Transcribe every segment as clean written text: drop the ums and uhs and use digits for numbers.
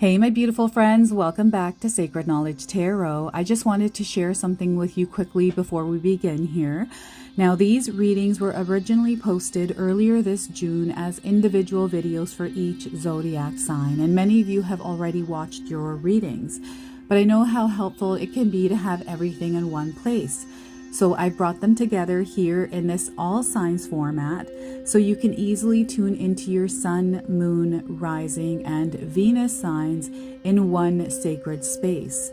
Hey my beautiful friends, welcome back to Sacred Knowledge Tarot. I just wanted to share something with you quickly before we begin here. Now these readings were originally posted earlier this June as individual videos for each zodiac sign, and many of you have already watched your readings. But I know how helpful it can be to have everything in one place. So I brought them together here in this all signs format so you can easily tune into your sun, moon, rising, and Venus signs in one sacred space.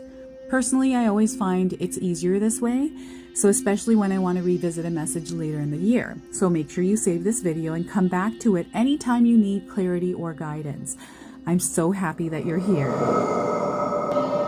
Personally, I always find it's easier this way, so especially when I want to revisit a message later in the year. So make sure you save this video and come back to it anytime you need clarity or guidance. I'm so happy that you're here.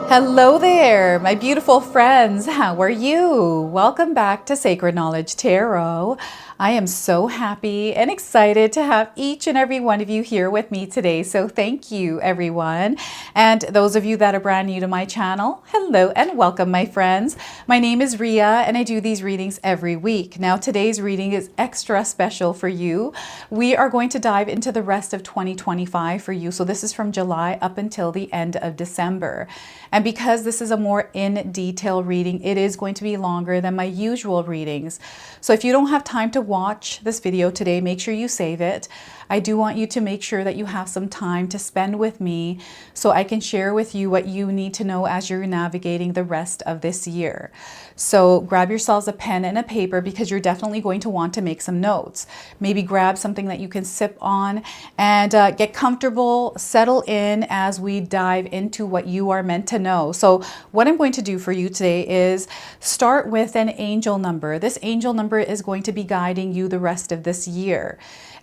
Hello there, my beautiful friends. How are you? Welcome back to Sacred Knowledge Tarot. I am so happy and excited to have each and every one of you here with me today. So thank you, everyone. And those of you that are brand new to my channel, hello and welcome, my friends. My name is Ria and I do these readings every week. Now today's reading is extra special for you. We are going to dive into the rest of 2025 for you. So this is from July up until the end of December. And because this is a more in detail reading, it is going to be longer than my usual readings. So if you don't have time to watch this video today, make sure you save it. I do want you to make sure that you have some time to spend with me so I can share with you what you need to know as you're navigating the rest of this year. So grab yourselves a pen and a paper because you're definitely going to want to make some notes. Maybe grab something that you can sip on and get comfortable, settle in as we dive into what you are meant to know. So what I'm going to do for you today is start with an angel number. This angel number is going to be guiding you the rest of this year.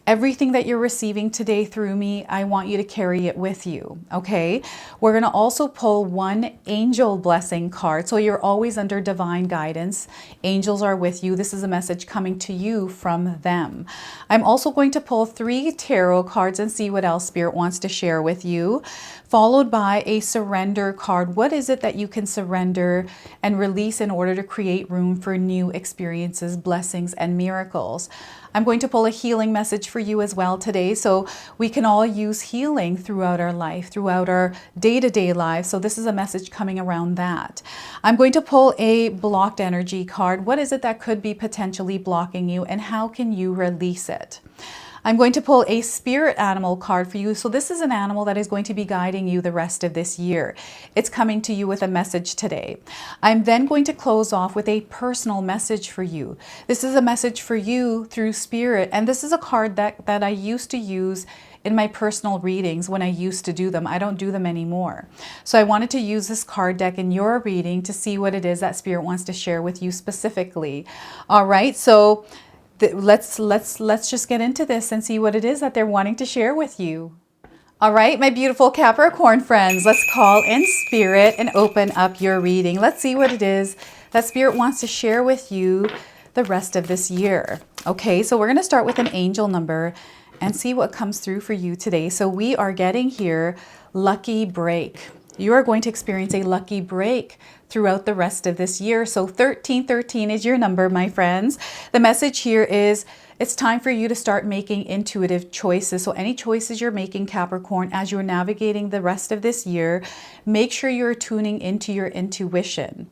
Everything that you're receiving today through me, I want you to carry it with you, okay? We're going to also pull one angel blessing card. So you're always under divine guidance. Angels are with you. This is a message coming to you from them. I'm also going to pull 3 tarot cards and see what else Spirit wants to share with you, followed by a surrender card. What is it that you can surrender and release in order to create room for new experiences, blessings, and miracles? I'm going to pull a healing message for you as well today, so we can all use healing throughout our life, throughout our day-to-day lives. So this is a message coming around that. I'm going to pull a blocked energy card. What is it that could be potentially blocking you, and how can you release it? I'm going to pull a spirit animal card for you. So this is an animal that is going to be guiding you the rest of this year. It's coming to you with a message today. I'm then going to close off with a personal message for you. This is a message for you through spirit. And this is a card that I used to use in my personal readings when I used to do them. I don't do them anymore. So I wanted to use this card deck in your reading to see what it is that Spirit wants to share with you specifically. All right, so let's just get into this and see what it is that they're wanting to share with you. All right, my beautiful Capricorn friends, let's call in Spirit and open up your reading. Let's see what it is that Spirit wants to share with you the rest of this year. Okay, so we're going to start with an angel number and see what comes through for you today. So we are getting here lucky break. You are going to experience a lucky break throughout the rest of this year. So 1313 is your number, my friends. The message here is it's time for you to start making intuitive choices. So any choices you're making, Capricorn, as you're navigating the rest of this year, make sure you're tuning into your intuition.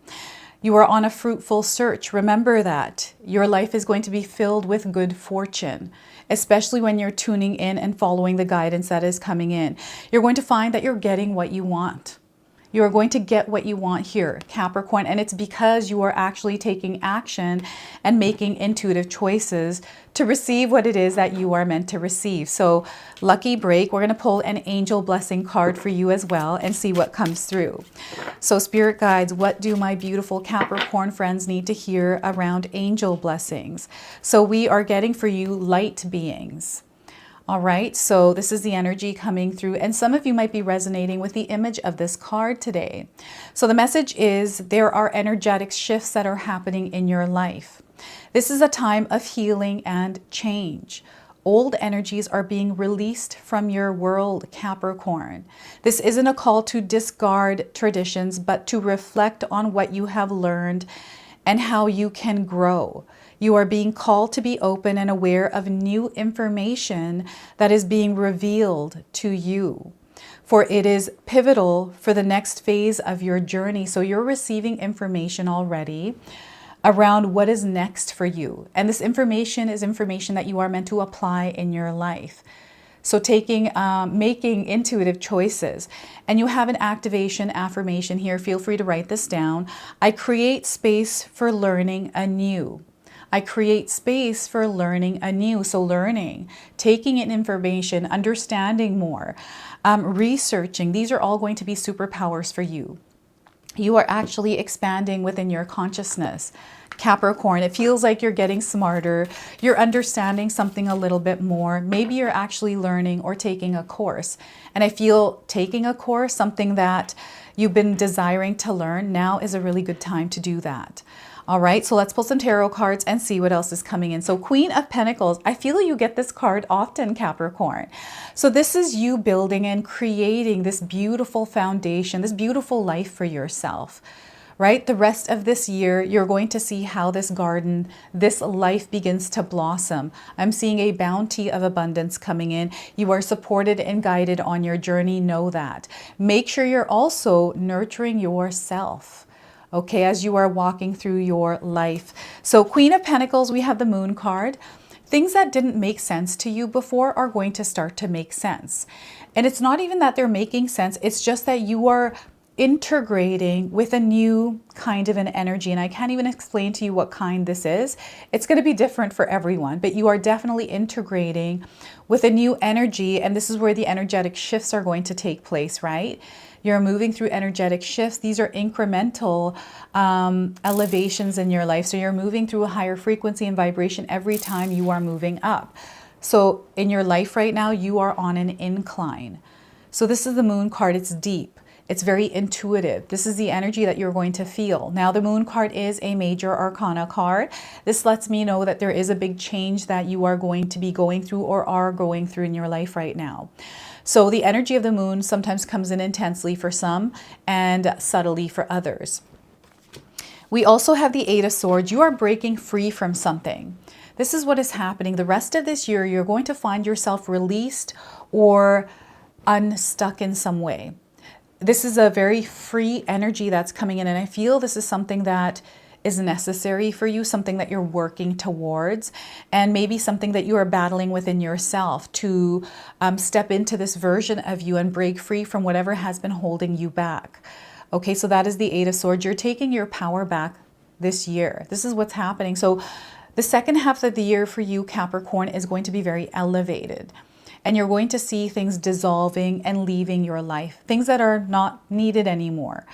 You are on a fruitful search. Remember that. Your life is going to be filled with good fortune, especially when you're tuning in and following the guidance that is coming in. You're going to find that you're getting what you want. You are going to get what you want here, Capricorn, and it's because you are actually taking action and making intuitive choices to receive what it is that you are meant to receive. So lucky break, we're going to pull an angel blessing card for you as well and see what comes through. So Spirit guides, what do my beautiful Capricorn friends need to hear around angel blessings? So we are getting for you light beings. All right, so this is the energy coming through, and some of you might be resonating with the image of this card today. So the message is there are energetic shifts that are happening in your life. This is a time of healing and change. Old energies are being released from your world, Capricorn. This isn't a call to discard traditions, but to reflect on what you have learned and how you can grow. You are being called to be open and aware of new information that is being revealed to you. for it is pivotal for the next phase of your journey. So you're receiving information already around what is next for you. And this information is information that you are meant to apply in your life. So making intuitive choices. And you have an activation affirmation here. Feel free to write this down. I create space for learning anew. I create space for learning anew. So learning, taking in information, understanding more, researching. These are all going to be superpowers for you. You are actually expanding within your consciousness. Capricorn, it feels like you're getting smarter. You're understanding something a little bit more. Maybe you're actually learning or taking a course. And I feel taking a course, something that you've been desiring to learn, now is a really good time to do that. All right, so let's pull some tarot cards and see what else is coming in. So Queen of Pentacles, I feel you get this card often, Capricorn. So this is you building and creating this beautiful foundation, this beautiful life for yourself, right? The rest of this year, you're going to see how this garden, this life begins to blossom. I'm seeing a bounty of abundance coming in. You are supported and guided on your journey. Know that. Make sure you're also nurturing yourself, okay, as you are walking through your life. So Queen of Pentacles, we have the Moon card. Things that didn't make sense to you before are going to start to make sense. And it's not even that they're making sense. It's just that you are integrating with a new kind of an energy. And I can't even explain to you what kind this is. It's going to be different for everyone, but you are definitely integrating with a new energy. And this is where the energetic shifts are going to take place, right? You're moving through energetic shifts. These are incremental elevations in your life. So you're moving through a higher frequency and vibration every time you are moving up. So in your life right now, you are on an incline. So this is the Moon card. It's deep. It's very intuitive. This is the energy that you're going to feel. Now, the Moon card is a major arcana card. This lets me know that there is a big change that you are going to be going through or are going through in your life right now. So the energy of the Moon sometimes comes in intensely for some and subtly for others. We also have the Eight of Swords. You are breaking free from something. This is what is happening. The rest of this year, you're going to find yourself released or unstuck in some way. This is a very free energy that's coming in, and I feel this is something that is necessary for you, something that you're working towards, and maybe something that you are battling within yourself to step into this version of you and break free from whatever has been holding you back. Okay, so that is the Eight of Swords. You're taking your power back this year. This is what's happening. So the second half of the year for you, Capricorn, is going to be very elevated. And you're going to see things dissolving and leaving your life, things that are not needed anymore.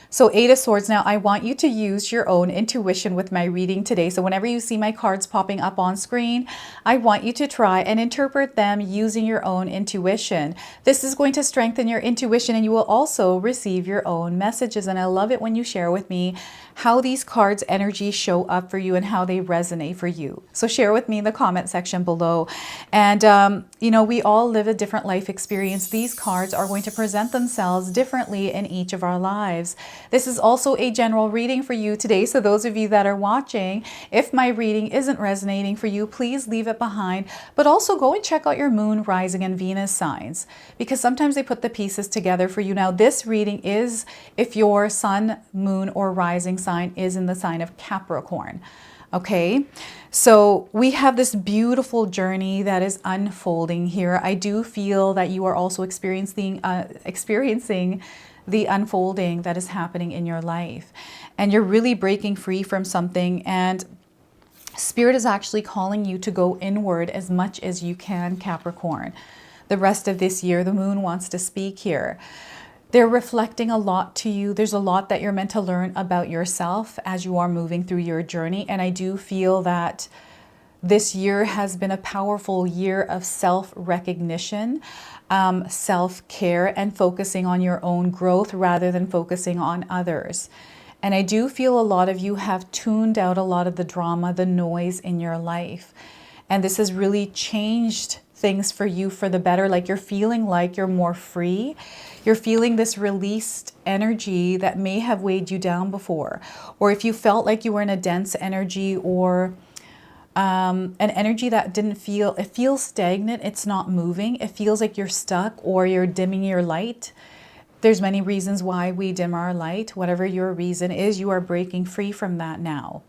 So Eight of Swords, now I want you to use your own intuition with my reading today. So whenever you see my cards popping up on screen, I want you to try and interpret them using your own intuition. This is going to strengthen your intuition, and you will also receive your own messages. And I love it when you share with me how these cards' energies show up for you and how they resonate for you. So share with me in the comment section below. And, you know, we all live a different life experience. These cards are going to present themselves differently in each of our lives. This is also a general reading for you today. So those of you that are watching, if my reading isn't resonating for you, please leave it behind. But also go and check out your Moon, Rising, and Venus signs, because sometimes they put the pieces together for you. Now, this reading is if your Sun, Moon, or Rising sign is in the sign of Capricorn. Okay, so we have this beautiful journey that is unfolding here. I do feel that you are also experiencing the unfolding that is happening in your life, and you're really breaking free from something, and Spirit is actually calling you to go inward as much as you can, Capricorn. The rest of this year, the Moon wants to speak here. They're reflecting a lot to you. There's a lot that you're meant to learn about yourself as you are moving through your journey, and I do feel that this year has been a powerful year of self-recognition, self-care, and focusing on your own growth rather than focusing on others. And I do feel a lot of you have tuned out a lot of the drama, the noise in your life. And this has really changed things for you for the better. Like you're feeling like you're more free. You're feeling this released energy that may have weighed you down before. Or if you felt like you were in a dense energy or an energy that it feels stagnant. It's not moving. It feels like you're stuck or you're dimming your light. There's many reasons why we dim our light. Whatever your reason is, you are breaking free from that now.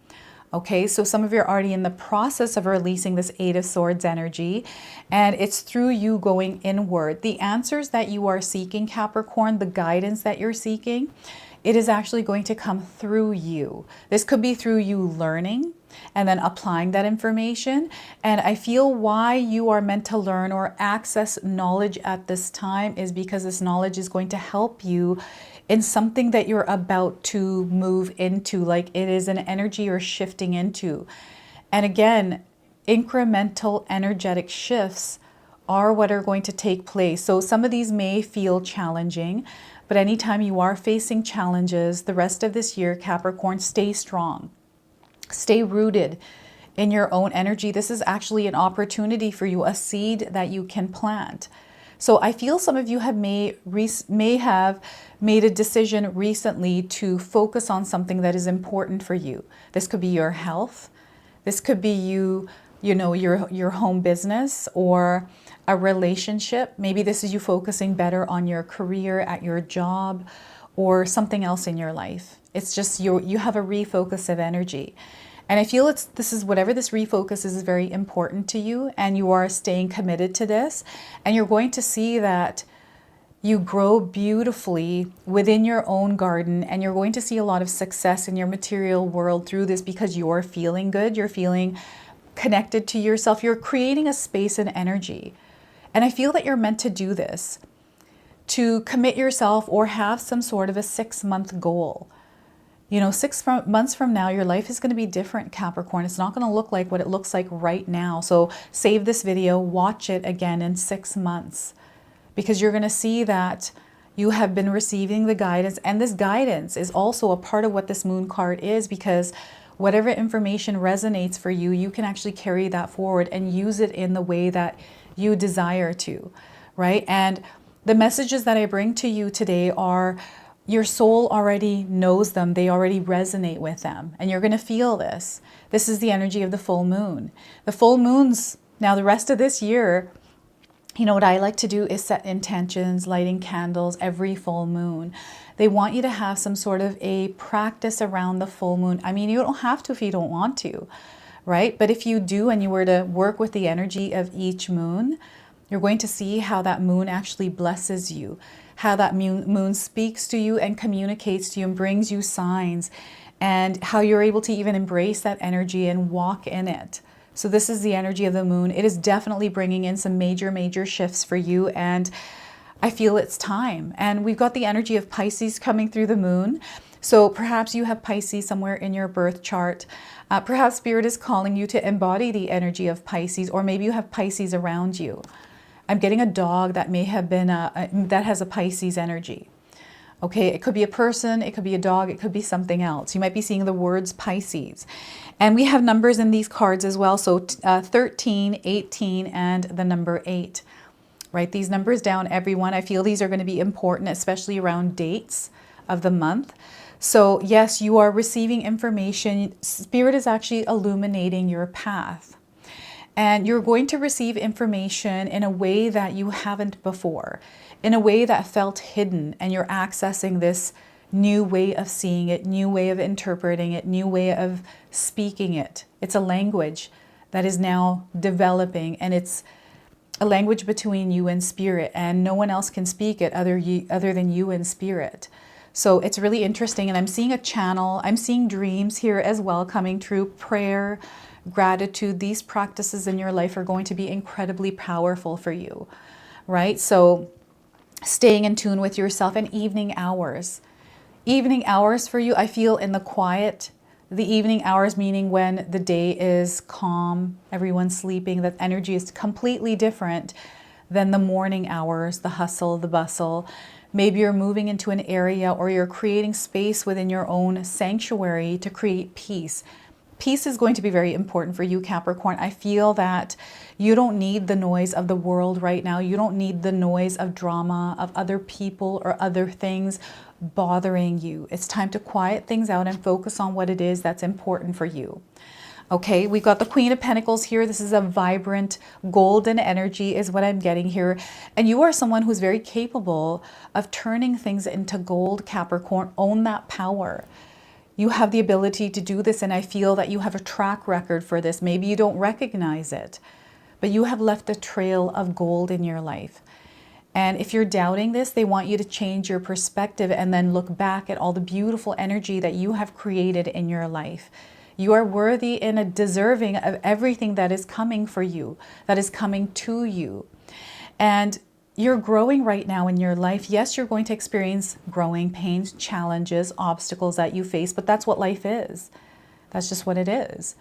Okay, so some of you are already in the process of releasing this Eight of Swords energy, and it's through you going inward. The answers that you are seeking, Capricorn, the guidance that you're seeking, it is actually going to come through you. This could be through you learning and then applying that information. And I feel why you are meant to learn or access knowledge at this time is because this knowledge is going to help you in something that you're about to move into, like it is an energy you're shifting into. And again, incremental energetic shifts are what are going to take place. So some of these may feel challenging, but anytime you are facing challenges the rest of this year, Capricorn, stay strong. Stay rooted in your own energy. This is actually an opportunity for you, a seed that you can plant. So I feel some of you may have made a decision recently to focus on something that is important for you. This could be your health. This could be your home business or a relationship. Maybe this is you focusing better on your career at your job or something else in your life. It's just you have a refocus of energy. And I feel this is whatever this refocus is very important to you, and you are staying committed to this, and you're going to see that you grow beautifully within your own garden, and you're going to see a lot of success in your material world through this because you're feeling good, you're feeling connected to yourself, you're creating a space and energy. And I feel that you're meant to do this, to commit yourself or have some sort of a 6-month goal. 6 months from now, your life is going to be different, Capricorn. It's not going to look like what it looks like right now. So save this video, watch it again in 6 months, because you're going to see that you have been receiving the guidance. And this guidance is also a part of what this moon card is, because whatever information resonates for you, you can actually carry that forward and use it in the way that you desire to, right? And the messages that I bring to you today are, your soul already knows them. They already resonate with them. And you're going to feel this. This is the energy of the full moon. The full moons, now the rest of this year, what I like to do is set intentions, lighting candles every full moon. They want you to have some sort of a practice around the full moon. I mean, you don't have to if you don't want to, right? But if you do and you were to work with the energy of each moon, you're going to see how that moon actually blesses you, how that moon speaks to you and communicates to you and brings you signs, and how you're able to even embrace that energy and walk in it. So this is the energy of the moon. It is definitely bringing in some major shifts for you, and I feel it's time. And we've got the energy of Pisces coming through the moon. So perhaps you have Pisces somewhere in your birth chart. Perhaps Spirit is calling you to embody the energy of Pisces, or maybe you have Pisces around you. I'm getting a dog that may have been that has a Pisces energy. Okay, it could be a person, it could be a dog, it could be something else. You might be seeing the words Pisces. And we have numbers in these cards as well. So 13, 18, and the number 8. Write these numbers down, everyone. I feel these are going to be important, especially around dates of the month. So yes, you are receiving information. Spirit is actually illuminating your path. And you're going to receive information in a way that you haven't before, in a way that felt hidden, and you're accessing this new way of seeing it, new way of interpreting it, new way of speaking it. It's a language that is now developing, and it's a language between you and Spirit, and no one else can speak it other than you and Spirit. So it's really interesting, and I'm seeing a channel, I'm seeing dreams here as well coming through, prayer, gratitude. These practices in your life are going to be incredibly powerful for you, right? So staying in tune with yourself, and evening hours. Evening hours for you, I feel in the quiet, the evening hours, meaning when the day is calm, everyone's sleeping, that energy is completely different than the morning hours, the hustle, the bustle. Maybe you're moving into an area, or you're creating space within your own sanctuary to create peace. Peace is going to be very important for you, Capricorn. I feel that you don't need the noise of the world right now. You don't need the noise of drama, of other people or other things bothering you. It's time to quiet things out and focus on what it is that's important for you. Okay, we've got the Queen of Pentacles here. This is a vibrant golden energy is what I'm getting here. And you are someone who's very capable of turning things into gold, Capricorn. Own that power. You have the ability to do this, and I feel that you have a track record for this. Maybe you don't recognize it, but you have left a trail of gold in your life. And if you're doubting this, they want you to change your perspective and then look back at all the beautiful energy that you have created in your life. You are worthy and deserving of everything that is coming for you, that is coming to you. And you're growing right now in your life. Yes, you're going to experience growing pains, challenges, obstacles that you face, but that's what life is. That's just what it is.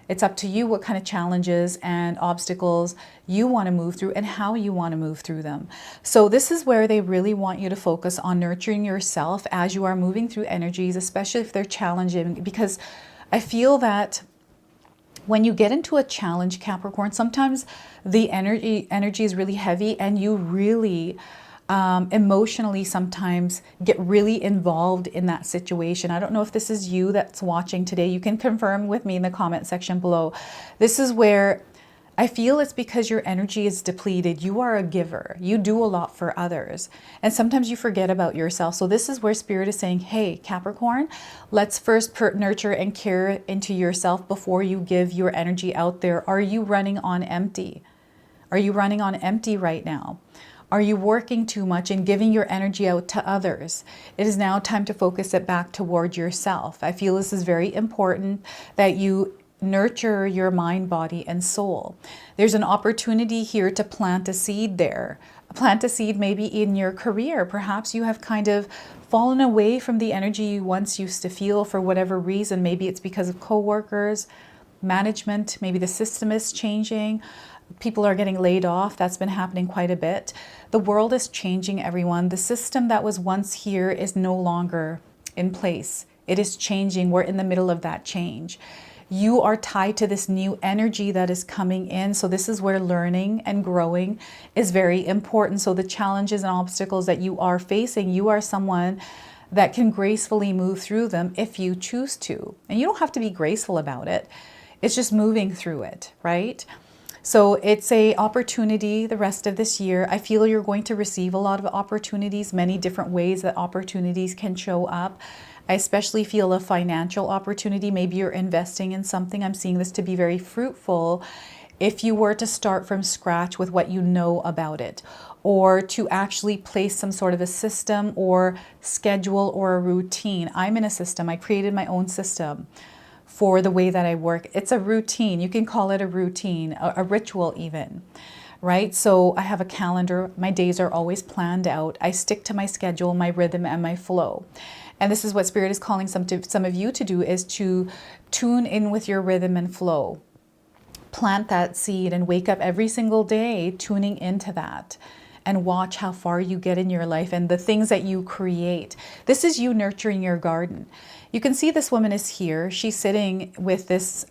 It's up to you what kind of challenges and obstacles you want to move through and how you want to move through them. So this is where they really want you to focus on nurturing yourself as you are moving through energies, especially if they're challenging, because I feel that when you get into a challenge, Capricorn, sometimes the energy is really heavy, and you really emotionally sometimes get really involved in that situation. I don't know if this is you that's watching today. You can confirm with me in the comment section below. This is where I feel it's because your energy is depleted. You are a giver. You do a lot for others. And sometimes you forget about yourself. So this is where Spirit is saying, hey, Capricorn, let's first nurture and care into yourself before you give your energy out there. Are you running on empty? Are you running on empty right now? Are you working too much and giving your energy out to others? It is now time to focus it back toward yourself. I feel this is very important that you nurture your mind, body, and soul. There's an opportunity here to plant a seed there. Plant a seed maybe in your career. Perhaps you have kind of fallen away from the energy you once used to feel for whatever reason. Maybe it's because of coworkers, management, maybe the system is changing. People are getting laid off. That's been happening quite a bit. The world is changing, everyone. The system that was once here is no longer in place. It is changing. We're in the middle of that change. You are tied to this new energy that is coming in. So this is where learning and growing is very important. So the challenges and obstacles that you are facing, you are someone that can gracefully move through them if you choose to. And you don't have to be graceful about it. It's just moving through it, right? So it's an opportunity the rest of this year. I feel you're going to receive a lot of opportunities, many different ways that opportunities can show up. I especially feel a financial opportunity. Maybe you're investing in something. I'm seeing this to be very fruitful if you were to start from scratch with what you know about it, or to actually place some sort of a system or schedule or a routine. I'm in a system. I created my own system for the way that I work. It's a routine. You can call it a routine, a ritual even, right? So I have a calendar. My days are always planned out. I stick to my schedule, my rhythm, and my flow. And this is what Spirit is calling some of you to do, is to tune in with your rhythm and flow. Plant that seed and wake up every single day tuning into that, and watch how far you get in your life and the things that you create. This is you nurturing your garden. You can see this woman is here. She's sitting with this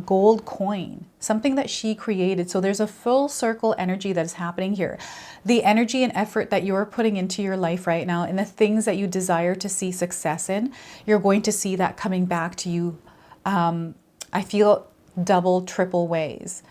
gold coin, something that she created. So there's a full circle energy that is happening here. The energy and effort that you're putting into your life right now and the things that you desire to see success in, you're going to see that coming back to you. I feel double, triple ways.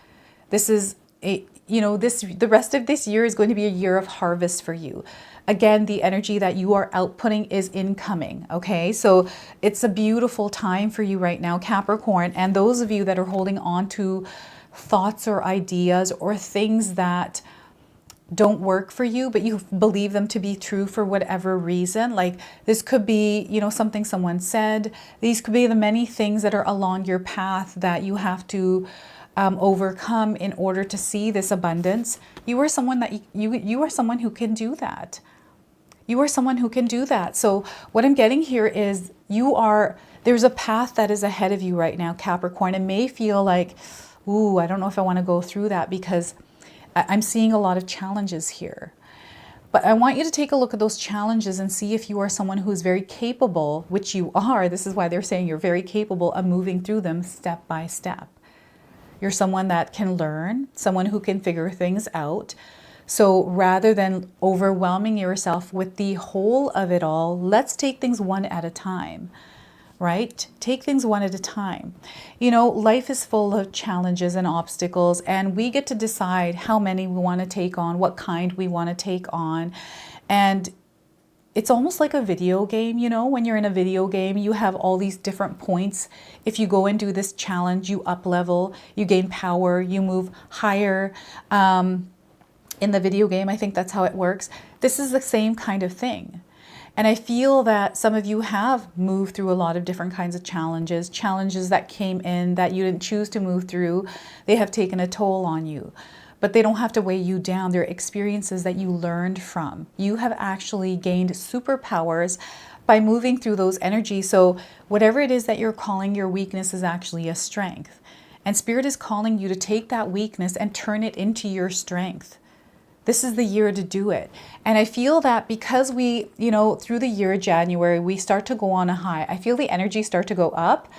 This is the rest of this year is going to be a year of harvest for you. Again, the energy that you are outputting is incoming, okay? So it's a beautiful time for you right now, Capricorn. And those of you that are holding on to thoughts or ideas or things that don't work for you, but you believe them to be true for whatever reason, like this could be, something someone said. These could be the many things that are along your path that you have to overcome in order to see this abundance. You are someone that you are someone who can do that. You are someone who can do that. So what I'm getting here is there's a path that is ahead of you right now, Capricorn. It may feel like, ooh, I don't know if I want to go through that because I'm seeing a lot of challenges here. But I want you to take a look at those challenges and see if you are someone who is very capable, which you are. This is why they're saying you're very capable of moving through them step by step. You're someone that can learn, someone who can figure things out. So rather than overwhelming yourself with the whole of it all, let's take things one at a time. right? Take things one at a time. You know, life is full of challenges and obstacles, and we get to decide how many we want to take on, what kind we want to take on. And it's almost like a video game, you know, when you're in a video game, you have all these different points. If you go and do this challenge, you up level, you gain power, you move higher. In the video game, I think that's how it works. This is the same kind of thing. And I feel that some of you have moved through a lot of different kinds of challenges that came in that you didn't choose to move through. They have taken a toll on you, but they don't have to weigh you down. They're experiences that you learned from. You have actually gained superpowers by moving through those energies. So whatever it is that you're calling your weakness is actually a strength. And Spirit is calling you to take that weakness and turn it into your strength. This is the year to do it. And I feel that because we, you know, through the year, January, we start to go on a high. I feel the energy start to go up,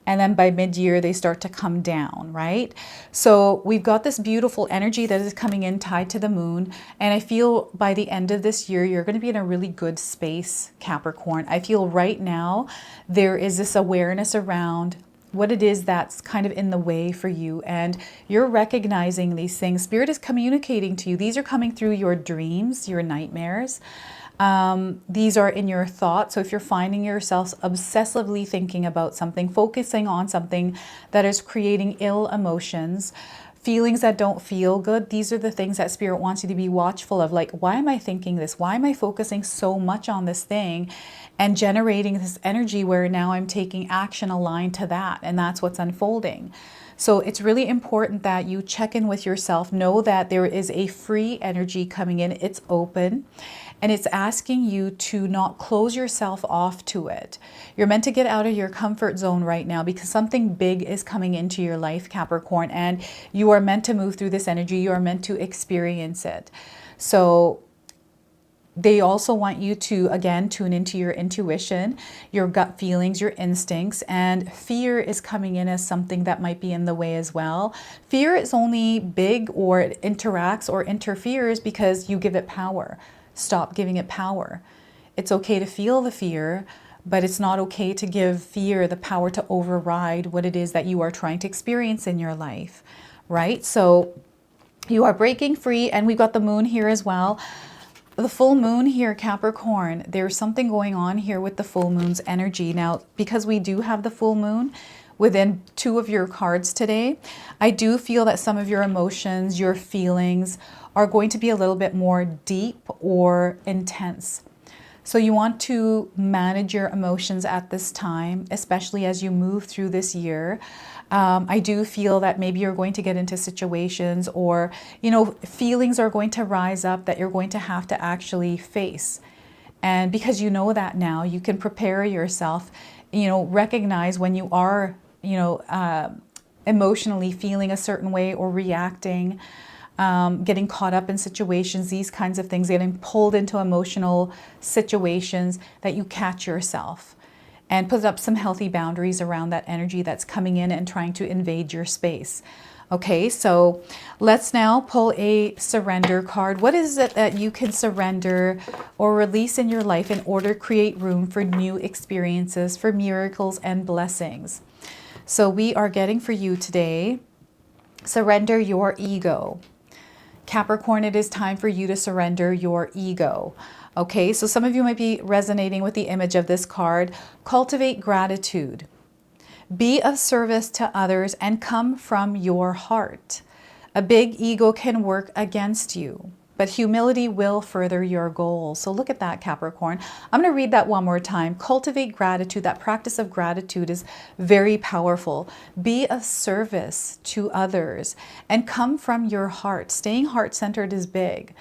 and then by mid-year, they start to come down, right? So we've got this beautiful energy that is coming in tied to the moon. And I feel by the end of this year, you're going to be in a really good space, Capricorn. I feel right now, there is this awareness around what it is that's kind of in the way for you, and you're recognizing these things. Spirit is communicating to you. These are coming through your dreams, your nightmares. These are in your thoughts. So if you're finding yourself obsessively thinking about something, focusing on something that is creating ill emotions, feelings that don't feel good, these are the things that Spirit wants you to be watchful of. Like, why am I thinking this? Why am I focusing so much on this thing and generating this energy where now I'm taking action aligned to that? And that's what's unfolding. So it's really important that you check in with yourself. Know that there is a free energy coming in. It's open. And it's asking you to not close yourself off to it. You're meant to get out of your comfort zone right now because something big is coming into your life, Capricorn, and you are meant to move through this energy. You are meant to experience it. So they also want you to, again, tune into your intuition, your gut feelings, your instincts, and fear is coming in as something that might be in the way as well. Fear is only big or it interacts or interferes because you give it power. Stop giving it power. It's okay to feel the fear, but it's not okay to give fear the power to override what it is that you are trying to experience in your life, right? So you are breaking free, and we've got the moon here as well. The full moon here, Capricorn, there's something going on here with the full moon's energy. Now, because we do have the full moon within 2 of your cards today, I do feel that some of your emotions, your feelings are going to be a little bit more deep or intense. So you want to manage your emotions at this time, especially as you move through this year. I do feel that maybe you're going to get into situations or, you know, feelings are going to rise up that you're going to have to actually face. And because you know that now, you can prepare yourself, you know, recognize when you are, you know, emotionally feeling a certain way or reacting, getting caught up in situations, these kinds of things, getting pulled into emotional situations, that you catch yourself and put up some healthy boundaries around that energy that's coming in and trying to invade your space. Okay, so let's now pull a surrender card. What is it that you can surrender or release in your life in order to create room for new experiences, for miracles and blessings? So we are getting for you today, surrender your ego. Capricorn, it is time for you to surrender your ego. Okay, so some of you might be resonating with the image of this card. Cultivate gratitude. Be of service to others and come from your heart. A big ego can work against you, but humility will further your goals. So look at that, Capricorn. I'm going to read that one more time. Cultivate gratitude. That practice of gratitude is very powerful. Be of service to others and come from your heart. Staying heart-centered is big.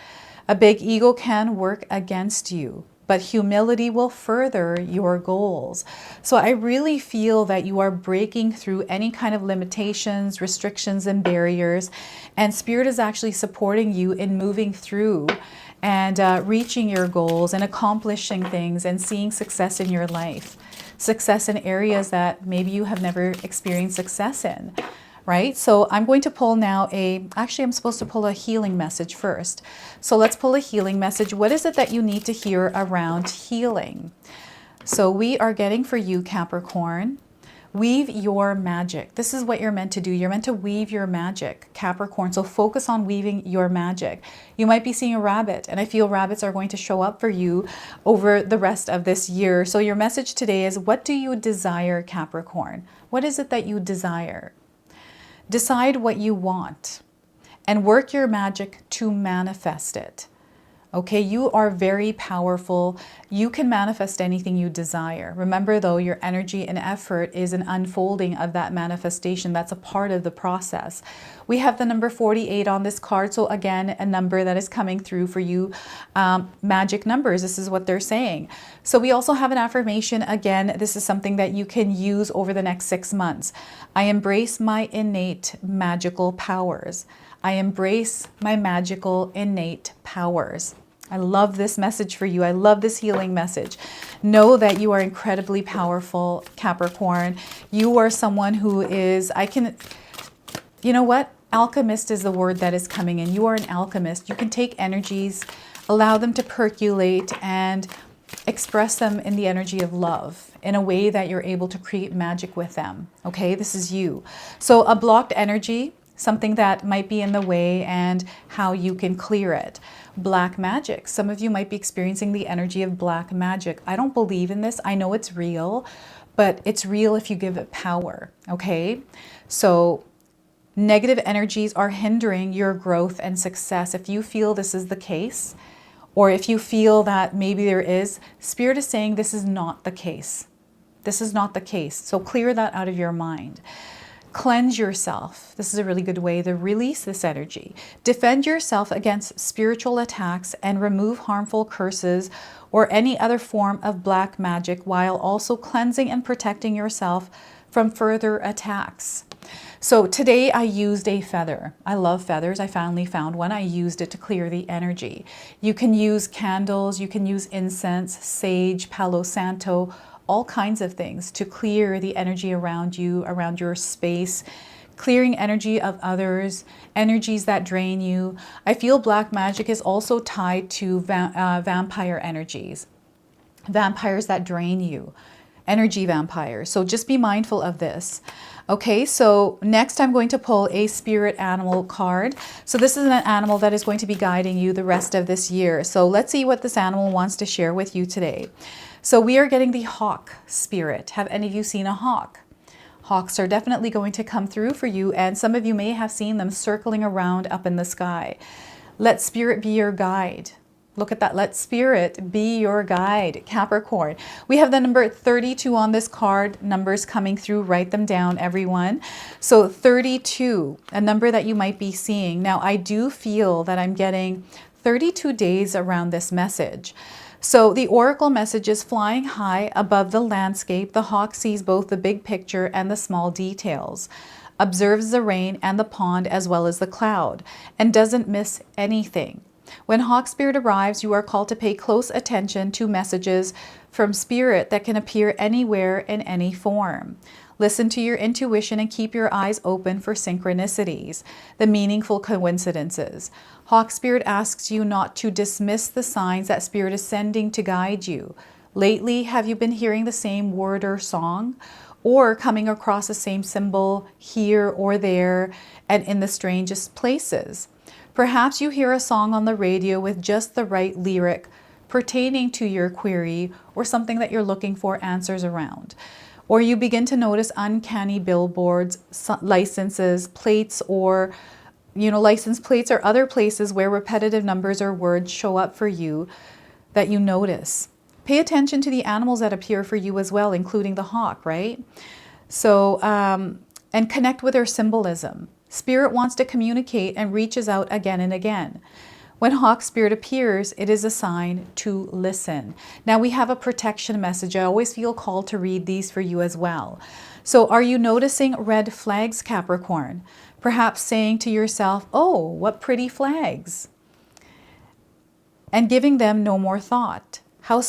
A big ego can work against you, but humility will further your goals. So I really feel that you are breaking through any kind of limitations, restrictions, and barriers. And Spirit is actually supporting you in moving through and reaching your goals and accomplishing things and seeing success in your life. Success in areas that maybe you have never experienced success in. Right? So I'm going to pull now actually I'm supposed to pull a healing message first. So let's pull a healing message. What is it that you need to hear around healing? So we are getting for you, Capricorn, weave your magic. This is what you're meant to do. You're meant to weave your magic, Capricorn. So focus on weaving your magic. You might be seeing a rabbit, and I feel rabbits are going to show up for you over the rest of this year. So your message today is, what do you desire, Capricorn? What is it that you desire? Decide what you want and work your magic to manifest it. Okay, you are very powerful. You can manifest anything you desire. Remember though, your energy and effort is an unfolding of that manifestation. That's a part of the process. We have the number 48 on this card. So again, a number that is coming through for you. Magic numbers, this is what they're saying. So we also have an affirmation. Again, this is something that you can use over the next 6 months. I embrace my innate magical powers. I embrace my magical innate powers. I love this message for you. I love this healing message. Know that you are incredibly powerful, Capricorn. You are someone who is, you know what? Alchemist is the word that is coming in. You are an alchemist. You can take energies, allow them to percolate, and express them in the energy of love in a way that you're able to create magic with them. Okay, this is you. So a blocked energy, something that might be in the way, and how you can clear it. Black magic. Some of you might be experiencing the energy of black magic. I don't believe in this. I know it's real, but it's real if you give it power. Okay, so negative energies are hindering your growth and success. If you feel this is the case, or if you feel that maybe there is, Spirit is saying this is not the case. This is not the case. So clear that out of your mind. Cleanse yourself. This is a really good way to release this energy. Defend yourself against spiritual attacks and remove harmful curses or any other form of black magic, while also cleansing and protecting yourself from further attacks. So today I used a feather. I love feathers. I finally found one. I used it to clear the energy. You can use candles, you can use incense, sage, Palo Santo, all kinds of things to clear the energy around you, around your space, clearing energy of others, energies that drain you. I feel black magic is also tied to vampire energies, vampires that drain you, energy vampires. So just be mindful of this. Okay, so next I'm going to pull a spirit animal card. So this is an animal that is going to be guiding you the rest of this year. So let's see what this animal wants to share with you today. So we are getting the hawk spirit. Have any of you seen a hawk? Hawks are definitely going to come through for you, and some of you may have seen them circling around up in the sky. Let spirit be your guide. Look at that. Let spirit be your guide, Capricorn. We have the number 32 on this card. Numbers coming through. Write them down, everyone. So 32, a number that you might be seeing. Now, I do feel that I'm getting 32 days around this message. So the oracle message is flying high above the landscape. The hawk sees both the big picture and the small details, observes the rain and the pond as well as the cloud, and doesn't miss anything. When hawk spirit arrives, you are called to pay close attention to messages from spirit that can appear anywhere in any form. Listen to your intuition and keep your eyes open for synchronicities, the meaningful coincidences. Hawk Spirit asks you not to dismiss the signs that Spirit is sending to guide you. Lately, have you been hearing the same word or song, or coming across the same symbol here or there and in the strangest places? Perhaps you hear a song on the radio with just the right lyric pertaining to your query or something that you're looking for answers around. Or you begin to notice uncanny billboards, licenses, plates, or license plates or other places where repetitive numbers or words show up for you that you notice. Pay attention to the animals that appear for you as well, including the hawk, right? So, and connect with their symbolism. Spirit wants to communicate and reaches out again and again. When hawk spirit appears, it is a sign to listen. Now we have a protection message. I always feel called to read these for you as well. So are you noticing red flags, Capricorn? Perhaps saying to yourself, oh, what pretty flags, and giving them no more thought. How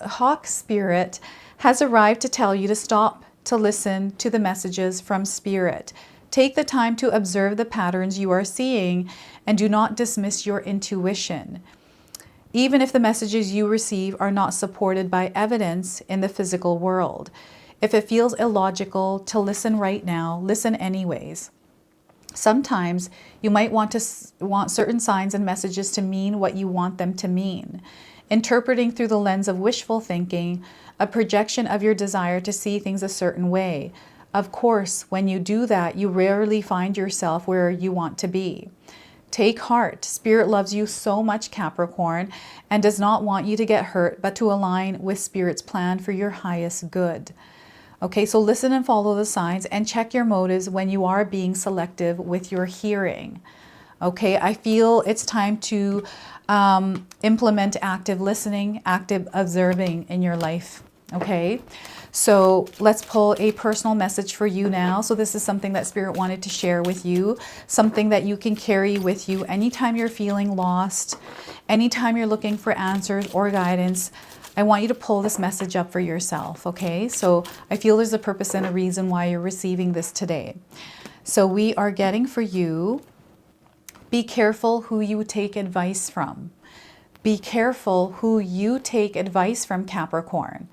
hawk spirit has arrived to tell you to stop to listen to the messages from spirit. Take the time to observe the patterns you are seeing and do not dismiss your intuition. even if the messages you receive are not supported by evidence in the physical world. If it feels illogical to listen right now, listen anyways. Sometimes you might want certain signs and messages to mean what you want them to mean. Interpreting through the lens of wishful thinking, a projection of your desire to see things a certain way. Of course, when you do that, you rarely find yourself where you want to be. Take heart. Spirit loves you so much, Capricorn, and does not want you to get hurt, but to align with Spirit's plan for your highest good. Okay, so listen and follow the signs and check your motives when you are being selective with your hearing. Okay, I feel it's time to implement active listening, active observing in your life. Okay, so let's pull a personal message for you now. So this is something that Spirit wanted to share with you, something that you can carry with you anytime you're feeling lost, anytime you're looking for answers or guidance. I want you to pull this message up for yourself, okay? So I feel there's a purpose and a reason why you're receiving this today. So we are getting for you, be careful who you take advice from. Be careful who you take advice from, Capricorn.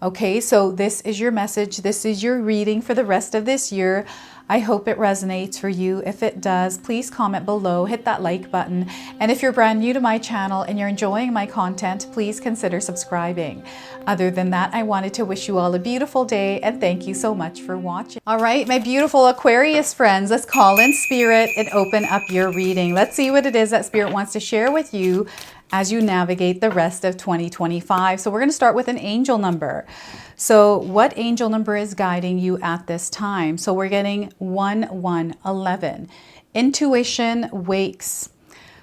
Okay, so this is your message. This is your reading for the rest of this year. I hope it resonates for you. If it does, please comment below, hit that like button. And if you're brand new to my channel and you're enjoying my content, please consider subscribing. Other than that, I wanted to wish you all a beautiful day and thank you so much for watching. All right, my beautiful Aquarius friends, let's call in Spirit and open up your reading. Let's see what it is that Spirit wants to share with you as you navigate the rest of 2025. So we're going to start with an angel number. So what angel number is guiding you at this time? So we're getting 1111. Intuition wakes.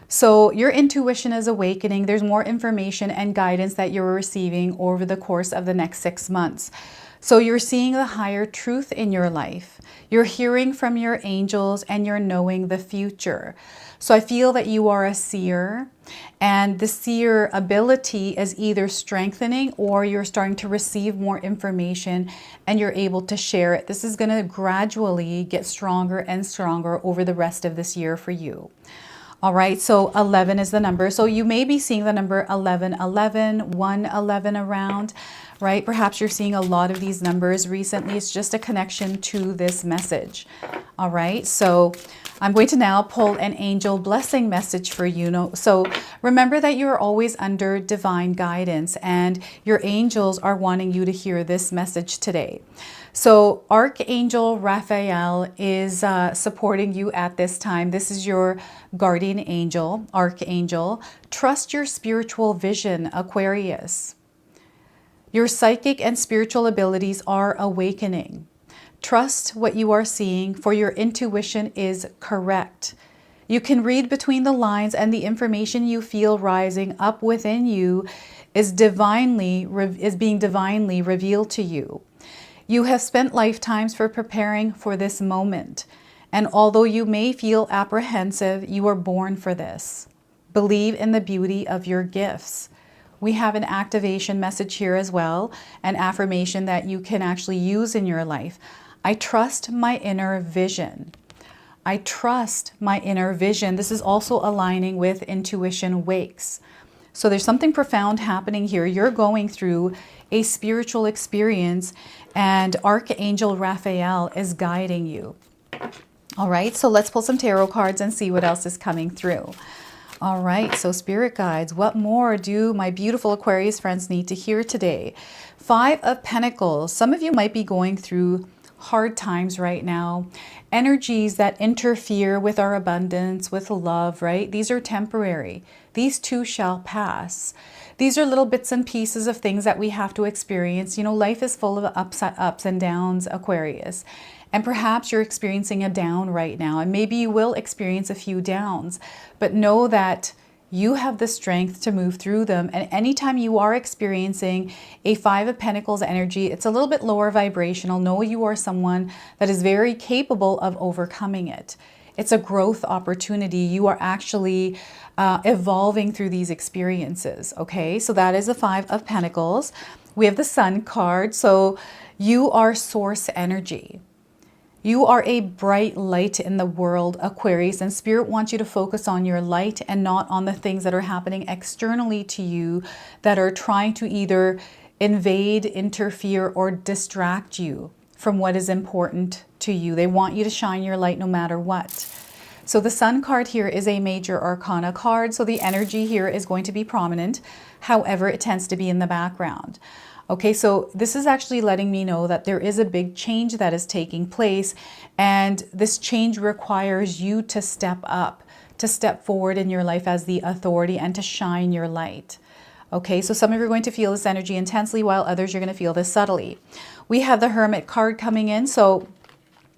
So your intuition is awakening. There's more information and guidance that you're receiving over the course of the next 6 months. So you're seeing the higher truth in your life. You're hearing from your angels and you're knowing the future. So I feel that you are a seer, and the seer ability is either strengthening or you're starting to receive more information and you're able to share it. This is going to gradually get stronger and stronger over the rest of this year for you. All right, so 11 is the number. So you may be seeing the number 1111, 111 around, right? Perhaps you're seeing a lot of these numbers recently. It's just a connection to this message. All right, so I'm going to now pull an angel blessing message for you. So remember that you are always under divine guidance and your angels are wanting you to hear this message today. So Archangel Raphael is supporting you at this time. This is your guardian angel, Archangel. Trust your spiritual vision, Aquarius. Your psychic and spiritual abilities are awakening. Trust what you are seeing, for your intuition is correct. You can read between the lines, and the information you feel rising up within you is being divinely revealed to you. You have spent lifetimes for preparing for this moment, and although you may feel apprehensive, you are born for this. Believe in the beauty of your gifts. We have an activation message here as well, an affirmation that you can actually use in your life. I trust my inner vision. I trust my inner vision. This is also aligning with intuition wakes. So there's something profound happening here. You're going through a spiritual experience and Archangel Raphael is guiding you. All right, so let's pull some tarot cards and see what else is coming through. All right, so spirit guides, what more do my beautiful Aquarius friends need to hear today? 5 of Pentacles. Some of you might be going through hard times right now. Energies that interfere with our abundance, with love, right? These are temporary. These too shall pass. These are little bits and pieces of things that we have to experience. You know, life is full of ups and downs, Aquarius. And perhaps you're experiencing a down right now, and maybe you will experience a few downs, but know that you have the strength to move through them. And anytime you are experiencing a 5 of Pentacles energy, it's a little bit lower vibrational. Know you are someone that is very capable of overcoming it. It's a growth opportunity. You are actually evolving through these experiences. Okay, so that is a 5 of Pentacles. We have the Sun card. So you are source energy. You are a bright light in the world, Aquarius, and Spirit wants you to focus on your light and not on the things that are happening externally to you that are trying to either invade, interfere, or distract you from what is important to you. They want you to shine your light no matter what. So the Sun card here is a major arcana card, so the energy here is going to be prominent. However, it tends to be in the background. Okay, so this is actually letting me know that there is a big change that is taking place, and this change requires you to step up, to step forward in your life as the authority and to shine your light. Okay, so some of you are going to feel this energy intensely, while others you're going to feel this subtly. We have the Hermit card coming in, so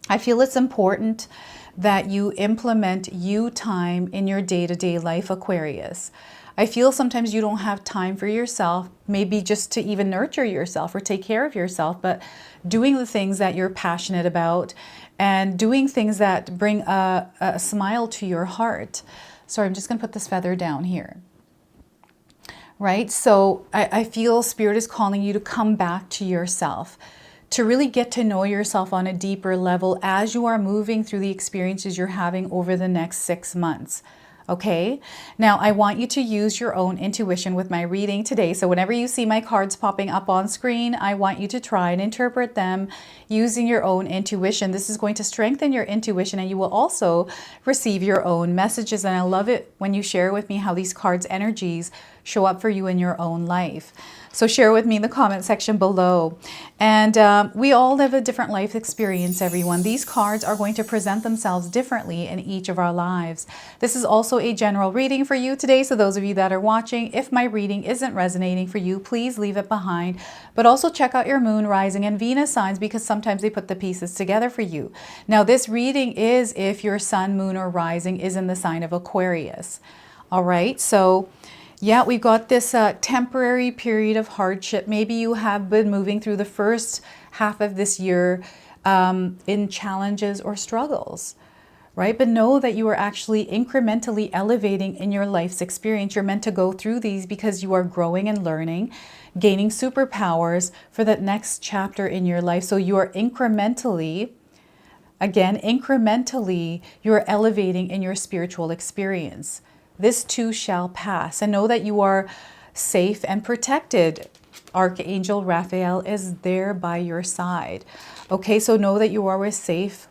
I feel it's important that you implement you time in your day-to-day life, Aquarius. I feel sometimes you don't have time for yourself, maybe just to even nurture yourself or take care of yourself, but doing the things that you're passionate about and doing things that bring a smile to your heart. Sorry, I'm just going to put this feather down here. Right? So I feel Spirit is calling you to come back to yourself, to really get to know yourself on a deeper level as you are moving through the experiences you're having over the next 6 months. Okay, now I want you to use your own intuition with my reading today. So whenever you see my cards popping up on screen, I want you to try and interpret them using your own intuition. This is going to strengthen your intuition, and you will also receive your own messages. And I love it when you share with me how these cards' energies show up for you in your own life. So share with me in the comment section below. And we all live a different life experience, everyone. These cards are going to present themselves differently in each of our lives. This is also a general reading for you today. So those of you that are watching, if my reading isn't resonating for you, please leave it behind. But also check out your moon, rising, and Venus signs, because sometimes they put the pieces together for you. Now this reading is if your sun, moon, or rising is in the sign of Aquarius. All right, so yeah, we've got this temporary period of hardship. Maybe you have been moving through the first half of this year in challenges or struggles, right? But know that you are actually incrementally elevating in your life's experience. You're meant to go through these because you are growing and learning, gaining superpowers for that next chapter in your life. So you are incrementally, again, incrementally, you're elevating in your spiritual experience. This too shall pass, and know that you are safe and protected. Archangel Raphael is there by your side. Okay, so know that you are always safe.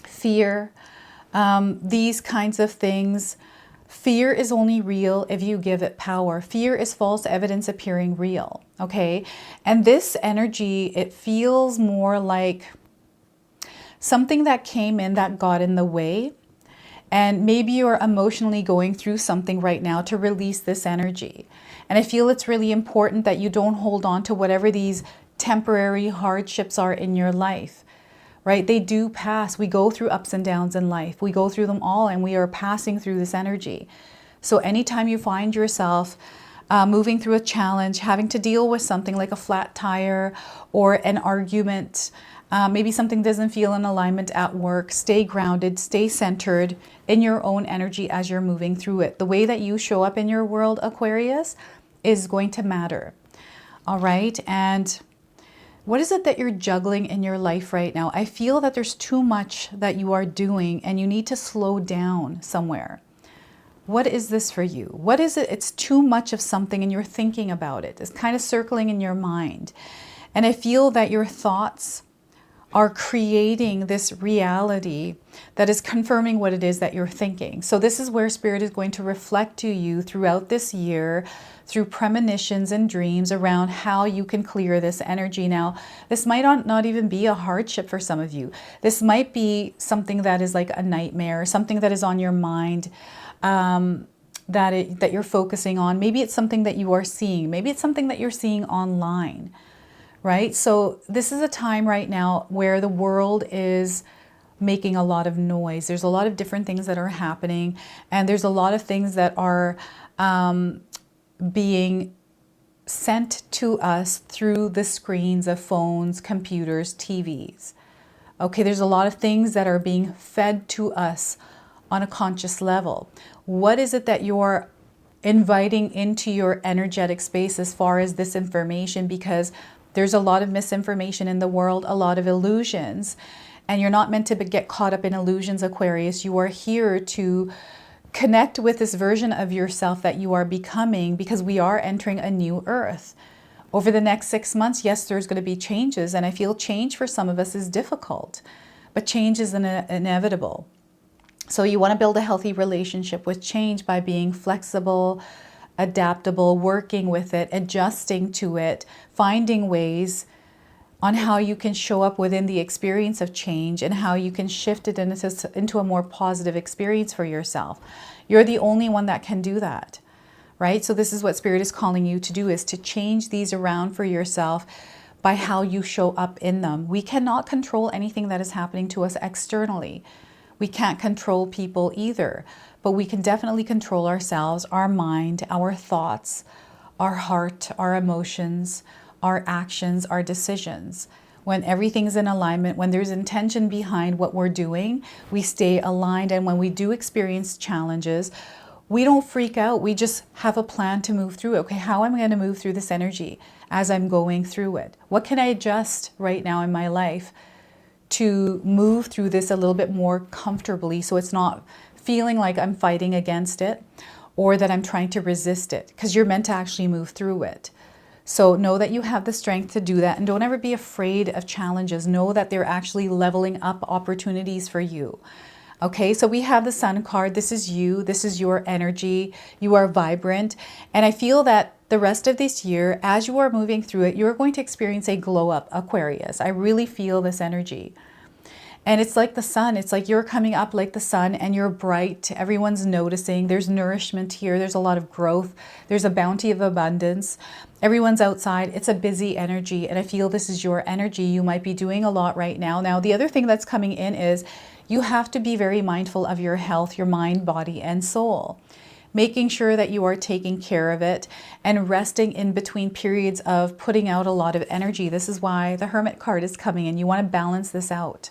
Fear, these kinds of things. Fear is only real if you give it power. Fear is false evidence appearing real. Okay, and this energy, it feels more like something that came in that got in the way. And maybe you're emotionally going through something right now to release this energy. And I feel it's really important that you don't hold on to whatever these temporary hardships are in your life, right? They do pass. We go through ups and downs in life. We go through them all, and we are passing through this energy. So anytime you find yourself moving through a challenge, having to deal with something like a flat tire or an argument, maybe something doesn't feel in alignment at work, stay grounded, stay centered in your own energy as you're moving through it. The way that you show up in your world, Aquarius, is going to matter. All right. And what is it that you're juggling in your life right now? I feel that there's too much that you are doing and you need to slow down somewhere. What is this for you? What is it? It's too much of something and you're thinking about it. It's kind of circling in your mind. And I feel that your thoughts are creating this reality that is confirming what it is that you're thinking. So this is where Spirit is going to reflect to you throughout this year through premonitions and dreams around how you can clear this energy. Now, this might not even be a hardship for some of you. This might be something that is like a nightmare, something that is on your mind, that you're focusing on. Maybe it's something that you are seeing. Maybe it's something that you're seeing online. Right? So this is a time right now where the world is making a lot of noise. There's a lot of different things that are happening, and there's a lot of things that are being sent to us through the screens of phones, computers, TVs. Okay, there's a lot of things that are being fed to us on a conscious level. What is it that you're inviting into your energetic space as far as this information? Because there's a lot of misinformation in the world, a lot of illusions. And you're not meant to get caught up in illusions, Aquarius. You are here to connect with this version of yourself that you are becoming, because we are entering a new earth. Over the next 6 months, yes, there's going to be changes. And I feel change for some of us is difficult, but change is inevitable. So you want to build a healthy relationship with change by being flexible, adaptable, working with it, adjusting to it, finding ways on how you can show up within the experience of change and how you can shift it into a more positive experience for yourself. You're the only one that can do that, right? So this is what Spirit is calling you to do, is to change these around for yourself by how you show up in them. We cannot control anything that is happening to us externally. We can't control people either, but we can definitely control ourselves, our mind, our thoughts, our heart, our emotions, our actions, our decisions. When everything's in alignment, when there's intention behind what we're doing, we stay aligned. And when we do experience challenges, we don't freak out. We just have a plan to move through it. Okay, how am I going to move through this energy as I'm going through it? What can I adjust right now in my life to move through this a little bit more comfortably, so it's not feeling like I'm fighting against it or that I'm trying to resist it, because you're meant to actually move through it. So know that you have the strength to do that, and don't ever be afraid of challenges. Know that they're actually leveling up opportunities for you. Okay, so we have the Sun card. This is you. This is your energy. You are vibrant. And I feel that the rest of this year, as you are moving through it, you're going to experience a glow up, Aquarius. I really feel this energy. And it's like the sun. It's like you're coming up like the sun and you're bright. Everyone's noticing. There's nourishment here. There's a lot of growth. There's a bounty of abundance. Everyone's outside. It's a busy energy. And I feel this is your energy. You might be doing a lot right now. Now, the other thing that's coming in is you have to be very mindful of your health, your mind, body, and soul. Making sure that you are taking care of it and resting in between periods of putting out a lot of energy. This is why the Hermit card is coming in. You want to balance this out.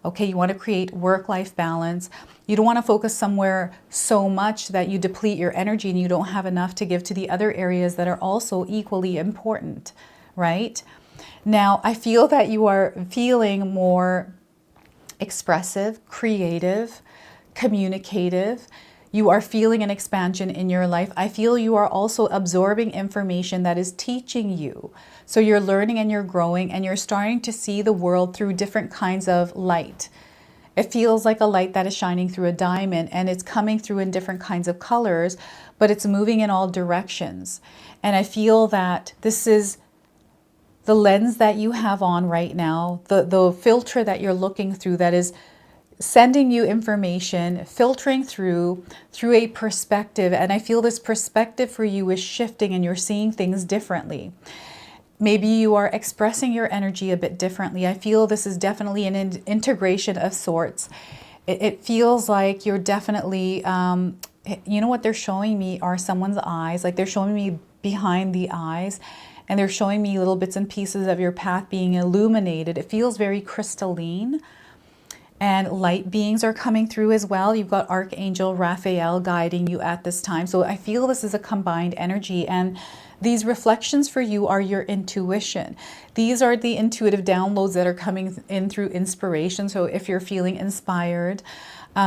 Okay, you want to create work-life balance. You don't want to focus somewhere so much that you deplete your energy and you don't have enough to give to the other areas that are also equally important, right? Now, I feel that you are feeling more expressive, creative, communicative. You are feeling an expansion in your life. I feel you are also absorbing information that is teaching you. So you're learning and you're growing and you're starting to see the world through different kinds of light. It feels like a light that is shining through a diamond, and it's coming through in different kinds of colors, but it's moving in all directions. And I feel that this is the lens that you have on right now, the filter that you're looking through, that is sending you information, filtering through a perspective. And I feel this perspective for you is shifting and you're seeing things differently. Maybe you are expressing your energy a bit differently. I feel this is definitely an integration of sorts. It feels like you're definitely, you know what they're showing me are someone's eyes. Like they're showing me behind the eyes, and they're showing me little bits and pieces of your path being illuminated. It feels very crystalline. And light beings are coming through as well. You've got Archangel Raphael guiding you at this time. So I feel this is a combined energy. And these reflections for you are your intuition. These are the intuitive downloads that are coming in through inspiration. So if you're feeling inspired, you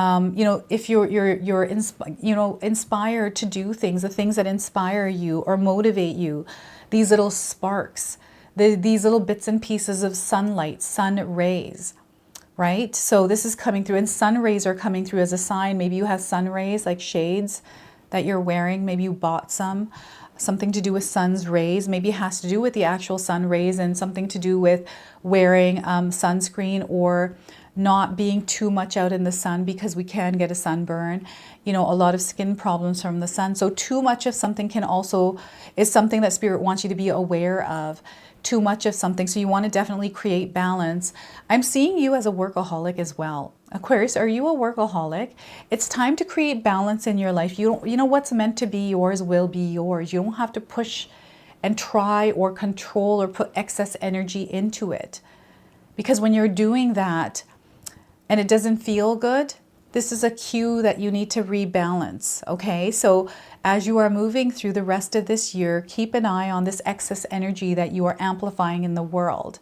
know, if you're inspired to do things, the things that inspire you or motivate you, these little sparks, these little bits and pieces of sunlight, sun rays. Right? So this is coming through, and sun rays are coming through as a sign. Maybe you have sun rays, like shades that you're wearing. Maybe you bought something to do with sun's rays. Maybe it has to do with the actual sun rays and something to do with wearing sunscreen or not being too much out in the sun, because we can get a sunburn. You know, a lot of skin problems from the sun. So too much of something is something that Spirit wants you to be aware of. Too much of something. So you want to definitely create balance. I'm seeing you as a workaholic as well. Aquarius, are you a workaholic? It's time to create balance in your life. You know what's meant to be yours will be yours. You don't have to push and try or control or put excess energy into it. Because when you're doing that and it doesn't feel good, this is a cue that you need to rebalance, okay? So as you are moving through the rest of this year, keep an eye on this excess energy that you are amplifying in the world.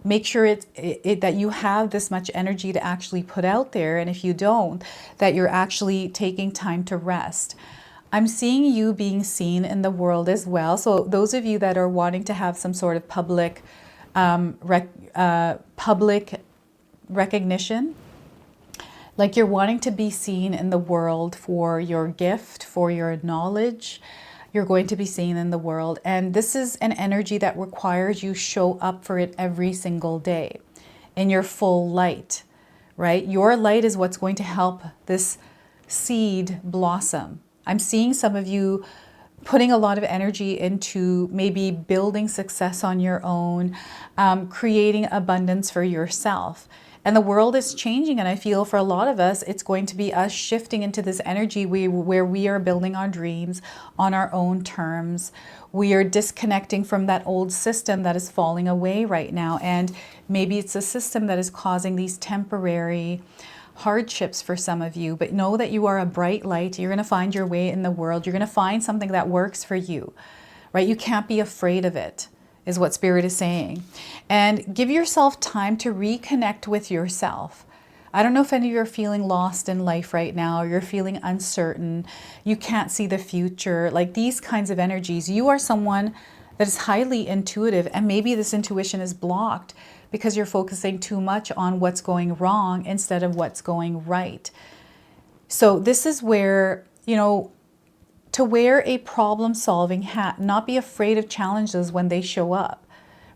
make sure that you have this much energy to actually put out there. And if you don't, that you're actually taking time to rest. I'm seeing you being seen in the world as well. So those of you that are wanting to have some sort of public recognition, like you're wanting to be seen in the world for your gift, for your knowledge, you're going to be seen in the world. And this is an energy that requires you show up for it every single day in your full light, right? Your light is what's going to help this seed blossom. I'm seeing some of you putting a lot of energy into maybe building success on your own, creating abundance for yourself. And the world is changing, and I feel for a lot of us, it's going to be us shifting into this energy where we are building our dreams on our own terms. We are disconnecting from that old system that is falling away right now. And maybe it's a system that is causing these temporary hardships for some of you. But know that you are a bright light. You're going to find your way in the world. You're going to find something that works for you, right? You can't be afraid of it, is what Spirit is saying. And give yourself time to reconnect with yourself. I don't know if any of you are feeling lost in life right now, or you're feeling uncertain, you can't see the future, like these kinds of energies. You are someone that is highly intuitive, and maybe this intuition is blocked because you're focusing too much on what's going wrong instead of what's going right. So this is where, to wear a problem-solving hat, not be afraid of challenges when they show up,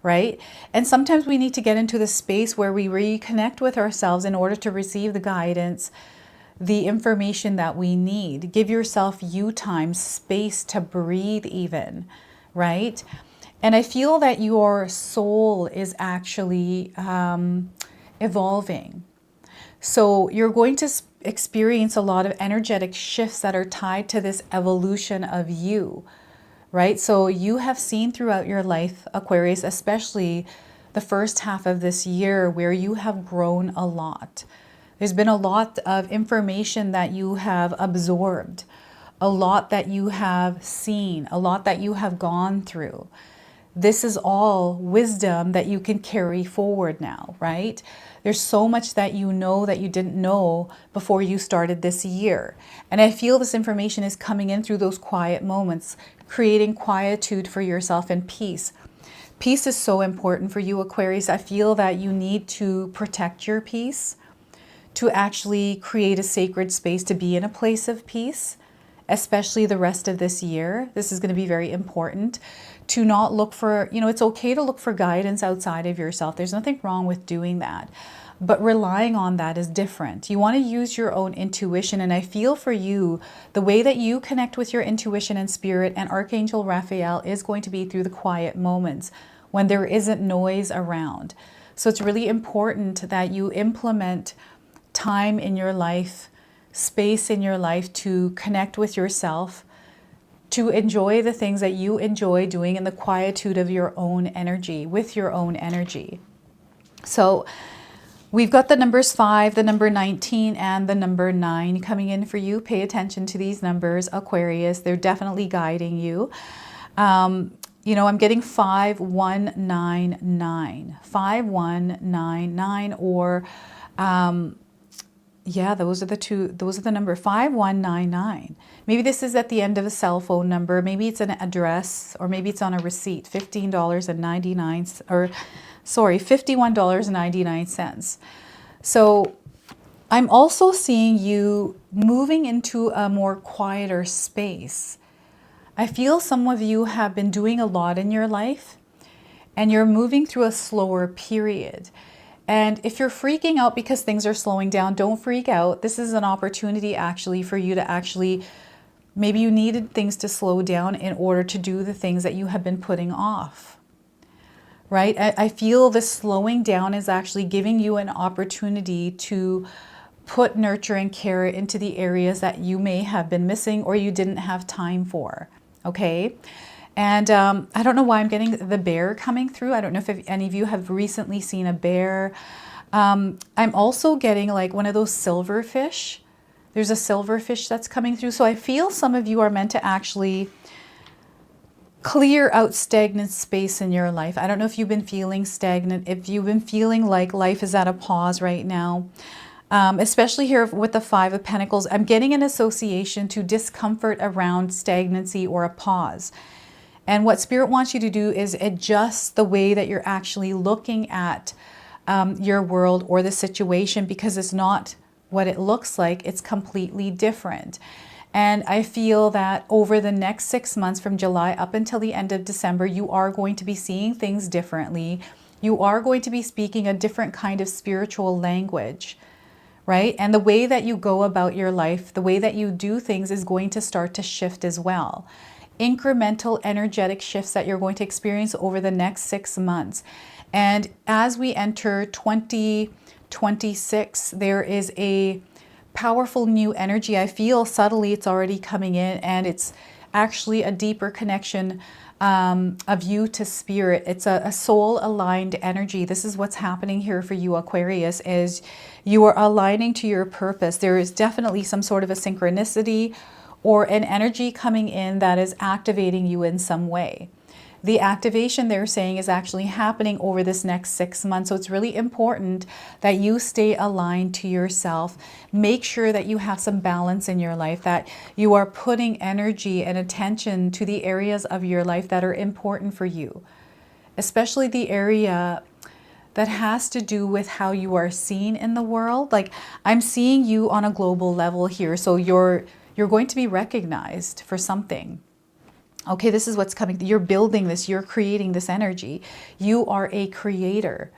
right? And sometimes we need to get into the space where we reconnect with ourselves in order to receive the guidance, the information that we need. Give yourself you time, space to breathe even, right? And I feel that your soul is actually evolving. So you're going to experience a lot of energetic shifts that are tied to this evolution of you, right? So you have seen throughout your life, Aquarius, especially the first half of this year, where you have grown a lot. There's been a lot of information that you have absorbed, a lot that you have seen, a lot that you have gone through. This is all wisdom that you can carry forward now, right? There's so much that you know that you didn't know before you started this year. And I feel this information is coming in through those quiet moments, creating quietude for yourself and peace. Peace is so important for you, Aquarius. I feel that you need to protect your peace, to actually create a sacred space to be in a place of peace, especially the rest of this year. This is going to be very important. To not look for, it's okay to look for guidance outside of yourself. There's nothing wrong with doing that. But relying on that is different. You want to use your own intuition. And I feel for you, the way that you connect with your intuition and spirit and Archangel Raphael is going to be through the quiet moments when there isn't noise around. So it's really important that you implement time in your life, space in your life to connect with yourself, to enjoy the things that you enjoy doing in the quietude of your own energy, with your own energy. So we've got the numbers 5, the number 19, and the number 9 coming in for you. Pay attention to these numbers, Aquarius. They're definitely guiding you. I'm getting 5199, 5199, or yeah, those are the number 5199. Maybe this is at the end of a cell phone number. Maybe it's an address, or maybe it's on a receipt. $15.99, or sorry, $51.99. So I'm also seeing you moving into a more quieter space. I feel some of you have been doing a lot in your life, and you're moving through a slower period. And if you're freaking out because things are slowing down, don't freak out. This is an opportunity actually for you to maybe you needed things to slow down in order to do the things that you have been putting off, right? I feel the slowing down is actually giving you an opportunity to put nurture and care into the areas that you may have been missing or you didn't have time for, okay? And I don't know why I'm getting the bear coming through. I don't know if any of you have recently seen a bear. I'm also getting like one of those silverfish. There's a silverfish that's coming through. So I feel some of you are meant to actually clear out stagnant space in your life. I don't know if you've been feeling stagnant, if you've been feeling like life is at a pause right now. Especially here with the Five of Pentacles, I'm getting an association to discomfort around stagnancy or a pause. And what Spirit wants you to do is adjust the way that you're actually looking at your world or the situation, because it's not what it looks like. It's completely different. And I feel that over the next 6 months, from July up until the end of December, you are going to be seeing things differently. You are going to be speaking a different kind of spiritual language, right? And the way that you go about your life, the way that you do things is going to start to shift as well. Incremental energetic shifts that you're going to experience over the next 6 months. And as we enter 2026, there is a powerful new energy. I feel subtly it's already coming in, and it's actually a deeper connection of you to spirit. It's a soul aligned energy. This is what's happening here for you, Aquarius, is you are aligning to your purpose. There is definitely some sort of a synchronicity or an energy coming in that is activating you in some way. The activation they're saying is actually happening over this next 6 months. So it's really important that you stay aligned to yourself. Make sure that you have some balance in your life, that you are putting energy and attention to the areas of your life that are important for you, especially the area that has to do with how you are seen in the world. Like, I'm seeing you on a global level here. So you're going to be recognized for something. Okay, this is what's coming. You're building this, you're creating this energy. You are a creator,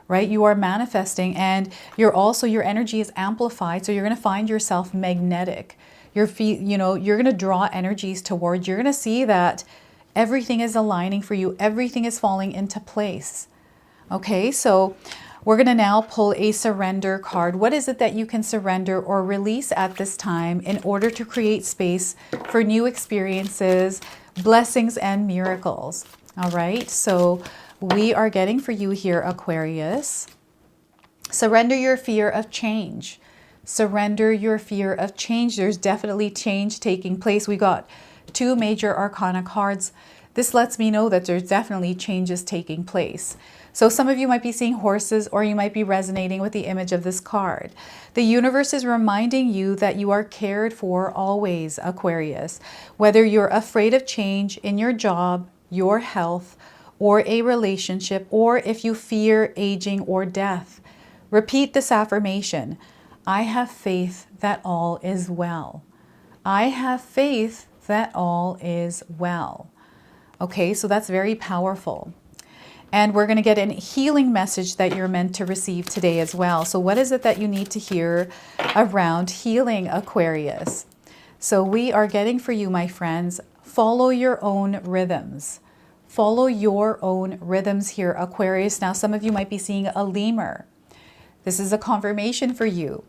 right? You are manifesting, and you're also, your energy is amplified. So you're going to find yourself magnetic. You're going to draw energies towards, you're going to see that everything is aligning for you. Everything is falling into place. Okay, so we're going to now pull a surrender card. What is it that you can surrender or release at this time in order to create space for new experiences, blessings, and miracles? All right, so we are getting for you here, Aquarius. Surrender your fear of change. Surrender your fear of change. There's definitely change taking place. We got 2 major arcana cards. This lets me know that there's definitely changes taking place. So some of you might be seeing horses, or you might be resonating with the image of this card. The universe is reminding you that you are cared for always, Aquarius. Whether you're afraid of change in your job, your health, or a relationship, or if you fear aging or death, repeat this affirmation. I have faith that all is well. I have faith that all is well. Okay, so that's very powerful. And we're going to get a healing message that you're meant to receive today as well. So what is it that you need to hear around healing, Aquarius? So we are getting for you, my friends, follow your own rhythms. Follow your own rhythms here, Aquarius. Now, some of you might be seeing a lemur. This is a confirmation for you.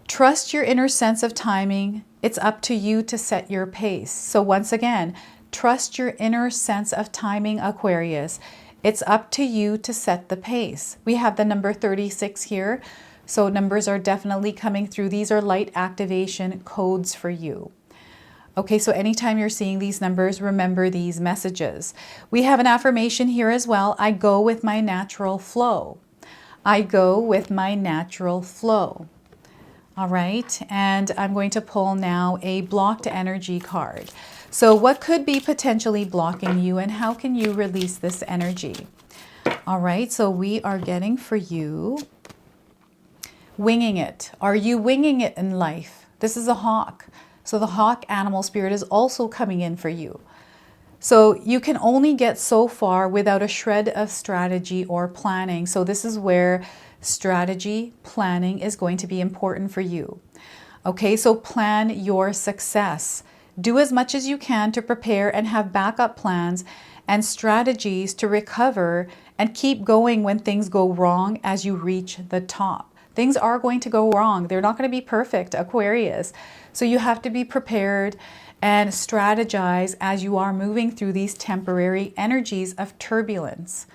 Trust your inner sense of timing. It's up to you to set your pace. So once again, trust your inner sense of timing, Aquarius. It's up to you to set the pace. We have the number 36 here. So numbers are definitely coming through. These are light activation codes for you. Okay, so anytime you're seeing these numbers, remember these messages. We have an affirmation here as well. I go with my natural flow. I go with my natural flow. All right, and I'm going to pull now a blocked energy card. So what could be potentially blocking you, and how can you release this energy? All right, so we are getting for you winging it. Are you winging it in life? This is a hawk. So the hawk animal spirit is also coming in for you. So you can only get so far without a shred of strategy or planning. So this is where strategy, planning is going to be important for you. Okay, so plan your success. Do as much as you can to prepare and have backup plans and strategies to recover and keep going when things go wrong as you reach the top. Things are going to go wrong. They're not going to be perfect, Aquarius. So you have to be prepared and strategize as you are moving through these temporary energies of turbulence.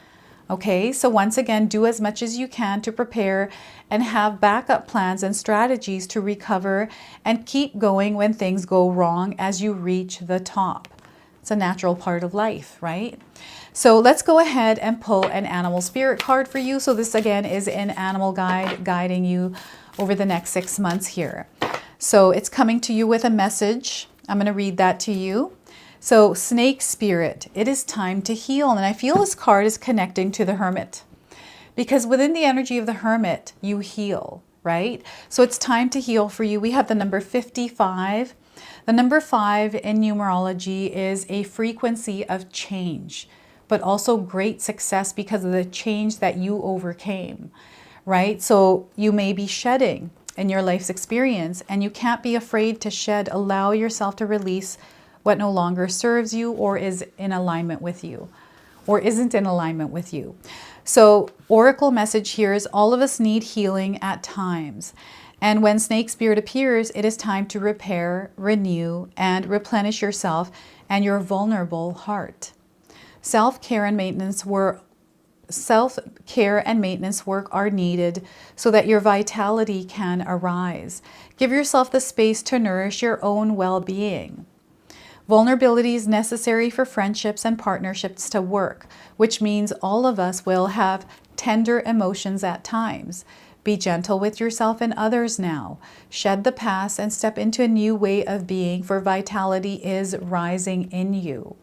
Okay, so once again, do as much as you can to prepare and have backup plans and strategies to recover and keep going when things go wrong as you reach the top. It's a natural part of life, right? So let's go ahead and pull an animal spirit card for you. So this again is an animal guide guiding you over the next 6 months here. So it's coming to you with a message. I'm going to read that to you. So snake spirit, it is time to heal. And I feel this card is connecting to the hermit, because within the energy of the hermit, you heal, right? So it's time to heal for you. We have the number 55. The number 5 in numerology is a frequency of change, but also great success because of the change that you overcame, right? So you may be shedding in your life's experience, and you can't be afraid to shed. Allow yourself to release what no longer serves you or is in alignment with you, or isn't in alignment with you. So oracle message here is all of us need healing at times. And when snake spirit appears, it is time to repair, renew, and replenish yourself and your vulnerable heart. Self-care and maintenance work are needed so that your vitality can arise. Give yourself the space to nourish your own well-being. Vulnerability is necessary for friendships and partnerships to work, which means all of us will have tender emotions at times. Be gentle with yourself and others now. Shed the past and step into a new way of being, for vitality is rising in you.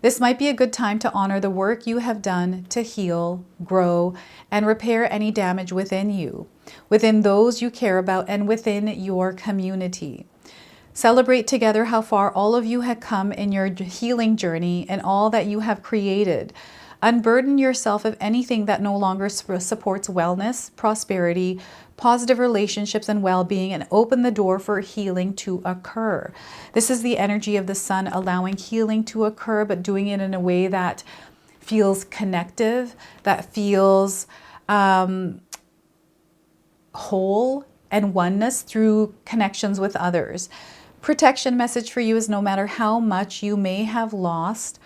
This might be a good time to honor the work you have done to heal, grow, and repair any damage within you, within those you care about, and within your community. Celebrate together how far all of you have come in your healing journey and all that you have created. Unburden yourself of anything that no longer supports wellness, prosperity, positive relationships, and well-being, and open the door for healing to occur. This is the energy of the sun, allowing healing to occur, but doing it in a way that feels connective, that feels whole and oneness through connections with others. Protection message for you is no matter how much you may have lost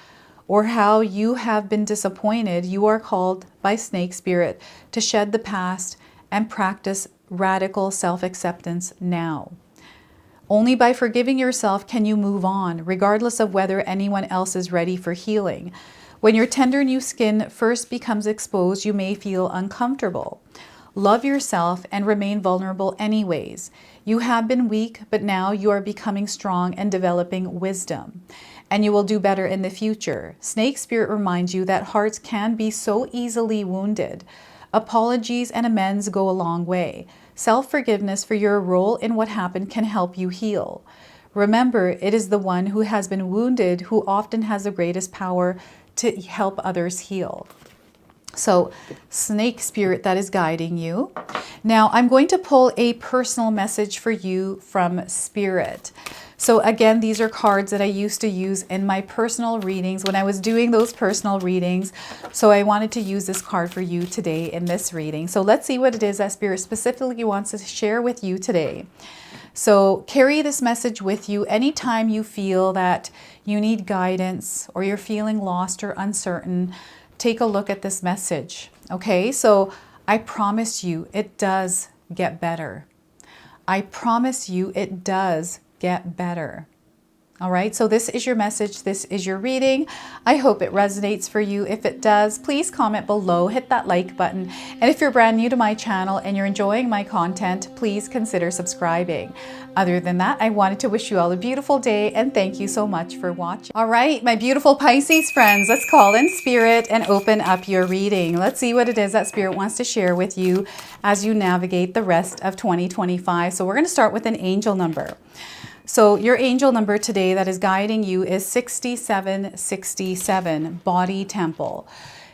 or how you have been disappointed, you are called by snake spirit to shed the past and practice radical self-acceptance now. Only by forgiving yourself can you move on, regardless of whether anyone else is ready for healing. When your tender new skin first becomes exposed, you may feel uncomfortable. Love yourself and remain vulnerable anyways. You have been weak, but now you are becoming strong and developing wisdom. And you will do better in the future. Snake spirit reminds you that hearts can be so easily wounded. Apologies and amends go a long way. Self-forgiveness for your role in what happened can help you heal. Remember, it is the one who has been wounded who often has the greatest power to help others heal. So, snake spirit that is guiding you. Now, I'm going to pull a personal message for you from spirit. So again, these are cards that I used to use in my personal readings when I was doing those personal readings. So I wanted to use this card for you today in this reading. So let's see what it is that spirit specifically wants to share with you today. So carry this message with you anytime you feel that you need guidance or you're feeling lost or uncertain. Take a look at this message. Okay, so I promise you it does get better. I promise you it does get better. All right, so this is your message. This is your reading. I hope it resonates for you. If it does, please comment below, hit that like button. And if you're brand new to my channel and you're enjoying my content, please consider subscribing. Other than that, I wanted to wish you all a beautiful day and thank you so much for watching. All right, my beautiful Pisces friends, let's call in spirit and open up your reading. Let's see what it is that spirit wants to share with you as you navigate the rest of 2025. So we're going to start with an angel number. So your angel number today that is guiding you is 6767, body temple.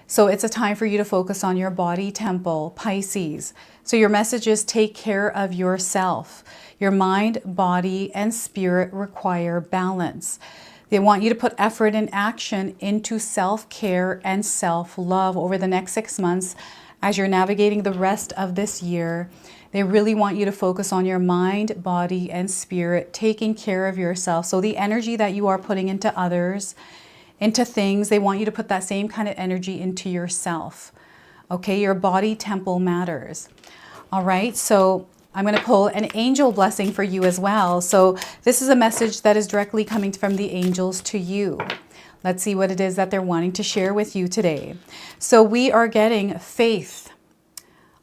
So it's a time for you to focus on your body temple, Pisces. So your message is take care of yourself. Your mind, body, and spirit require balance. They want you to put effort and action into self-care and self-love over the next 6 months as you're navigating the rest of this year. They really want you to focus on your mind, body, and spirit, taking care of yourself. So the energy that you are putting into others, into things, they want you to put that same kind of energy into yourself. Okay, your body temple matters. All right, so I'm going to pull an angel blessing for you as well. So this is a message that is directly coming from the angels to you. Let's see what it is that they're wanting to share with you today. So we are getting faith.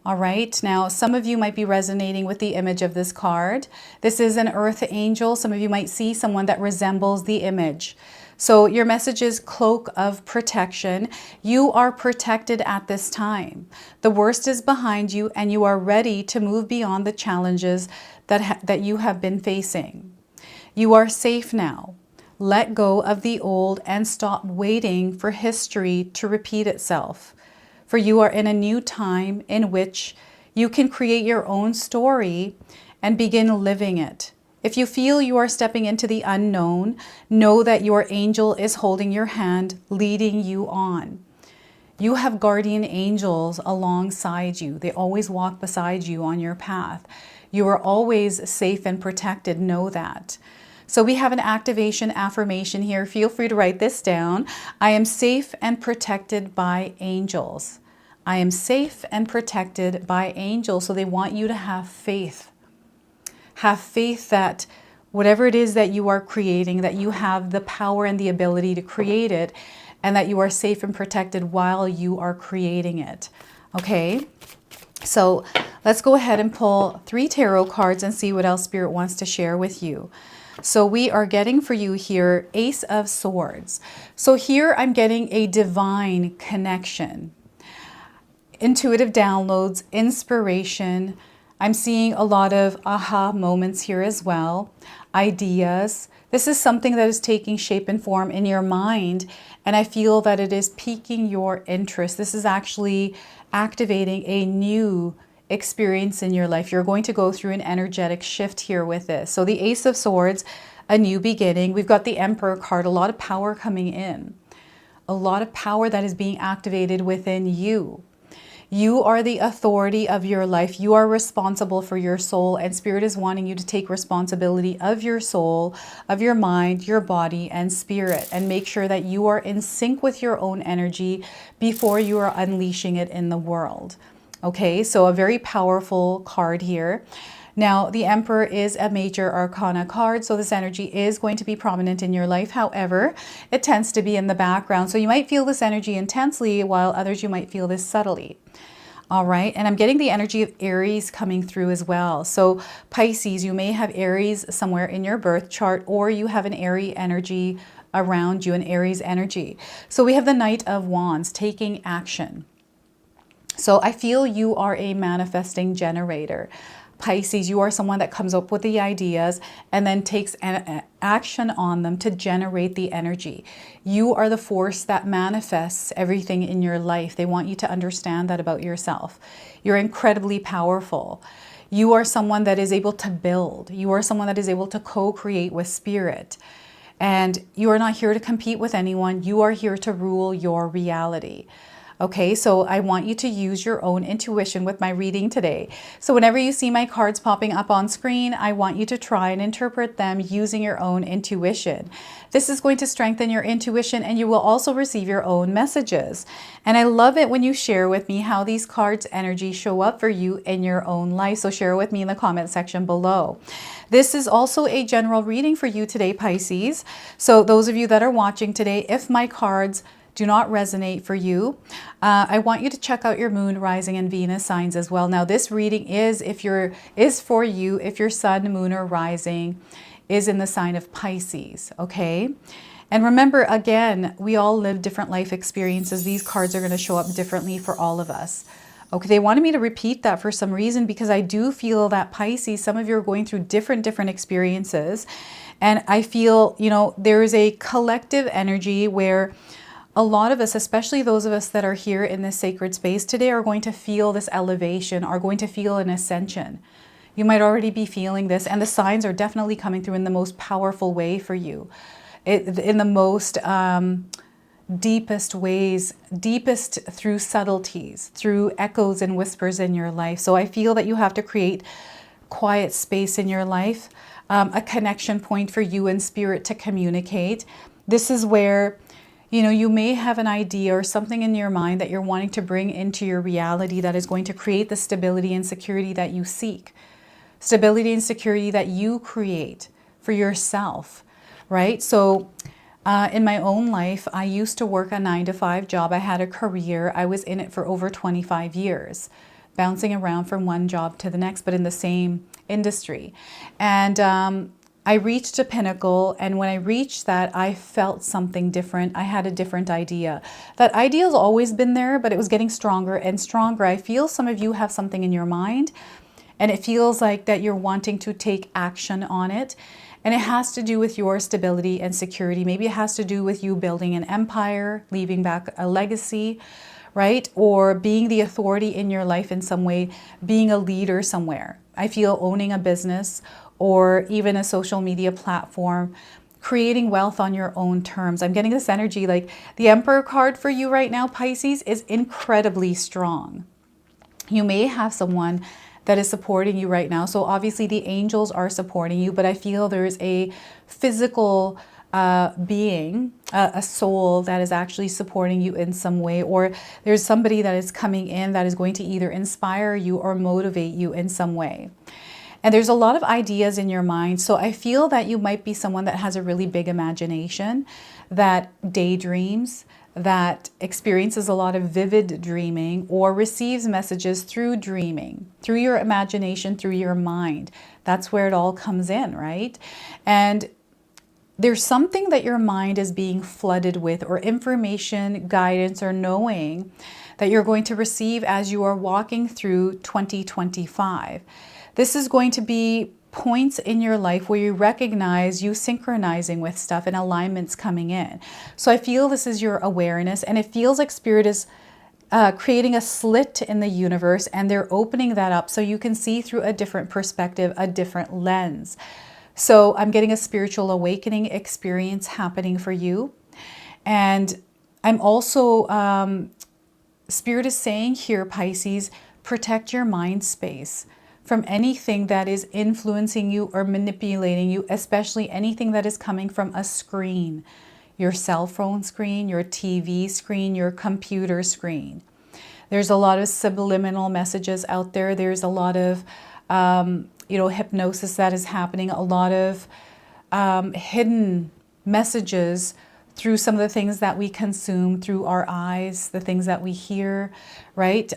All right, now some of you might be resonating with the image of this card. This is an earth angel. Some of you might see someone that resembles the image. So your message is cloak of protection. You are protected at this time. The worst is behind you and you are ready to move beyond the challenges that you have been facing. You are safe now. Let go of the old and stop waiting for history to repeat itself. For you are in a new time in which you can create your own story and begin living it. If you feel you are stepping into the unknown, know that your angel is holding your hand, leading you on. You have guardian angels alongside you. They always walk beside you on your path. You are always safe and protected. Know that. So we have an activation affirmation here. Feel free to write this down. I am safe and protected by angels. I am safe and protected by angels. So they want you to have faith. Have faith that whatever it is that you are creating, that you have the power and the ability to create it, and that you are safe and protected while you are creating it. Okay? So let's go ahead and pull 3 tarot cards and see what else Spirit wants to share with you. So we are getting for you here, Ace of Swords. So here I'm getting a divine connection, intuitive downloads, inspiration. I'm seeing a lot of aha moments here as well, ideas. This is something that is taking shape and form in your mind, and I feel that it is piquing your interest. This is actually activating a new experience in your life. You're going to go through an energetic shift here with this. So the Ace of Swords, a new beginning. We've got the Emperor card, a lot of power coming in. A lot of power that is being activated within you. You are the authority of your life. You are responsible for your soul, and Spirit is wanting you to take responsibility of your soul, of your mind, your body, and spirit, and make sure that you are in sync with your own energy before you are unleashing it in the world. Okay, so a very powerful card here. Now, the Emperor is a major arcana card, so this energy is going to be prominent in your life. However, it tends to be in the background. So you might feel this energy intensely, while others you might feel this subtly. All right, and I'm getting the energy of Aries coming through as well. So Pisces, you may have Aries somewhere in your birth chart, or you have an Aries energy around you, an Aries energy. So we have the Knight of Wands, taking action. So I feel you are a manifesting generator. Pisces, you are someone that comes up with the ideas and then takes an action on them to generate the energy. You are the force that manifests everything in your life. They want you to understand that about yourself. You're incredibly powerful. You are someone that is able to build. You are someone that is able to co-create with Spirit. And you are not here to compete with anyone. You are here to rule your reality. Okay, so I want you to use your own intuition with my reading today. So whenever you see my cards popping up on screen, I want you to try and interpret them using your own intuition. This is going to strengthen your intuition, and you will also receive your own messages. And I love it when you share with me how these cards' energy show up for you in your own life. So share with me in the comment section below. This is also a general reading for you today, Pisces. So those of you that are watching today, if my cards do not resonate for you, I want you to check out your moon, rising, and Venus signs as well. Now, this reading is for you if your sun, moon, or rising is in the sign of Pisces, okay? And remember, again, we all live different life experiences. These cards are going to show up differently for all of us. Okay, they wanted me to repeat that for some reason because I do feel that Pisces, some of you are going through different experiences. And I feel, you know, there is a collective energy where a lot of us, especially those of us that are here in this sacred space today, are going to feel this elevation, are going to feel an ascension. You might already be feeling this, and the signs are definitely coming through in the most powerful way for you. In the most deepest ways, deepest through subtleties, through echoes and whispers in your life. So I feel that you have to create quiet space in your life, a connection point for you and Spirit to communicate. This is where, you know, you may have an idea or something in your mind that you're wanting to bring into your reality that is going to create the stability and security that you seek. stability and security that you create for yourself, right? So in my own life, I used to work a 9-to-5 job. I had a career. I was in it for over 25 years, bouncing around from one job to the next, but in the same industry. And I reached a pinnacle, and when I reached that, I felt something different. I had a different idea. That ideal's always been there, but it was getting stronger and stronger. I feel some of you have something in your mind, and it feels like that you're wanting to take action on it. And it has to do with your stability and security. Maybe it has to do with you building an empire, leaving back a legacy, right? Or being the authority in your life in some way, being a leader somewhere. I feel owning a business or even a social media platform, creating wealth on your own terms. I'm getting this energy like the Emperor card for you right now, Pisces, is incredibly strong. You may have someone that is supporting you right now. So obviously the angels are supporting you, but I feel there's a physical being, a soul that is actually supporting you in some way, or there's somebody that is coming in that is going to either inspire you or motivate you in some way. And there's a lot of ideas in your mind. So I feel that you might be someone that has a really big imagination, that daydreams, that experiences a lot of vivid dreaming, or receives messages through dreaming, through your imagination, through your mind. That's where it all comes in, right? And there's something that your mind is being flooded with, or information, guidance, or knowing that you're going to receive as you are walking through 2025. This is going to be points in your life where you recognize you synchronizing with stuff and alignments coming in. So I feel this is your awareness, and it feels like Spirit is creating a slit in the universe, and they're opening that up so you can see through a different perspective, a different lens. So I'm getting a spiritual awakening experience happening for you. And I'm also, Spirit is saying here, Pisces, protect your mind space from anything that is influencing you or manipulating you, especially anything that is coming from a screen, your cell phone screen, your TV screen, your computer screen. There's a lot of subliminal messages out there. There's a lot of, hypnosis that is happening, a lot of hidden messages through some of the things that we consume through our eyes, the things that we hear, right?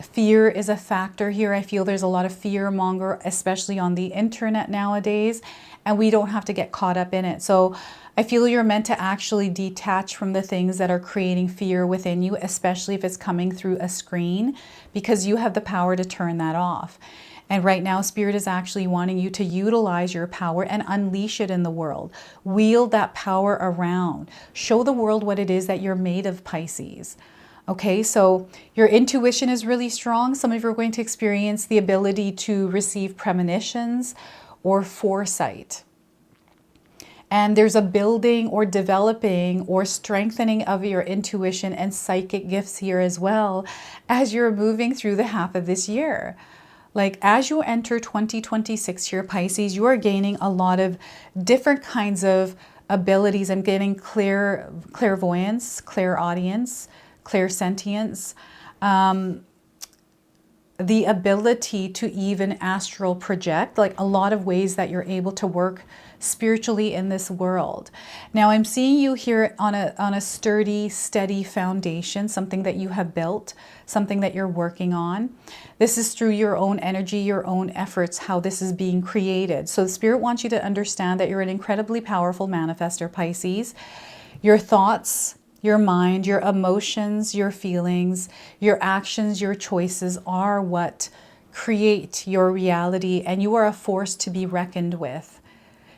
Fear is a factor here. I feel there's a lot of fear monger, especially on the internet nowadays, and we don't have to get caught up in it. So I feel you're meant to actually detach from the things that are creating fear within you, especially if it's coming through a screen, because you have the power to turn that off. And right now, Spirit is actually wanting you to utilize your power and unleash it in the world. Wield that power around. Show the world what it is that you're made of, Pisces. Okay, so your intuition is really strong. Some of you are going to experience the ability to receive premonitions or foresight. And there's a building or developing or strengthening of your intuition and psychic gifts here as well as you're moving through the half of this year. Like as you enter 2026 here, Pisces, you are gaining a lot of different kinds of abilities. I'm getting clairvoyance, clairaudience, clairsentience, the ability to even astral project, like a lot of ways that you're able to work spiritually in this world. Now I'm seeing you here on a sturdy, steady foundation, something that you have built, something that you're working on. This is through your own energy, your own efforts, how this is being created. So the Spirit wants you to understand that you're an incredibly powerful manifestor, Pisces. Your thoughts, your mind, your emotions, your feelings, your actions, your choices are what create your reality, and you are a force to be reckoned with.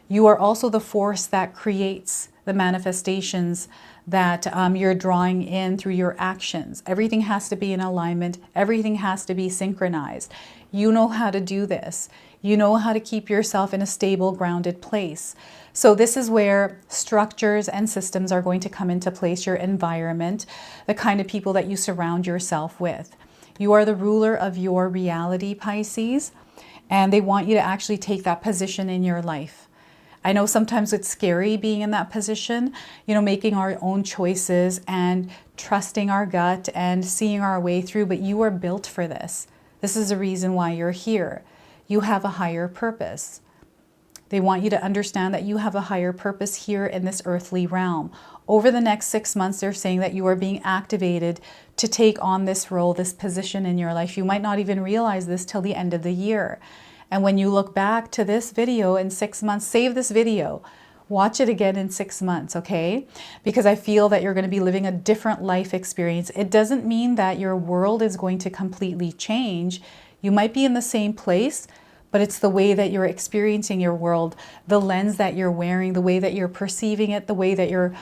You are also the force that creates the manifestations that you're drawing in through your actions. Everything has to be in alignment. Everything has to be synchronized. You know how to do this. You know how to keep yourself in a stable, grounded place. So this is where structures and systems are going to come into place, your environment, the kind of people that you surround yourself with. You are the ruler of your reality, Pisces, and they want you to actually take that position in your life. I know sometimes it's scary being in that position, making our own choices and trusting our gut and seeing our way through, but you are built for this. This is the reason why you're here. you have a higher purpose. They want you to understand that you have a higher purpose here in this earthly realm. Over the next 6 months, they're saying that you are being activated to take on this role, this position in your life. You might not even realize this till the end of the year. And when you look back to this video in 6 months, save this video. Watch it again in 6 months, okay? Because I feel that you're going to be living a different life experience. It doesn't mean that your world is going to completely change. You might be in the same place, but it's the way that you're experiencing your world, the lens that you're wearing, the way that you're perceiving it, the way that you're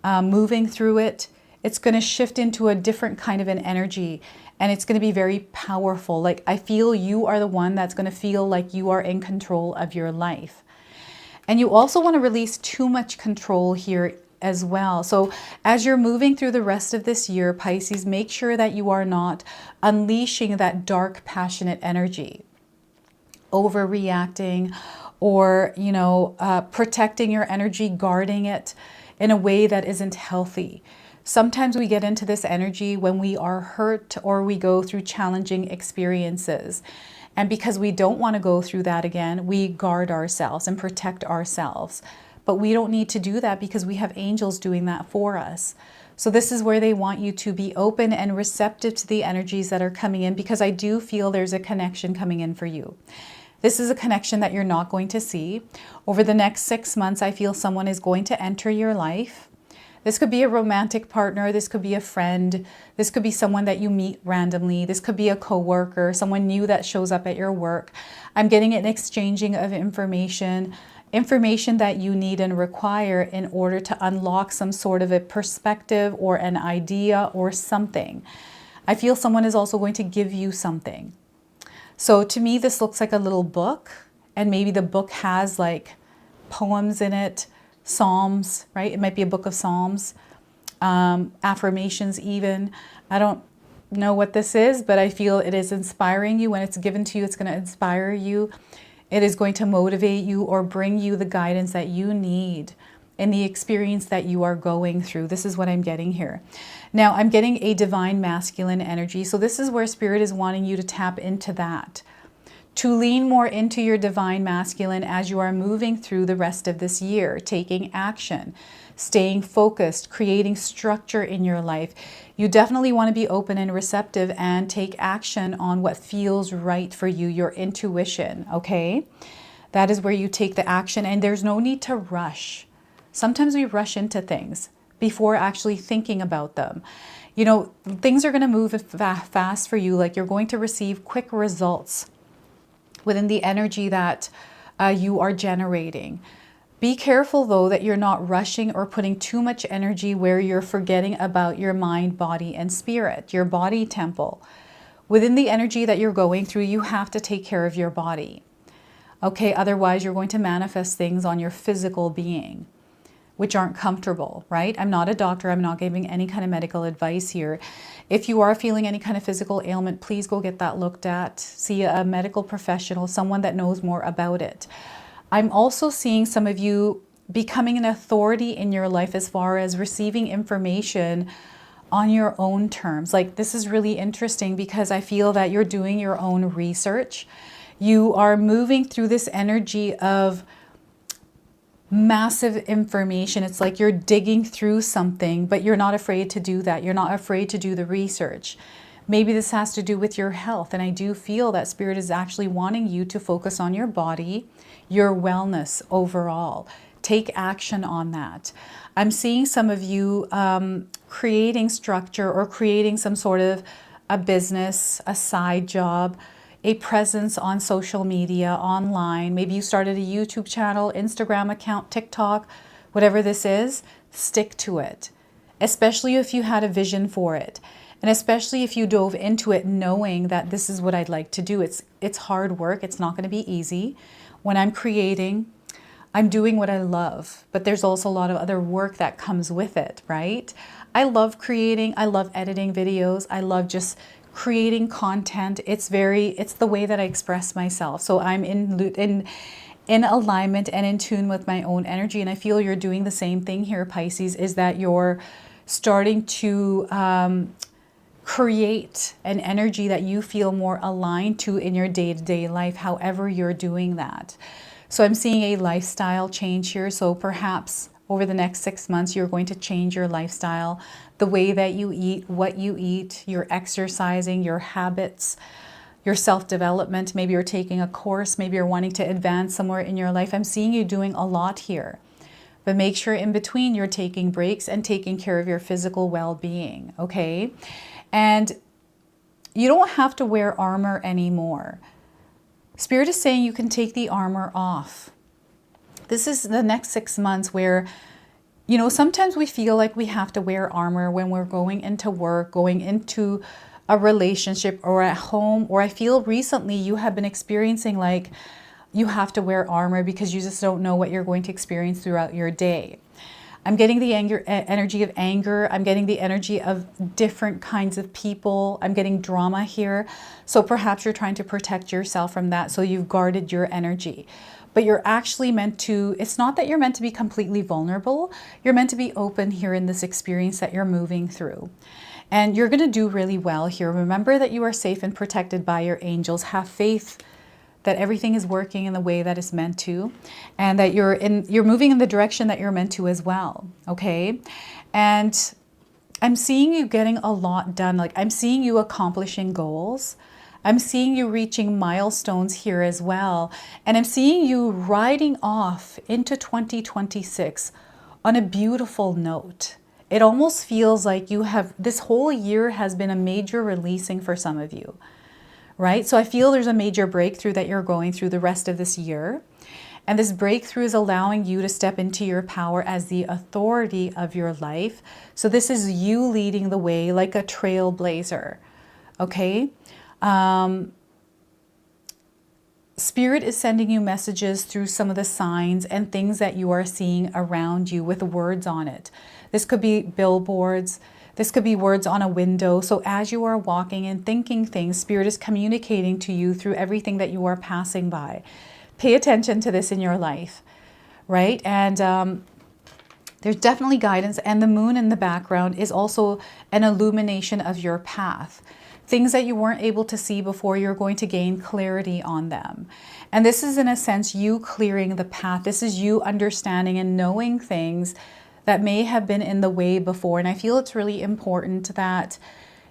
moving through it. It's going to shift into a different kind of an energy, and it's going to be very powerful. Like, I feel you are the one that's going to feel like you are in control of your life. And you also want to release too much control here as well. So as you're moving through the rest of this year, Pisces, make sure that you are not unleashing that dark, passionate energy, overreacting, or, you know, protecting your energy, guarding it in a way that isn't healthy. Sometimes we get into this energy when we are hurt or we go through challenging experiences. And because we don't want to go through that again, we guard ourselves and protect ourselves. But we don't need to do that because we have angels doing that for us. So this is where they want you to be open and receptive to the energies that are coming in, because I do feel there's a connection coming in for you. This is a connection that you're not going to see. Over the next 6 months, I feel someone is going to enter your life. This could be a romantic partner. This could be a friend. This could be someone that you meet randomly. This could be a coworker, someone new that shows up at your work. I'm getting an exchanging of information that you need and require in order to unlock some sort of a perspective or an idea or something. I feel someone is also going to give you something. So to me, this looks like a little book, and maybe the book has like poems in it, Psalms, right? It might be a book of Psalms, affirmations even. I don't know what this is, but I feel it is inspiring you. When it's given to you, it's going to inspire you. It is going to motivate you or bring you the guidance that you need in the experience that you are going through. This is what I'm getting here. Now, I'm getting a divine masculine energy. So this is where Spirit is wanting you to tap into that, to lean more into your divine masculine as you are moving through the rest of this year, taking action, staying focused, creating structure in your life. You definitely want to be open and receptive and take action on what feels right for you, your intuition, okay? That is where you take the action, and there's no need to rush. Sometimes we rush into things before actually thinking about them. You know, things are going to move fast for you, like you're going to receive quick results within the energy that you are generating. Be careful though that you're not rushing or putting too much energy where you're forgetting about your mind, body, and spirit, your body temple. Within the energy that you're going through, you have to take care of your body. Okay, otherwise you're going to manifest things on your physical being, which aren't comfortable, right? I'm not a doctor. I'm not giving any kind of medical advice here. If you are feeling any kind of physical ailment, please go get that looked at. See a medical professional, someone that knows more about it. I'm also seeing some of you becoming an authority in your life as far as receiving information on your own terms. Like, this is really interesting because I feel that you're doing your own research. You are moving through this energy of massive information. It's like you're digging through something, but you're not afraid to do that. You're not afraid to do the research. Maybe this has to do with your health. And I do feel that Spirit is actually wanting you to focus on your body, your wellness overall. Take action on that. I'm seeing some of you creating structure or creating some sort of a business, a side job, a presence on social media, online. Maybe you started a YouTube channel, Instagram account, TikTok, whatever this is, stick to it. Especially if you had a vision for it. And especially if you dove into it knowing that this is what I'd like to do. It's hard work. It's not going to be easy. When I'm creating, I'm doing what I love, but there's also a lot of other work that comes with it, right? I love creating. I love editing videos. I love just creating content. It's the way that I express myself. So I'm in alignment and in tune with my own energy. And I feel you're doing the same thing here, Pisces, is that you're starting to create an energy that you feel more aligned to in your day-to-day life, however you're doing that. So I'm seeing a lifestyle change here. So perhaps over the next 6 months, you're going to change your lifestyle, the way that you eat, what you eat, your exercising, your habits, your self-development. Maybe you're taking a course, maybe you're wanting to advance somewhere in your life. I'm seeing you doing a lot here. But make sure in between you're taking breaks and taking care of your physical well-being, okay? And you don't have to wear armor anymore. Spirit is saying you can take the armor off. This is the next 6 months where, you know, sometimes we feel like we have to wear armor when we're going into work, going into a relationship or at home. Or I feel recently you have been experiencing like you have to wear armor because you just don't know what you're going to experience throughout your day. I'm getting the energy of anger. I'm getting the energy of different kinds of people. I'm getting drama here. So perhaps you're trying to protect yourself from that. So you've guarded your energy. But you're actually meant to, it's not that you're meant to be completely vulnerable. You're meant to be open here in this experience that you're moving through. And you're going to do really well here. Remember that you are safe and protected by your angels. Have faith that everything is working in the way that it's meant to, and that you're moving in the direction that you're meant to as well, okay? And I'm seeing you getting a lot done. Like I'm seeing you accomplishing goals. I'm seeing you reaching milestones here as well. And I'm seeing you riding off into 2026 on a beautiful note. It almost feels like you have, this whole year has been a major releasing for some of you. Right? So I feel there's a major breakthrough that you're going through the rest of this year. And this breakthrough is allowing you to step into your power as the authority of your life. So this is you leading the way like a trailblazer. Okay? Spirit is sending you messages through some of the signs and things that you are seeing around you with words on it. This could be billboards. This could be words on a window. So as you are walking and thinking things, Spirit is communicating to you through everything that you are passing by. Pay attention to this in your life, right? And there's definitely guidance. And the moon in the background is also an illumination of your path. Things that you weren't able to see before, you're going to gain clarity on them. And this is in a sense you clearing the path. This is you understanding and knowing things that may have been in the way before. And I feel it's really important that,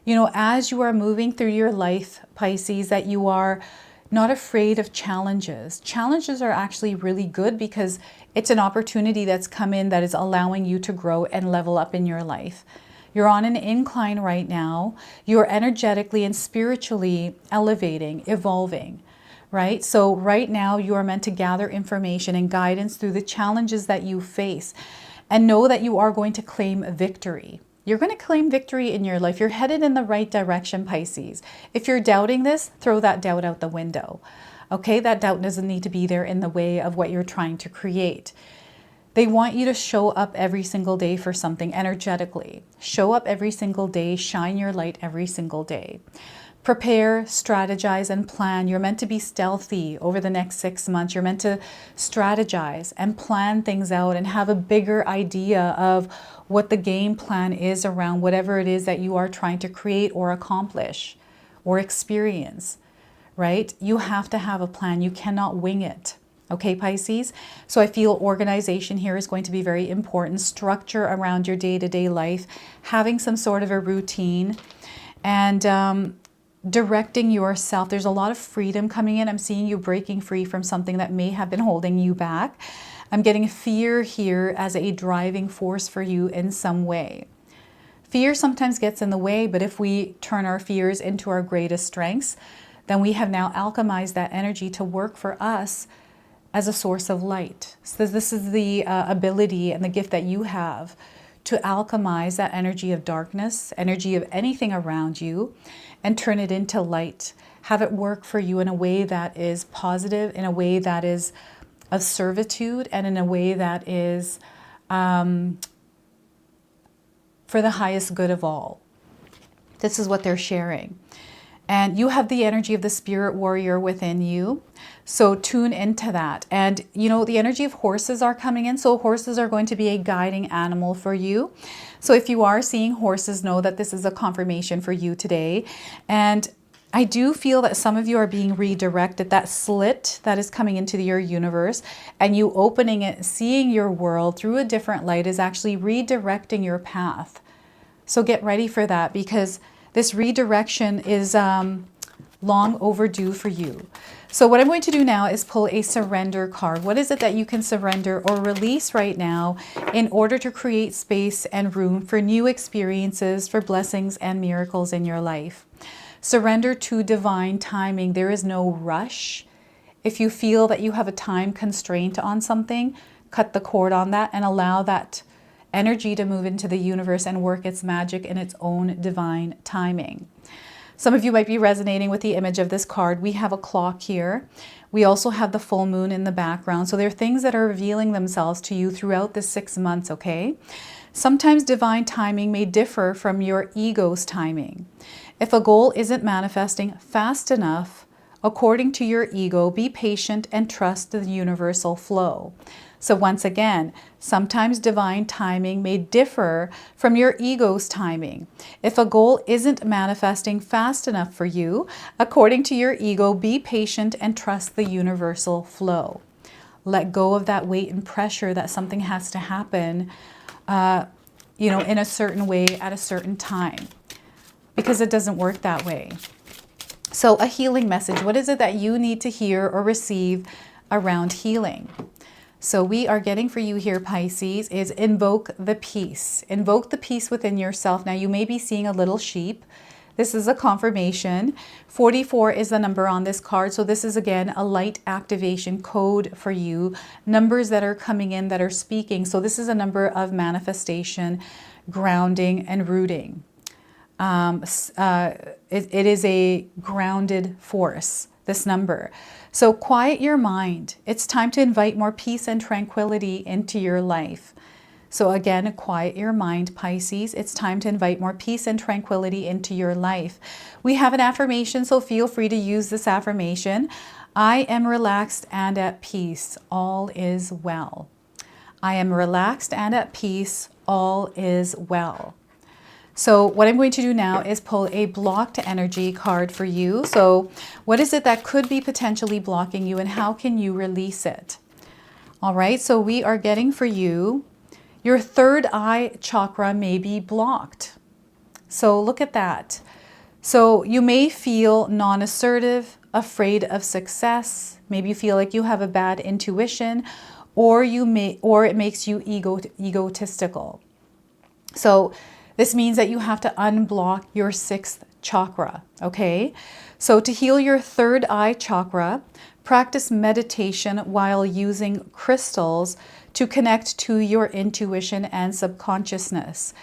you know, as you are moving through your life, Pisces, that you are not afraid of challenges. Challenges are actually really good because it's an opportunity that's come in that is allowing you to grow and level up in your life. You're on an incline right now. You're energetically and spiritually elevating, evolving, right? So right now you are meant to gather information and guidance through the challenges that you face. And know that you are going to claim victory. You're going to claim victory in your life. You're headed in the right direction, Pisces. If you're doubting this, throw that doubt out the window. Okay, that doubt doesn't need to be there in the way of what you're trying to create. They want you to show up every single day for something energetically. Show up every single day. Shine your light every single day. Prepare, strategize, and plan. You're meant to be stealthy over the next 6 months. You're meant to strategize and plan things out and have a bigger idea of what the game plan is around whatever it is that you are trying to create or accomplish or experience, right? You have to have a plan. You cannot wing it. Okay, Pisces? So I feel organization here is going to be very important. Structure around your day-to-day life, having some sort of a routine, and directing yourself. There's a lot of freedom coming in. I'm seeing you breaking free from something that may have been holding you back. I'm getting fear here as a driving force for you in some way. Fear sometimes gets in the way, but if we turn our fears into our greatest strengths, then we have now alchemized that energy to work for us as a source of light. So this is the ability and the gift that you have to alchemize that energy of darkness, energy of anything around you, and turn it into light. Have it work for you in a way that is positive, in a way that is of servitude, and in a way that is for the highest good of all. This is what they're sharing. And you have the energy of the spirit warrior within you. So tune into that. And you know, the energy of horses are coming in. So horses are going to be a guiding animal for you. So if you are seeing horses, know that this is a confirmation for you today. And I do feel that some of you are being redirected. That slit that is coming into your universe and you opening it, seeing your world through a different light is actually redirecting your path. So get ready for that, because this redirection is long overdue for you. So what I'm going to do now is pull a surrender card. What is it that you can surrender or release right now in order to create space and room for new experiences, for blessings and miracles in your life? Surrender to divine timing. There is no rush. If you feel that you have a time constraint on something, cut the cord on that and allow that energy to move into the universe and work its magic in its own divine timing. Some of you might be resonating with the image of this card. We have a clock here. We also have the full moon in the background. So there are things that are revealing themselves to you throughout the 6 months, okay? Sometimes divine timing may differ from your ego's timing. If a goal isn't manifesting fast enough, according to your ego, be patient and trust the universal flow. So once again, sometimes divine timing may differ from your ego's timing. If a goal isn't manifesting fast enough for you, according to your ego, be patient and trust the universal flow. Let go of that weight and pressure that something has to happen, you know, in a certain way at a certain time, because it doesn't work that way. So a healing message. What is it that you need to hear or receive around healing? So we are getting for you here, Pisces, is invoke the peace. Invoke the peace within yourself. Now you may be seeing a little sheep. This is a confirmation. 44 is the number on this card. So this is again a light activation code for you. Numbers that are coming in that are speaking. So this is a number of manifestation, grounding, and rooting. It is a grounded force, this number. So quiet your mind. It's time to invite more peace and tranquility into your life. So again, quiet your mind, Pisces. It's time to invite more peace and tranquility into your life. We have an affirmation, so feel free to use this affirmation. I am relaxed and at peace. All is well. I am relaxed and at peace. All is well. So what I'm going to do now is pull a blocked energy card for you. So what is it that could be potentially blocking you and how can you release it? All right, so we are getting for you, your third eye chakra may be blocked. So look at that. So you may feel non-assertive, afraid of success. Maybe you feel like you have a bad intuition, or it makes you egotistical. So this means that you have to unblock your 6th chakra, okay? So to heal your third eye chakra, practice meditation while using crystals to connect to your intuition and subconsciousness,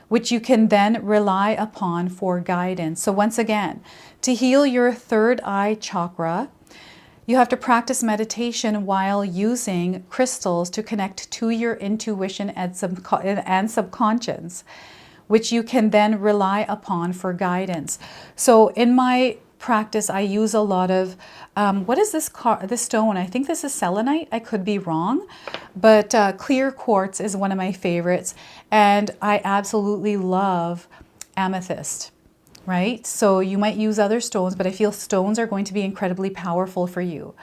which you can then rely upon for guidance. So once again, to heal your third eye chakra, you have to practice meditation while using crystals to connect to your intuition and subconscious, which you can then rely upon for guidance. So in my practice, I use a lot of, what is this stone? I think this is selenite. I could be wrong, but clear quartz is one of my favorites. And I absolutely love amethyst, right? So you might use other stones, but I feel stones are going to be incredibly powerful for you.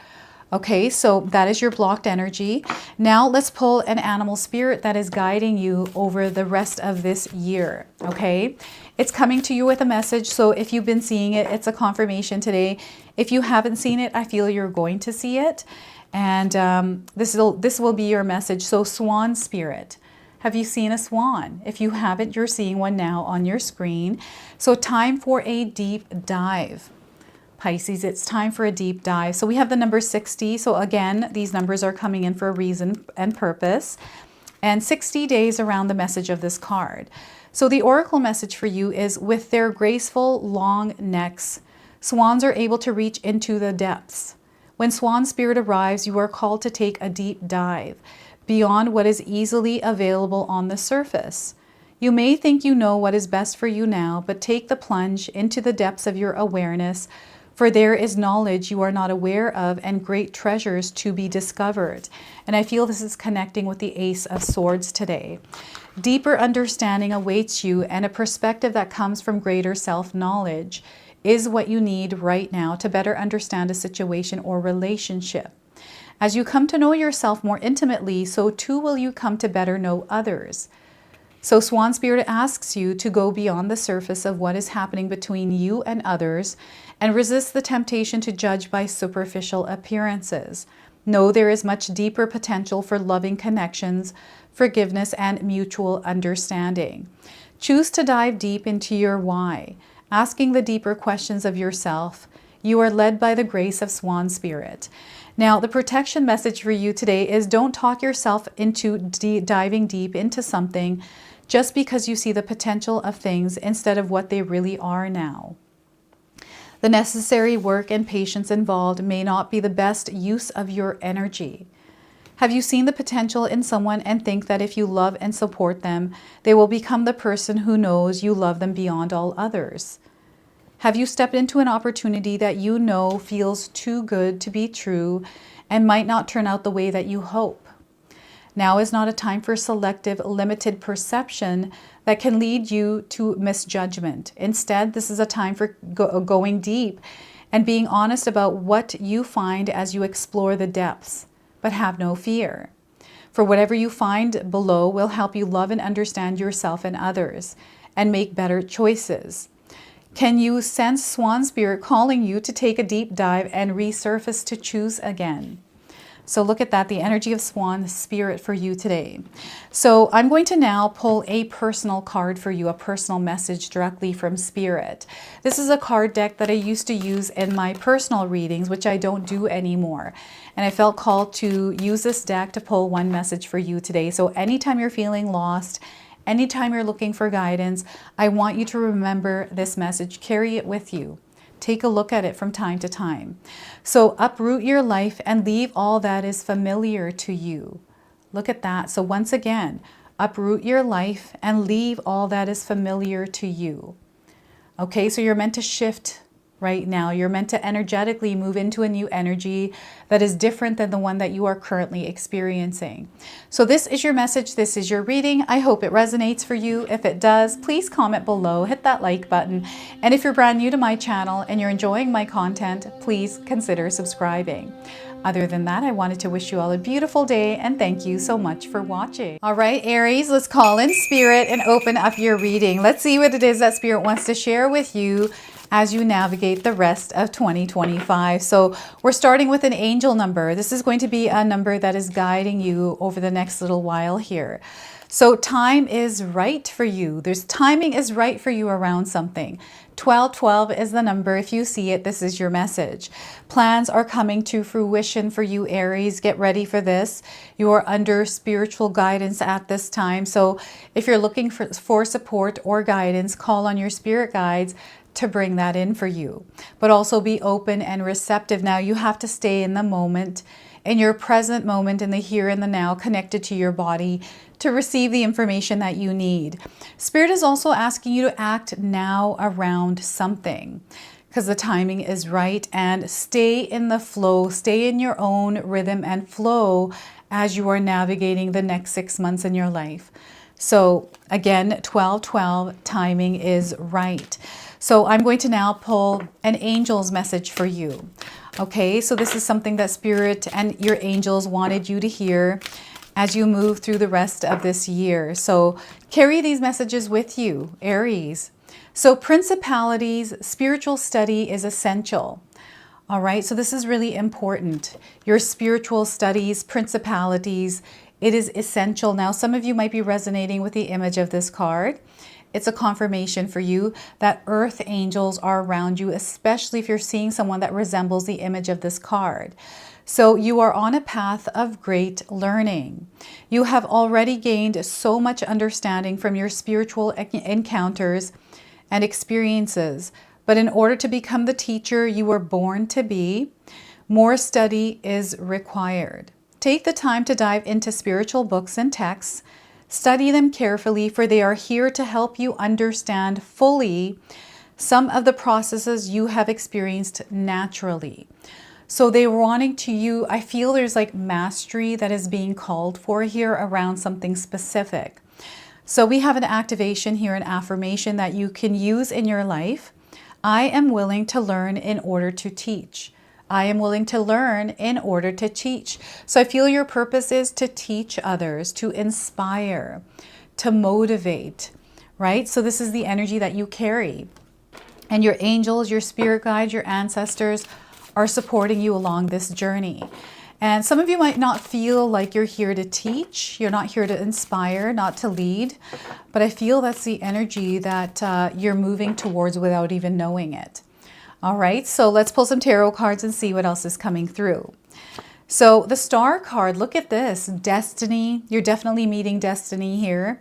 Okay, so that is your blocked energy. Now let's pull an animal spirit that is guiding you over the rest of this year, okay? It's coming to you with a message, so if you've been seeing it, it's a confirmation today. If you haven't seen it, I feel you're going to see it. And this will be your message. So swan spirit. Have you seen a swan? If you haven't, you're seeing one now on your screen. So time for a deep dive. Pisces, it's time for a deep dive. So we have the number 60. So again, these numbers are coming in for a reason and purpose. And 60 days around the message of this card. So the oracle message for you is, with their graceful long necks, swans are able to reach into the depths. When swan spirit arrives, you are called to take a deep dive beyond what is easily available on the surface. You may think you know what is best for you now, but take the plunge into the depths of your awareness, for there is knowledge you are not aware of and great treasures to be discovered. And I feel this is connecting with the Ace of Swords today. Deeper understanding awaits you, and a perspective that comes from greater self-knowledge is what you need right now to better understand a situation or relationship. As you come to know yourself more intimately, so too will you come to better know others. So Swan Spirit asks you to go beyond the surface of what is happening between you and others and resist the temptation to judge by superficial appearances. Know there is much deeper potential for loving connections, forgiveness, and mutual understanding. Choose to dive deep into your why, asking the deeper questions of yourself. You are led by the grace of Swan Spirit. Now, the protection message for you today is don't talk yourself into diving deep into something just because you see the potential of things instead of what they really are now. The necessary work and patience involved may not be the best use of your energy. Have you seen the potential in someone and think that if you love and support them, they will become the person who knows you love them beyond all others? Have you stepped into an opportunity that you know feels too good to be true and might not turn out the way that you hope? Now is not a time for selective, limited perception that can lead you to misjudgment. Instead, this is a time for going deep and being honest about what you find as you explore the depths. But have no fear. For whatever you find below will help you love and understand yourself and others and make better choices. Can you sense Swan Spirit calling you to take a deep dive and resurface to choose again? So look at that, the energy of Swan Spirit for you today. So I'm going to now pull a personal card for you, a personal message directly from Spirit. This is a card deck that I used to use in my personal readings, which I don't do anymore. And I felt called to use this deck to pull one message for you today. So anytime you're feeling lost, anytime you're looking for guidance, I want you to remember this message, carry it with you. Take a look at it from time to time. So uproot your life and leave all that is familiar to you. Look at that. So once again, uproot your life and leave all that is familiar to you. Okay, so you're meant to shift right now. You're meant to energetically move into a new energy that is different than the one that you are currently experiencing. So this is your message. This is your reading. I hope it resonates for you. If it does, please comment below, hit that like button. And if you're brand new to my channel and you're enjoying my content, please consider subscribing. Other than that, I wanted to wish you all a beautiful day and thank you so much for watching. All right, Aries, let's call in Spirit and open up your reading. Let's see what it is that Spirit wants to share with you as you navigate the rest of 2025. So we're starting with an angel number. This is going to be a number that is guiding you over the next little while here. So time is right for you. Timing is right for you around something. 1212 is the number. If you see it, this is your message. Plans are coming to fruition for you, Aries. Get ready for this. You are under spiritual guidance at this time. So if you're looking for support or guidance, call on your spirit guides to bring that in for you. But also be open and receptive. Now you have to stay in the moment, in your present moment, in the here and the now, connected to your body to receive the information that you need. Spirit is also asking you to act now around something because the timing is right, and stay in the flow, stay in your own rhythm and flow as you are navigating the next 6 months in your life. So again, 1212, timing is right. So I'm going to now pull an angel's message for you. Okay, so this is something that Spirit and your angels wanted you to hear as you move through the rest of this year. So carry these messages with you, Aries. So principalities, spiritual study is essential. All right, so this is really important. Your spiritual studies, principalities, it is essential. Now, some of you might be resonating with the image of this card. It's a confirmation for you that earth angels are around you, especially if you're seeing someone that resembles the image of this card. So you are on a path of great learning. You have already gained so much understanding from your spiritual encounters and experiences. But in order to become the teacher you were born to be, more study is required. Take the time to dive into spiritual books and texts. Study them carefully, for they are here to help you understand fully some of the processes you have experienced naturally. So they're wanting to you, I feel there's like mastery that is being called for here around something specific. So we have an activation here, an affirmation that you can use in your life. I am willing to learn in order to teach. I am willing to learn in order to teach. So I feel your purpose is to teach others, to inspire, to motivate, right? So this is the energy that you carry. And your angels, your spirit guides, your ancestors are supporting you along this journey. And some of you might not feel like you're here to teach. You're not here to inspire, not to lead. But I feel that's the energy that you're moving towards without even knowing it. All right, so let's pull some tarot cards and see what else is coming through. So the Star card, look at this. Destiny. You're definitely meeting destiny here.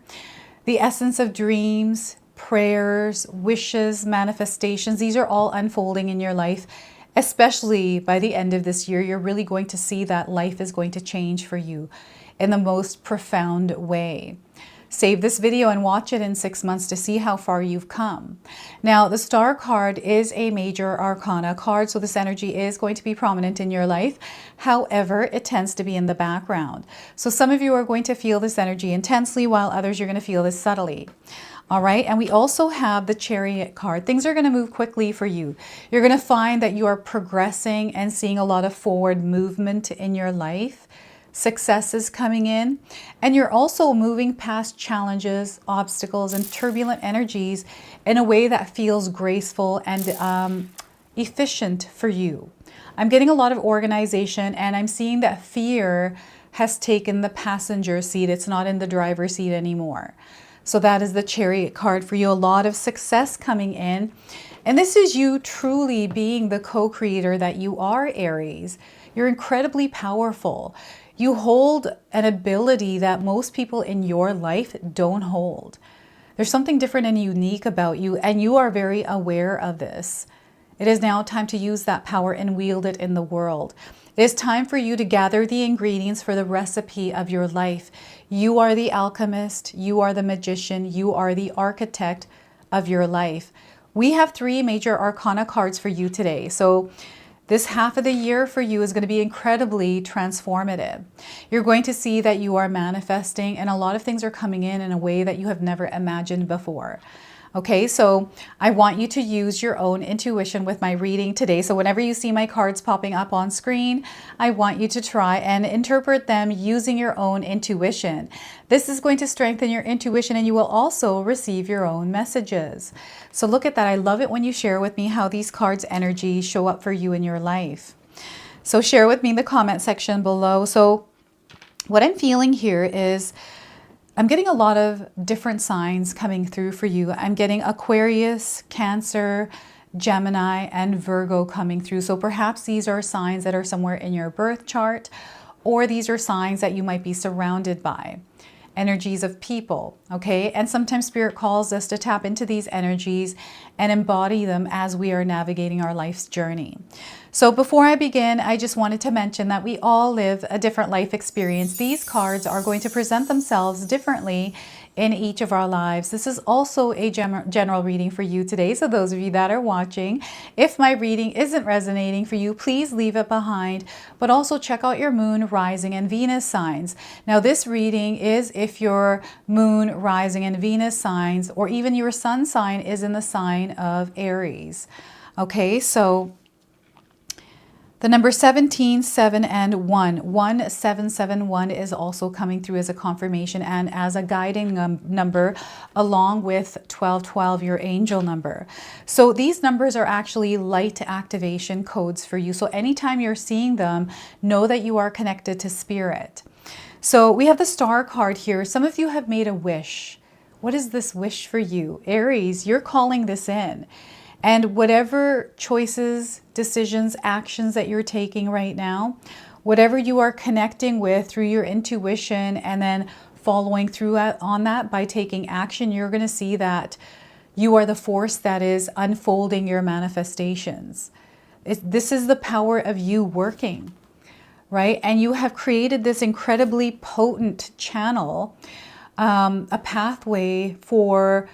The essence of dreams, prayers, wishes, manifestations. These are all unfolding in your life. Especially by the end of this year, you're really going to see that life is going to change for you in the most profound way. Save this video and watch it in 6 months to see how far you've come. Now, the Star card is a major arcana card, so this energy is going to be prominent in your life. However, it tends to be in the background. So some of you are going to feel this energy intensely, while others you're going to feel this subtly. All right, and we also have the Chariot card. Things are going to move quickly for you. You're going to find that you are progressing and seeing a lot of forward movement in your life. Success is coming in, and you're also moving past challenges, obstacles, and turbulent energies in a way that feels graceful and efficient for you. I'm getting a lot of organization, and I'm seeing that fear has taken the passenger seat. It's not in the driver's seat anymore. So that is the Chariot card for you. A lot of success coming in. And this is you truly being the co-creator that you are, Aries. You're incredibly powerful. You hold an ability that most people in your life don't hold. There's something different and unique about you, and you are very aware of this. It is now time to use that power and wield it in the world. It is time for you to gather the ingredients for the recipe of your life. You are the alchemist, you are the magician, you are the architect of your life. We have 3 major arcana cards for you today. So this half of the year for you is going to be incredibly transformative. You're going to see that you are manifesting, and a lot of things are coming in a way that you have never imagined before. Okay, so I want you to use your own intuition with my reading today. So whenever you see my cards popping up on screen, I want you to try and interpret them using your own intuition. This is going to strengthen your intuition, and you will also receive your own messages. So look at that. I love it when you share with me how these cards' energies show up for you in your life. So share with me in the comment section below. So what I'm feeling here is I'm getting a lot of different signs coming through for you. I'm getting Aquarius, Cancer, Gemini, and Virgo coming through. So perhaps these are signs that are somewhere in your birth chart, or these are signs that you might be surrounded by. Energies of people, okay? And sometimes Spirit calls us to tap into these energies and embody them as we are navigating our life's journey. So before I begin, I just wanted to mention that we all live a different life experience. These cards are going to present themselves differently in each of our lives. This is also a general reading for you today. So those of you that are watching, if my reading isn't resonating for you, please leave it behind, but also check out your moon, rising, and Venus signs. Now this reading is if your moon, rising, and Venus signs, or even your sun sign is in the sign of Aries. Okay, so the number 17, 7, and 1. 1771 is also coming through as a confirmation and as a guiding number, along with 1212, your angel number. So these numbers are actually light activation codes for you. So anytime you're seeing them, know that you are connected to Spirit. So we have the Star card here. Some of you have made a wish. What is this wish for you? Aries, you're calling this in. And whatever choices, decisions, actions that you're taking right now, whatever you are connecting with through your intuition and then following through on that by taking action, you're going to see that you are the force that is unfolding your manifestations. This is the power of you working, right? And you have created this incredibly potent channel a pathway for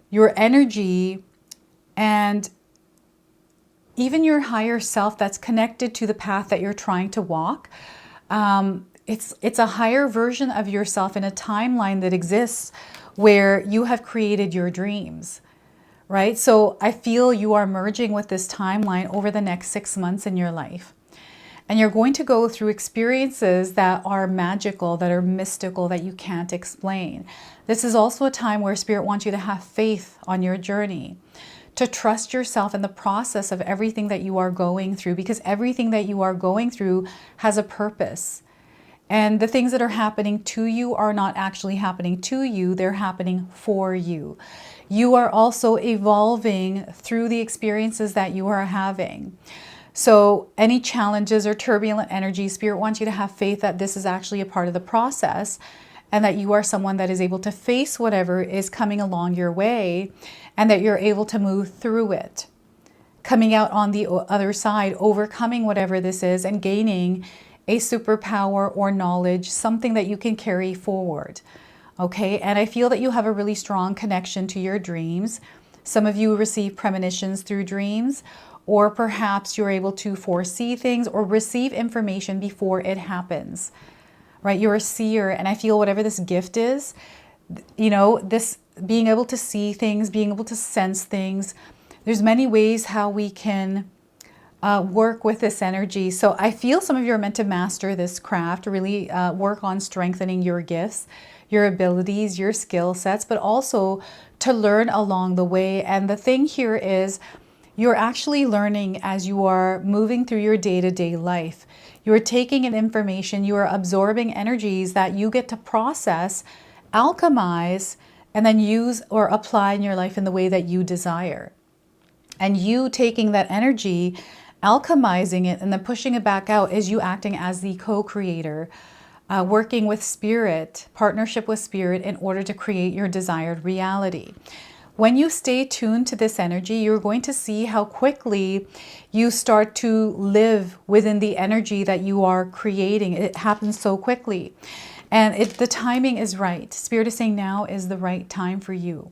your energy and even your higher self that's connected to the path that you're trying to walk. It's a higher version of yourself in a timeline that exists where you have created your dreams, right? So I feel you are merging with this timeline over the next 6 months in your life. And you're going to go through experiences that are magical, that are mystical, that you can't explain. This is also a time where Spirit wants you to have faith on your journey, to trust yourself in the process of everything that you are going through, because everything that you are going through has a purpose. And the things that are happening to you are not actually happening to you, they're happening for you. You are also evolving through the experiences that you are having. So any challenges or turbulent energy, Spirit wants you to have faith that this is actually a part of the process and that you are someone that is able to face whatever is coming along your way and that you're able to move through it, coming out on the other side, overcoming whatever this is and gaining a superpower or knowledge, something that you can carry forward. Okay, and I feel that you have a really strong connection to your dreams. Some of you receive premonitions through dreams, or perhaps you're able to foresee things or receive information before it happens, right? You're a seer, and I feel whatever this gift is, you know, this being able to see things, being able to sense things, there's many ways how we can work with this energy. So I feel some of you are meant to master this craft, really work on strengthening your gifts, your abilities, your skill sets, but also to learn along the way. And the thing here is you're actually learning as you are moving through your day-to-day life. You're taking in information, you are absorbing energies that you get to process, alchemize, and then use or apply in your life in the way that you desire. And you taking that energy, alchemizing it, and then pushing it back out is you acting as the co-creator, working with Spirit, partnership with Spirit in order to create your desired reality. When you stay tuned to this energy, you're going to see how quickly you start to live within the energy that you are creating. It happens so quickly. And the timing is right. Spirit is saying now is the right time for you.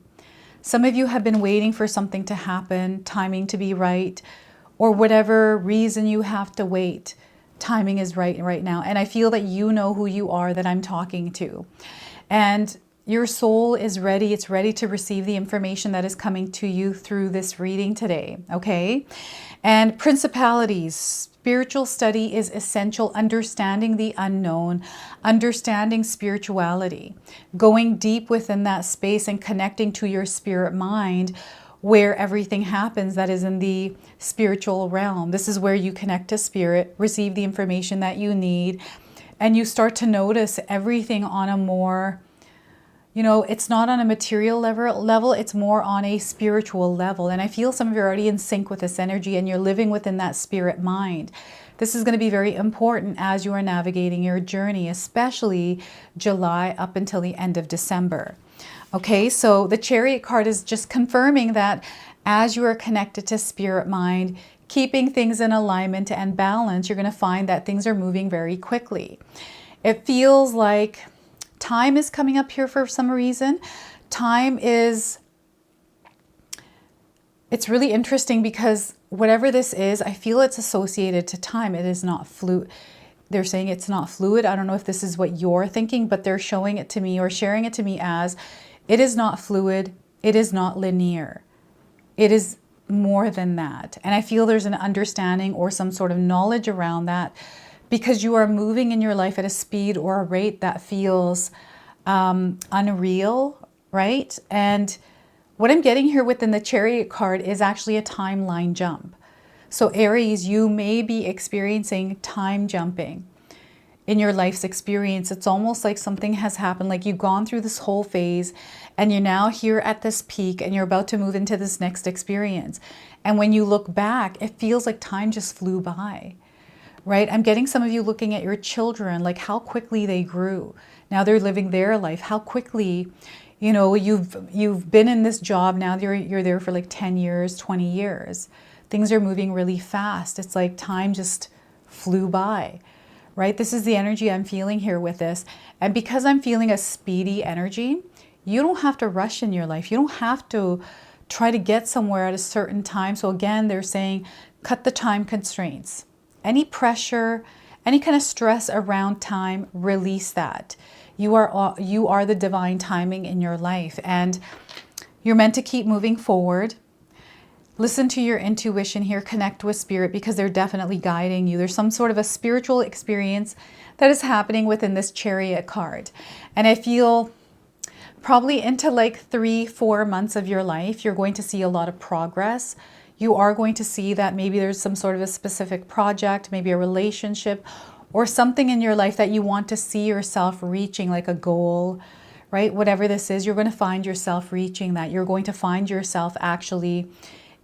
Some of you have been waiting for something to happen, timing to be right, or whatever reason you have to wait. Timing is right now. And I feel that you know who you are that I'm talking to. And your soul is ready. It's ready to receive the information that is coming to you through this reading today, okay? And principalities, spiritual study is essential. Understanding the unknown, understanding spirituality, going deep within that space and connecting to your spirit mind where everything happens that is in the spiritual realm. This is where you connect to Spirit, receive the information that you need, and you start to notice everything on a more, you know, it's not on a material level, it's more on a spiritual level. And I feel some of you are already in sync with this energy and you're living within that spirit mind. This is going to be very important as you are navigating your journey, especially July up until the end of December. Okay, so the Chariot card is just confirming that as you are connected to spirit mind, keeping things in alignment and balance, you're going to find that things are moving very quickly. It feels like time is coming up here for some reason. Time is, it's really interesting because whatever this is, I feel it's associated to time. It is not fluid. They're saying it's not fluid. I don't know if this is what you're thinking, but they're showing it to me or sharing it to me as it is not fluid. It is not linear. It is more than that. And I feel there's an understanding or some sort of knowledge around that because you are moving in your life at a speed or a rate that feels unreal, right? And what I'm getting here within the Chariot card is actually a timeline jump. So Aries, you may be experiencing time jumping in your life's experience. It's almost like something has happened, like you've gone through this whole phase and you're now here at this peak and you're about to move into this next experience. And when you look back, it feels like time just flew by, right? I'm getting some of you looking at your children, like how quickly they grew. Now they're living their life, how quickly, you know, you've been in this job, now you're there for like 10 years, 20 years. Things are moving really fast. It's like time just flew by. right? This is the energy I'm feeling here with this. And because I'm feeling a speedy energy, you don't have to rush in your life. You don't have to try to get somewhere at a certain time. So again, they're saying cut the time constraints. Any pressure, any kind of stress around time, release that. You are the divine timing in your life, and you're meant to keep moving forward. Listen to your intuition here, connect with spirit, because they're definitely guiding you. There's some sort of a spiritual experience that is happening within this Chariot card. And I feel probably into like 3-4 months of your life, you're going to see a lot of progress. You are going to see that maybe there's some sort of a specific project, maybe a relationship, or something in your life that you want to see yourself reaching, like a goal, right? Whatever this is, you're going to find yourself reaching that. You're going to find yourself actually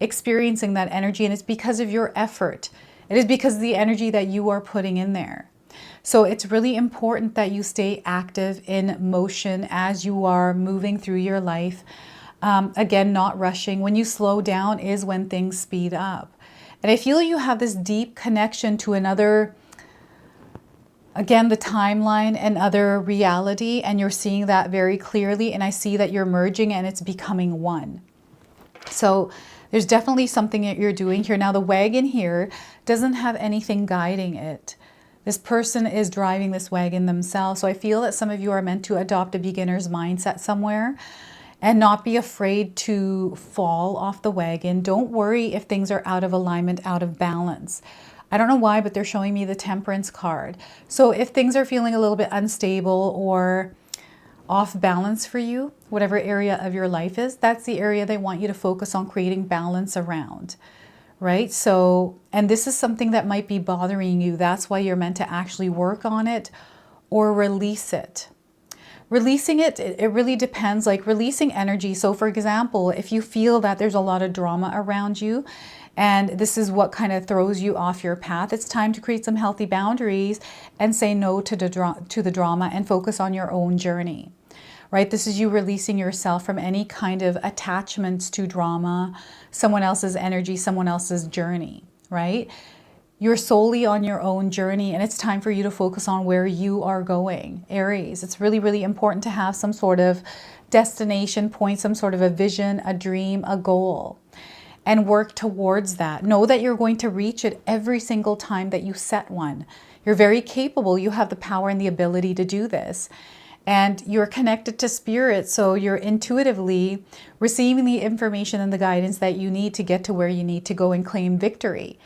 experiencing that energy, and it's because of your effort. It is because of the energy that you are putting in there. So it's really important that you stay active in motion as you are moving through your life. Again, not rushing. When you slow down is when things speed up. And I feel you have this deep connection to another, again, the timeline and other reality, and you're seeing that very clearly. And I see that you're merging and it's becoming one. So there's definitely something that you're doing here. Now the wagon here doesn't have anything guiding it. This person is driving this wagon themselves. So I feel that some of you are meant to adopt a beginner's mindset somewhere and not be afraid to fall off the wagon. Don't worry if things are out of alignment, out of balance. I don't know why, but they're showing me the Temperance card. So if things are feeling a little bit unstable or off balance for you, whatever area of your life is, that's the area they want you to focus on creating balance around, right? So, and this is something that might be bothering you. That's why you're meant to actually work on it or release it. Releasing it, it really depends, like releasing energy. So for example, if you feel that there's a lot of drama around you and this is what kind of throws you off your path, it's time to create some healthy boundaries and say no to the drama and focus on your own journey, right? This is you releasing yourself from any kind of attachments to drama, someone else's energy, someone else's journey, right? You're solely on your own journey, and it's time for you to focus on where you are going. Aries, it's really, really important to have some sort of destination point, some sort of a vision, a dream, a goal, and work towards that. Know that you're going to reach it every single time that you set one. You're very capable. You have the power and the ability to do this. And you're connected to spirit, so you're intuitively receiving the information and the guidance that you need to get to where you need to go and claim victory.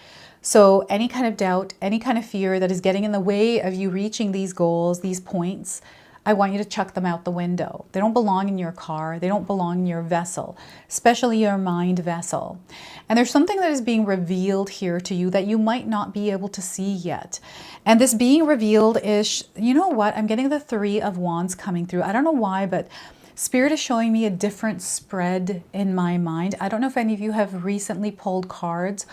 So any kind of doubt, any kind of fear that is getting in the way of you reaching these goals, these points, I want you to chuck them out the window. They don't belong in your car. They don't belong in your vessel, especially your mind vessel. And there's something that is being revealed here to you that you might not be able to see yet. And this being revealed is, you know what? I'm getting the 3 of Wands coming through. I don't know why, but Spirit is showing me a different spread in my mind. I don't know if any of you have recently pulled cards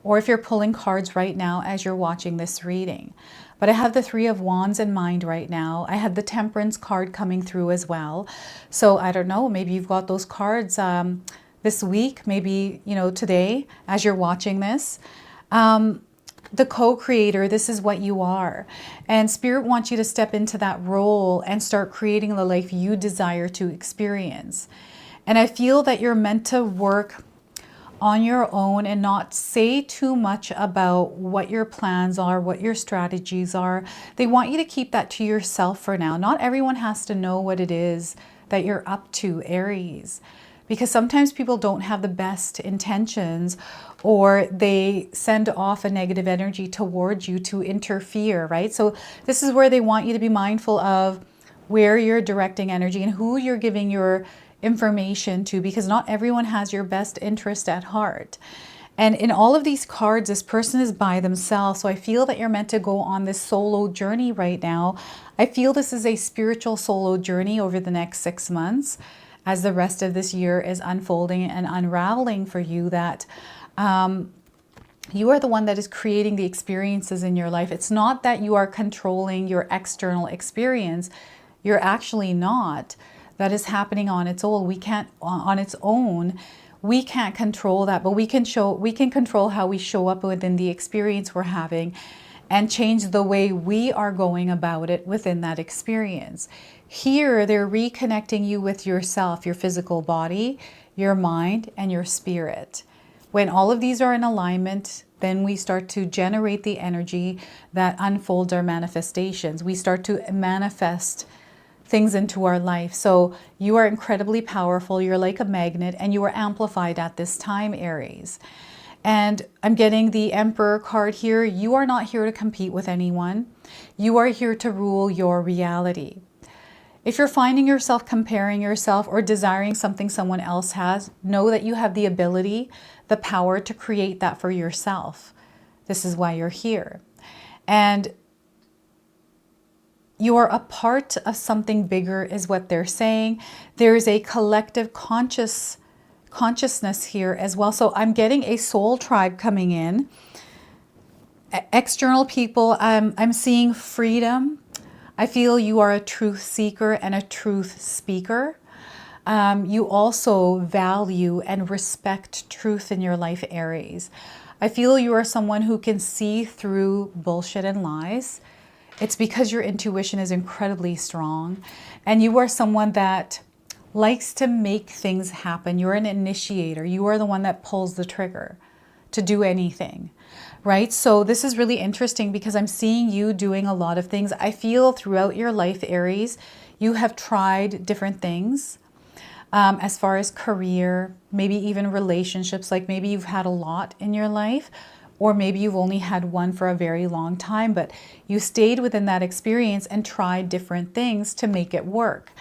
or if you're pulling cards right now as you're watching this reading. But I have the 3 of Wands in mind right now. I had the Temperance card coming through as well. So I don't know, maybe you've got those cards this week, maybe, you know, today as you're watching this. The co-creator, this is what you are. And Spirit wants you to step into that role and start creating the life you desire to experience. And I feel that you're meant to work on your own and not say too much about what your plans are, what your strategies are. They want you to keep that to yourself for now. Not everyone has to know what it is that you're up to, Aries, because sometimes people don't have the best intentions, or they send off a negative energy towards you to interfere, right? So this is where they want you to be mindful of where you're directing energy and who you're giving your information to, because not everyone has your best interest at heart. And in all of these cards, this person is by themselves. So I feel that you're meant to go on this solo journey right now. I feel this is a spiritual solo journey over the next 6 months as the rest of this year is unfolding and unraveling for you, that you are the one that is creating the experiences in your life. It's not that you are controlling your external experience. You're actually not. That is happening on its own. We can't, on its own, we can't control that, but we can control how we show up within the experience we're having. and change the way we are going about it within that experience. Here, they're reconnecting you with yourself, your physical body, your mind, and your spirit. When all of these are in alignment, then we start to generate the energy that unfolds our manifestations. We start to manifest things into our life. So you are incredibly powerful. You're like a magnet, and you are amplified at this time, Aries. And I'm getting the Emperor card here. You are not here to compete with anyone. You are here to rule your reality. If you're finding yourself comparing yourself or desiring something someone else has, know that you have the ability, the power to create that for yourself. This is why you're here. And you're a part of something bigger is what they're saying. There is a collective consciousness here as well. So I'm getting a soul tribe coming in. External people, I'm seeing freedom. I feel you are a truth seeker and a truth speaker. You also value and respect truth in your life, Aries. I feel you are someone who can see through bullshit and lies. It's because your intuition is incredibly strong, and you are someone that likes to make things happen. You're an initiator. You are the one that pulls the trigger to do anything, right? So this is really interesting because I'm seeing you doing a lot of things. I feel throughout your life, Aries, you have tried different things as far as career, maybe even relationships, like maybe you've had a lot in your life, or maybe you've only had one for a very long time, but you stayed within that experience and tried different things to make it work.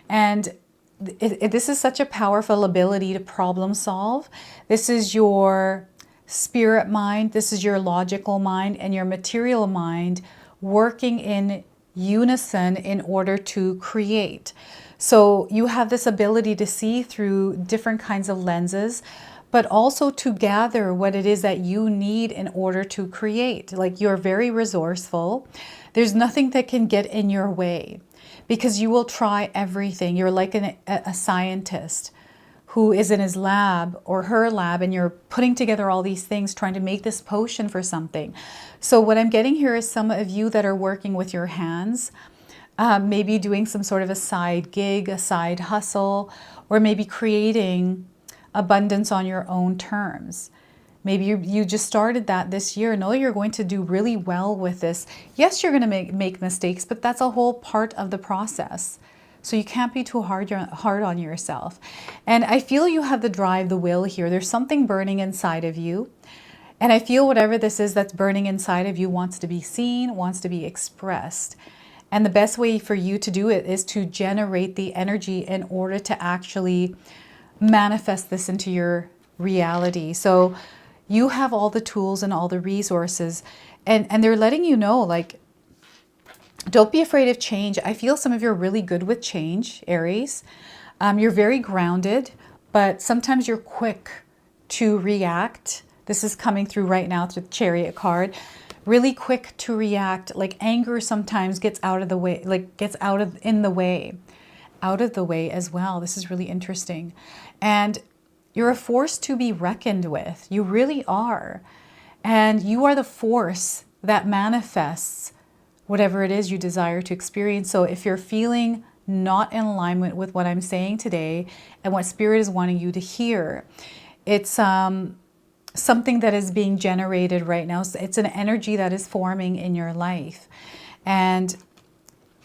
And this is such a powerful ability to problem solve. This is your spirit mind, this is your logical mind, and your material mind working in unison in order to create. So you have this ability to see through different kinds of lenses, but also to gather what it is that you need in order to create. Like, you're very resourceful. There's nothing that can get in your way because you will try everything. You're like a scientist who is in his lab or her lab, and you're putting together all these things, trying to make this potion for something. So what I'm getting here is some of you that are working with your hands, maybe doing some sort of a side gig, a side hustle, or maybe creating abundance on your own terms. Maybe you just started that this year. No, you're going to do really well with this. Yes, you're going to make mistakes, but that's a whole part of the process. So you can't be too hard on yourself. And I feel you have the drive, the will here. There's something burning inside of you. And I feel whatever this is that's burning inside of you wants to be seen, wants to be expressed. And the best way for you to do it is to generate the energy in order to actually manifest this into your reality. So you have all the tools and all the resources, and they're letting you know, like, don't be afraid of change. I feel some of you are really good with change, Aries. You're very grounded, but sometimes you're quick to react. This is coming through right now through the Chariot card. Really quick to react. Like, anger sometimes gets out of the way, like gets out of the way as well. This is really interesting. And you're a force to be reckoned with. You really are. And you are the force that manifests whatever it is you desire to experience. So if you're feeling not in alignment with what I'm saying today and what Spirit is wanting you to hear, it's something that is being generated right now. So it's an energy that is forming in your life. And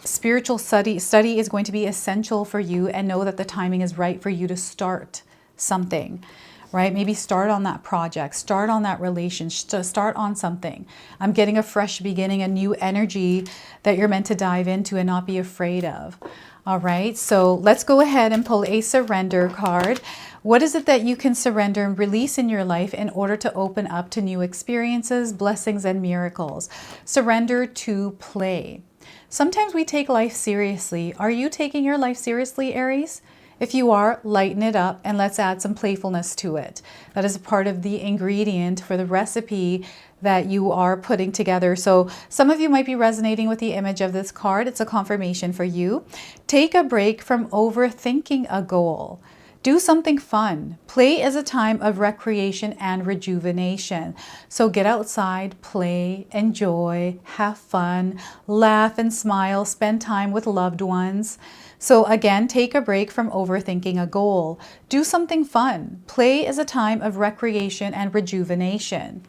spiritual study is going to be essential for you, and know that the timing is right for you to start something, right? Maybe start on that project, start on that relationship, start on something. I'm getting a fresh beginning, a new energy that you're meant to dive into and not be afraid of. All right, so let's go ahead and pull a surrender card. What is it that you can surrender and release in your life in order to open up to new experiences, blessings, and miracles? Surrender to play. Sometimes we take life seriously. Are you taking your life seriously, Aries? If you are, lighten it up and let's add some playfulness to it. That is a part of the ingredient for the recipe that you are putting together. So some of you might be resonating with the image of this card. It's a confirmation for you. Take a break from overthinking a goal. Do something fun. Play is a time of recreation and rejuvenation. So get outside, play, enjoy, have fun, laugh and smile, spend time with loved ones. So again, take a break from overthinking a goal. Do something fun. Play is a time of recreation and rejuvenation.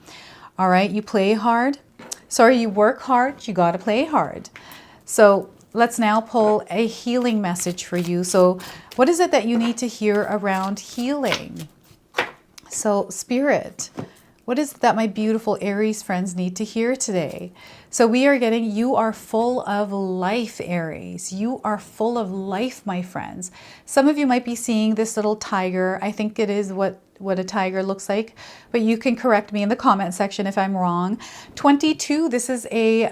All right, you play hard. Sorry, you work hard, you got to play hard. So let's now pull a healing message for you. So what is it that you need to hear around healing? So Spirit, what is it that my beautiful Aries friends need to hear today? So we are getting, you are full of life, Aries. You are full of life, my friends. Some of you might be seeing this little tiger. I think it is what a tiger looks like, but you can correct me in the comment section if I'm wrong. 22, this is a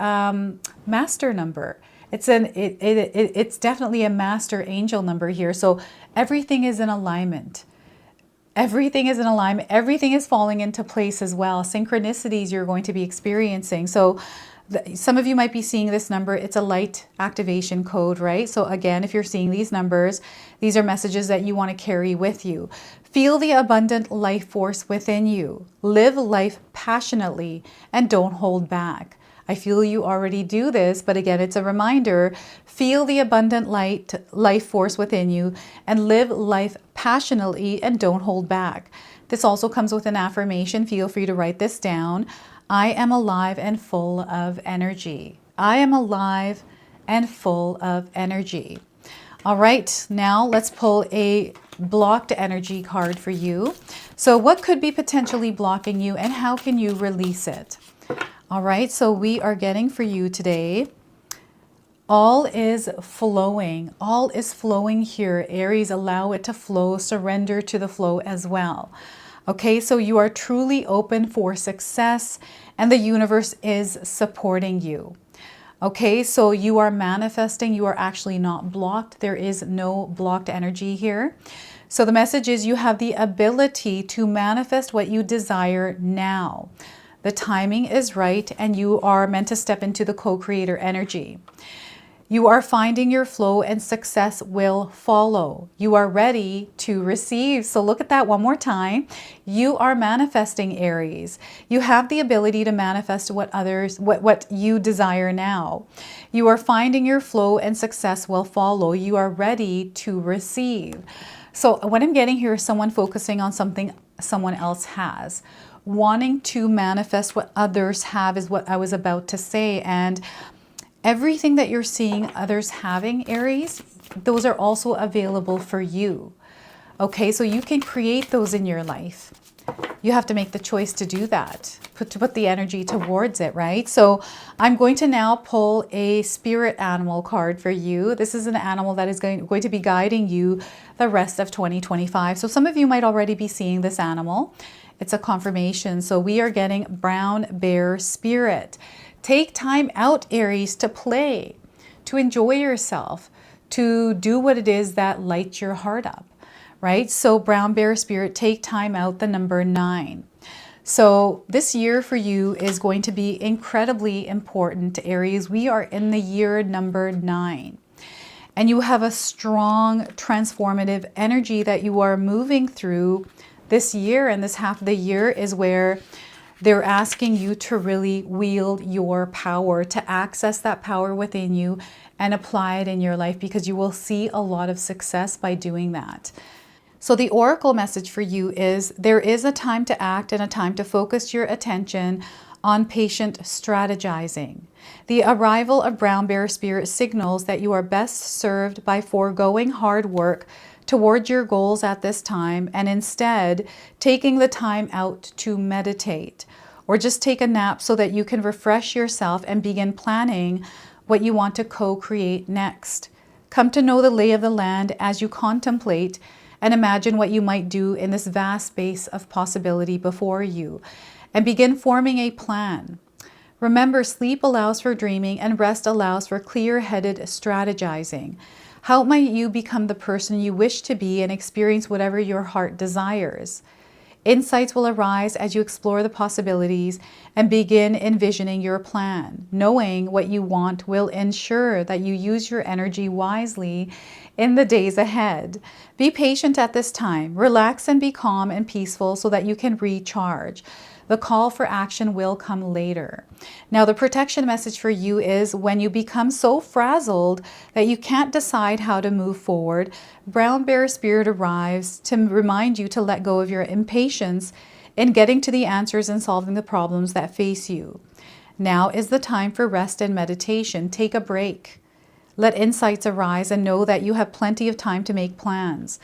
master number. It's definitely a master angel number here. So everything is in alignment. Everything is in alignment. Everything is falling into place as well. Synchronicities you're going to be experiencing. So some of you might be seeing this number. It's a light activation code, right? So again, if you're seeing these numbers, these are messages that you want to carry with you. Feel the abundant life force within you. Live life passionately and don't hold back. I feel you already do this, but again, it's a reminder. Feel the abundant life force within you and live life passionately and don't hold back. This also comes with an affirmation. Feel free to write this down. I am alive and full of energy. I am alive and full of energy. All right, now let's pull a blocked energy card for you. So what could be potentially blocking you and how can you release it? All right, so we are getting for you today, all is flowing. All is flowing here. Aries, allow it to flow. Surrender to the flow as well. Okay, so you are truly open for success and the universe is supporting you. Okay, so you are manifesting. You are actually not blocked. There is no blocked energy here. So the message is you have the ability to manifest what you desire now. The timing is right and you are meant to step into the co-creator energy. You are finding your flow and success will follow. You are ready to receive. So look at that one more time. You are manifesting, Aries. You have the ability to manifest what you desire now. You are finding your flow and success will follow. You are ready to receive. So what I'm getting here is someone focusing on something someone else has. Wanting to manifest what others have is what I was about to say. And everything that you're seeing others having, Aries, those are also available for you. Okay, so you can create those in your life. You have to make the choice to do that, to put the energy towards it, right? So I'm going to now pull a spirit animal card for you. This is an animal that is going to be guiding you the rest of 2025. So some of you might already be seeing this animal. It's a confirmation. So we are getting brown bear spirit. Take time out, Aries, to play, to enjoy yourself, to do what it is that lights your heart up, right? So brown bear spirit, take time out, the number 9. So this year for you is going to be incredibly important, Aries. We are in the year number 9. And you have a strong transformative energy that you are moving through this year, and this half of the year is where they're asking you to really wield your power, to access that power within you and apply it in your life, because you will see a lot of success by doing that. So the oracle message for you is there is a time to act and a time to focus your attention on patient strategizing. The arrival of brown bear spirit signals that you are best served by foregoing hard work toward your goals at this time and instead taking the time out to meditate or just take a nap so that you can refresh yourself and begin planning what you want to co-create next. Come to know the lay of the land as you contemplate and imagine what you might do in this vast space of possibility before you and begin forming a plan. Remember, sleep allows for dreaming and rest allows for clear-headed strategizing. How might you become the person you wish to be and experience whatever your heart desires? Insights will arise as you explore the possibilities and begin envisioning your plan. Knowing what you want will ensure that you use your energy wisely in the days ahead. Be patient at this time. Relax and be calm and peaceful so that you can recharge. The call for action will come later. Now, the protection message for you is when you become so frazzled that you can't decide how to move forward, Brown Bear Spirit arrives to remind you to let go of your impatience in getting to the answers and solving the problems that face you. Now is the time for rest and meditation. Take a break. Let insights arise and know that you have plenty of time to make plans.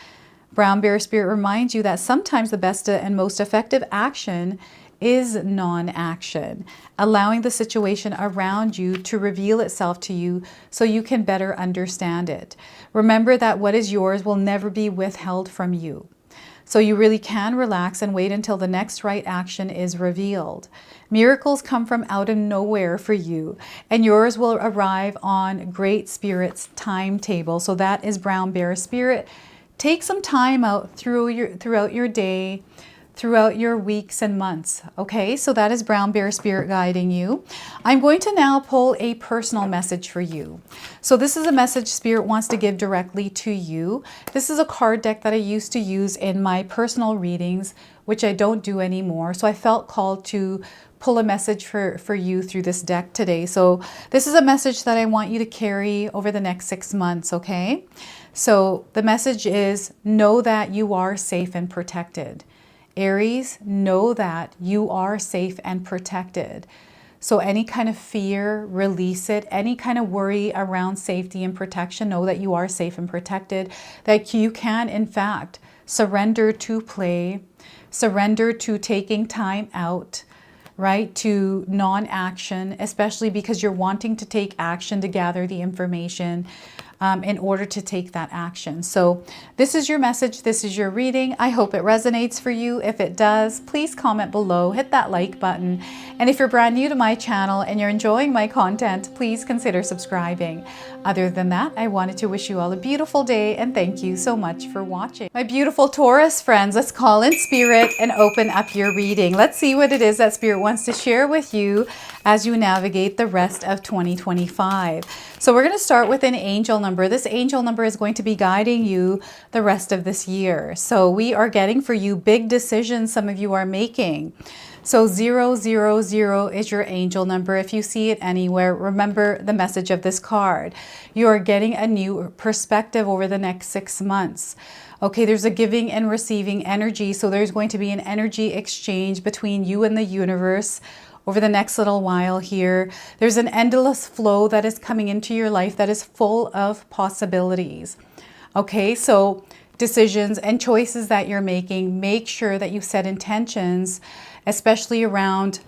Brown Bear Spirit reminds you that sometimes the best and most effective action is non-action, allowing the situation around you to reveal itself to you so you can better understand it. Remember that what is yours will never be withheld from you. So you really can relax and wait until the next right action is revealed. Miracles come from out of nowhere for you, and yours will arrive on Great Spirit's timetable. So that is Brown Bear Spirit. Take some time out throughout your day, throughout your weeks and months. Okay, so that is Brown Bear Spirit guiding you. I'm going to now pull a personal message for you. So this is a message Spirit wants to give directly to you. This is a card deck that I used to use in my personal readings, which I don't do anymore. So I felt called to pull a message for you through this deck today. So this is a message that I want you to carry over the next 6 months, okay? So the message is, know that you are safe and protected. Aries, know that you are safe and protected. So any kind of fear, release it. Any kind of worry around safety and protection, know that you are safe and protected. That you can, in fact, surrender to play, surrender to taking time out, right, to non-action, especially because you're wanting to take action to gather the information in order to take that action. So this is your message. This is your reading. I hope it resonates for you. If it does, please comment below, hit that like button. And if you're brand new to my channel and you're enjoying my content, please consider subscribing. Other than that, I wanted to wish you all a beautiful day and thank you so much for watching. My beautiful Taurus friends, let's call in Spirit and open up your reading. Let's see what it is that Spirit wants to share with you as you navigate the rest of 2025. So we're going to start with an angel number. This angel number is going to be guiding you the rest of this year. So we are getting for you big decisions some of you are making. So 000 is your angel number. If you see it anywhere, remember the message of this card. You are getting a new perspective over the next 6 months. Okay, there's a giving and receiving energy. So there's going to be an energy exchange between you and the universe over the next little while here. There's an endless flow that is coming into your life that is full of possibilities. Okay, so decisions and choices that you're making, make sure that you set intentions, especially around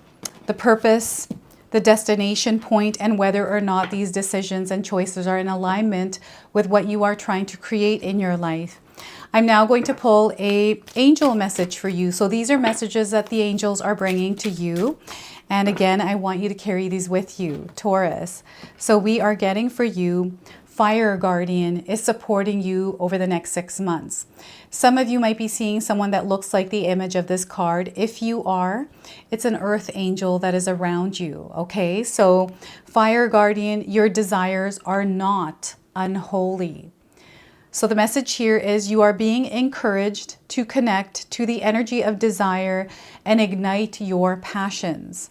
the purpose, the destination point, and whether or not these decisions and choices are in alignment with what you are trying to create in your life. I'm now going to pull an angel message for you. So these are messages that the angels are bringing to you. And again, I want you to carry these with you, Taurus. So we are getting for you, Fire Guardian is supporting you over the next 6 months. Some of you might be seeing someone that looks like the image of this card. If you are, it's an earth angel that is around you, okay? So Fire Guardian, your desires are not unholy. So the message here is you are being encouraged to connect to the energy of desire and ignite your passions.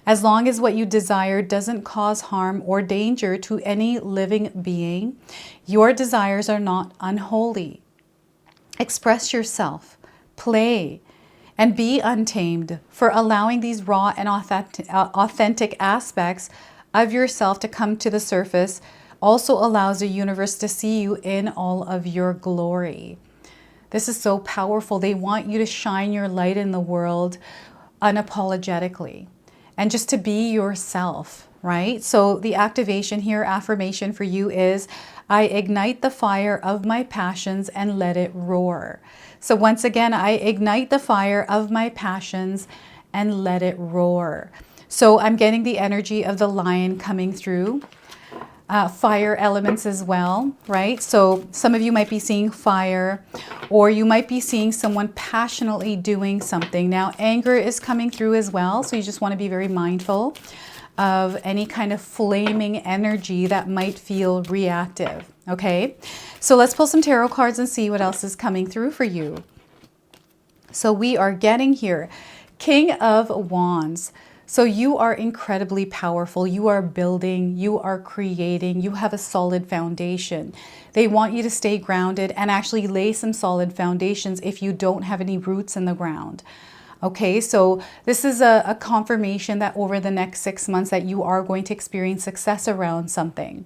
As long as what you desire doesn't cause harm or danger to any living being, your desires are not unholy. Express yourself, play, and be untamed, for allowing these raw and authentic aspects of yourself to come to the surface also allows the universe to see you in all of your glory. This is so powerful. They want you to shine your light in the world unapologetically and just to be yourself, right? So the activation here, affirmation for you is, I ignite the fire of my passions and let it roar. So once again, I ignite the fire of my passions and let it roar. So I'm getting the energy of the lion coming through. fire elements as well, right? So some of you might be seeing fire, or you might be seeing someone passionately doing something. Now, anger is coming through as well, so you just want to be very mindful of any kind of flaming energy that might feel reactive, okay? So let's pull some tarot cards and see what else is coming through for you. So we are getting here, King of Wands. So you are incredibly powerful. You are building, you are creating, you have a solid foundation. They want you to stay grounded and actually lay some solid foundations if you don't have any roots in the ground. Okay, so this is a confirmation that over the next 6 months that you are going to experience success around something.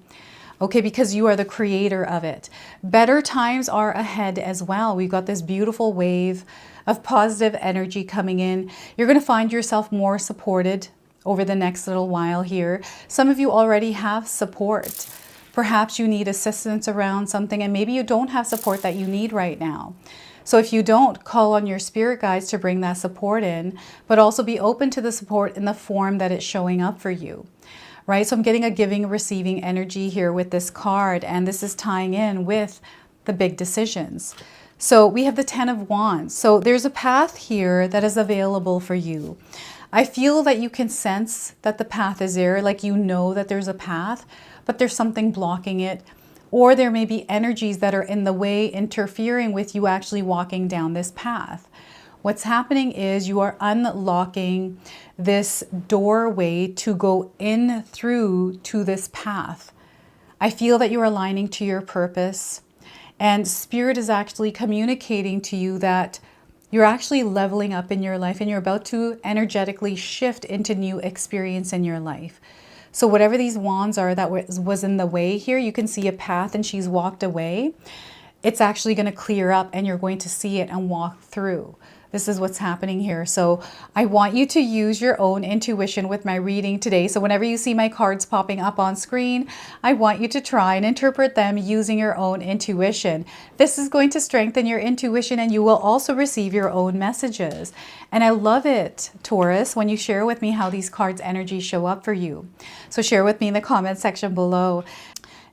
Okay, because you are the creator of it. Better times are ahead as well. We've got this beautiful wave of positive energy coming in. You're going to find yourself more supported over the next little while here. Some of you already have support. Perhaps you need assistance around something, and maybe you don't have support that you need right now. So if you don't, call on your spirit guides to bring that support in, but also be open to the support in the form that it's showing up for you. Right? So I'm getting a giving, receiving energy here with this card, and this is tying in with the big decisions. So we have the 10 of Wands. So there's a path here that is available for you. I feel that you can sense that the path is there, like you know that there's a path, but there's something blocking it. Or there may be energies that are in the way, interfering with you actually walking down this path. What's happening is you are unlocking this doorway to go in through to this path. I feel that you're aligning to your purpose, and Spirit is actually communicating to you that you're actually leveling up in your life and you're about to energetically shift into new experience in your life. So whatever these wands are that was in the way here, you can see a path and she's walked away. It's actually going to clear up and you're going to see it and walk through. This is what's happening here. So I want you to use your own intuition with my reading today. So whenever you see my cards popping up on screen, I want you to try and interpret them using your own intuition. This is going to strengthen your intuition, and you will also receive your own messages. And I love it, Taurus, when you share with me how these cards' energies show up for you. So share with me in the comment section below.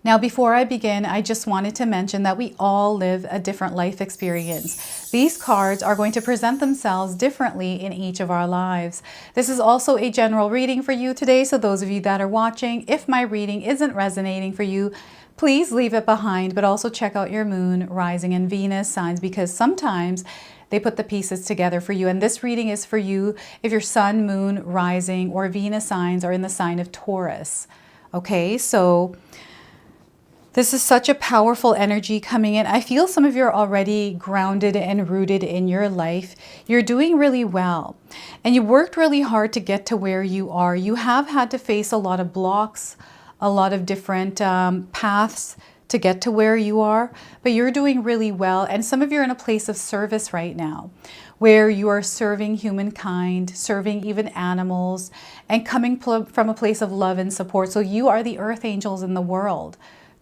Now, before I begin, I just wanted to mention that we all live a different life experience. These cards are going to present themselves differently in each of our lives. This is also a general reading for you today, so those of you that are watching, if my reading isn't resonating for you, please leave it behind, but also check out your moon, rising, and Venus signs, because sometimes they put the pieces together for you. And this reading is for you if your sun, moon, rising, or Venus signs are in the sign of Taurus. Okay, so this is such a powerful energy coming in. I feel some of you are already grounded and rooted in your life. You're doing really well. And you worked really hard to get to where you are. You have had to face a lot of blocks, a lot of different paths to get to where you are. But you're doing really well. And some of you are in a place of service right now, where you are serving humankind, serving even animals, and coming from a place of love and support. So you are the earth angels in the world,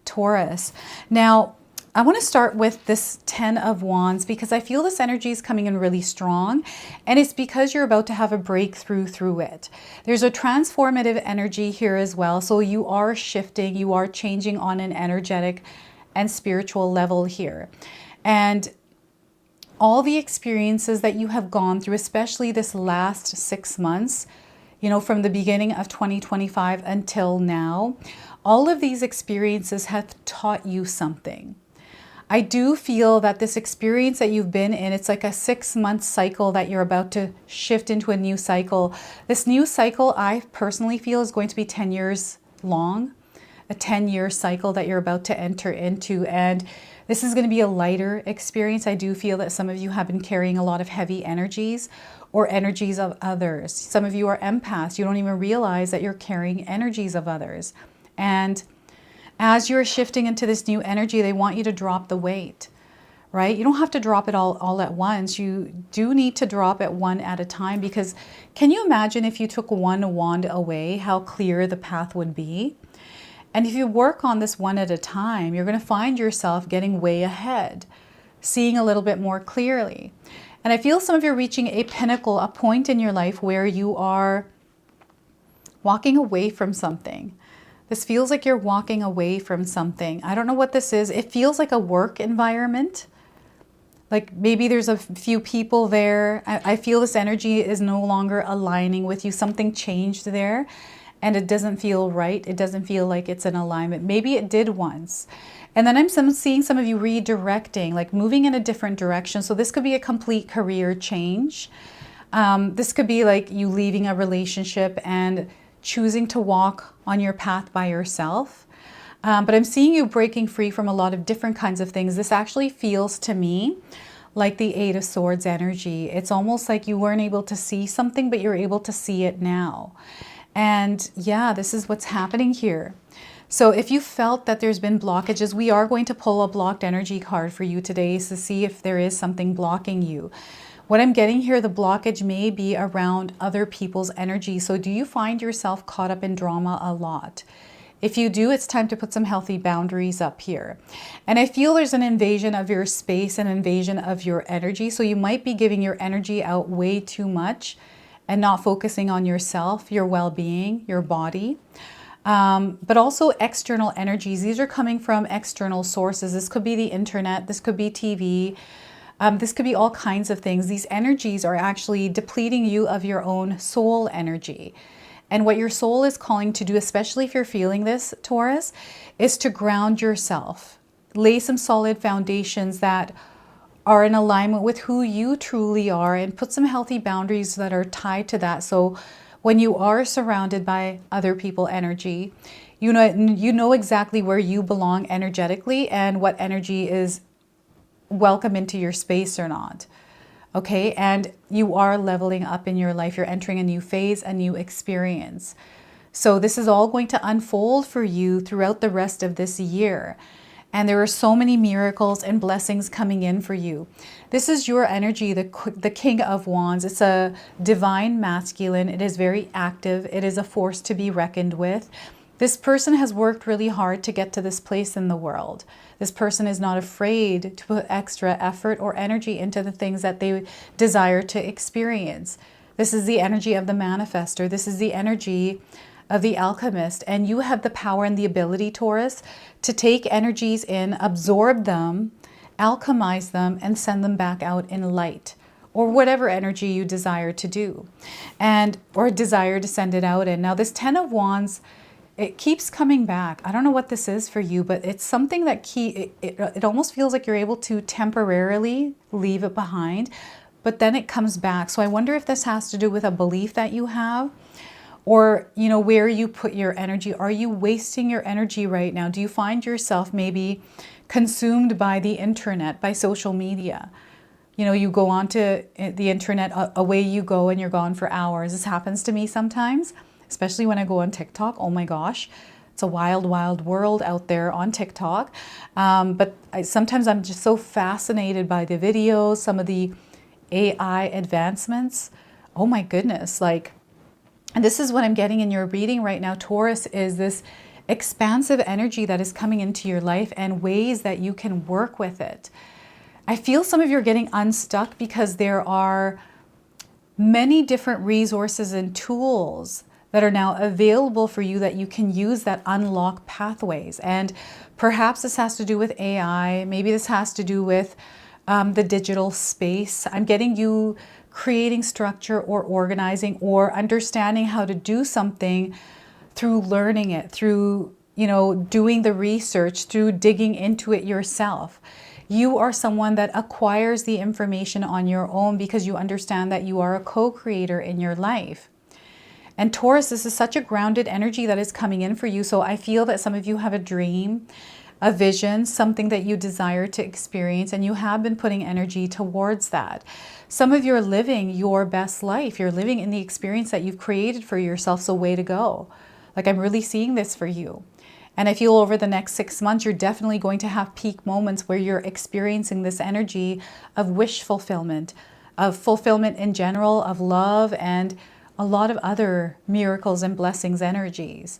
Taurus. Now, I want to start with this 10 of Wands because I feel this energy is coming in really strong, and it's because you're about to have a breakthrough through it. There's a transformative energy here as well. So you are shifting, you are changing on an energetic and spiritual level here. And all the experiences that you have gone through, especially this last 6 months, you know, from the beginning of 2025 until now, all of these experiences have taught you something. I do feel that this experience that you've been in, it's like a 6-month cycle that you're about to shift into a new cycle. This new cycle, I personally feel, is going to be 10 years long, a 10-year cycle that you're about to enter into. And this is going to be a lighter experience. I do feel that some of you have been carrying a lot of heavy energies or energies of others. Some of you are empaths. You don't even realize that you're carrying energies of others. And as you're shifting into this new energy, they want you to drop the weight, right? You don't have to drop it all at once. You do need to drop it one at a time, because can you imagine if you took one wand away, how clear the path would be? And if you work on this one at a time, you're going to find yourself getting way ahead, seeing a little bit more clearly. And I feel some of you are reaching a pinnacle, a point in your life where you are walking away from something. This feels like you're walking away from something. I don't know what this is. It feels like a work environment. Like maybe there's a few people there. I feel this energy is no longer aligning with you. Something changed there and it doesn't feel right. It doesn't feel like it's in alignment. Maybe it did once. And then I'm seeing some of you redirecting, like moving in a different direction. So this could be a complete career change. This could be like you leaving a relationship and choosing to walk on your path by yourself. But I'm seeing you breaking free from a lot of different kinds of things. This actually feels to me like the Eight of Swords energy. It's almost like you weren't able to see something, but you're able to see it now. And yeah, this is what's happening here. So if you felt that there's been blockages, we are going to pull a blocked energy card for you today to see if there is something blocking you. What I'm getting here, the blockage may be around other people's energy. So do you find yourself caught up in drama a lot? If you do, it's time to put some healthy boundaries up here. And I feel there's an invasion of your space, an invasion of your energy. So you might be giving your energy out way too much and not focusing on yourself, your well-being, your body. But also external energies. These are coming from external sources. This could be the internet. This could be TV. This could be all kinds of things. These energies are actually depleting you of your own soul energy. And what your soul is calling to do, especially if you're feeling this, Taurus, is to ground yourself. Lay some solid foundations that are in alignment with who you truly are and put some healthy boundaries that are tied to that. So when you are surrounded by other people's energy, you know exactly where you belong energetically and what energy is welcome into your space or not. Okay, and you are leveling up in your life. You're entering a new phase, a new experience. So this is all going to unfold for you throughout the rest of this year. And there are so many miracles and blessings coming in for you. This is your energy, the King of Wands. It's a divine masculine. It is very active. It is a force to be reckoned with. This person has worked really hard to get to this place in the world. This person is not afraid to put extra effort or energy into the things that they desire to experience. This is the energy of the manifestor. This is the energy of the alchemist. And you have the power and the ability, Taurus, to take energies in, absorb them, alchemize them, and send them back out in light, or whatever energy you desire to do, or desire to send it out in. Now, this Ten of Wands, it keeps coming back. I don't know what this is for you, but it's something that it almost feels like you're able to temporarily leave it behind, but then it comes back. So I wonder if this has to do with a belief that you have, or, you know, where you put your energy. Are you wasting your energy right now? Do you find yourself maybe consumed by the internet, by social media? You know, you go onto the internet, away you go, and you're gone for hours. This happens to me sometimes, especially when I go on TikTok. Oh my gosh, it's a wild, wild world out there on TikTok. But sometimes I'm just so fascinated by the videos, some of the AI advancements. Oh my goodness, like, and this is what I'm getting in your reading right now, Taurus, is this expansive energy that is coming into your life and ways that you can work with it. I feel some of you are getting unstuck because there are many different resources and tools that are now available for you that you can use that unlock pathways. And perhaps this has to do with AI. Maybe this has to do with the digital space. I'm getting you creating structure or organizing or understanding how to do something through learning it, through, you know, doing the research, through digging into it yourself. You are someone that acquires the information on your own because you understand that you are a co-creator in your life. And Taurus, this is such a grounded energy that is coming in for you. So I feel that some of you have a dream, a vision, something that you desire to experience, and you have been putting energy towards that. Some of you are living your best life. You're living in the experience that you've created for yourself, so way to go. Like, I'm really seeing this for you. And I feel over the next 6 months, you're definitely going to have peak moments where you're experiencing this energy of wish fulfillment, of fulfillment in general, of love, and a lot of other miracles and blessings energies.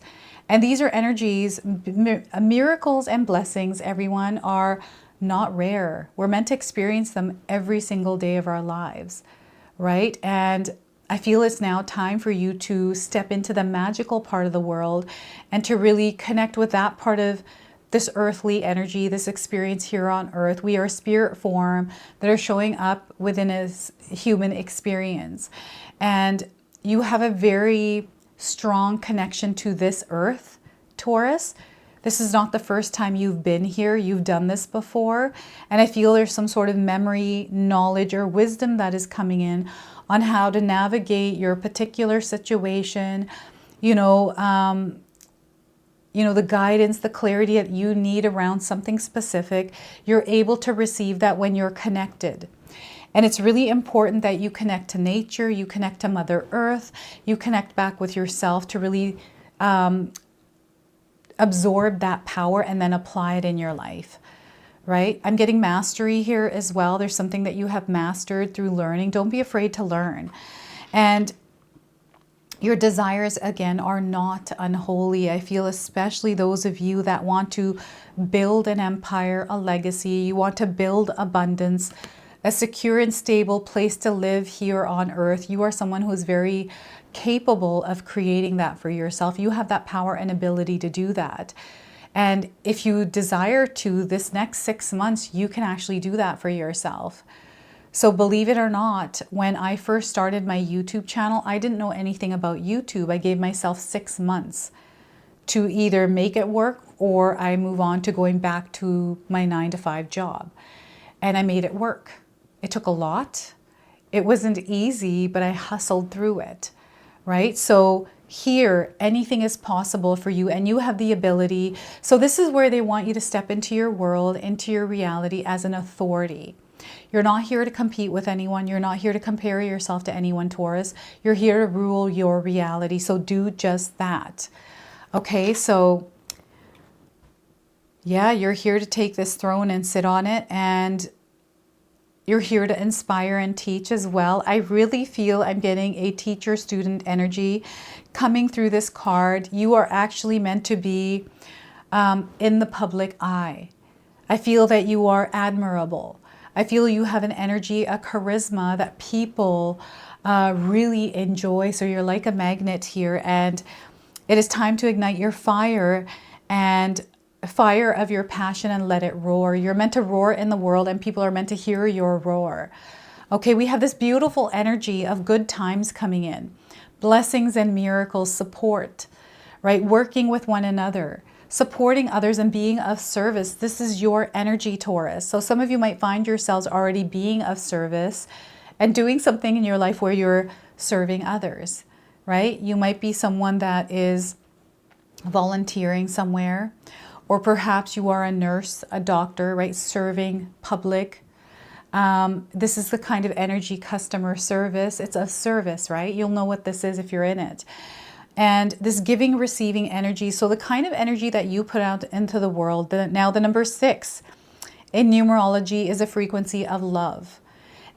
And these are energies, miracles and blessings, everyone, are not rare. We're meant to experience them every single day of our lives, right? And I feel it's now time for you to step into the magical part of the world and to really connect with that part of this earthly energy, this experience here on earth. We are a spirit form that are showing up within a human experience. And you have a very strong connection to this earth, Taurus. This is not the first time you've been here. You've done this before. And I feel there's some sort of memory, knowledge, or wisdom that is coming in on how to navigate your particular situation, the guidance, the clarity that you need around something specific. You're able to receive that when you're connected. And it's really important that you connect to nature, you connect to Mother Earth, you connect back with yourself to really absorb that power and then apply it in your life. Right? I'm getting mastery here as well. There's something that you have mastered through learning. Don't be afraid to learn. And your desires, again, are not unholy. I feel especially those of you that want to build an empire, a legacy. You want to build abundance, a secure and stable place to live here on earth. You are someone who is very capable of creating that for yourself. You have that power and ability to do that. And if you desire to, this next 6 months, you can actually do that for yourself. So believe it or not, when I first started my YouTube channel, I didn't know anything about YouTube. I gave myself 6 months to either make it work or I move on to going back to my 9-to-5 job. And I made it work. It took a lot. It wasn't easy, but I hustled through it, right? So here, anything is possible for you and you have the ability. So this is where they want you to step into your world, into your reality as an authority. You're not here to compete with anyone. You're not here to compare yourself to anyone, Taurus. You're here to rule your reality. So do just that. Okay, so yeah, you're here to take this throne and sit on it, and you're here to inspire and teach as well. I really feel I'm getting a teacher-student energy coming through this card. You are actually meant to be in the public eye. I feel that you are admirable. I feel you have an energy, a charisma that people really enjoy. So you're like a magnet here, and it is time to ignite your fire and fire of your passion and let it roar. You're meant to roar in the world and people are meant to hear your roar. Okay, we have this beautiful energy of good times coming in. Blessings and miracles, support, right? Working with one another, supporting others and being of service. This is your energy, Taurus. So some of you might find yourselves already being of service and doing something in your life where you're serving others, right? You might be someone that is volunteering somewhere, or perhaps you are a nurse, a doctor, right? Serving public. This is the kind of energy, customer service. It's of service, right? You'll know what this is if you're in it. And this giving, receiving energy. So the kind of energy that you put out into the world. Now the number 6 in numerology is a frequency of love.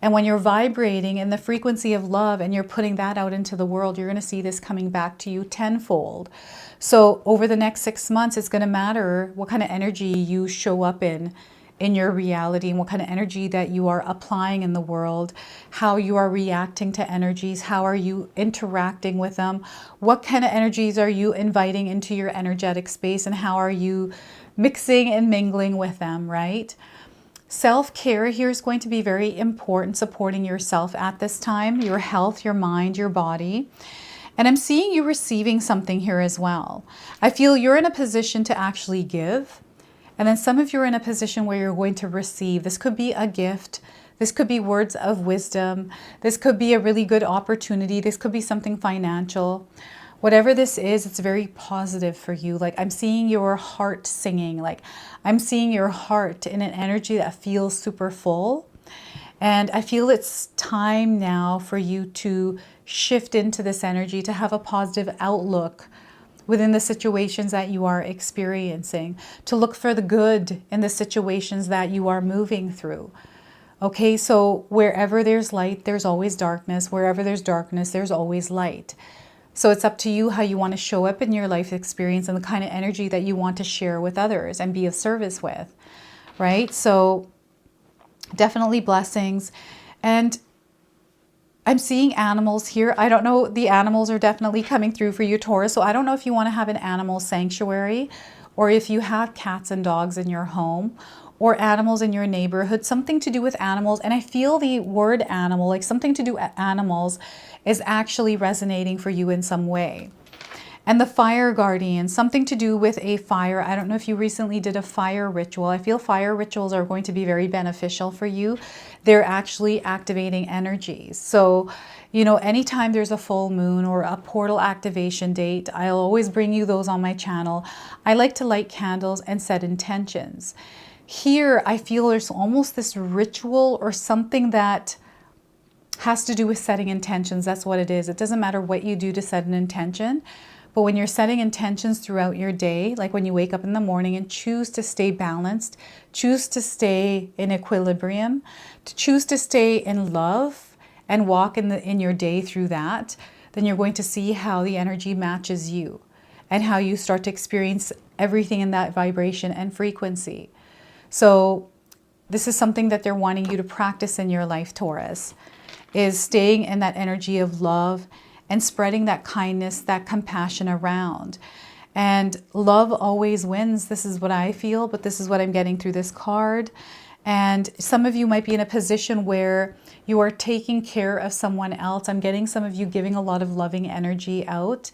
And when you're vibrating in the frequency of love and you're putting that out into the world, you're going to see this coming back to you tenfold. So over the next 6 months, it's going to matter what kind of energy you show up in your reality and what kind of energy that you are applying in the world, how you are reacting to energies, how are you interacting with them, what kind of energies are you inviting into your energetic space, and how are you mixing and mingling with them, right? Self-care here is going to be very important, supporting yourself at this time, your health, your mind, your body. And I'm seeing you receiving something here as well. I feel you're in a position to actually give. And then some of you are in a position where you're going to receive. This could be a gift. This could be words of wisdom. This could be a really good opportunity. This could be something financial. Whatever this is, it's very positive for you. Like I'm seeing your heart singing. Like I'm seeing your heart in an energy that feels super full. And I feel it's time now for you to shift into this energy, to have a positive outlook within the situations that you are experiencing, to look for the good in the situations that you are moving through. Okay, so wherever there's light, there's always darkness. Wherever there's darkness, there's always light. So it's up to you how you want to show up in your life experience and the kind of energy that you want to share with others and be of service with, right? So definitely blessings. And I'm seeing animals here. I don't know, the animals are definitely coming through for you, Taurus. So I don't know if you want to have an animal sanctuary, or if you have cats and dogs in your home, or animals in your neighborhood, something to do with animals. And I feel the word animal, like something to do with animals, is actually resonating for you in some way. And the fire guardian, something to do with a fire. I don't know if you recently did a fire ritual. I feel fire rituals are going to be very beneficial for you. They're actually activating energies. So, you know, anytime there's a full moon or a portal activation date, I'll always bring you those on my channel. I like to light candles and set intentions. Here, I feel there's almost this ritual or something that has to do with setting intentions. That's what it is. It doesn't matter what you do to set an intention. But when you're setting intentions throughout your day, like when you wake up in the morning and choose to stay balanced, choose to stay in equilibrium, to choose to stay in love and walk in your day through that, then you're going to see how the energy matches you and how you start to experience everything in that vibration and frequency. So this is something that they're wanting you to practice in your life, Taurus, is staying in that energy of love and spreading that kindness, that compassion around. And love always wins. This is what I feel, but this is what I'm getting through this card. And some of you might be in a position where you are taking care of someone else. I'm getting some of you giving a lot of loving energy out,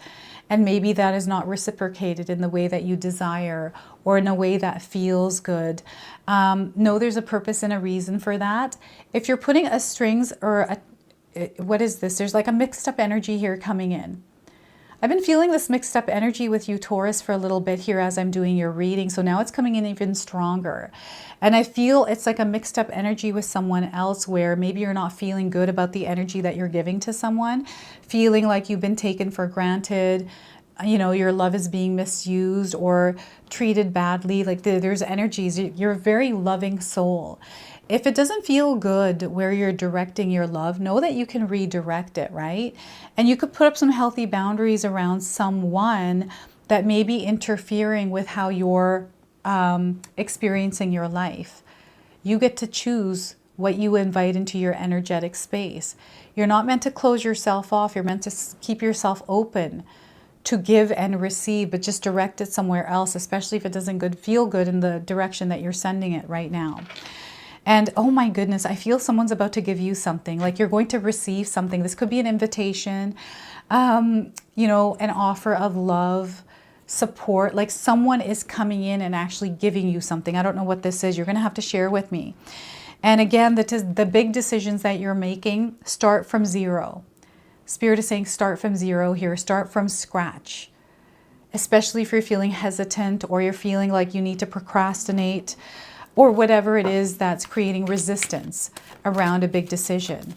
and maybe that is not reciprocated in the way that you desire or in a way that feels good. No, there's a purpose and a reason for that. If you're putting a strings or a what is this? There's like a mixed up energy here coming in. I've been feeling this mixed up energy with you, Taurus, for a little bit here as I'm doing your reading. So now it's coming in even stronger. And I feel it's like a mixed up energy with someone else where maybe you're not feeling good about the energy that you're giving to someone, feeling like you've been taken for granted, you know, your love is being misused or treated badly. Like there's energies. You're a very loving soul. If it doesn't feel good where you're directing your love, know that you can redirect it, right? And you could put up some healthy boundaries around someone that may be interfering with how you're experiencing your life. You get to choose what you invite into your energetic space. You're not meant to close yourself off. You're meant to keep yourself open to give and receive, but just direct it somewhere else, especially if it doesn't feel good in the direction that you're sending it right now. And oh my goodness, I feel someone's about to give you something, like you're going to receive something. This could be an invitation, you know, an offer of love, support, like someone is coming in and actually giving you something. I don't know what this is. You're going to have to share with me. And again, the big decisions that you're making, start from zero. Spirit is saying start from zero here, start from scratch. Especially if you're feeling hesitant or you're feeling like you need to procrastinate, or whatever it is that's creating resistance around a big decision.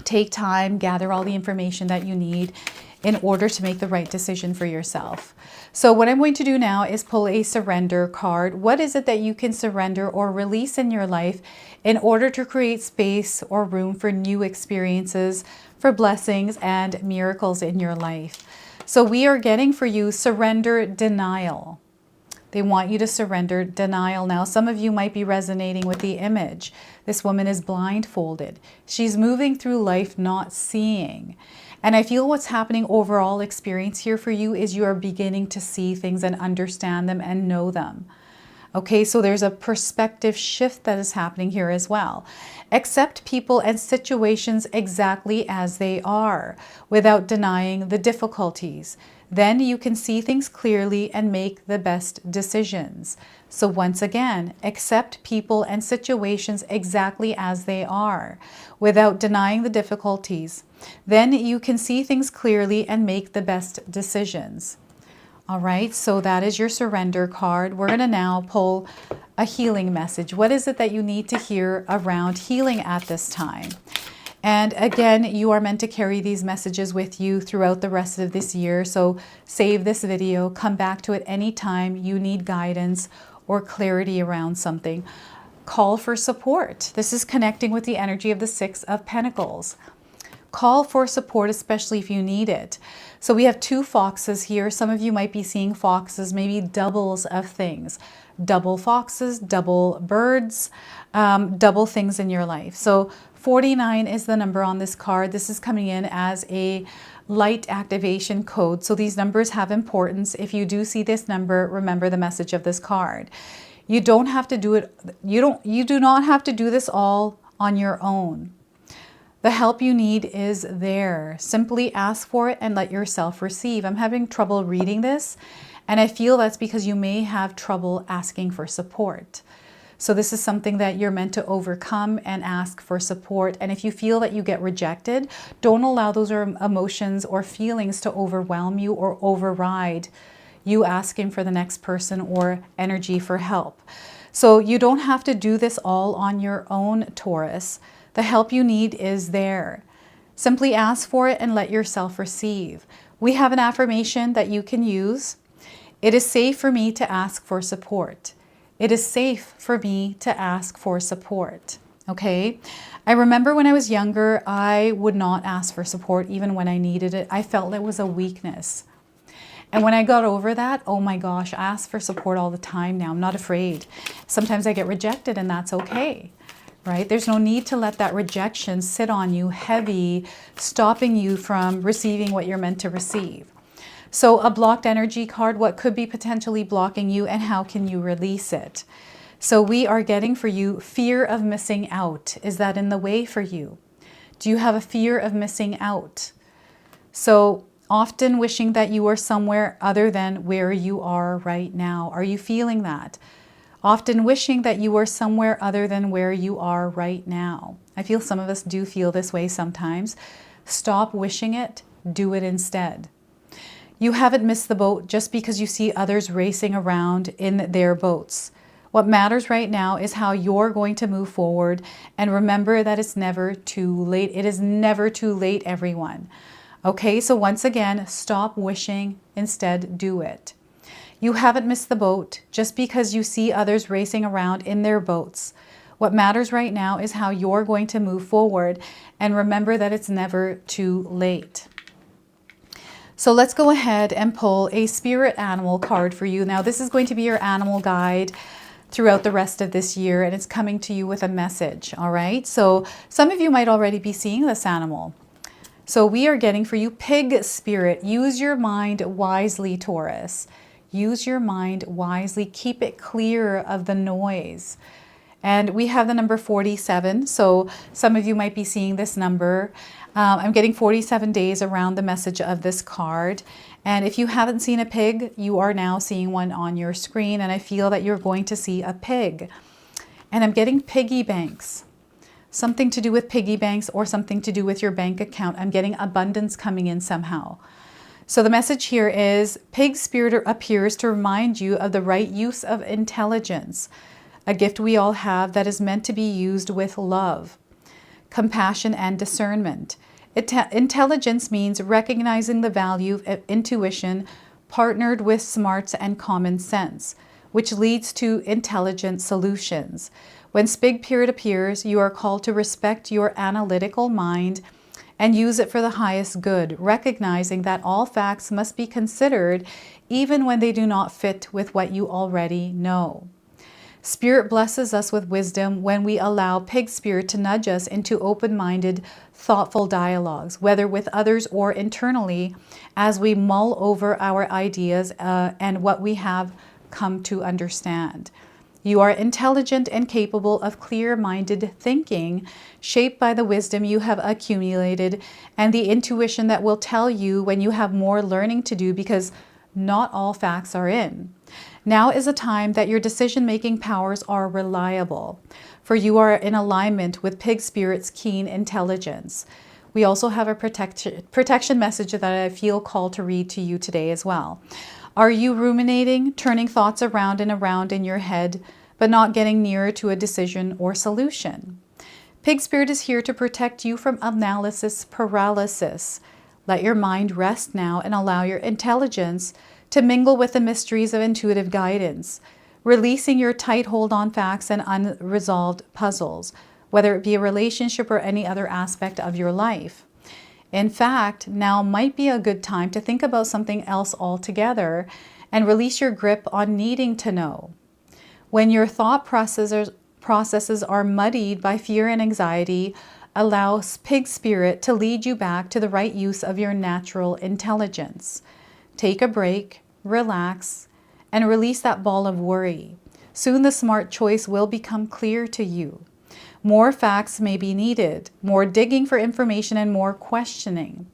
Take time, gather all the information that you need in order to make the right decision for yourself. So what I'm going to do now is pull a surrender card. What is it that you can surrender or release in your life in order to create space or room for new experiences, for blessings and miracles in your life? So we are getting for you surrender denial. They want you to surrender denial. Now, some of you might be resonating with the image. This woman is blindfolded. She's moving through life not seeing. And I feel what's happening overall experience here for you is you are beginning to see things and understand them and know them. Okay, so there's a perspective shift that is happening here as well. Accept people and situations exactly as they are without denying the difficulties. Then you can see things clearly and make the best decisions. So once again, accept people and situations exactly as they are without denying the difficulties. Then you can see things clearly and make the best decisions. All right, so that is your surrender card. We're going to now pull a healing message. What is it that you need to hear around healing at this time? And again, you are meant to carry these messages with you throughout the rest of this year. So save this video, come back to it anytime you need guidance or clarity around something. Call for support. This is connecting with the energy of the Six of Pentacles. Call for support, especially if you need it. So we have two foxes here. Some of you might be seeing foxes, maybe doubles of things. Double foxes, double birds, double things in your life. So 49 is the number on this card. This is coming in as a light activation code. So these numbers have importance. If you do see this number, remember the message of this card. You don't have to do it. You do not have to do this all on your own. The help you need is there. Simply ask for it and let yourself receive. I'm having trouble reading this, and I feel that's because you may have trouble asking for support. So this is something that you're meant to overcome and ask for support. And if you feel that you get rejected, don't allow those emotions or feelings to overwhelm you or override you asking for the next person or energy for help. So you don't have to do this all on your own, Taurus. The help you need is there. Simply ask for it and let yourself receive. We have an affirmation that you can use. It is safe for me to ask for support. It is safe for me to ask for support. Okay? I remember when I was younger, I would not ask for support even when I needed it. I felt it was a weakness. And when I got over that, oh my gosh, I ask for support all the time now. I'm not afraid. Sometimes I get rejected and that's okay. Right? There's no need to let that rejection sit on you heavy, stopping you from receiving what you're meant to receive. So a blocked energy card, what could be potentially blocking you and how can you release it? So we are getting for you fear of missing out. Is that in the way for you? Do you have a fear of missing out? So often wishing that you are somewhere other than where you are right now. Are you feeling that? Often wishing that you were somewhere other than where you are right now. I feel some of us do feel this way sometimes. Stop wishing it, do it instead. You haven't missed the boat just because you see others racing around in their boats. What matters right now is how you're going to move forward, and remember that it's never too late. It is never too late, everyone. Okay, so once again, stop wishing, instead do it. You haven't missed the boat just because you see others racing around in their boats. What matters right now is how you're going to move forward, and remember that it's never too late. So let's go ahead and pull a spirit animal card for you. Now this is going to be your animal guide throughout the rest of this year, and it's coming to you with a message, all right? So some of you might already be seeing this animal. So we are getting for you pig spirit. Use your mind wisely, Taurus. Use your mind wisely. Keep it clear of the noise. And we have the number 47. So some of you might be seeing this number. I'm getting 47 days around the message of this card. And if you haven't seen a pig, you are now seeing one on your screen. And I feel that you're going to see a pig. And I'm getting piggy banks. Something to do with piggy banks or something to do with your bank account. I'm getting abundance coming in somehow. So the message here is pig spirit appears to remind you of the right use of intelligence, a gift we all have that is meant to be used with love, compassion, and discernment. Intelligence means recognizing the value of intuition partnered with smarts and common sense, which leads to intelligent solutions. When Spig Spirit appears, you are called to respect your analytical mind and use it for the highest good, recognizing that all facts must be considered even when they do not fit with what you already know. Spirit blesses us with wisdom when we allow Pig Spirit to nudge us into open-minded, thoughtful dialogues, whether with others or internally, as we mull over our ideas and what we have come to understand. You are intelligent and capable of clear-minded thinking, shaped by the wisdom you have accumulated and the intuition that will tell you when you have more learning to do, because not all facts are in. Now is a time that your decision-making powers are reliable, for you are in alignment with Pig Spirit's keen intelligence. We also have a protection message that I feel called to read to you today as well. Are you ruminating, turning thoughts around and around in your head, but not getting nearer to a decision or solution? Pig Spirit is here to protect you from analysis paralysis. Let your mind rest now and allow your intelligence to mingle with the mysteries of intuitive guidance, releasing your tight hold on facts and unresolved puzzles, whether it be a relationship or any other aspect of your life. In fact, now might be a good time to think about something else altogether and release your grip on needing to know. When your thought processes are muddied by fear and anxiety, allow pig spirit to lead you back to the right use of your natural intelligence. Take a break, relax, and release that ball of worry. Soon the smart choice will become clear to you. More facts may be needed, more digging for information, and more questioning.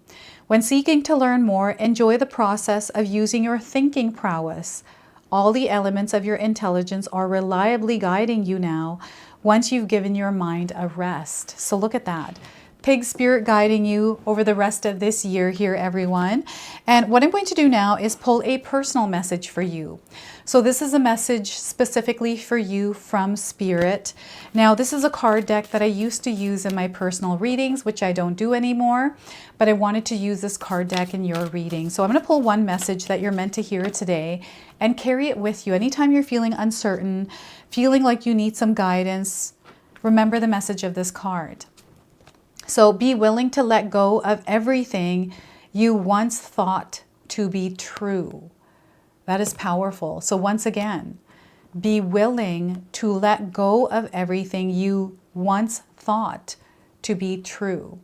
When seeking to learn more, enjoy the process of using your thinking prowess. All the elements of your intelligence are reliably guiding you now once you've given your mind a rest. So look at that. Pig spirit guiding you over the rest of this year here, everyone. And what I'm going to do now is pull a personal message for you. So this is a message specifically for you from Spirit. Now, this is a card deck that I used to use in my personal readings, which I don't do anymore, but I wanted to use this card deck in your reading. So I'm going to pull one message that you're meant to hear today and carry it with you. Anytime you're feeling uncertain, feeling like you need some guidance, remember the message of this card. So be willing to let go of everything you once thought to be true. That is powerful. So once again, be willing to let go of everything you once thought to be true.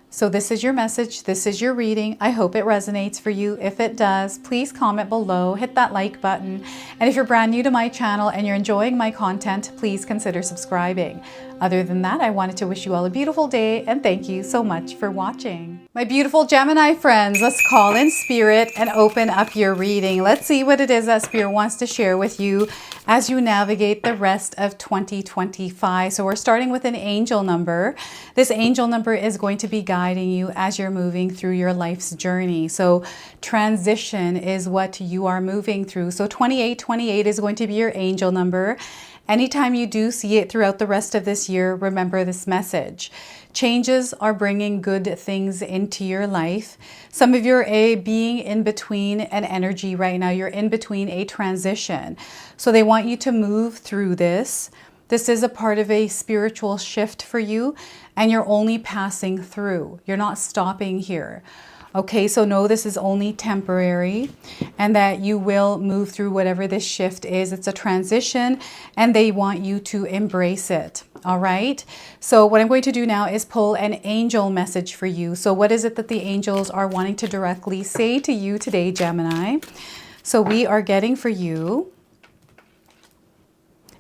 So this is your message. This is your reading. I hope it resonates for you. If it does, please comment below, hit that like button. And if you're brand new to my channel and you're enjoying my content, please consider subscribing. Other than that, I wanted to wish you all a beautiful day and thank you so much for watching. My beautiful Gemini friends, let's call in Spirit and open up your reading. Let's see what it is that Spirit wants to share with you as you navigate the rest of 2025. So we're starting with an angel number. This angel number is going to be guiding you as you're moving through your life's journey. So transition is what you are moving through. So 2828 is going to be your angel number. Anytime you do see it throughout the rest of this year, remember this message. Changes are bringing good things into your life. Some of you are being in between an energy right now. You're in between a transition. So they want you to move through this. This is a part of a spiritual shift for you, and you're only passing through. You're not stopping here. Okay, so know this is only temporary and that you will move through whatever this shift is. It's a transition and they want you to embrace it. All right, so what I'm going to do now is pull an angel message for you. So what is it that the angels are wanting to directly say to you today, Gemini? So we are getting for you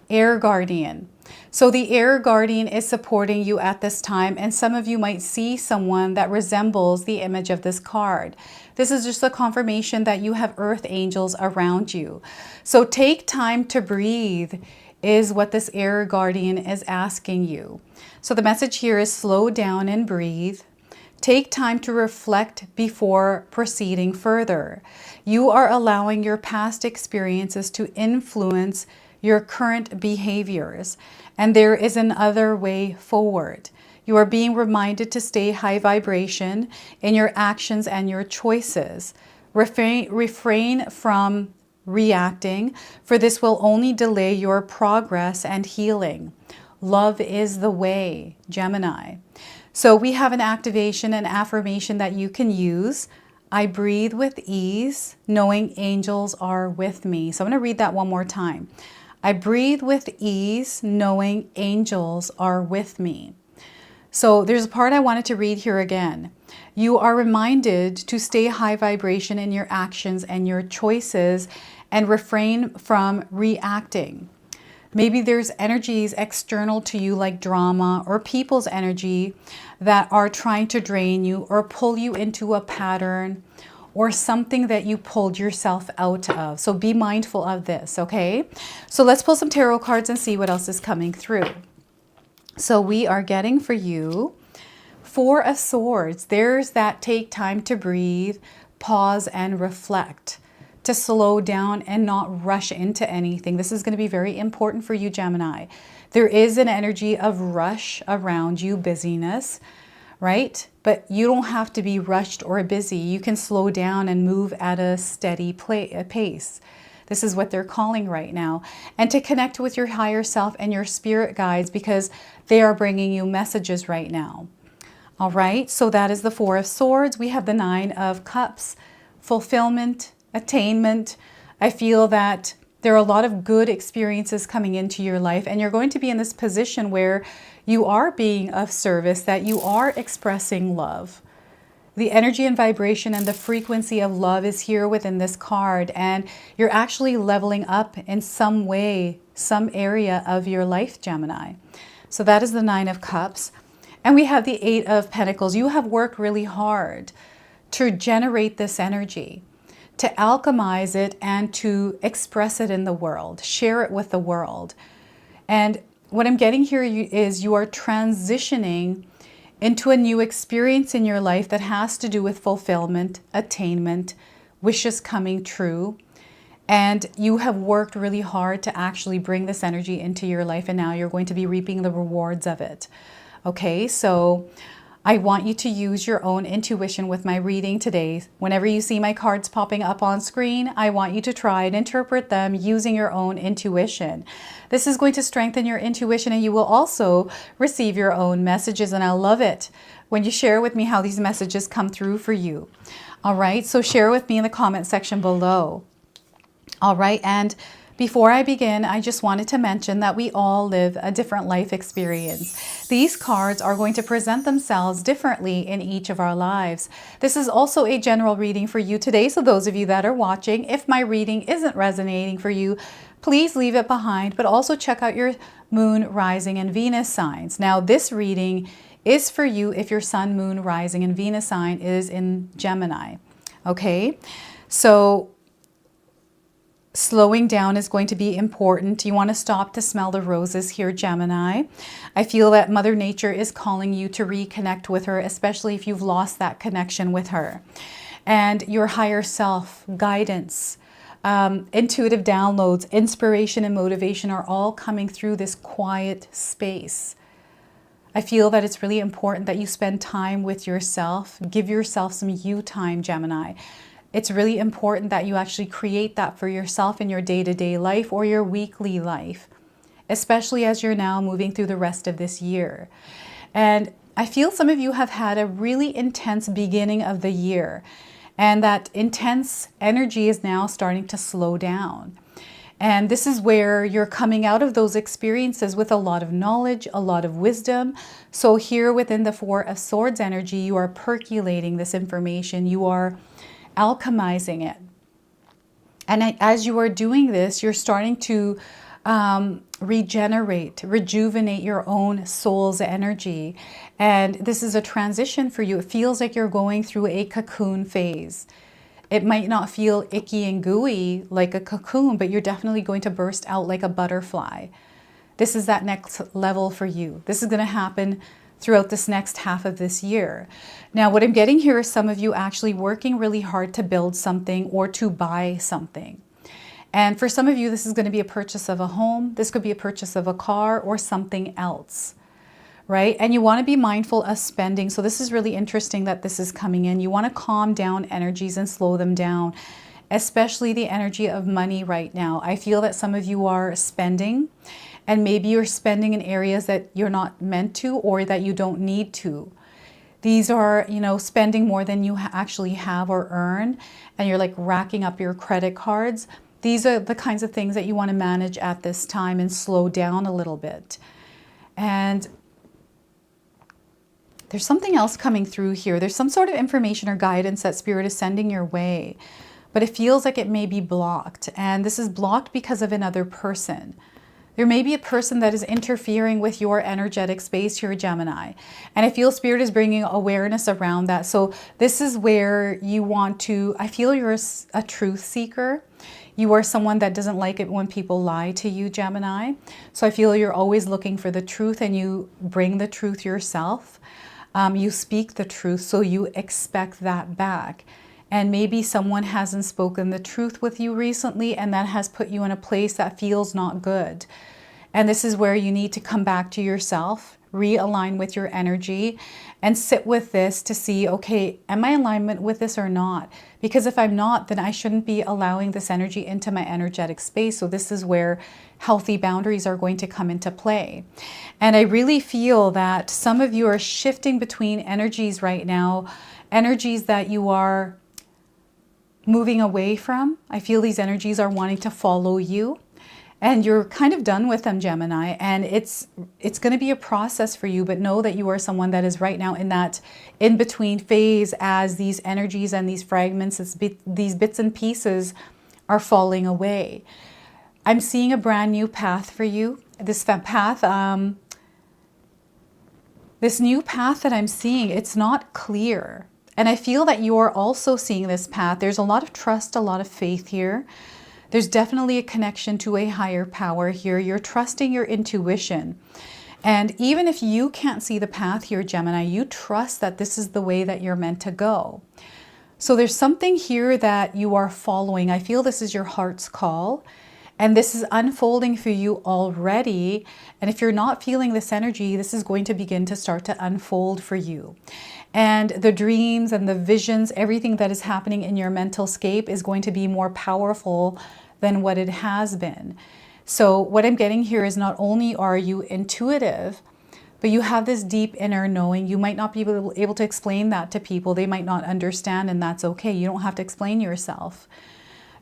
Air Guardian. So the Air Guardian is supporting you at this time, and some of you might see someone that resembles the image of this card. This is just a confirmation that you have earth angels around you. So take time to breathe is what this Air Guardian is asking you. So the message here is slow down and breathe. Take time to reflect before proceeding further. You are allowing your past experiences to influence your current behaviors, and there is another way forward. You are being reminded to stay high vibration in your actions and your choices. Refrain from reacting, for this will only delay your progress and healing. Love is the way, Gemini. So we have an activation and affirmation that you can use. I breathe with ease, knowing angels are with me. So I'm going to read that one more time. I breathe with ease, knowing angels are with me. So there's a part I wanted to read here again. You are reminded to stay high vibration in your actions and your choices and refrain from reacting. Maybe there's energies external to you like drama or people's energy that are trying to drain you or pull you into a pattern or something that you pulled yourself out of. So be mindful of this, okay? So let's pull some tarot cards and see what else is coming through. So we are getting for you Four of Swords. There's that take time to breathe, pause and reflect, to slow down and not rush into anything. This is going to be very important for you, Gemini. There is an energy of rush around you, busyness, right? But you don't have to be rushed or busy. You can slow down and move at a steady pace. This is what they're calling right now. And to connect with your higher self and your spirit guides, because they are bringing you messages right now. All right, so that is the Four of Swords. We have the Nine of Cups, fulfillment, attainment. I feel that There are a lot of good experiences coming into your life, and you're going to be in this position where you are being of service, that you are expressing love. The energy and vibration and the frequency of love is here within this card, and you're actually leveling up in some way, some area of your life, Gemini. So that is the Nine of Cups. And we have the Eight of Pentacles. You have worked really hard to generate this energy, to alchemize it and to express it in the world, share it with the world. And what I'm getting here is you are transitioning into a new experience in your life that has to do with fulfillment, attainment, wishes coming true. And you have worked really hard to actually bring this energy into your life, and now you're going to be reaping the rewards of it. Okay, so I want you to use your own intuition with my reading today. Whenever you see my cards popping up on screen, I want you to try and interpret them using your own intuition. This is going to strengthen your intuition, and you will also receive your own messages, and I love it when you share with me how these messages come through for you. All right, so share with me in the comment section below. All right, and before I begin, I just wanted to mention that we all live a different life experience. These cards are going to present themselves differently in each of our lives. This is also a general reading for you today, so those of you that are watching, if my reading isn't resonating for you, please leave it behind, but also check out your moon, rising, and Venus signs. Now, this reading is for you if your sun, moon, rising, and Venus sign is in Gemini. Okay, so slowing down is going to be important. You want to stop to smell the roses here, Gemini. I feel that Mother Nature is calling you to reconnect with her, especially if you've lost that connection with her. And your higher self, guidance, intuitive downloads, inspiration, and motivation are all coming through this quiet space. I feel that it's really important that you spend time with yourself. Give yourself some you time, Gemini. It's really important that you actually create that for yourself in your day-to-day life or your weekly life, especially as you're now moving through the rest of this year. And I feel some of you have had a really intense beginning of the year, and that intense energy is now starting to slow down. And this is where you're coming out of those experiences with a lot of knowledge, a lot of wisdom. So here within the Four of Swords energy, you are percolating this information. You are alchemizing it. And as you are doing this, you're starting to rejuvenate your own soul's energy. And this is a transition for you. It feels like you're going through a cocoon phase. It might not feel icky and gooey like a cocoon, but you're definitely going to burst out like a butterfly. This is that next level for you. This is going to happen throughout this next half of this year. Now, what I'm getting here is some of you actually working really hard to build something or to buy something. And for some of you, this is going to be a purchase of a home. This could be a purchase of a car or something else, right? And you want to be mindful of spending. So this is really interesting that this is coming in. You want to calm down energies and slow them down, especially the energy of money right now. I feel that some of you are spending, and maybe you're spending in areas that you're not meant to or that you don't need to. These are, you know, spending more than you actually have or earn, and you're like racking up your credit cards. These are the kinds of things that you want to manage at this time and slow down a little bit. And there's something else coming through here. There's some sort of information or guidance that Spirit is sending your way, but it feels like it may be blocked. And this is blocked because of another person. There may be a person that is interfering with your energetic space here, Gemini. And I feel Spirit is bringing awareness around that. So this is where you want to, I feel you're a truth seeker. You are someone that doesn't like it when people lie to you, Gemini. So I feel you're always looking for the truth, and you bring the truth yourself. You speak the truth, so you expect that back. And maybe someone hasn't spoken the truth with you recently, and that has put you in a place that feels not good. And this is where you need to come back to yourself, realign with your energy, and sit with this to see, okay, am I in alignment with this or not? Because if I'm not, then I shouldn't be allowing this energy into my energetic space. So this is where healthy boundaries are going to come into play. And I really feel that some of you are shifting between energies right now, energies that you are moving away from. I feel these energies are wanting to follow you. And you're kind of done with them, Gemini, and it's going to be a process for you, but know that you are someone that is right now in that in-between phase as these energies and these fragments, these bits and pieces are falling away. I'm seeing a brand new path for you. This path, this new path that I'm seeing, it's not clear. And I feel that you are also seeing this path. There's a lot of trust, a lot of faith here. There's definitely a connection to a higher power here. You're trusting your intuition. And even if you can't see the path here, Gemini, you trust that this is the way that you're meant to go. So there's something here that you are following. I feel this is your heart's call. And this is unfolding for you already. And if you're not feeling this energy, this is going to begin to start to unfold for you. And the dreams and the visions, everything that is happening in your mental scape is going to be more powerful than what it has been. So what I'm getting here is not only are you intuitive, but you have this deep inner knowing. You might not be able to explain that to people. They might not understand, and that's okay. You don't have to explain yourself.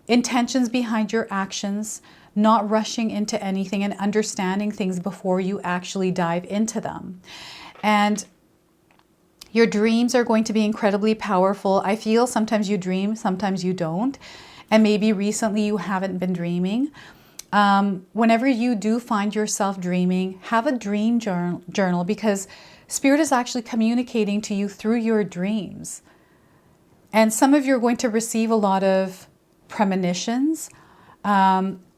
Intentions behind your actions, not rushing into anything and understanding things before you actually dive into them. And your dreams are going to be incredibly powerful. I feel sometimes you dream, sometimes you don't. And maybe recently you haven't been dreaming. Whenever you do find yourself dreaming, have a dream journal because Spirit is actually communicating to you through your dreams. And some of you are going to receive a lot of premonitions,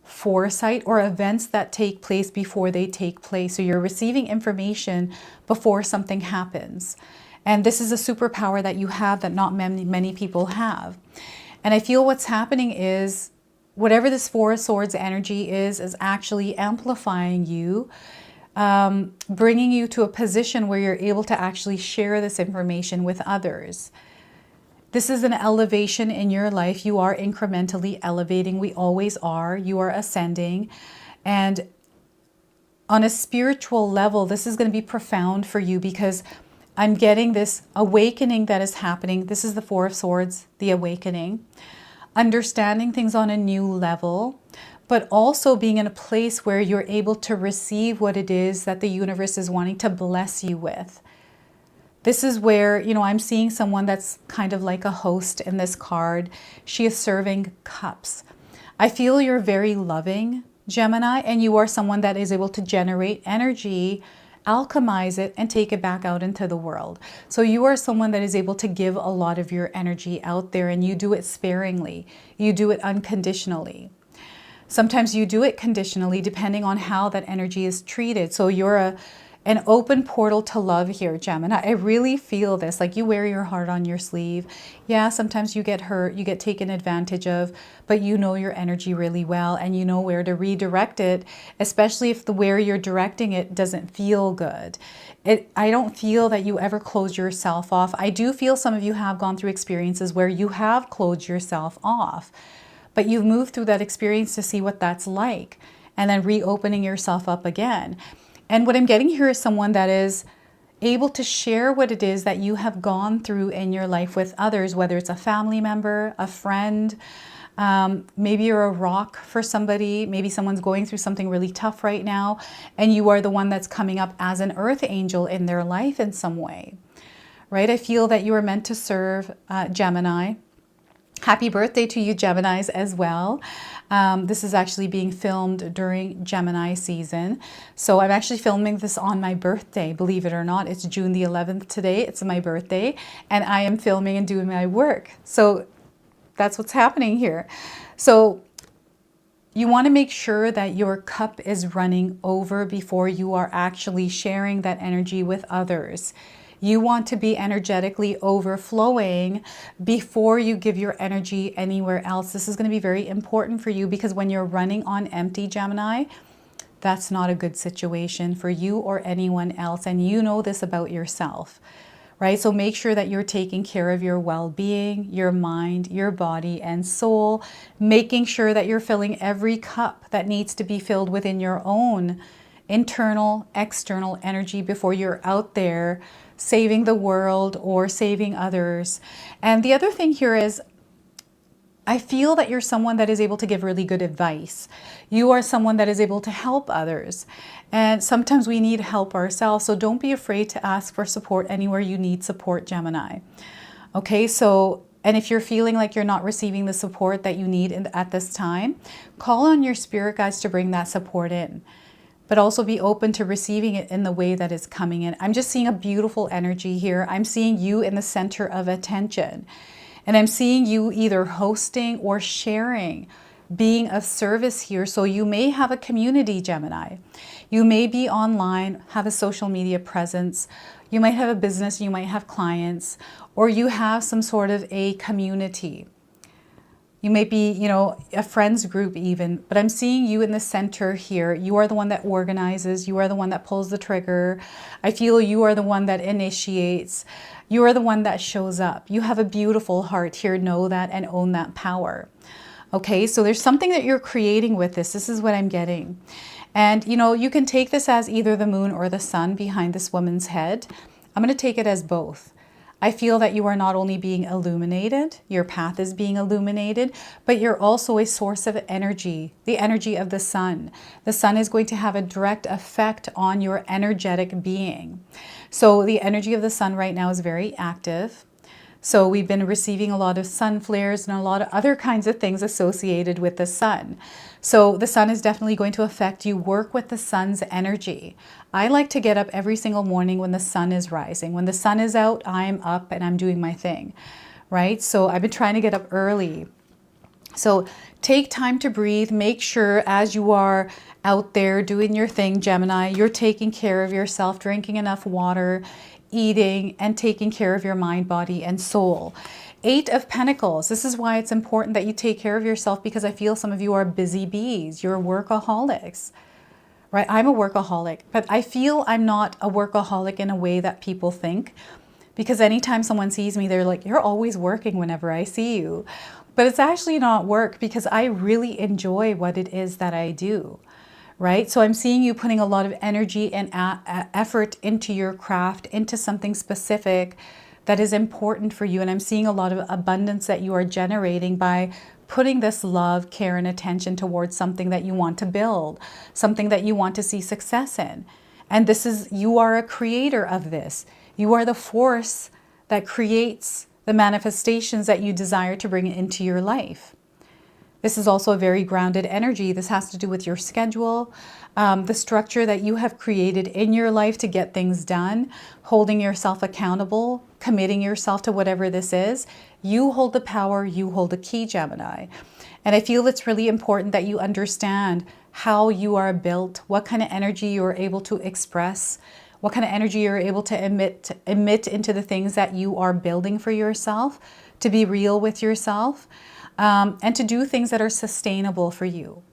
foresight, or events that take place before they take place. So you're receiving information before something happens. And this is a superpower that you have that not many people have. And I feel what's happening is whatever this Four of Swords energy is actually amplifying you, bringing you to a position where you're able to actually share this information with others. This is an elevation in your life. You are incrementally elevating. We always are. You are ascending. And on a spiritual level, this is going to be profound for you because I'm getting this awakening that is happening. This is the Four of Swords, the awakening. Understanding things on a new level, but also being in a place where you're able to receive what it is that the universe is wanting to bless you with. This is where, you know, I'm seeing someone that's kind of like a host in this card. She is serving cups. I feel you're very loving, Gemini, and you are someone that is able to generate energy, alchemize it, and take it back out into the world. So you are someone that is able to give a lot of your energy out there, and you do it sparingly. You do it unconditionally. Sometimes you do it conditionally depending on how that energy is treated. So you're an open portal to love here, Gemini. I really feel this, like you wear your heart on your sleeve. Yeah, sometimes you get hurt, you get taken advantage of, but you know your energy really well and you know where to redirect it, especially if where you're directing it doesn't feel good. I don't feel that you ever close yourself off. I do feel some of you have gone through experiences where you have closed yourself off, but you've moved through that experience to see what that's like and then reopening yourself up again. And what I'm getting here is someone that is able to share what it is that you have gone through in your life with others, whether it's a family member, a friend, maybe you're a rock for somebody, maybe someone's going through something really tough right now, and you are the one that's coming up as an earth angel in their life in some way, right? I feel that you are meant to serve Gemini. Happy birthday to you, Geminis, as well. This is actually being filmed during Gemini season. So I'm actually filming this on my birthday, believe it or not. It's June the 11th today. It's my birthday. And I am filming and doing my work. So that's what's happening here. So you want to make sure that your cup is running over before you are actually sharing that energy with others. You want to be energetically overflowing before you give your energy anywhere else. This is going to be very important for you because when you're running on empty, Gemini, that's not a good situation for you or anyone else. And you know this about yourself, right? So make sure that you're taking care of your well-being, your mind, your body and soul, making sure that you're filling every cup that needs to be filled within your own internal, external energy before you're out there saving the world or saving others. And the other thing here is I feel that you're someone that is able to give really good advice. You are someone that is able to help others. And sometimes we need help ourselves. So don't be afraid to ask for support anywhere you need support, Gemini. Okay, so, and if you're feeling like you're not receiving the support that you need at this time, call on your spirit guides to bring that support in. But also be open to receiving it in the way that it's coming in. I'm just seeing a beautiful energy here. I'm seeing you in the center of attention. And I'm seeing you either hosting or sharing, being of service here. So you may have a community, Gemini. You may be online, have a social media presence. You might have a business, you might have clients, or you have some sort of a community. You may be, you know, a friends group even, but I'm seeing you in the center here. You are the one that organizes. You are the one that pulls the trigger. I feel you are the one that initiates. You are the one that shows up. You have a beautiful heart here. Know that and own that power. Okay, so there's something that you're creating with this. This is what I'm getting. And, you know, you can take this as either the moon or the sun behind this woman's head. I'm going to take it as both. I feel that you are not only being illuminated, your path is being illuminated, but you're also a source of energy, the energy of the sun. The sun is going to have a direct effect on your energetic being. So the energy of the sun right now is very active. So we've been receiving a lot of sun flares and a lot of other kinds of things associated with the sun. So the sun is definitely going to affect you. Work with the sun's energy. I like to get up every single morning when the sun is rising. When the sun is out, I'm up and I'm doing my thing, right? So I've been trying to get up early. So take time to breathe. Make sure as you are out there doing your thing, Gemini, you're taking care of yourself, drinking enough water, eating, and taking care of your mind, body, and soul. 8 of Pentacles. This is why it's important that you take care of yourself, because I feel some of you are busy bees. You're workaholics, right? I'm a workaholic, but I feel I'm not a workaholic in a way that people think, because anytime someone sees me, they're like, you're always working whenever I see you. But it's actually not work, because I really enjoy what it is that I do. Right? So I'm seeing you putting a lot of energy and effort into your craft, into something specific that is important for you. And I'm seeing a lot of abundance that you are generating by putting this love, care, and attention towards something that you want to build, something that you want to see success in. And this is, you are a creator of this. You are the force that creates the manifestations that you desire to bring into your life. This is also a very grounded energy. This has to do with your schedule, the structure that you have created in your life to get things done, holding yourself accountable, committing yourself to whatever this is. You hold the power, you hold the key, Gemini. And I feel it's really important that you understand how you are built, what kind of energy you are able to express, what kind of energy you're able to emit into the things that you are building for yourself, to be real with yourself. And to do things that are sustainable for you,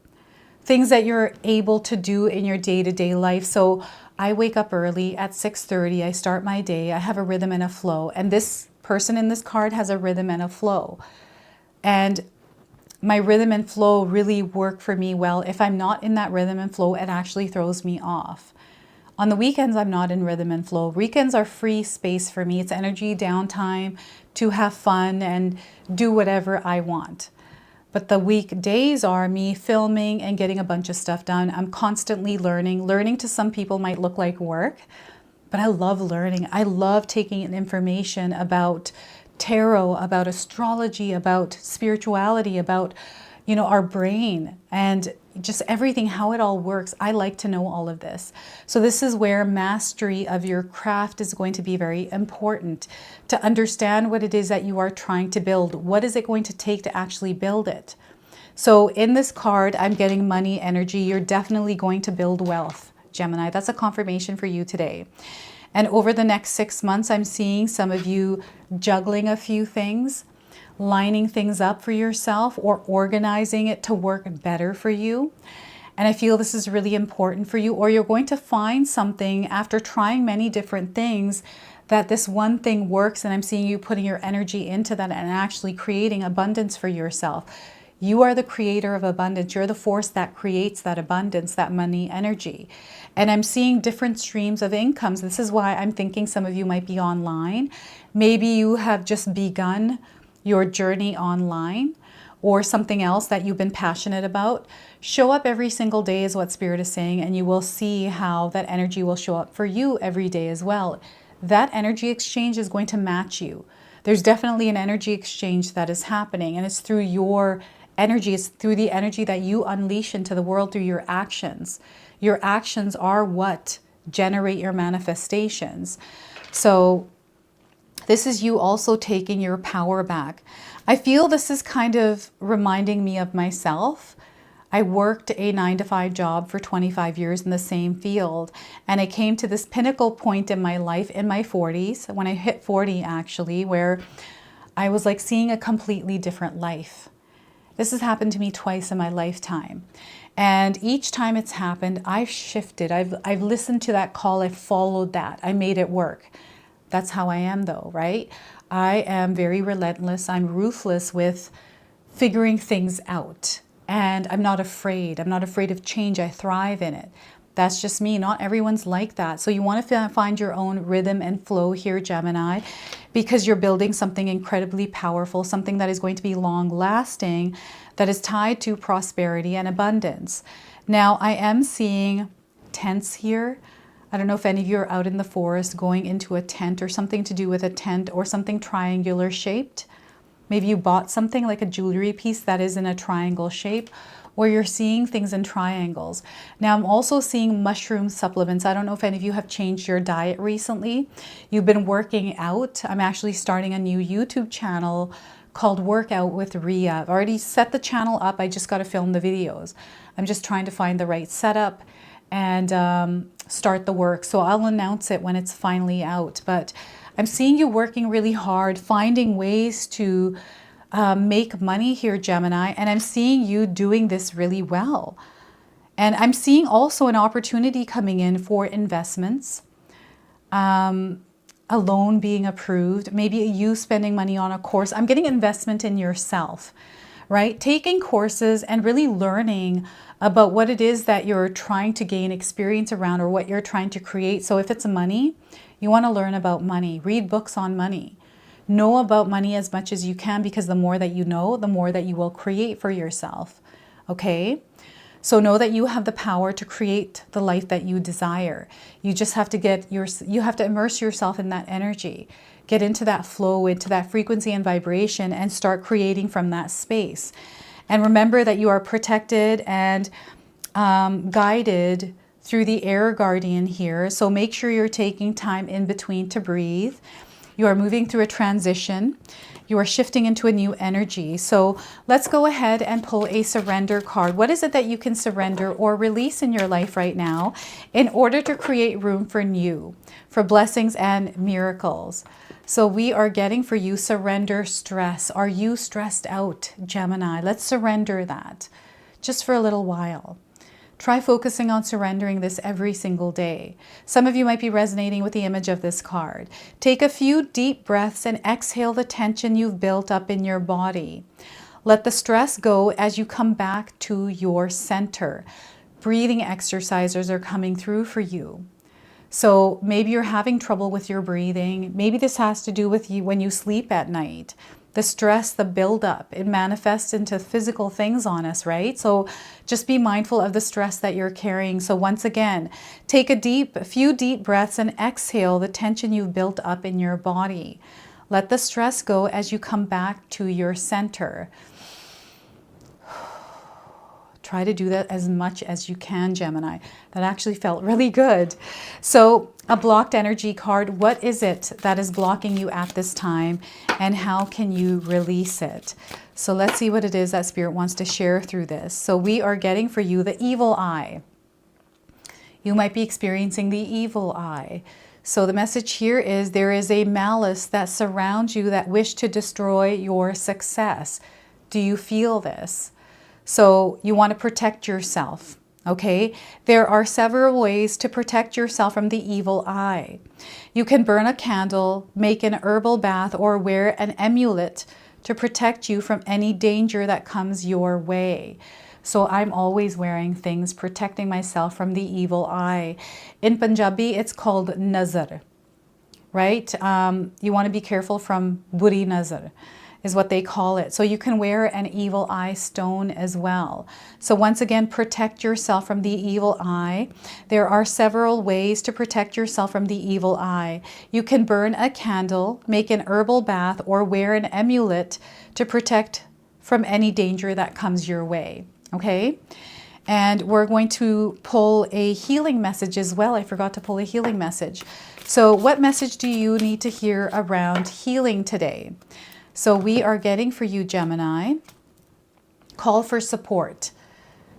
things that you're able to do in your day-to-day life. So I wake up early at 6:30. I start my day. I have a rhythm and a flow. And this person in this card has a rhythm and a flow. And my rhythm and flow really work for me well. If I'm not in that rhythm and flow, it actually throws me off. On the weekends, I'm not in rhythm and flow. Weekends are free space for me. It's energy, downtime, to have fun and do whatever I want. But the weekdays are me filming and getting a bunch of stuff done. I'm constantly learning. Learning to some people might look like work, but I love learning. I love taking in information about tarot, about astrology, about spirituality, about, you know, our brain and just everything, how it all works. I like to know all of this. So this is where mastery of your craft is going to be very important, to understand what it is that you are trying to build. What is it going to take to actually build it? So in this card, I'm getting money energy. You're definitely going to build wealth, Gemini. That's a confirmation for you today. And over the next 6 months, I'm seeing some of you juggling a few things, lining things up for yourself or organizing it to work better for you. And I feel this is really important for you, or you're going to find something after trying many different things that this one thing works, and I'm seeing you putting your energy into that and actually creating abundance for yourself. You are the creator of abundance. You're the force that creates that abundance, that money energy. And I'm seeing different streams of incomes. This is why I'm thinking some of you might be online. Maybe you have just begun your journey online, or something else that you've been passionate about, show up every single day is what Spirit is saying, and you will see how that energy will show up for you every day as well. That energy exchange is going to match you. There's definitely an energy exchange that is happening, and it's through your energy. It's through the energy that you unleash into the world through your actions. Your actions are what generate your manifestations. So this is you also taking your power back. I feel this is kind of reminding me of myself. I worked a 9-to-5 job for 25 years in the same field, and I came to this pinnacle point in my life in my 40s, when I hit 40 actually, where I was like seeing a completely different life. This has happened to me twice in my lifetime. And each time it's happened, I've shifted. I've listened to that call. I've followed that. I made it work. That's how I am though, right? I am very relentless. I'm ruthless with figuring things out. And I'm not afraid. I'm not afraid of change. I thrive in it. That's just me. Not everyone's like that. So you want to find your own rhythm and flow here, Gemini, because you're building something incredibly powerful, something that is going to be long lasting, that is tied to prosperity and abundance. Now, I am seeing tents here. I don't know if any of you are out in the forest going into a tent or something to do with a tent or something triangular shaped. Maybe you bought something like a jewelry piece that is in a triangle shape, or you're seeing things in triangles. Now, I'm also seeing mushroom supplements. I don't know if any of you have changed your diet recently. You've been working out. I'm actually starting a new YouTube channel called Workout with Ria. I've already set the channel up. I just got to film the videos. I'm just trying to find the right setup and start the work. So I'll announce it when it's finally out. But I'm seeing you working really hard, finding ways to make money here, Gemini. And I'm seeing you doing this really well. And I'm seeing also an opportunity coming in for investments, a loan being approved, maybe you spending money on a course. I'm getting investment in yourself, right? Taking courses and really learning about what it is that you're trying to gain experience around or what you're trying to create. So if it's money, you want to learn about money, read books on money, know about money as much as you can, because the more that you know, the more that you will create for yourself. Okay? So know that you have the power to create the life that you desire. You just have to you have to immerse yourself in that energy, get into that flow, into that frequency and vibration, and start creating from that space. And remember that you are protected and guided through the air guardian here. So make sure you're taking time in between to breathe. You are moving through a transition. You are shifting into a new energy. So let's go ahead and pull a surrender card. What is it that you can surrender or release in your life right now in order to create room for new, for blessings and miracles? So we are getting for you surrender stress. Are you stressed out, Gemini? Let's surrender that just for a little while. Try focusing on surrendering this every single day. Some of you might be resonating with the image of this card. Take a few deep breaths and exhale the tension you've built up in your body. Let the stress go as you come back to your center. Breathing exercises are coming through for you. So maybe you're having trouble with your breathing. Maybe this has to do with you when you sleep at night. The stress, the buildup, it manifests into physical things on us, right? So just be mindful of the stress that you're carrying. So once again, take a few deep breaths and exhale the tension you've built up in your body. Let the stress go as you come back to your center. Try to do that as much as you can, Gemini. That actually felt really good. So a blocked energy card, what is it that is blocking you at this time, and how can you release it? So let's see what it is that Spirit wants to share through this. So we are getting for you the evil eye. You might be experiencing the evil eye. So the message here is there is a malice that surrounds you that wish to destroy your success. Do you feel this? So you want to protect yourself, okay? There are several ways to protect yourself from the evil eye. You can burn a candle, make an herbal bath, or wear an amulet to protect you from any danger that comes your way. So I'm always wearing things protecting myself from the evil eye. In Punjabi, it's called nazar, right? You want to be careful from buri nazar. is what they call it. So you can wear an evil eye stone as well. So once again, protect yourself from the evil eye. There are several ways to protect yourself from the evil eye. You can burn a candle, make an herbal bath, or wear an amulet to protect from any danger that comes your way. Okay? And we're going to pull a healing message as well. I forgot to pull a healing message. So what message do you need to hear around healing today? So we are getting for you, Gemini, call for support.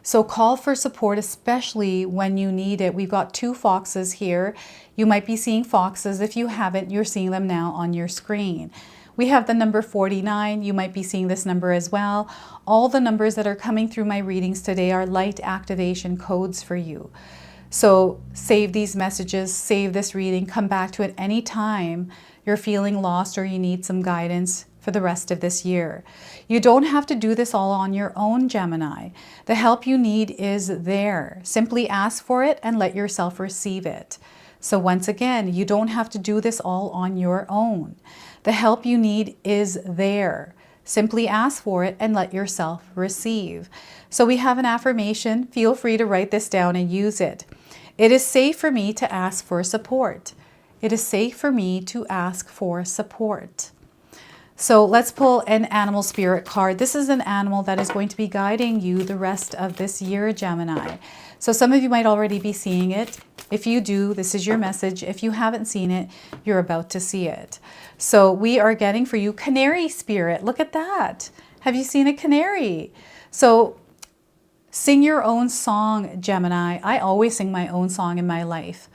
So call for support, especially when you need it. We've got 2 foxes here. You might be seeing foxes. If you haven't, you're seeing them now on your screen. We have the number 49. You might be seeing this number as well. All the numbers that are coming through my readings today are light activation codes for you. So save these messages, save this reading, come back to it any time you're feeling lost or you need some guidance for the rest of this year. You don't have to do this all on your own, Gemini. The help you need is there. Simply ask for it and let yourself receive it. So once again, you don't have to do this all on your own. The help you need is there. Simply ask for it and let yourself receive. So we have an affirmation. Feel free to write this down and use it. It is safe for me to ask for support. It is safe for me to ask for support. So let's pull an animal spirit card. This is an animal that is going to be guiding you the rest of this year, Gemini. So some of you might already be seeing it. If you do, this is your message. If you haven't seen it, you're about to see it. So we are getting for you canary spirit. Look at that. Have you seen a canary? So sing your own song, Gemini. I always sing my own song in my life.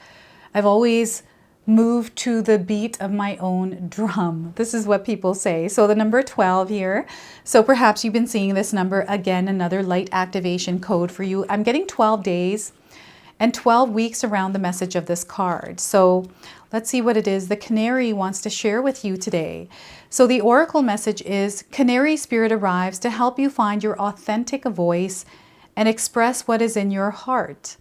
I've always move to the beat of my own drum. This is what people say. So the number 12 here. So perhaps you've been seeing this number again, another light activation code for you. I'm getting 12 days and 12 weeks around the message of this card. So let's see what it is the canary wants to share with you today. So the oracle message is canary spirit arrives to help you find your authentic voice and express what is in your heart.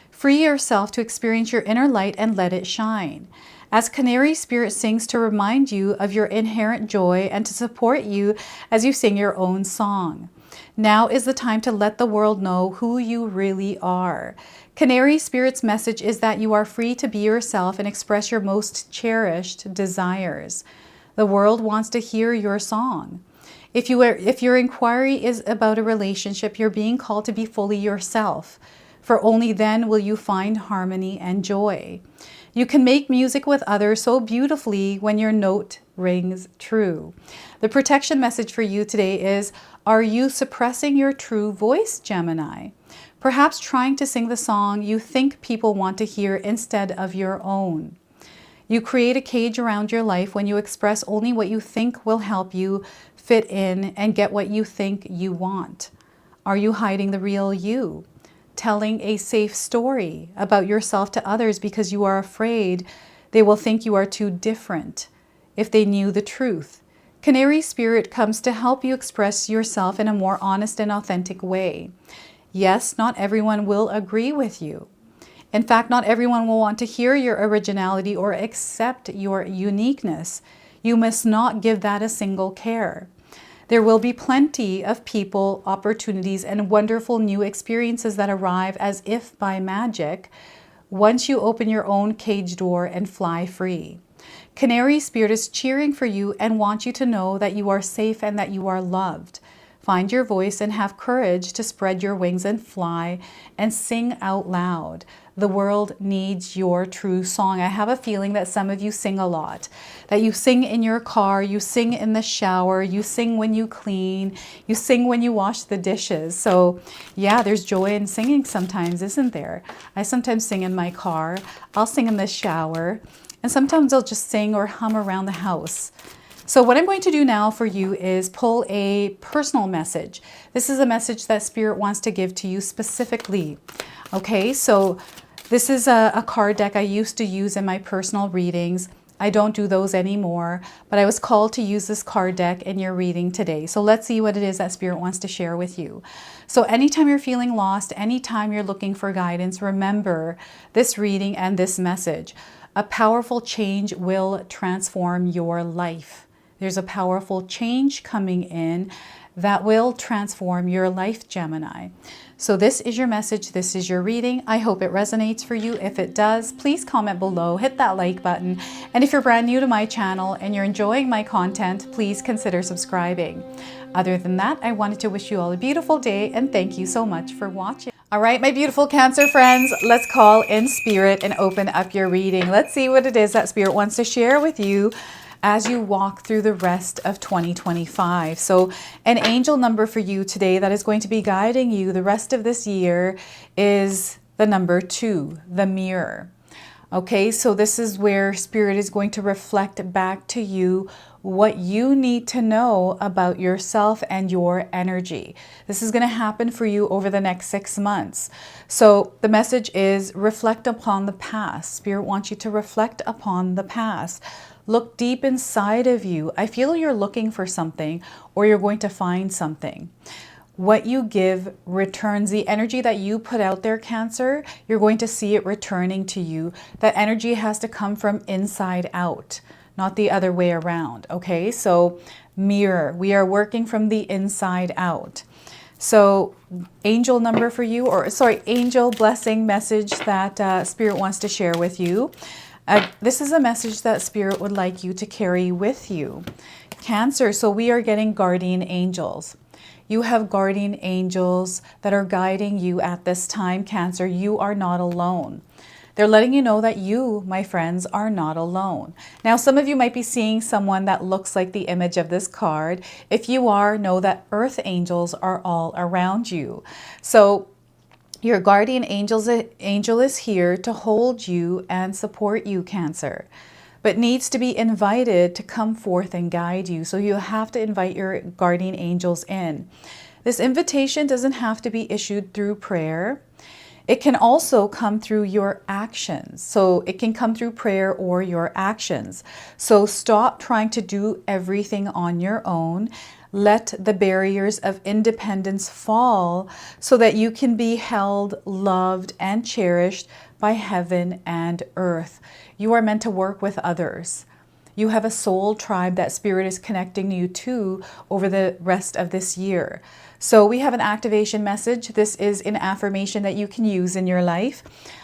Free yourself to experience your inner light and let it shine. As canary spirit sings to remind you of your inherent joy and to support you as you sing your own song. Now is the time to let the world know who you really are. Canary spirit's message is that you are free to be yourself and express your most cherished desires. The world wants to hear your song. If your inquiry is about a relationship, you're being called to be fully yourself. For only then will you find harmony and joy. You can make music with others so beautifully when your note rings true. The protection message for you today is, are you suppressing your true voice, Gemini? Perhaps trying to sing the song you think people want to hear instead of your own. You create a cage around your life when you express only what you think will help you fit in and get what you think you want. Are you hiding the real you? Telling a safe story about yourself to others because you are afraid they will think you are too different if they knew the truth. Canary spirit comes to help you express yourself in a more honest and authentic way. Yes, not everyone will agree with you. In fact, not everyone will want to hear your originality or accept your uniqueness. You must not give that a single care. There will be plenty of people, opportunities, and wonderful new experiences that arrive as if by magic once you open your own cage door and fly free. Canary spirit is cheering for you and wants you to know that you are safe and that you are loved. Find your voice and have courage to spread your wings and fly and sing out loud. The world needs your true song. I have a feeling that some of you sing a lot, that you sing in your car, you sing in the shower, you sing when you clean, you sing when you wash the dishes. So yeah, there's joy in singing sometimes, isn't there? I sometimes sing in my car, I'll sing in the shower, and sometimes I'll just sing or hum around the house. So what I'm going to do now for you is pull a personal message. This is a message that Spirit wants to give to you specifically. Okay, so this is a card deck I used to use in my personal readings. I don't do those anymore, but I was called to use this card deck in your reading today. So let's see what it is that Spirit wants to share with you. So anytime you're feeling lost, anytime you're looking for guidance, remember this reading and this message. A powerful change will transform your life. There's a powerful change coming in that will transform your life, Gemini. So this is your message. This is your reading. I hope it resonates for you. If it does, please comment below, hit that like button. And if you're brand new to my channel and you're enjoying my content, please consider subscribing. Other than that, I wanted to wish you all a beautiful day and thank you so much for watching. All right, my beautiful Cancer friends, let's call in Spirit and open up your reading. Let's see what it is that Spirit wants to share with you as you walk through the rest of 2025. So an angel number for you today that is going to be guiding you the rest of this year is the number 2, the mirror. Okay, so this is where Spirit is going to reflect back to you what you need to know about yourself and your energy. This is going to happen for you over the next 6 months. So the message is reflect upon the past. Spirit wants you to reflect upon the past. Look deep inside of you. I feel you're looking for something or you're going to find something. What you give returns. The energy that you put out there, Cancer, you're going to see it returning to you. That energy has to come from inside out, not the other way around. Okay, so mirror. We are working from the inside out. So angel number for you, or sorry, angel blessing message that Spirit wants to share with you. This is a message that Spirit would like you to carry with you. Cancer, so we are getting guardian angels. You have guardian angels that are guiding you at this time, Cancer. You are not alone. They're letting you know that you, my friends, are not alone. Now, some of you might be seeing someone that looks like the image of this card. If you are, know that earth angels are all around you. So your guardian angel is here to hold you and support you, Cancer, but needs to be invited to come forth and guide you. So you have to invite your guardian angels in. This invitation doesn't have to be issued through prayer. It can also come through your actions. So it can come through prayer or your actions. So stop trying to do everything on your own. Let the barriers of independence fall so that you can be held, loved, and cherished by heaven and earth. You are meant to work with others. You have a soul tribe that Spirit is connecting you to over the rest of this year. So we have an activation message. This is an affirmation that you can use in your life.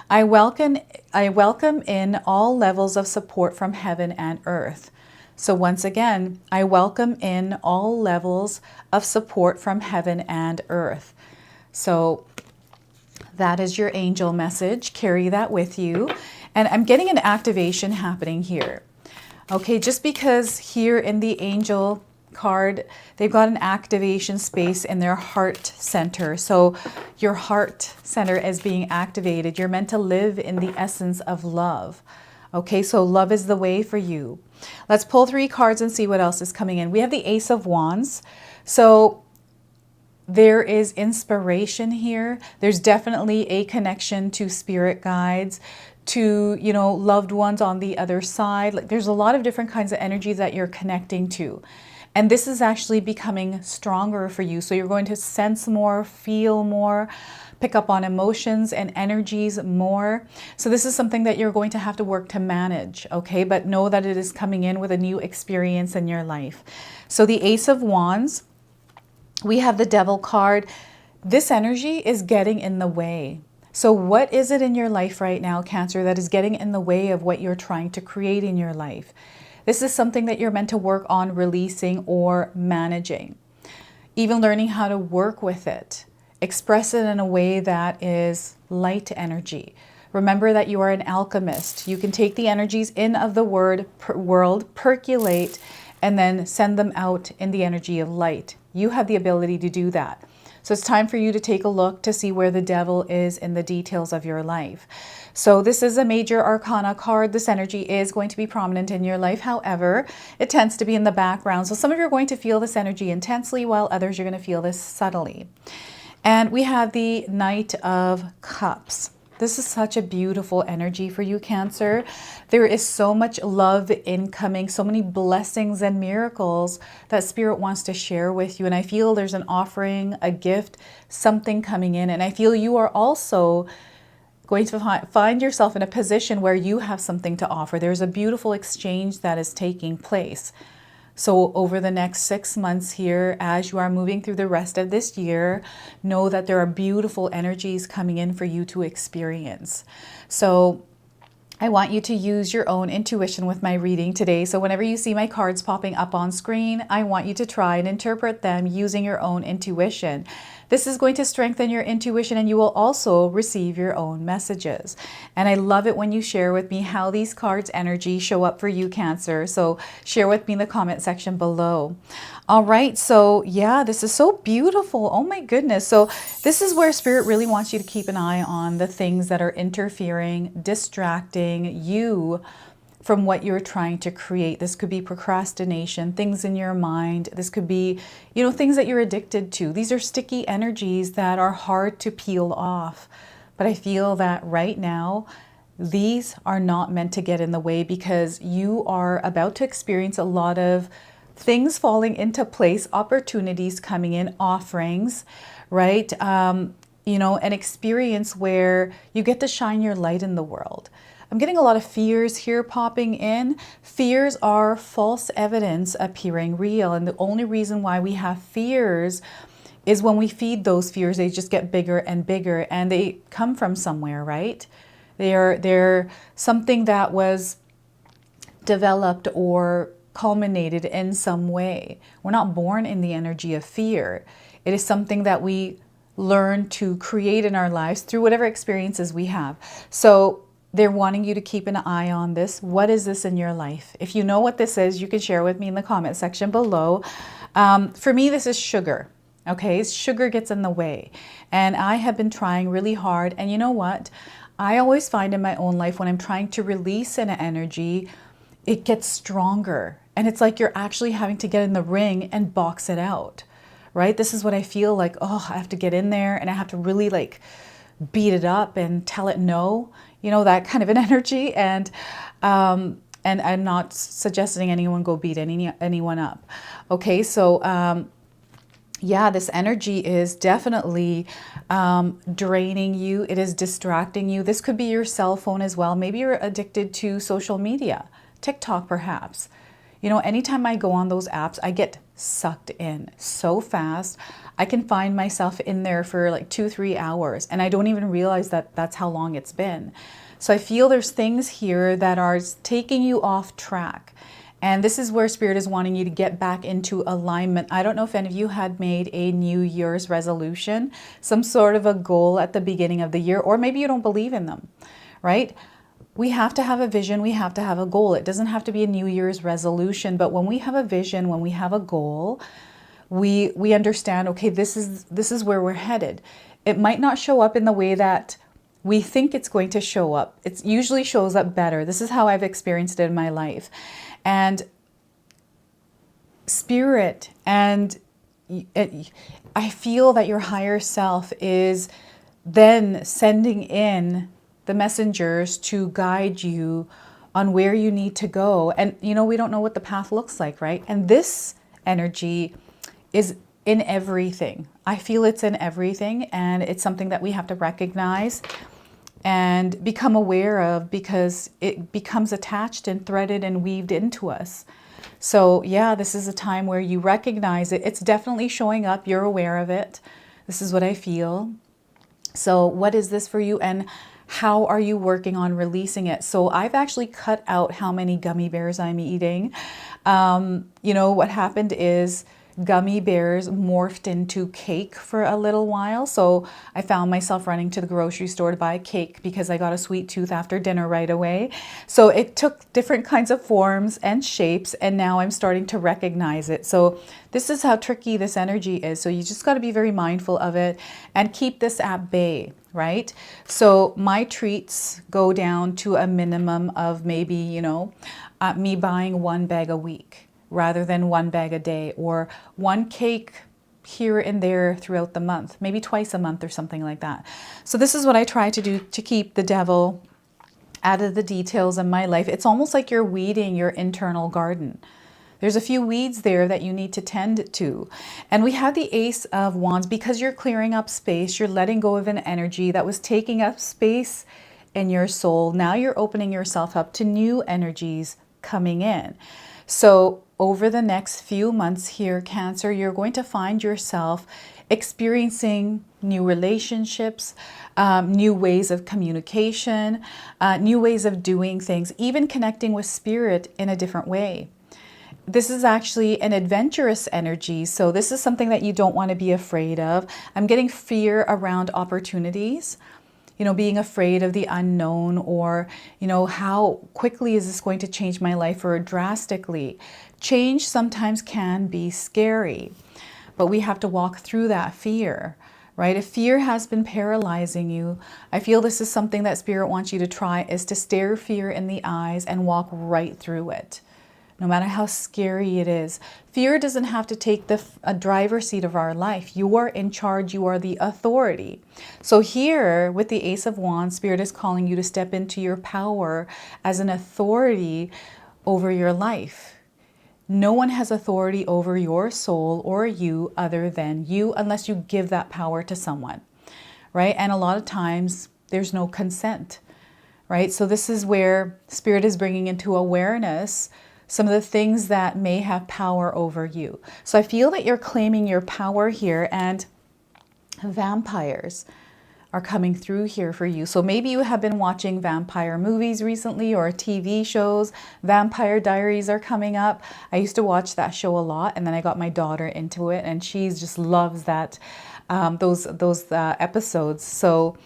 I welcome in all levels of support from heaven and earth. So once again, I welcome in all levels of support from heaven and earth. So that is your angel message. Carry that with you. And I'm getting an activation happening here. Okay, just because here in the angel card, they've got an activation space in their heart center. So your heart center is being activated. You're meant to live in the essence of love. Okay, so love is the way for you. Let's pull 3 cards and see what else is coming in. We have the Ace of Wands. So there is inspiration here. There's definitely a connection to spirit guides, to, you know, loved ones on the other side. Like there's a lot of different kinds of energies that you're connecting to. And this is actually becoming stronger for you. So you're going to sense more, feel more, pick up on emotions and energies more. So this is something that you're going to have to work to manage, okay? But know that it is coming in with a new experience in your life. So the Ace of Wands, we have the Devil card. This energy is getting in the way. So what is it in your life right now, Cancer, that is getting in the way of what you're trying to create in your life? This is something that you're meant to work on releasing or managing. Even learning how to work with it. Express it in a way that is light energy. Remember that you are an alchemist. You can take the energies in of the world, percolate, and then send them out in the energy of light. You have the ability to do that. So it's time for you to take a look to see where the devil is in the details of your life. So this is a major arcana card. This energy is going to be prominent in your life. However, it tends to be in the background. So some of you are going to feel this energy intensely, while others are going to feel this subtly. And we have the Knight of Cups. This is such a beautiful energy for you, Cancer. There is so much love incoming, so many blessings and miracles that Spirit wants to share with you. And I feel there's an offering, a gift, something coming in. And I feel you are also going to find yourself in a position where you have something to offer. There's a beautiful exchange that is taking place. So over the next 6 months here, as you are moving through the rest of this year, know that there are beautiful energies coming in for you to experience. So I want you to use your own intuition with my reading today. So whenever you see my cards popping up on screen, I want you to try and interpret them using your own intuition. This is going to strengthen your intuition, and you will also receive your own messages. And I love it when you share with me how these cards' energy show up for you, Cancer. So share with me in the comment section below. All right, so yeah, this is so beautiful. Oh my goodness. So this is where Spirit really wants you to keep an eye on the things that are interfering, distracting you from what you're trying to create. This could be procrastination, things in your mind. This could be, you know, things that you're addicted to. These are sticky energies that are hard to peel off. But I feel that right now, these are not meant to get in the way, because you are about to experience a lot of things falling into place, opportunities coming in, offerings, right? You know, an experience where you get to shine your light in the world. I'm getting a lot of fears here popping in. Fears are false evidence appearing real. And the only reason why we have fears is when we feed those fears, they just get bigger and bigger, and they come from somewhere, right? They're something that was developed or culminated in some way. We're not born in the energy of fear. It is something that we learn to create in our lives through whatever experiences we have. So they're wanting you to keep an eye on this. What is this in your life? If you know what this is, you can share with me in the comment section below. For me, this is sugar. Okay, sugar gets in the way. And I have been trying really hard. And you know what? I always find in my own life when I'm trying to release an energy, it gets stronger. And it's like you're actually having to get in the ring and box it out, right? This is what I feel like. Oh, I have to get in there and I have to really like beat it up and tell it no, you know, that kind of an energy. And I'm not suggesting anyone go beat anyone up. Okay, so yeah, this energy is definitely draining you. It is distracting you. This could be your cell phone as well. Maybe you're addicted to social media, TikTok perhaps. You know, anytime I go on those apps, I get sucked in so fast. I can find myself in there for like 2-3 hours, and I don't even realize that that's how long it's been. So I feel there's things here that are taking you off track. And this is where Spirit is wanting you to get back into alignment. I don't know if any of you had made a New Year's resolution, some sort of a goal at the beginning of the year, or maybe you don't believe in them, right? We have to have a vision. We have to have a goal. It doesn't have to be a New Year's resolution, but when we have a vision, when we have a goal, we understand, okay, this is where we're headed. It might not show up in the way that we think it's going to show up. It usually shows up better. This is how I've experienced it in my life. And Spirit, and I feel that your higher self is then sending in the messengers to guide you on where you need to go. And, you know, we don't know what the path looks like, right? And this energy is in everything. I feel it's in everything, and it's something that we have to recognize and become aware of, because it becomes attached and threaded and weaved into us. So yeah, this is a time where you recognize it. It's definitely showing up. You're aware of it. This is what I feel. So what is this for you, and how are you working on releasing it? So I've actually cut out how many gummy bears I'm eating. You know, what happened is gummy bears morphed into cake for a little while. So I found myself running to the grocery store to buy cake because I got a sweet tooth after dinner right away. So it took different kinds of forms and shapes, and now I'm starting to recognize it. So this is how tricky this energy is. So you just got to be very mindful of it and keep this at bay, right? So my treats go down to a minimum of maybe, you know, me buying 1 bag a week rather than 1 bag a day, or 1 cake here and there throughout the month, maybe twice a month or something like that. So this is what I try to do to keep the devil out of the details in my life. It's almost like you're weeding your internal garden. There's a few weeds there that you need to tend to. And we have the Ace of Wands because you're clearing up space. You're letting go of an energy that was taking up space in your soul. Now you're opening yourself up to new energies coming in. So over the next few months here, Cancer, you're going to find yourself experiencing new relationships, new ways of communication, new ways of doing things, even connecting with spirit in a different way. This is actually an adventurous energy, so this is something that you don't want to be afraid of. I'm getting fear around opportunities, you know, being afraid of the unknown, or, you know, how quickly is this going to change my life, or drastically. Change sometimes can be scary, but we have to walk through that fear, right? If fear has been paralyzing you, I feel this is something that Spirit wants you to try, is to stare fear in the eyes and walk right through it. No matter how scary it is. Fear doesn't have to take a driver's seat of our life. You are in charge. You are the authority. So here with the Ace of Wands, Spirit is calling you to step into your power as an authority over your life. No one has authority over your soul or you other than you, unless you give that power to someone, right? And a lot of times there's no consent, right? So this is where Spirit is bringing into awareness some of the things that may have power over you. So I feel that you're claiming your power here, and vampires are coming through here for you. So maybe you have been watching vampire movies recently, or TV shows. Vampire Diaries are coming up. I used to watch that show a lot, and then I got my daughter into it, and she just loves that those episodes. So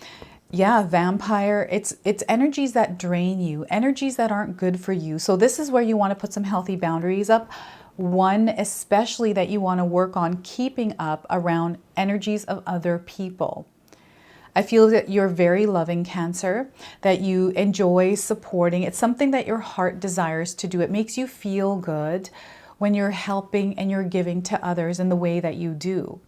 yeah, vampire, it's energies that drain you, energies that aren't good for you. So this is where you want to put some healthy boundaries up. One especially that you want to work on keeping up around energies of other people. I feel that you're very loving, Cancer, that you enjoy supporting. It's something that your heart desires to do. It makes you feel good when you're helping and you're giving to others in the way that you do.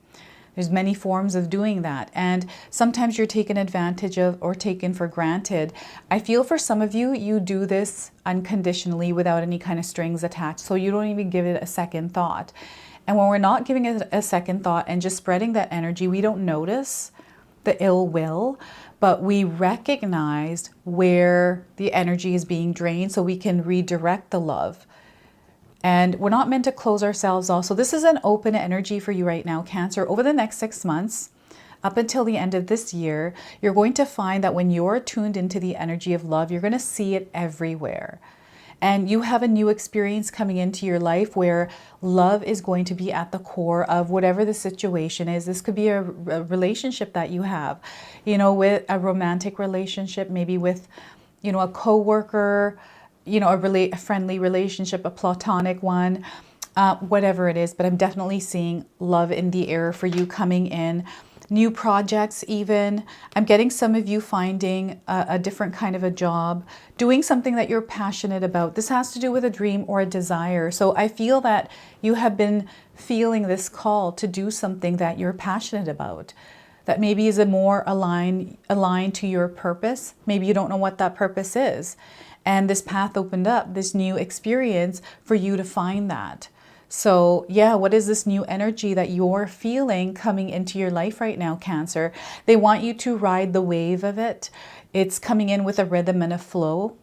There's many forms of doing that, and sometimes you're taken advantage of or taken for granted. I feel for some of you, you do this unconditionally without any kind of strings attached, so you don't even give it a second thought. And when we're not giving it a second thought and just spreading that energy, we don't notice the ill will, but we recognize where the energy is being drained so we can redirect the love. And we're not meant to close ourselves off. So this is an open energy for you right now, Cancer. Over the next 6 months, up until the end of this year, you're going to find that when you're tuned into the energy of love, you're going to see it everywhere. And you have a new experience coming into your life where love is going to be at the core of whatever the situation is. This could be a relationship that you have, you know, with a romantic relationship, maybe with, you know, a coworker, you know, a friendly relationship, a platonic one, whatever it is. But I'm definitely seeing love in the air for you coming in. New projects even. I'm getting some of you finding a different kind of a job, doing something that you're passionate about. This has to do with a dream or a desire. So I feel that you have been feeling this call to do something that you're passionate about, that maybe is a more aligned to your purpose. Maybe you don't know what that purpose is. And this path opened up, this new experience for you to find that. So yeah, what is this new energy that you're feeling coming into your life right now, Cancer? They want you to ride the wave of it. It's coming in with a rhythm and a flow.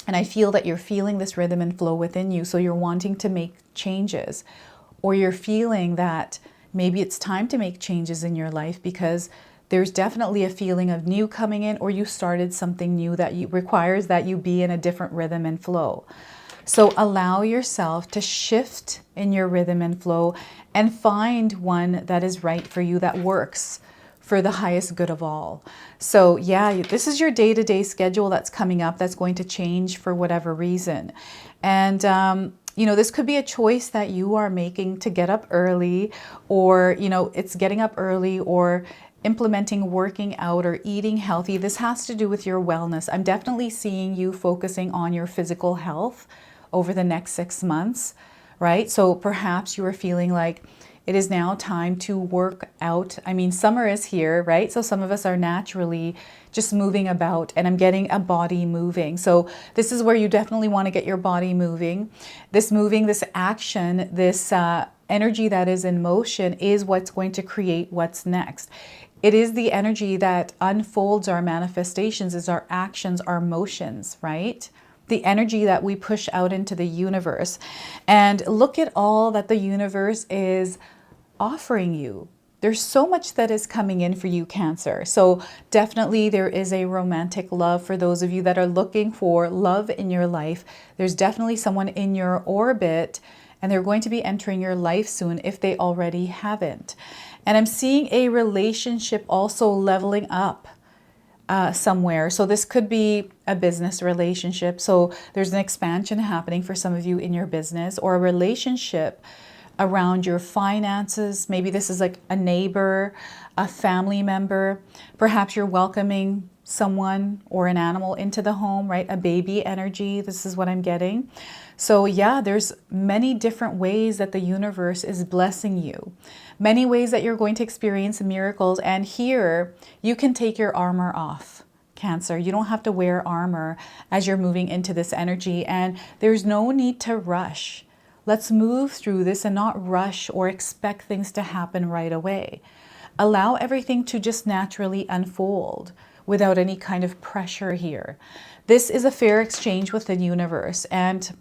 And I feel that you're feeling this rhythm and flow within you. So you're wanting to make changes, or you're feeling that maybe it's time to make changes in your life, because there's definitely a feeling of new coming in, or you started something new that requires that you be in a different rhythm and flow. So allow yourself to shift in your rhythm and flow and find one that is right for you, that works for the highest good of all. So yeah, this is your day-to-day schedule that's coming up, that's going to change for whatever reason. And you know, this could be a choice that you are making to get up early, or, you know, it's getting up early, or implementing working out or eating healthy. This has to do with your wellness. I'm definitely seeing you focusing on your physical health over the next 6 months, right? So perhaps you are feeling like it is now time to work out. I mean, summer is here, right? So some of us are naturally just moving about, and I'm getting a body moving. So this is where you definitely want to get your body moving. This moving, this action, this energy that is in motion is what's going to create what's next. It is the energy that unfolds our manifestations, is our actions, our motions, right? the energy that we push out into the universe. And look at all that the universe is offering you. There's so much that is coming in for you, Cancer. So definitely there is a romantic love for those of you that are looking for love in your life. There's definitely someone in your orbit, and they're going to be entering your life soon if they already haven't. And I'm seeing a relationship also leveling up somewhere. So this could be a business relationship. So there's an expansion happening for some of you in your business, or a relationship around your finances. Maybe this is like a neighbor, a family member. Perhaps you're welcoming someone or an animal into the home, right? A baby energy. This is what I'm getting. So yeah, there's many different ways that the universe is blessing you. Many ways that you're going to experience miracles. And here you can take your armor off, Cancer. You don't have to wear armor as you're moving into this energy. And there's no need to rush. Let's move through this and not rush or expect things to happen right away. Allow everything to just naturally unfold without any kind of pressure here. This is a fair exchange with the universe, and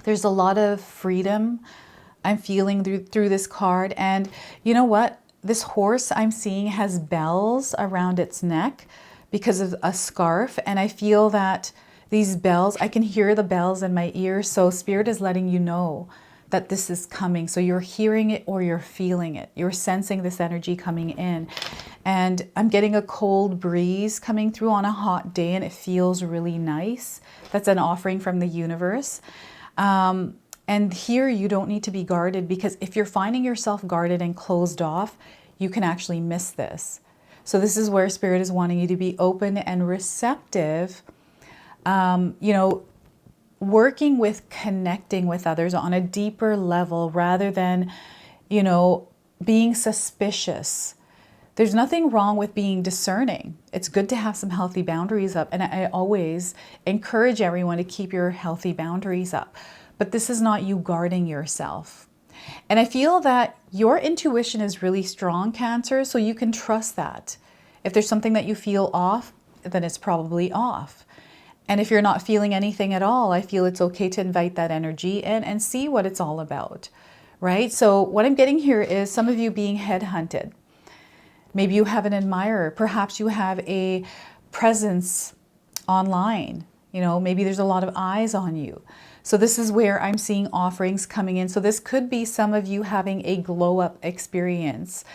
there's a lot of freedom I'm feeling through this card. And you know what? This horse I'm seeing has bells around its neck because of a scarf, and I feel that these bells, I can hear the bells in my ears. So Spirit is letting you know that this is coming. So you're hearing it or you're feeling it. You're sensing this energy coming in. And I'm getting a cold breeze coming through on a hot day, and it feels really nice. That's an offering from the universe. And here you don't need to be guarded, because if you're finding yourself guarded and closed off, you can actually miss this. So this is where Spirit is wanting you to be open and receptive. You know, working with connecting with others on a deeper level rather than, you know, being suspicious. There's nothing wrong with being discerning. It's good to have some healthy boundaries up. And I always encourage everyone to keep your healthy boundaries up. But this is not you guarding yourself. And I feel that your intuition is really strong, Cancer, so you can trust that. If there's something that you feel off, then it's probably off. And if you're not feeling anything at all, I feel it's okay to invite that energy in and see what it's all about, right? So what I'm getting here is some of you being headhunted. Maybe you have an admirer. Perhaps you have a presence online. You know, maybe there's a lot of eyes on you. So this is where I'm seeing offerings coming in. So this could be some of you having a glow up experience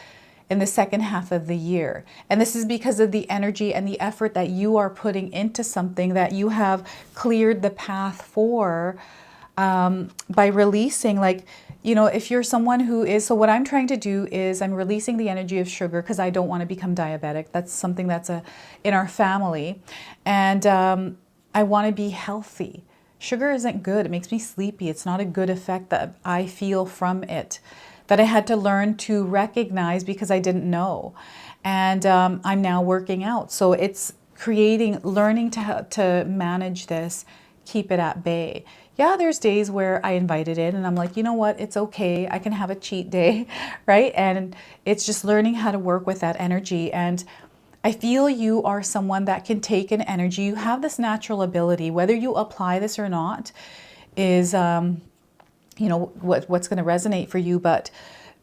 in the second half of the year. And this is because of the energy and the effort that you are putting into something that you have cleared the path for by releasing. Like, you know, if you're someone who is, so what I'm trying to do is I'm releasing the energy of sugar because I don't want to become diabetic. That's something that's in our family. And I want to be healthy. Sugar isn't good. It makes me sleepy. It's not a good effect that I feel from it, that I had to learn to recognize because I didn't know. And I'm now working out. So it's learning to manage this, keep it at bay. Yeah, there's days where I invite it in and I'm like, you know what, it's okay. I can have a cheat day, right? And it's just learning how to work with that energy. And I feel you are someone that can take an energy. You have this natural ability, whether you apply this or not, is you know, what's going to resonate for you. But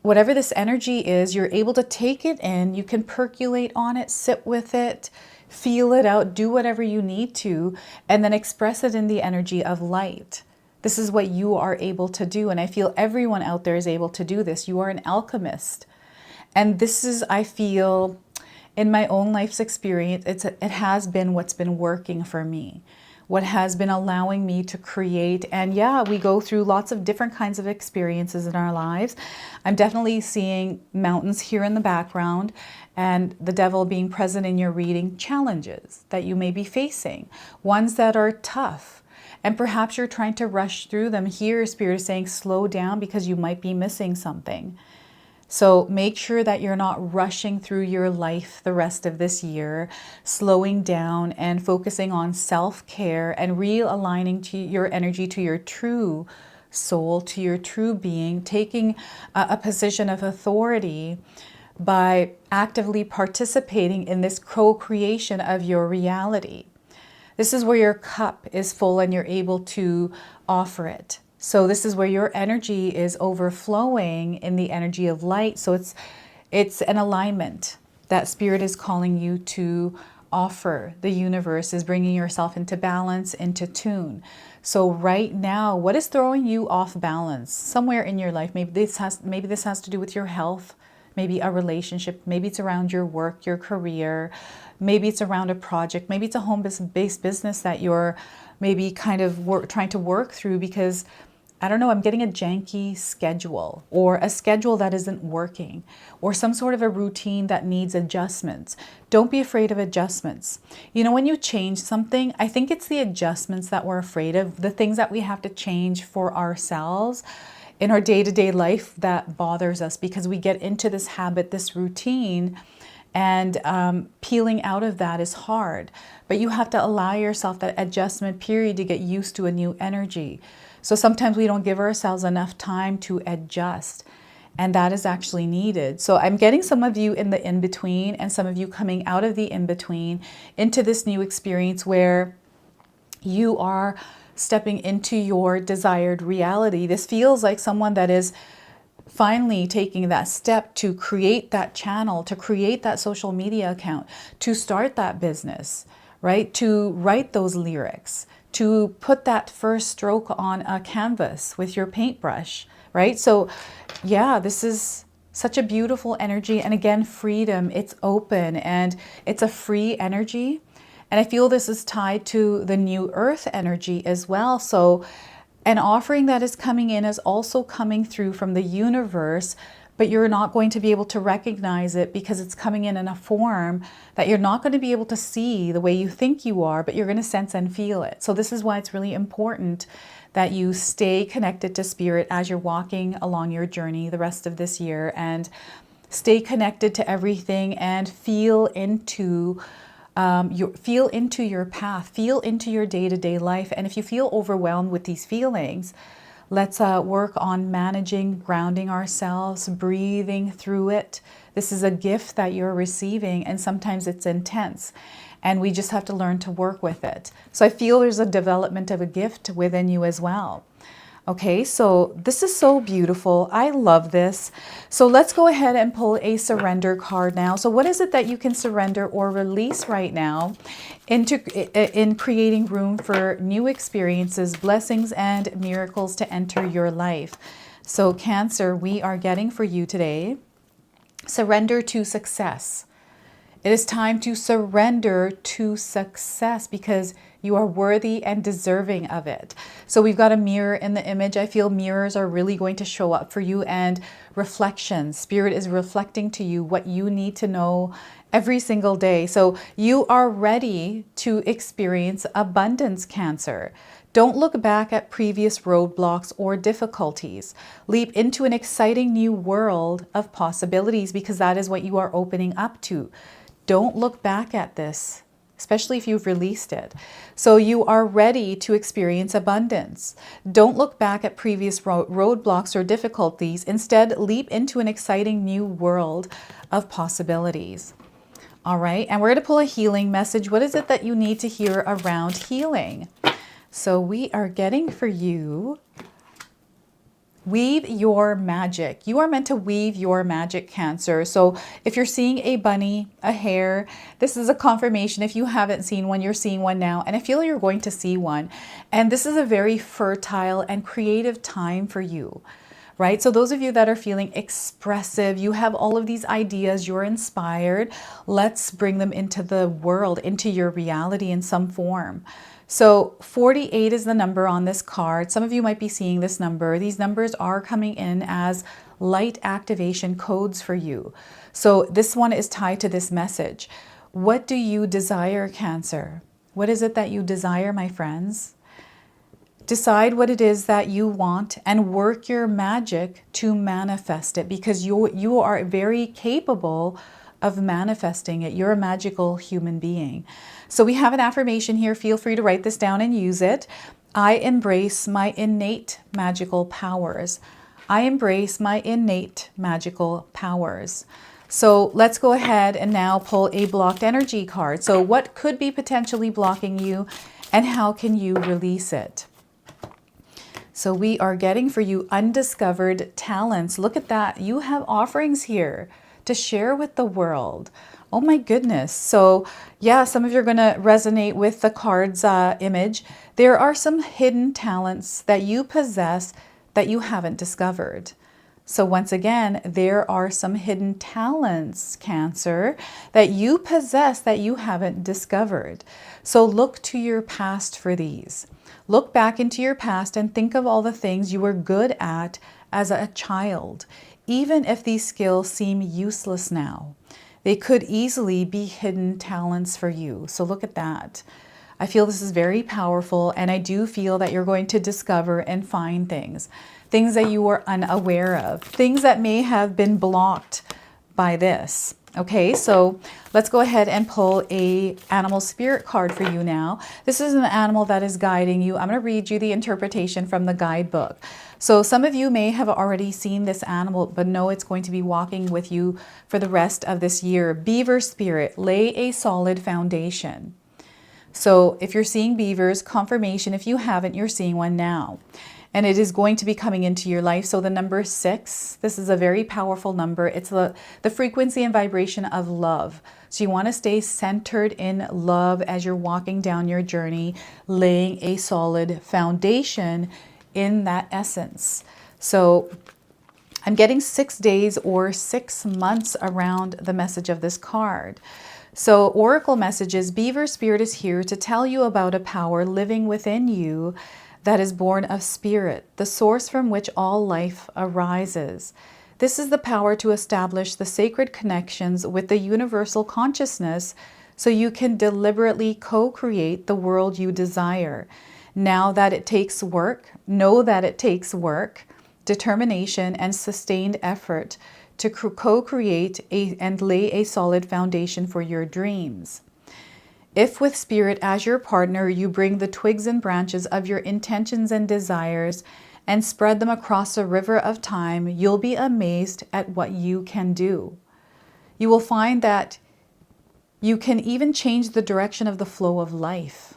whatever this energy is, you're able to take it in. You can percolate on it, sit with it, feel it out, do whatever you need to, and then express it in the energy of light. This is what you are able to do. And I feel everyone out there is able to do this. You are an alchemist. And this is, I feel, in my own life's experience, it has been what's been working for me, what has been allowing me to create. And yeah, we go through lots of different kinds of experiences in our lives. I'm definitely seeing mountains here in the background, and the devil being present in your reading, challenges that you may be facing, ones that are tough. And perhaps you're trying to rush through them. Here, Spirit is saying, slow down because you might be missing something. So make sure that you're not rushing through your life the rest of this year, slowing down and focusing on self-care and realigning to your energy to your true soul, to your true being, taking a position of authority by actively participating in this co-creation of your reality. This is where your cup is full and you're able to offer it. So this is where your energy is overflowing in the energy of light. So it's an alignment that Spirit is calling you to offer. The universe is bringing yourself into balance, into tune. So right now, what is throwing you off balance somewhere in your life? Maybe this has to do with your health, maybe a relationship, maybe it's around your work, your career, maybe it's around a project, maybe it's a home-based business that you're maybe kind of trying to work through because, I don't know, I'm getting a janky schedule or a schedule that isn't working or some sort of a routine that needs adjustments. Don't be afraid of adjustments. You know, when you change something, I think it's the adjustments that we're afraid of, the things that we have to change for ourselves in our day-to-day life that bothers us because we get into this habit, this routine, and peeling out of that is hard. But you have to allow yourself that adjustment period to get used to a new energy. So sometimes we don't give ourselves enough time to adjust, and that is actually needed. So I'm getting some of you in the in-between and some of you coming out of the in-between into this new experience where you are stepping into your desired reality. This feels like someone that is finally taking that step to create that channel, to create that social media account, to start that business, right? To write those lyrics, to put that first stroke on a canvas with your paintbrush, right? So yeah, this is such a beautiful energy. And again, freedom, it's open and it's a free energy. And I feel this is tied to the new earth energy as well. So an offering that is coming in is also coming through from the universe, but you're not going to be able to recognize it because it's coming in a form that you're not going to be able to see the way you think you are, but you're going to sense and feel it. So this is why it's really important that you stay connected to Spirit as you're walking along your journey the rest of this year, and stay connected to everything and feel into your path, feel into your day-to-day life. And if you feel overwhelmed with these feelings, let's work on managing, grounding ourselves, breathing through it. This is a gift that you're receiving, and sometimes it's intense, and we just have to learn to work with it. So I feel there's a development of a gift within you as well. Okay, so this is so beautiful. I love this. So let's go ahead and pull a surrender card now. So what is it that you can surrender or release right now in creating room for new experiences, blessings, and miracles to enter your life? So Cancer, we are getting for you today, surrender to success. It is time to surrender to success because you are worthy and deserving of it. So we've got a mirror in the image. I feel mirrors are really going to show up for you, and reflections. Spirit is reflecting to you what you need to know every single day. So you are ready to experience abundance, Cancer. Don't look back at previous roadblocks or difficulties. Leap into an exciting new world of possibilities because that is what you are opening up to. Don't look back at this, especially if you've released it. So you are ready to experience abundance. Don't look back at previous roadblocks or difficulties. Instead, leap into an exciting new world of possibilities. All right, and we're going to pull a healing message. What is it that you need to hear around healing? So we are getting for you, weave your magic. You are meant to weave your magic, Cancer. So if you're seeing a bunny, a hare, this is a confirmation. If you haven't seen one, you're seeing one now. And I feel you're going to see one. And this is a very fertile and creative time for you, right? So those of you that are feeling expressive, you have all of these ideas, you're inspired. Let's bring them into the world, into your reality in some form. So 48 is the number on this card. Some of you might be seeing this number. These numbers are coming in as light activation codes for you. So this one is tied to this message. What do you desire, Cancer? What is it that you desire, my friends? Decide what it is that you want and work your magic to manifest it, because you are very capable of manifesting it. You're a magical human being. So we have an affirmation here. Feel free to write this down and use it. I embrace my innate magical powers. I embrace my innate magical powers. So let's go ahead and now pull a blocked energy card. So what could be potentially blocking you and how can you release it? So we are getting for you undiscovered talents. Look at that. You have offerings here to share with the world. Oh my goodness. So yeah, some of you are going to resonate with the card's image. There are some hidden talents that you possess that you haven't discovered. So once again, there are some hidden talents, Cancer, that you possess that you haven't discovered. So look to your past for these. Look back into your past and think of all the things you were good at as a child, even if these skills seem useless now. They could easily be hidden talents for you. So look at that. I feel this is very powerful, and I do feel that you're going to discover and find things that you were unaware of, things that may have been blocked by this. Okay, so let's go ahead and pull a animal spirit card for you now. This is an animal that is guiding you. I'm going to read you the interpretation from the guidebook. So some of you may have already seen this animal, but know it's going to be walking with you for the rest of this year. Beaver spirit, lay a solid foundation. So if you're seeing beavers, confirmation. If you haven't, you're seeing one now. And it is going to be coming into your life. So the number 6, this is a very powerful number. It's the frequency and vibration of love. So you want to stay centered in love as you're walking down your journey, laying a solid foundation in that essence. So I'm getting 6 days or 6 months around the message of this card. So oracle messages, Beaver spirit is here to tell you about a power living within you that is born of spirit, the source from which all life arises. This is the power to establish the sacred connections with the universal consciousness so you can deliberately co-create the world you desire. Now that it takes work, know that it takes work, determination, and sustained effort to co-create and lay a solid foundation for your dreams. If with spirit as your partner, you bring the twigs and branches of your intentions and desires and spread them across a river of time, you'll be amazed at what you can do. You will find that you can even change the direction of the flow of life.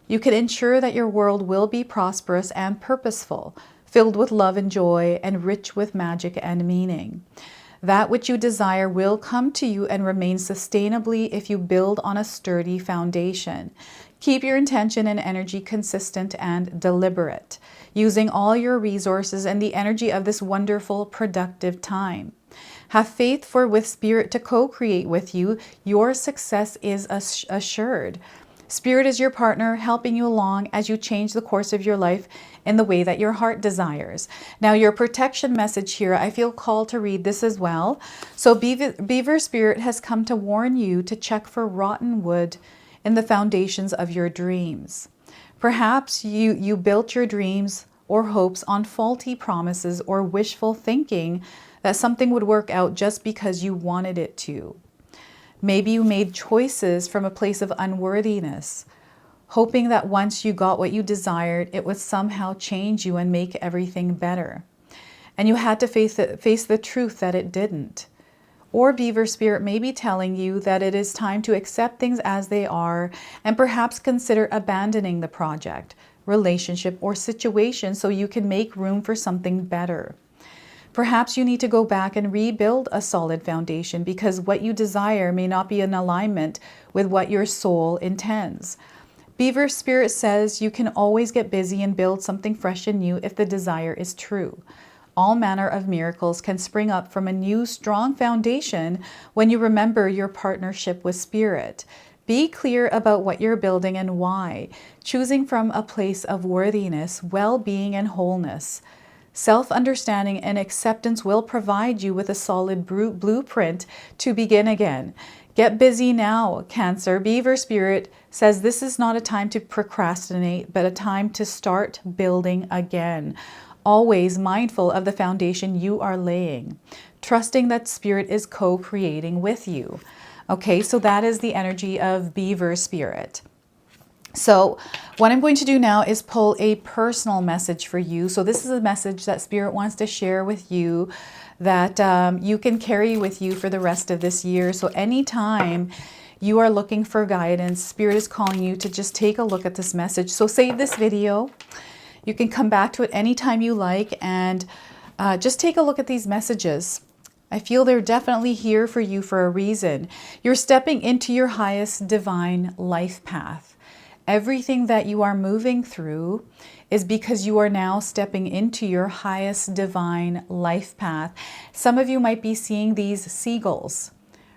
You can ensure that your world will be prosperous and purposeful, filled with love and joy, and rich with magic and meaning. That which you desire will come to you and remain sustainably if you build on a sturdy foundation. Keep your intention and energy consistent and deliberate, using all your resources and the energy of this wonderful, productive time. Have faith, for with spirit to co-create with you, your success is assured. Spirit is your partner, helping you along as you change the course of your life in the way that your heart desires. Now, your protection message here, I feel called to read this as well. So Beaver Spirit has come to warn you to check for rotten wood in the foundations of your dreams. Perhaps you built your dreams or hopes on faulty promises or wishful thinking that something would work out just because you wanted it to. Maybe you made choices from a place of unworthiness, hoping that once you got what you desired, it would somehow change you and make everything better. And you had to face the truth that it didn't. Or Beaver Spirit may be telling you that it is time to accept things as they are and perhaps consider abandoning the project, relationship, or situation so you can make room for something better. Perhaps you need to go back and rebuild a solid foundation because what you desire may not be in alignment with what your soul intends. Beaver Spirit says you can always get busy and build something fresh and new if the desire is true. All manner of miracles can spring up from a new, strong foundation when you remember your partnership with Spirit. Be clear about what you're building and why, choosing from a place of worthiness, well-being, and wholeness. Self-understanding and acceptance will provide you with a solid blueprint to begin again. Get busy now, Cancer. Beaver Spirit says this is not a time to procrastinate, but a time to start building again. Always mindful of the foundation you are laying, trusting that Spirit is co-creating with you. Okay, so that is the energy of Beaver Spirit. So what I'm going to do now is pull a personal message for you. So this is a message that Spirit wants to share with you that you can carry with you for the rest of this year. So anytime you are looking for guidance, Spirit is calling you to just take a look at this message. So save this video. You can come back to it anytime you like, and just take a look at these messages. I feel they're definitely here for you for a reason. You're stepping into your highest divine life path. Everything that you are moving through is because you are now stepping into your highest divine life path. Some of you might be seeing these seagulls,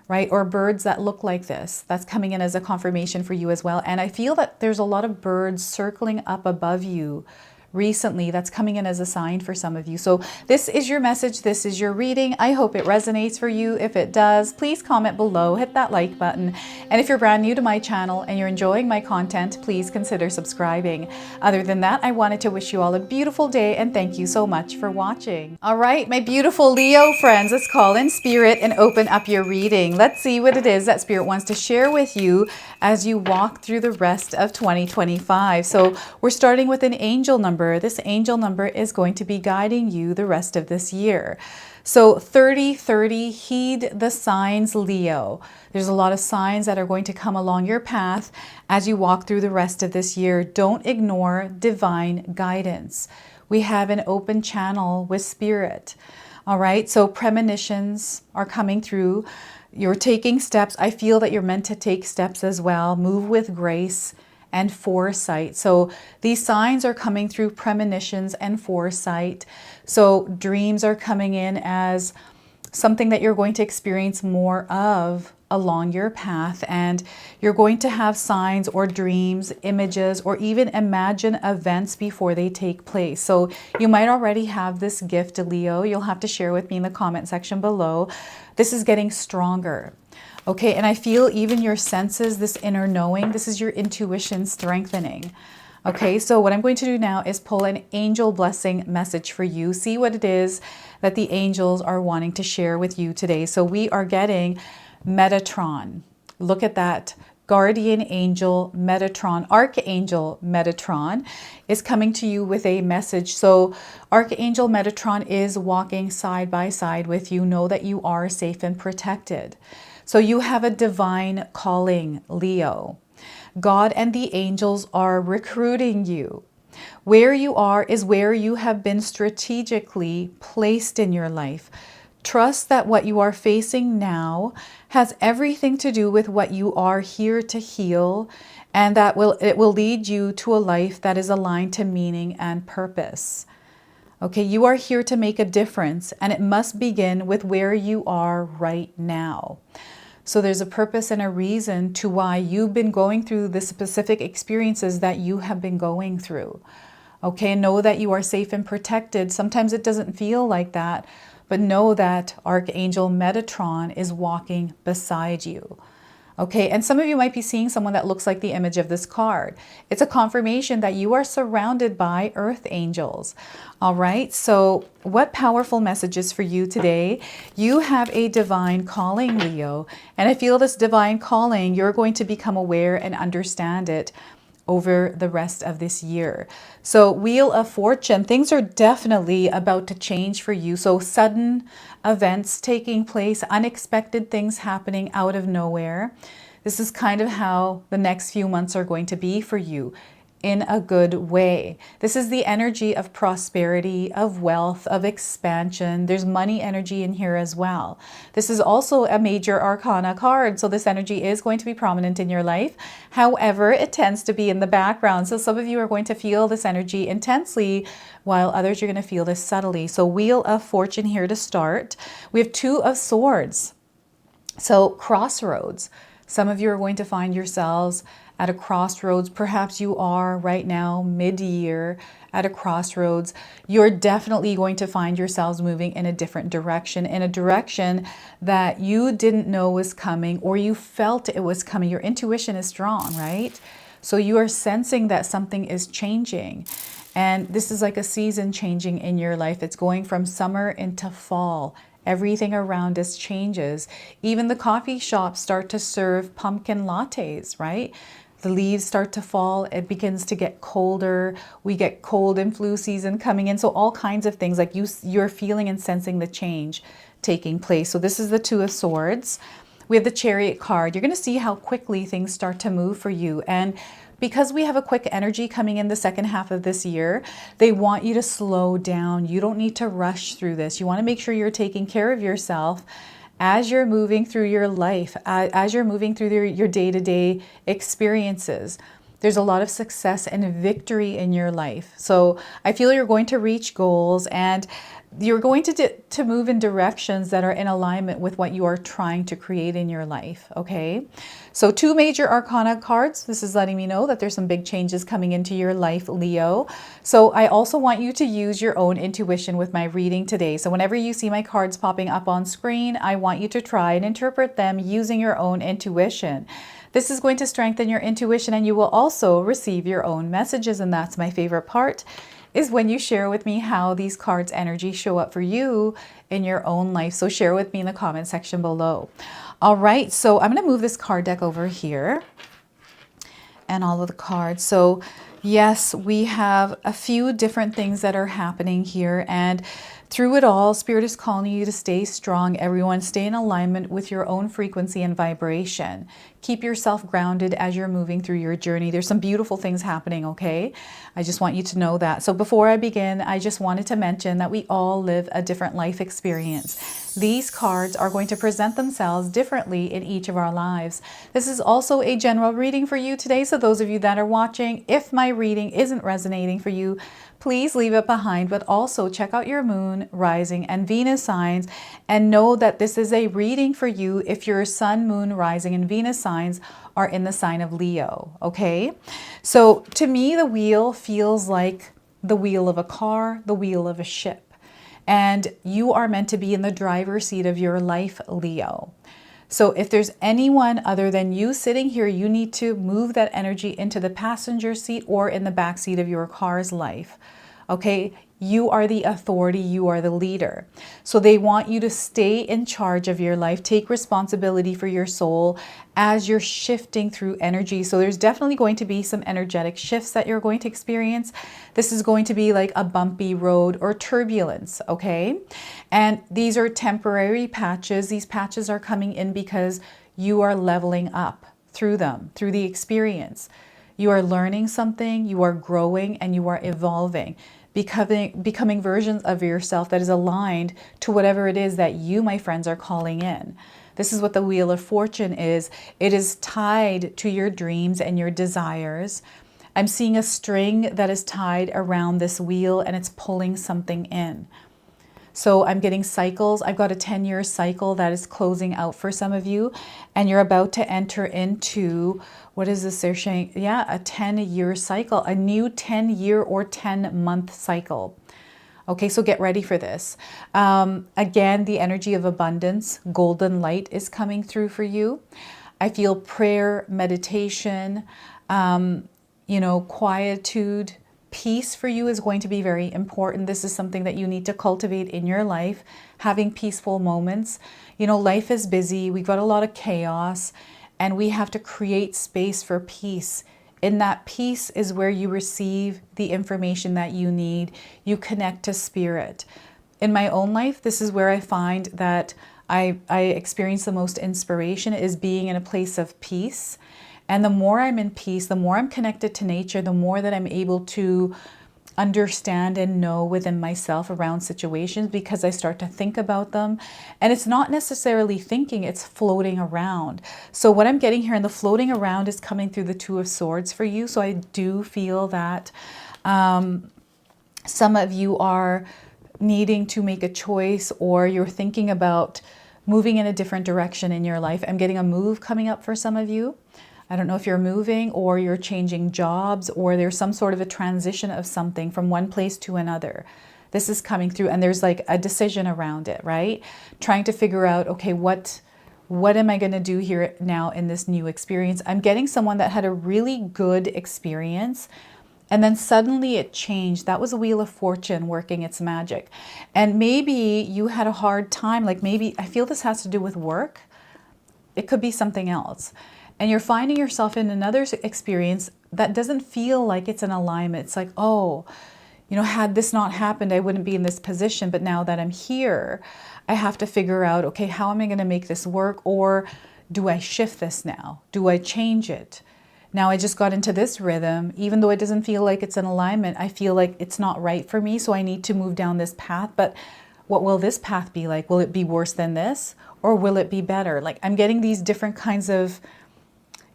right? Or birds that look like this. That's coming in as a confirmation for you as well. And I feel that there's a lot of birds circling up above you recently. That's coming in as a sign for some of you. So this is your message. This is your reading. I hope it resonates for you. If it does, please comment below, hit that like button. And if you're brand new to my channel and you're enjoying my content, please consider subscribing. Other than that, I wanted to wish you all a beautiful day and thank you so much for watching. All right, my beautiful Leo friends, let's call in Spirit and open up your reading. Let's see what it is that Spirit wants to share with you as you walk through the rest of 2025. So we're starting with an angel number. This angel number is going to be guiding you the rest of this year. So 3030, heed the signs, Leo. There's a lot of signs that are going to come along your path as you walk through the rest of this year. Don't ignore divine guidance. We have an open channel with Spirit. All right, so premonitions are coming through. You're taking steps. I feel that you're meant to take steps as well. Move with grace and foresight. So these signs are coming through premonitions and foresight. So dreams are coming in as something that you're going to experience more of along your path, and you're going to have signs or dreams, images, or even imagine events before they take place. So you might already have this gift, Leo. You'll have to share with me in the comment section below. This is getting stronger. Okay, and I feel even your senses, this inner knowing, this is your intuition strengthening. Okay, so what I'm going to do now is pull an angel blessing message for you. See what it is that the angels are wanting to share with you today. So we are getting Metatron. Look at that. Guardian angel Metatron, Archangel Metatron is coming to you with a message. So Archangel Metatron is walking side by side with you. Know that you are safe and protected. So you have a divine calling, Leo. God and the angels are recruiting you. Where you are is where you have been strategically placed in your life. Trust that what you are facing now has everything to do with what you are here to heal, and that it will lead you to a life that is aligned to meaning and purpose. Okay, you are here to make a difference, and it must begin with where you are right now. So there's a purpose and a reason to why you've been going through the specific experiences that you have been going through. Okay, know that you are safe and protected. Sometimes it doesn't feel like that, but know that Archangel Metatron is walking beside you. Okay, and some of you might be seeing someone that looks like the image of this card. It's a confirmation that you are surrounded by earth angels. All right, so what powerful messages for you today? You have a divine calling, Leo, and I feel this divine calling, you're going to become aware and understand it over the rest of this year. So Wheel of Fortune, things are definitely about to change for you. So sudden events taking place, unexpected things happening out of nowhere. This is kind of how the next few months are going to be for you, in a good way. This is the energy of prosperity, of wealth, of expansion. There's money energy in here as well. This is also a major arcana card, so this energy is going to be prominent in your life. However, it tends to be in the background. So some of you are going to feel this energy intensely, while others you're going to feel this subtly. So Wheel of Fortune here to start. We have Two of Swords. So crossroads. Some of you are going to find yourselves at a crossroads. Perhaps you are right now mid-year at a crossroads. You're definitely going to find yourselves moving in a different direction, in a direction that you didn't know was coming, or you felt it was coming. Your intuition is strong, right? So you are sensing that something is changing. And this is like a season changing in your life. It's going from summer into fall. Everything around us changes. Even the coffee shops start to serve pumpkin lattes, right? the leaves start to fall, it begins to get colder. We get cold and flu season coming in. So all kinds of things, like you're feeling and sensing the change taking place. So this is the Two of Swords. We have the Chariot card. You're going to see how quickly things start to move for you. And because we have a quick energy coming in the second half of this year, they want you to slow down. You don't need to rush through this. You want to make sure you're taking care of yourself as you're moving through your life, as you're moving through your day-to-day experiences. There's a lot of success and victory in your life. So I feel you're going to reach goals, and you're going to move in directions that are in alignment with what you are trying to create in your life, okay? So 2 major arcana cards. This is letting me know that there's some big changes coming into your life, Leo. So I also want you to use your own intuition with my reading today. So whenever you see my cards popping up on screen, I want you to try and interpret them using your own intuition. This is going to strengthen your intuition, and you will also receive your own messages, and that's my favorite part, is when you share with me how these cards' energy show up for you in your own life. So share with me in the comment section below. All right, so I'm going to move this card deck over here and all of the cards. So yes, we have a few different things that are happening here, and through it all, Spirit is calling you to stay strong, everyone. Stay in alignment with your own frequency and vibration. Keep yourself grounded as you're moving through your journey. There's some beautiful things happening, okay? I just want you to know that. So before I begin, I just wanted to mention that we all live a different life experience. These cards are going to present themselves differently in each of our lives. This is also a general reading for you today. So those of you that are watching, if my reading isn't resonating for you, please leave it behind, but also check out your moon, rising, and Venus signs, and know that this is a reading for you if your sun, moon, rising, and Venus signs are in the sign of Leo, okay? So to me, the wheel feels like the wheel of a car, the wheel of a ship, and you are meant to be in the driver's seat of your life, Leo. So if there's anyone other than you sitting here, you need to move that energy into the passenger seat or in the back seat of your car's life. Okay, you are the authority, you are the leader. So they want you to stay in charge of your life, take responsibility for your soul as you're shifting through energy. So there's definitely going to be some energetic shifts that you're going to experience. This is going to be like a bumpy road or turbulence, okay? And these are temporary patches. These patches are coming in because you are leveling up through them, through the experience. You are learning something, you are growing, and you are evolving, becoming versions of yourself that is aligned to whatever it is that you, my friends, are calling in. This is what the Wheel of Fortune is. It is tied to your dreams and your desires. I'm seeing a string that is tied around this wheel, and it's pulling something in. So I'm getting cycles. I've got a 10-year cycle that is closing out for some of you, and you're about to enter into, what is this they're saying? Yeah, a 10-year cycle, a new 10-year or 10-month cycle. Okay, so get ready for this. Again, the energy of abundance, golden light is coming through for you. I feel prayer, meditation, quietude, peace for you is going to be very important. This is something that you need to cultivate in your life, having peaceful moments. You know, life is busy. We've got a lot of chaos, and we have to create space for peace. In that peace is where you receive the information that you need. You connect to spirit. In my own life, this is where I find that I experience the most inspiration, is being in a place of peace. And the more I'm in peace, the more I'm connected to nature, the more that I'm able to understand and know within myself around situations, because I start to think about them. And it's not necessarily thinking, it's floating around. So what I'm getting here, and the floating around is coming through the Two of Swords for you. So I do feel that some of you are needing to make a choice, or you're thinking about moving in a different direction in your life. I'm getting a move coming up for some of you. I don't know if you're moving or you're changing jobs, or there's some sort of a transition of something from one place to another. This is coming through, and there's like a decision around it, right? Trying to figure out, okay, what am I going to do here now in this new experience? I'm getting someone that had a really good experience, and then suddenly it changed. That was a Wheel of Fortune working its magic. And maybe you had a hard time, like maybe, I feel this has to do with work. It could be something else. and you're finding yourself in another experience that doesn't feel like it's in alignment. It's like, oh, you know, had this not happened, I wouldn't be in this position. But now that I'm here, I have to figure out, okay, how am I going to make this work? Or do I shift this now? Do I change it? Now I just got into this rhythm. Even though it doesn't feel like it's in alignment, I feel like it's not right for me. So I need to move down this path. But what will this path be like? Will it be worse than this? Or will it be better? Like, I'm getting these different kinds of,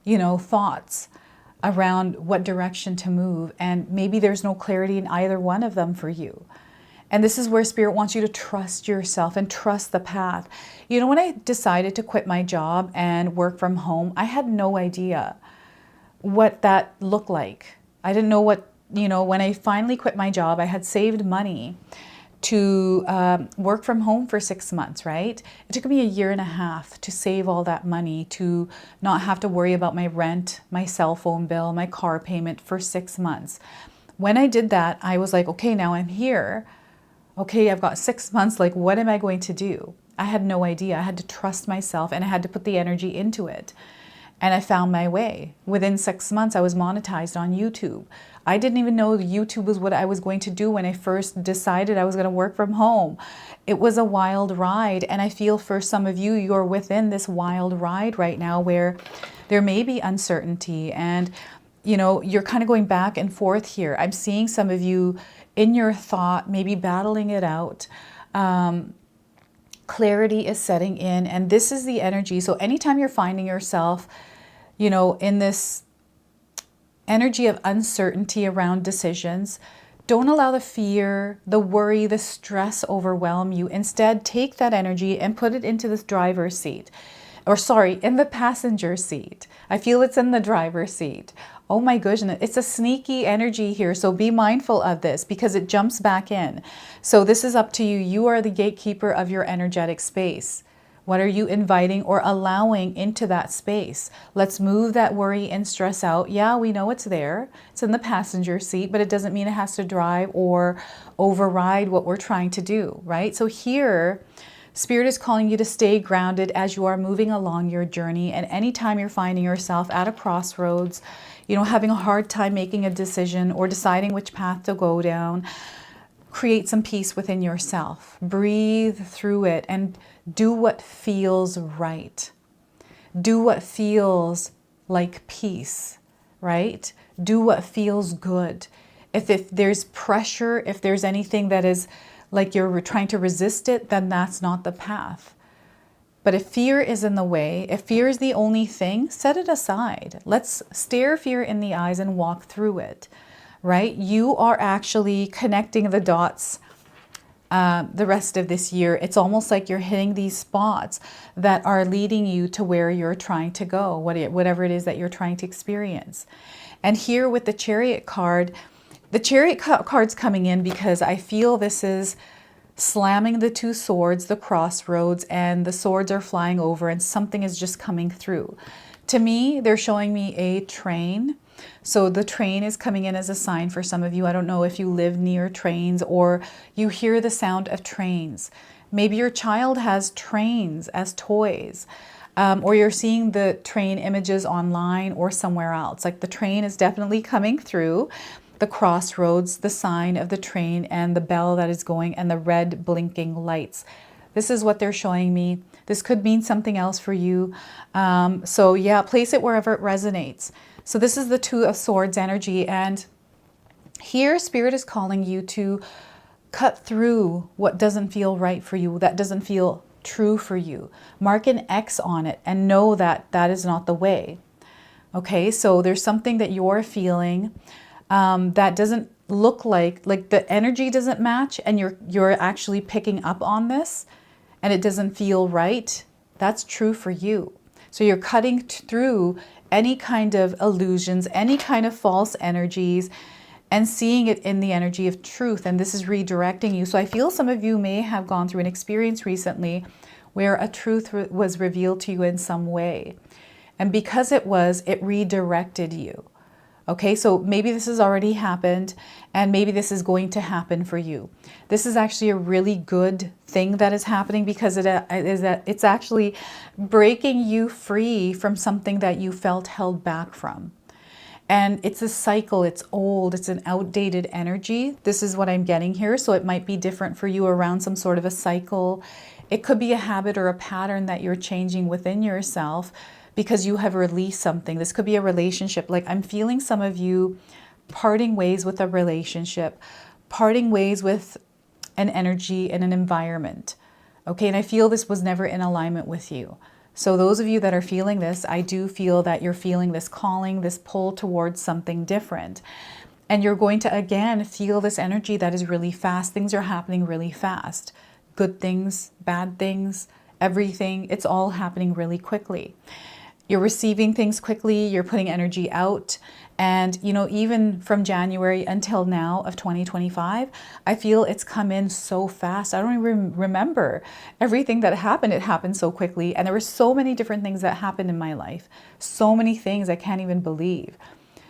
you know, thoughts around what direction to move. And maybe there's no clarity in either one of them for you. And this is where Spirit wants you to trust yourself and trust the path. You know, when I decided to quit my job and work from home, I had no idea what that looked like. I didn't know what, you know, when I finally quit my job, I had saved money to work from home for 6 months, right? It took me 1.5 years to save all that money, to not have to worry about my rent, my cell phone bill, my car payment for 6 months. When I did that, I was like, okay, now I'm here. Okay, I've got 6 months. Like, what am I going to do? I had no idea. I had to trust myself and I had to put the energy into it. And I found my way. Within 6 months, I was monetized on YouTube. I didn't even know YouTube was what I was going to do when I first decided I was going to work from home. It was a wild ride. And I feel for some of you, you're within this wild ride right now where there may be uncertainty and, you know, you're kind of going back and forth here. I'm seeing some of you in your thought, maybe battling it out. Clarity is setting in, and this is the energy. So anytime you're finding yourself, you know, in this energy of uncertainty around decisions, don't allow the fear, the worry, the stress overwhelm you. Instead, take that energy and put it into this driver's seat. Or sorry, in the passenger seat. I feel it's in the driver's seat. Oh my goodness, it's a sneaky energy here. So be mindful of this because it jumps back in. So this is up to you. You are the gatekeeper of your energetic space. What are you inviting or allowing into that space? Let's move that worry and stress out. Yeah, we know it's there. It's in the passenger seat, but it doesn't mean it has to drive or override what we're trying to do, right? So here, Spirit is calling you to stay grounded as you are moving along your journey. And anytime you're finding yourself at a crossroads, you know, having a hard time making a decision or deciding which path to go down, create some peace within yourself. Breathe through it and do what feels right. Do what feels like peace, right? Do what feels good. If there's pressure, if there's anything that is like you're trying to resist it, then that's not the path. But if fear is in the way, if fear is the only thing, set it aside. Let's stare fear in the eyes and walk through it, right? You are actually connecting the dots the rest of this year. It's almost like you're hitting these spots that are leading you to where you're trying to go, whatever it is that you're trying to experience. And here with the Chariot card, the Chariot card's coming in because I feel this is slamming the two swords, the crossroads, and the swords are flying over and something is just coming through. To me, they're showing me a train. So the train is coming in as a sign for some of you. I don't know if you live near trains or you hear the sound of trains. Maybe your child has trains as toys. Or you're seeing the train images online or somewhere else. Like the train is definitely coming through. The crossroads, the sign of the train and the bell that is going and the red blinking lights. This is what they're showing me. This could mean something else for you. So yeah, place it wherever it resonates. So this is the Two of Swords energy. And here Spirit is calling you to cut through what doesn't feel right for you, that doesn't feel true for you. Mark an X on it and know that that is not the way. Okay, so there's something that you're feeling that doesn't look like the energy doesn't match and you're actually picking up on this and it doesn't feel right. That's true for you. So you're cutting through any kind of illusions, any kind of false energies and seeing it in the energy of truth. And this is redirecting you. So I feel some of you may have gone through an experience recently where a truth was revealed to you in some way. And because it redirected you. Okay, so maybe this has already happened and maybe this is going to happen for you. This is actually a really good thing that is happening because it's actually breaking you free from something that you felt held back from. And it's a cycle, it's old, it's an outdated energy. This is what I'm getting here. So it might be different for you around some sort of a cycle. It could be a habit or a pattern that you're changing within yourself because you have released something. This could be a relationship. Like I'm feeling some of you parting ways with a relationship, parting ways with an energy and an environment. Okay, and I feel this was never in alignment with you. So those of you that are feeling this, I do feel that you're feeling this calling, this pull towards something different. And you're going to, again, feel this energy that is really fast. Things are happening really fast. Good things, bad things, everything. It's all happening really quickly. You're receiving things quickly. You're putting energy out. And, you know, even from January until now of 2025, I feel it's come in so fast. I don't even remember everything that happened. It happened so quickly. And there were so many different things that happened in my life. So many things I can't even believe.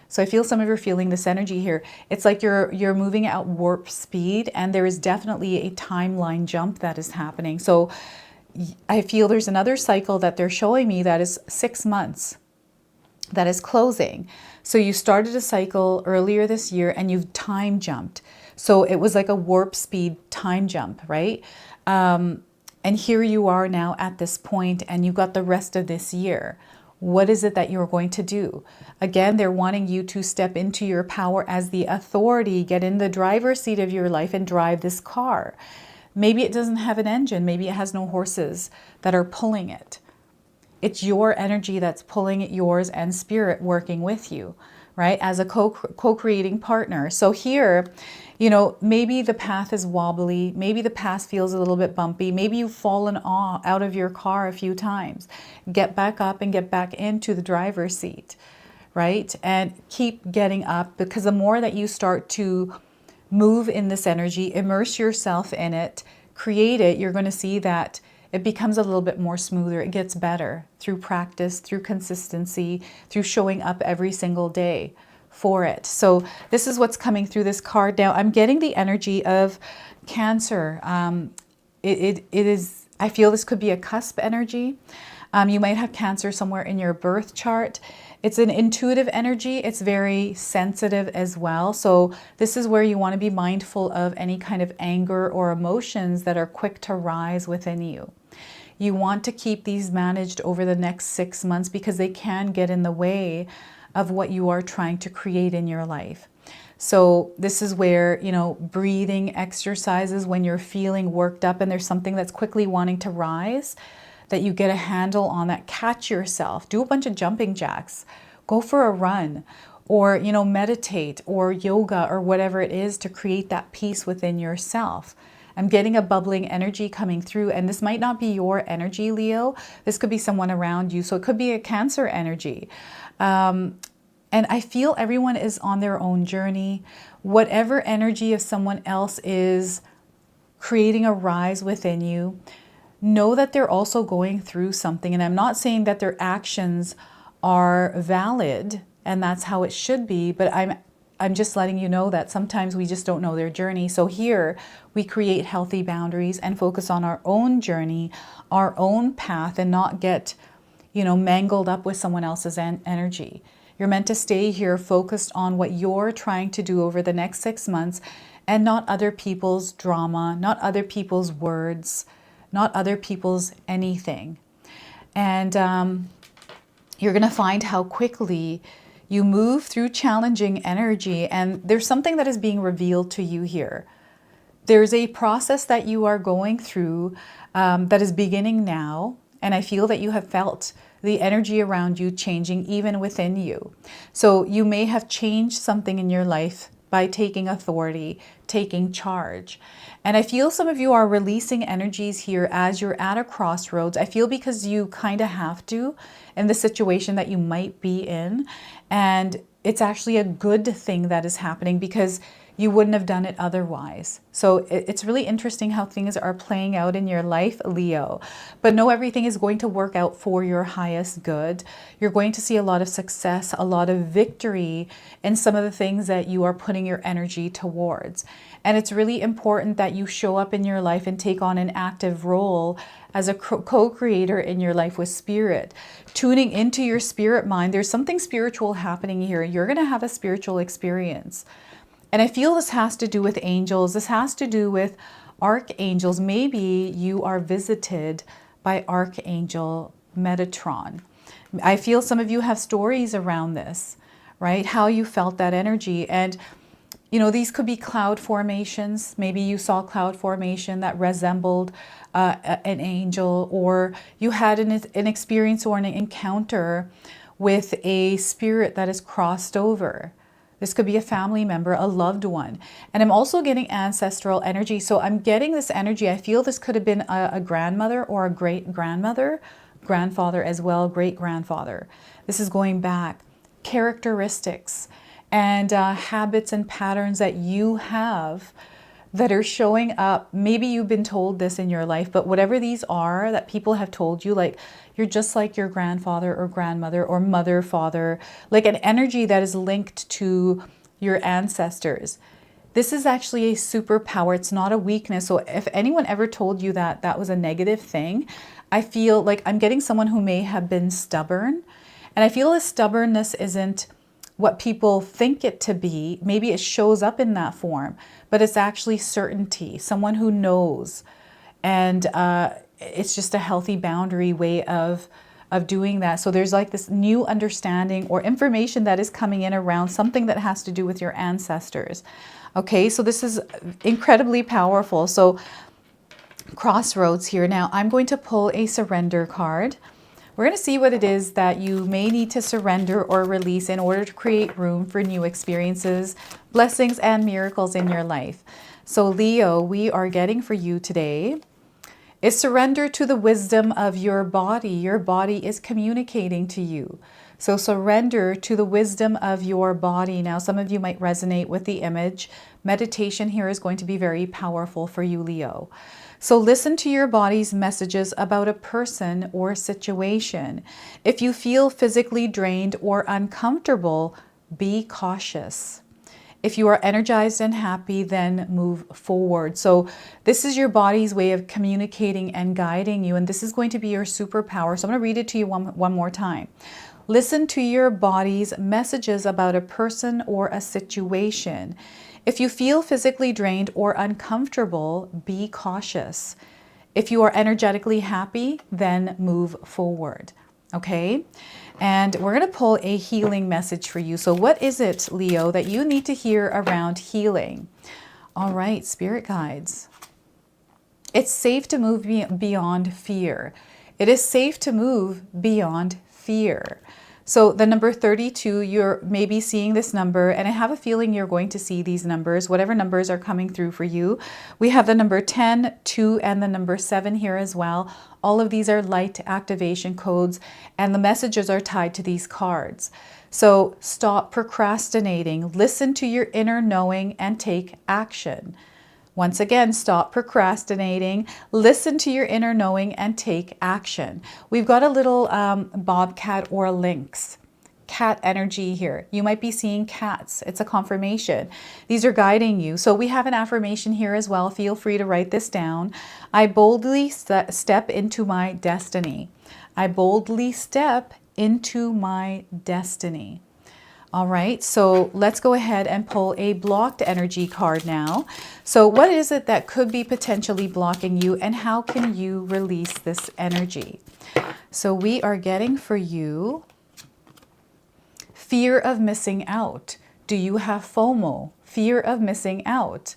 So I feel some of you are feeling this energy here. It's like you're moving at warp speed, and there is definitely a timeline jump that is happening. So I feel there's another cycle that they're showing me that is 6 months that is closing. So you started a cycle earlier this year and you've time jumped. So it was like a warp speed time jump, right? And here you are now at this point and you got the rest of this year. What is it that you're going to do? Again, they're wanting you to step into your power as the authority, get in the driver's seat of your life and drive this car. Maybe it doesn't have an engine. Maybe it has no horses that are pulling it. It's your energy that's pulling it, yours and spirit working with you, right? As a co-creating partner. So here, you know, maybe the path is wobbly. Maybe the path feels a little bit bumpy. Maybe you've fallen out of your car a few times. Get back up and get back into the driver's seat, right? And keep getting up, because the more that you start to move in this energy, immerse yourself in it, create it, you're going to see that it becomes a little bit more smoother. It gets better through practice, through consistency, through showing up every single day for it. So this is what's coming through this card. Now I'm getting the energy of Cancer. It is, I feel this could be a cusp energy. You might have Cancer somewhere in your birth chart. It's an intuitive energy. It's very sensitive as well. So this is where you want to be mindful of any kind of anger or emotions that are quick to rise within you. You want to keep these managed over the next 6 months because they can get in the way of what you are trying to create in your life. So this is where, you know, breathing exercises when you're feeling worked up and there's something that's quickly wanting to rise, that you get a handle on that. Catch yourself, do a bunch of jumping jacks, go for a run, or, you know, meditate or yoga or whatever it is to create that peace within yourself. I'm getting a bubbling energy coming through, and this might not be your energy, Leo. This could be someone around you. So it could be a Cancer energy. And I feel everyone is on their own journey. Whatever energy of someone else is creating a rise within you, know that they're also going through something. And I'm not saying that their actions are valid and that's how it should be, but I'm just letting you know that sometimes we just don't know their journey. So here we create healthy boundaries and focus on our own journey, our own path, and not get, you know, mangled up with someone else's energy. You're meant to stay here focused on what you're trying to do over the next 6 months and not other people's drama, not other people's words, not other people's anything. And you're going to find how quickly you move through challenging energy, and there's something that is being revealed to you here. There's a process that you are going through that is beginning now, and I feel that you have felt the energy around you changing even within you. So you may have changed something in your life by taking authority, taking charge. And I feel some of you are releasing energies here as you're at a crossroads. I feel because you kind of have to in the situation that you might be in. And it's actually a good thing that is happening because you wouldn't have done it otherwise. So it's really interesting how things are playing out in your life, Leo. But know everything is going to work out for your highest good. You're going to see a lot of success, a lot of victory in some of the things that you are putting your energy towards. And it's really important that you show up in your life and take on an active role as a co-creator in your life with spirit. Tuning into your spirit mind. There's something spiritual happening here. You're going to have a spiritual experience. And I feel this has to do with angels. This has to do with archangels. Maybe you are visited by Archangel Metatron. I feel some of you have stories around this, right? How you felt that energy. And, you know, these could be cloud formations. Maybe you saw cloud formation that resembled an angel, or you had an experience or an encounter with a spirit that is crossed over. This could be a family member, a loved one. And I'm also getting ancestral energy. So I'm getting this energy. I feel this could have been a grandmother or a great-grandmother, grandfather as well, great-grandfather. This is going back. Characteristics and habits and patterns that you have that are showing up. Maybe you've been told this in your life, but whatever these are that people have told you, like you're just like your grandfather or grandmother or mother, father, like an energy that is linked to your ancestors. This is actually a superpower. It's not a weakness. So if anyone ever told you that that was a negative thing, I feel like I'm getting someone who may have been stubborn. And I feel this stubbornness isn't what people think it to be. Maybe it shows up in that form, but it's actually certainty, someone who knows. And it's just a healthy boundary way of doing that. So there's like this new understanding or information that is coming in around something that has to do with your ancestors. Okay, so this is incredibly powerful. So crossroads here. Now I'm going to pull a surrender card. We're going to see what it is that you may need to surrender or release in order to create room for new experiences, blessings, and miracles in your life. So Leo, we are getting for you today is surrender to the wisdom of your body. Your body is communicating to you. So surrender to the wisdom of your body. Now, some of you might resonate with the image. Meditation here is going to be very powerful for you, Leo. So listen to your body's messages about a person or situation. If you feel physically drained or uncomfortable, be cautious. If you are energized and happy, then move forward. So this is your body's way of communicating and guiding you, and this is going to be your superpower. So I'm going to read it to you one more time. Listen to your body's messages about a person or a situation. If you feel physically drained or uncomfortable, be cautious. If you are energetically happy, then move forward. Okay? And we're going to pull a healing message for you. So what is it, Leo, that you need to hear around healing? All right, spirit guides. It's safe to move beyond fear. It is safe to move beyond fear. So the number 32, you're maybe seeing this number, and I have a feeling you're going to see these numbers, whatever numbers are coming through for you. We have the number 10, 2, and the number 7 here as well. All of these are light activation codes, and the messages are tied to these cards. So stop procrastinating, listen to your inner knowing, and take action. Once again, stop procrastinating, listen to your inner knowing, and take action. We've got a little bobcat or a lynx, cat energy here. You might be seeing cats. It's a confirmation. These are guiding you. So we have an affirmation here as well. Feel free to write this down. I boldly step into my destiny. I boldly step into my destiny. All right, so let's go ahead and pull a blocked energy card now. So what is it that could be potentially blocking you, and how can you release this energy? So we are getting for you fear of missing out. Do you have FOMO? Fear of missing out.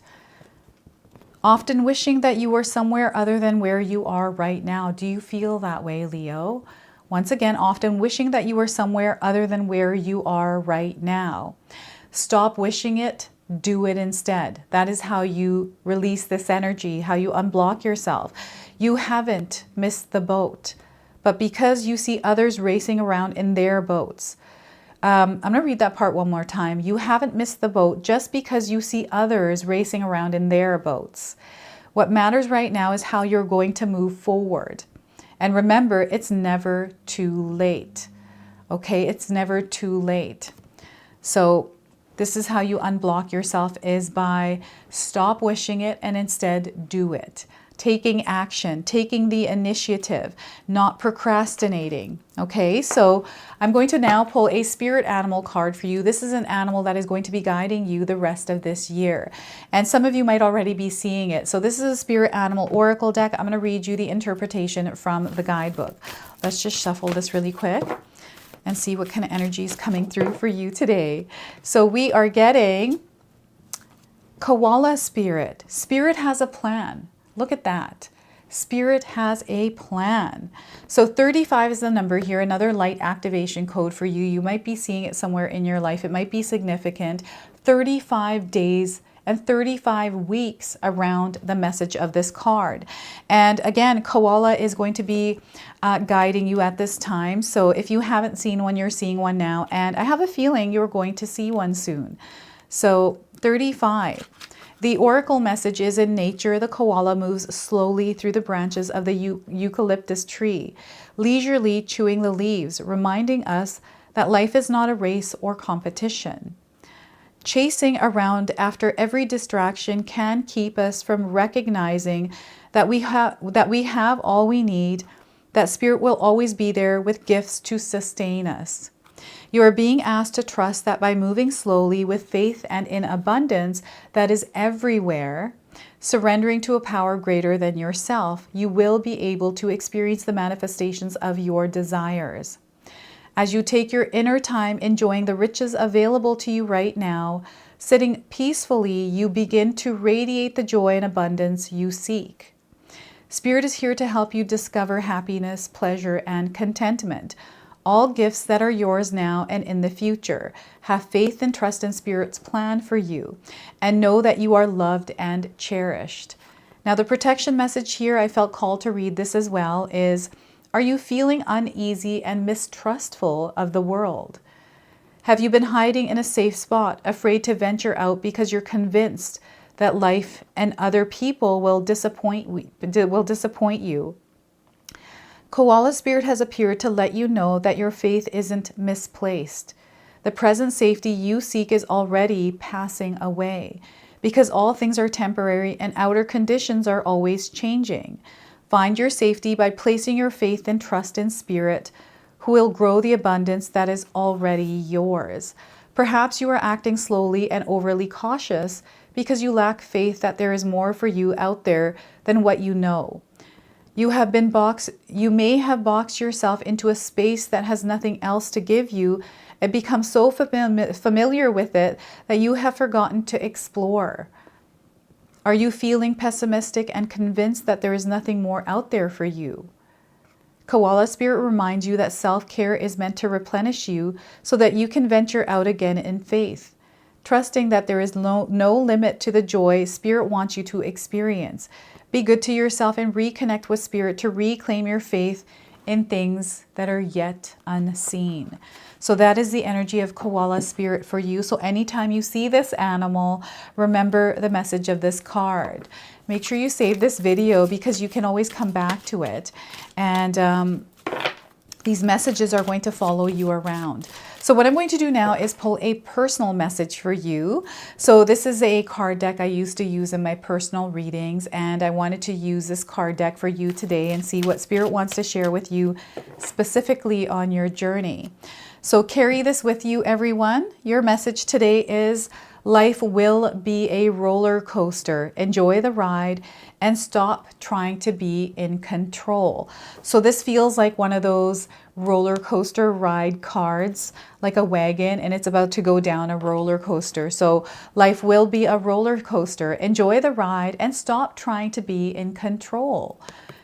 Often wishing that you were somewhere other than where you are right now. Do you feel that way, Leo? Once again, often wishing that you were somewhere other than where you are right now. Stop wishing it, do it instead. That is how you release this energy, how you unblock yourself. You haven't missed the boat, but because you see others racing around in their boats, I'm going to read that part one more time. You haven't missed the boat just because you see others racing around in their boats. What matters right now is how you're going to move forward. And remember, it's never too late. Okay, it's never too late. So this is how you unblock yourself, is by stop wishing it and instead do it. Taking action, taking the initiative, not procrastinating. Okay, so I'm going to now pull a spirit animal card for you. This is an animal that is going to be guiding you the rest of this year. And some of you might already be seeing it. So this is a spirit animal oracle deck. I'm going to read you the interpretation from the guidebook. Let's just shuffle this really quick and see what kind of energy is coming through for you today. So we are getting koala spirit. Spirit has a plan. Look at that. Spirit has a plan. So 35 is the number here, another light activation code for you. You might be seeing it somewhere in your life. It might be significant. 35 days and 35 weeks around the message of this card. And again, koala is going to be guiding you at this time. So if you haven't seen one, you're seeing one now. And I have a feeling you're going to see one soon. So 35. The oracle message is, in nature, the koala moves slowly through the branches of the eucalyptus tree, leisurely chewing the leaves, reminding us that life is not a race or competition. Chasing around after every distraction can keep us from recognizing that we have all we need, that Spirit will always be there with gifts to sustain us. You are being asked to trust that by moving slowly with faith and in abundance that is everywhere, surrendering to a power greater than yourself, you will be able to experience the manifestations of your desires. As you take your inner time enjoying the riches available to you right now, sitting peacefully, you begin to radiate the joy and abundance you seek. Spirit is here to help you discover happiness, pleasure, and contentment. All gifts that are yours now and in the future. Have faith and trust in Spirit's plan for you, and know that you are loved and cherished. Now, the protection message here, I felt called to read this as well, is, are you feeling uneasy and mistrustful of the world? Have you been hiding in a safe spot, afraid to venture out because you're convinced that life and other people will disappoint you? Koala Spirit has appeared to let you know that your faith isn't misplaced. The present safety you seek is already passing away, because all things are temporary and outer conditions are always changing. Find your safety by placing your faith and trust in Spirit, who will grow the abundance that is already yours. Perhaps you are acting slowly and overly cautious because you lack faith that there is more for you out there than what you know. You may have boxed yourself into a space that has nothing else to give you and become so familiar with it that you have forgotten to explore. Are you feeling pessimistic and convinced that there is nothing more out there for you? Koala Spirit reminds you that self-care is meant to replenish you so that you can venture out again in faith, trusting that there is no limit to the joy Spirit wants you to experience. Be good to yourself and reconnect with Spirit to reclaim your faith in things that are yet unseen. So that is the energy of Koala Spirit for you. So anytime you see this animal, remember the message of this card. Make sure you save this video because you can always come back to it. And these messages are going to follow you around. So what I'm going to do now is pull a personal message for you. So this is a card deck I used to use in my personal readings, and I wanted to use this card deck for you today and see what Spirit wants to share with you specifically on your journey. So carry this with you, everyone. Your message today is, life will be a roller coaster. Enjoy the ride and stop trying to be in control. So this feels like one of those roller coaster ride cards, like a wagon, and it's about to go down a roller coaster. So life will be a roller coaster. Enjoy the ride and stop trying to be in control.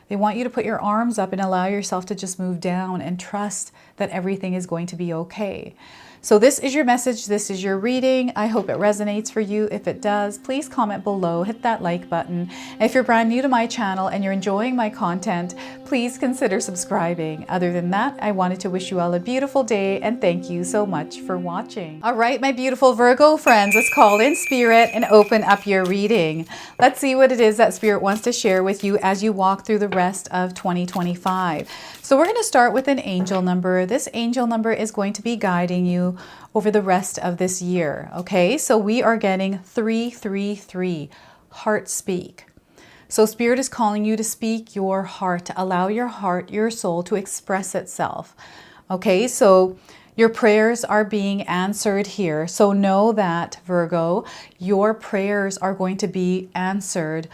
They want you to put your arms up and allow yourself to just move down and trust that everything is going to be okay. So this is your message. This is your reading. I hope it resonates for you. If it does, please comment below, hit that like button. If you're brand new to my channel and you're enjoying my content, please consider subscribing. Other than that, I wanted to wish you all a beautiful day and thank you so much for watching. All right, my beautiful Virgo friends, let's call in Spirit and open up your reading. Let's see what it is that Spirit wants to share with you as you walk through the rest of 2025. So we're going to start with an angel number. This angel number is going to be guiding you over the rest of this year. Okay, so we are getting 333, heart speak. So Spirit is calling you to speak your heart, allow your heart, your soul to express itself. Okay, so your prayers are being answered here. So know that, Virgo, your prayers are going to be answered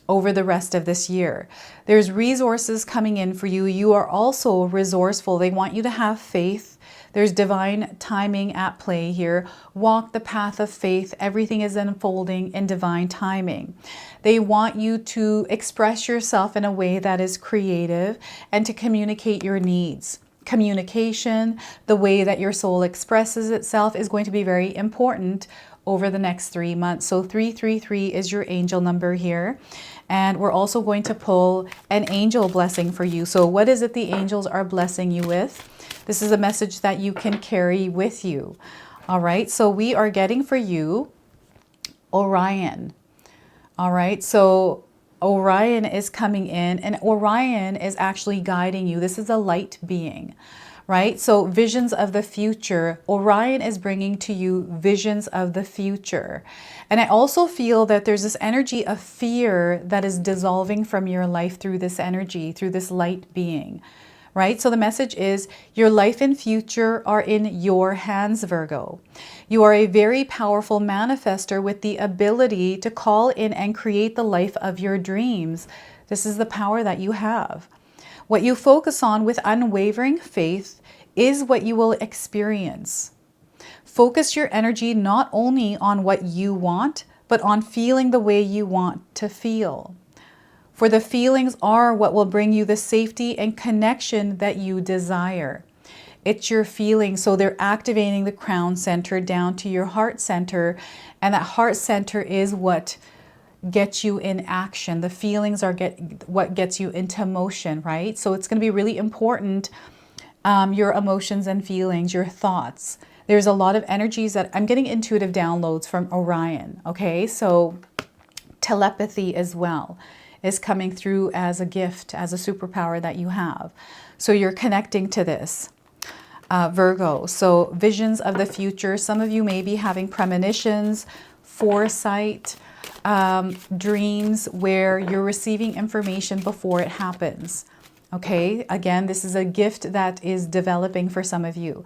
over the rest of this year. There's resources coming in for you. You are also resourceful. They want you to have faith. There's divine timing at play here. Walk the path of faith. Everything is unfolding in divine timing. They want you to express yourself in a way that is creative and to communicate your needs. Communication, the way that your soul expresses itself, is going to be very important over the next 3 months. So 333 is your angel number here. And we're also going to pull an angel blessing for you. So what is it the angels are blessing you with? This is a message that you can carry with you. All right, so we are getting for you Orion. All right, so Orion is coming in, and Orion is actually guiding you. This is a light being, right? So visions of the future. Orion is bringing to you visions of the future. And I also feel that there's this energy of fear that is dissolving from your life through this energy, through this light being, right? So the message is your life and future are in your hands, Virgo. You are a very powerful manifester with the ability to call in and create the life of your dreams. This is the power that you have. What you focus on with unwavering faith is what you will experience. Focus your energy not only on what you want, but on feeling the way you want to feel. For the feelings are what will bring you the safety and connection that you desire. It's your feelings. So they're activating the crown center down to your heart center. And that heart center is what gets you in action. The feelings are what gets you into motion, right? So it's going to be really important, your emotions and feelings, your thoughts. There's a lot of energies that I'm getting intuitive downloads from Orion, okay? So telepathy as well is coming through as a gift, as a superpower that you have. So you're connecting to this, Virgo. So visions of the future. Some of you may be having premonitions, foresight, dreams where you're receiving information before it happens. Okay, again, this is a gift that is developing for some of you.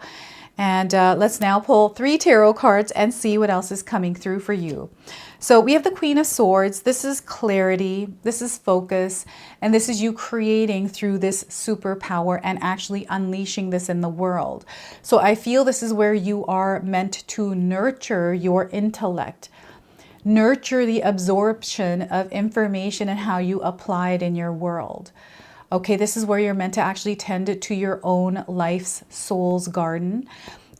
And let's now pull 3 tarot cards and see what else is coming through for you. So we have the Queen of Swords. This is clarity, this is focus, and this is you creating through this superpower and actually unleashing this in the world. So I feel this is where you are meant to nurture your intellect, nurture the absorption of information and how you apply it in your world. Okay, this is where you're meant to actually tend to your own life's soul's garden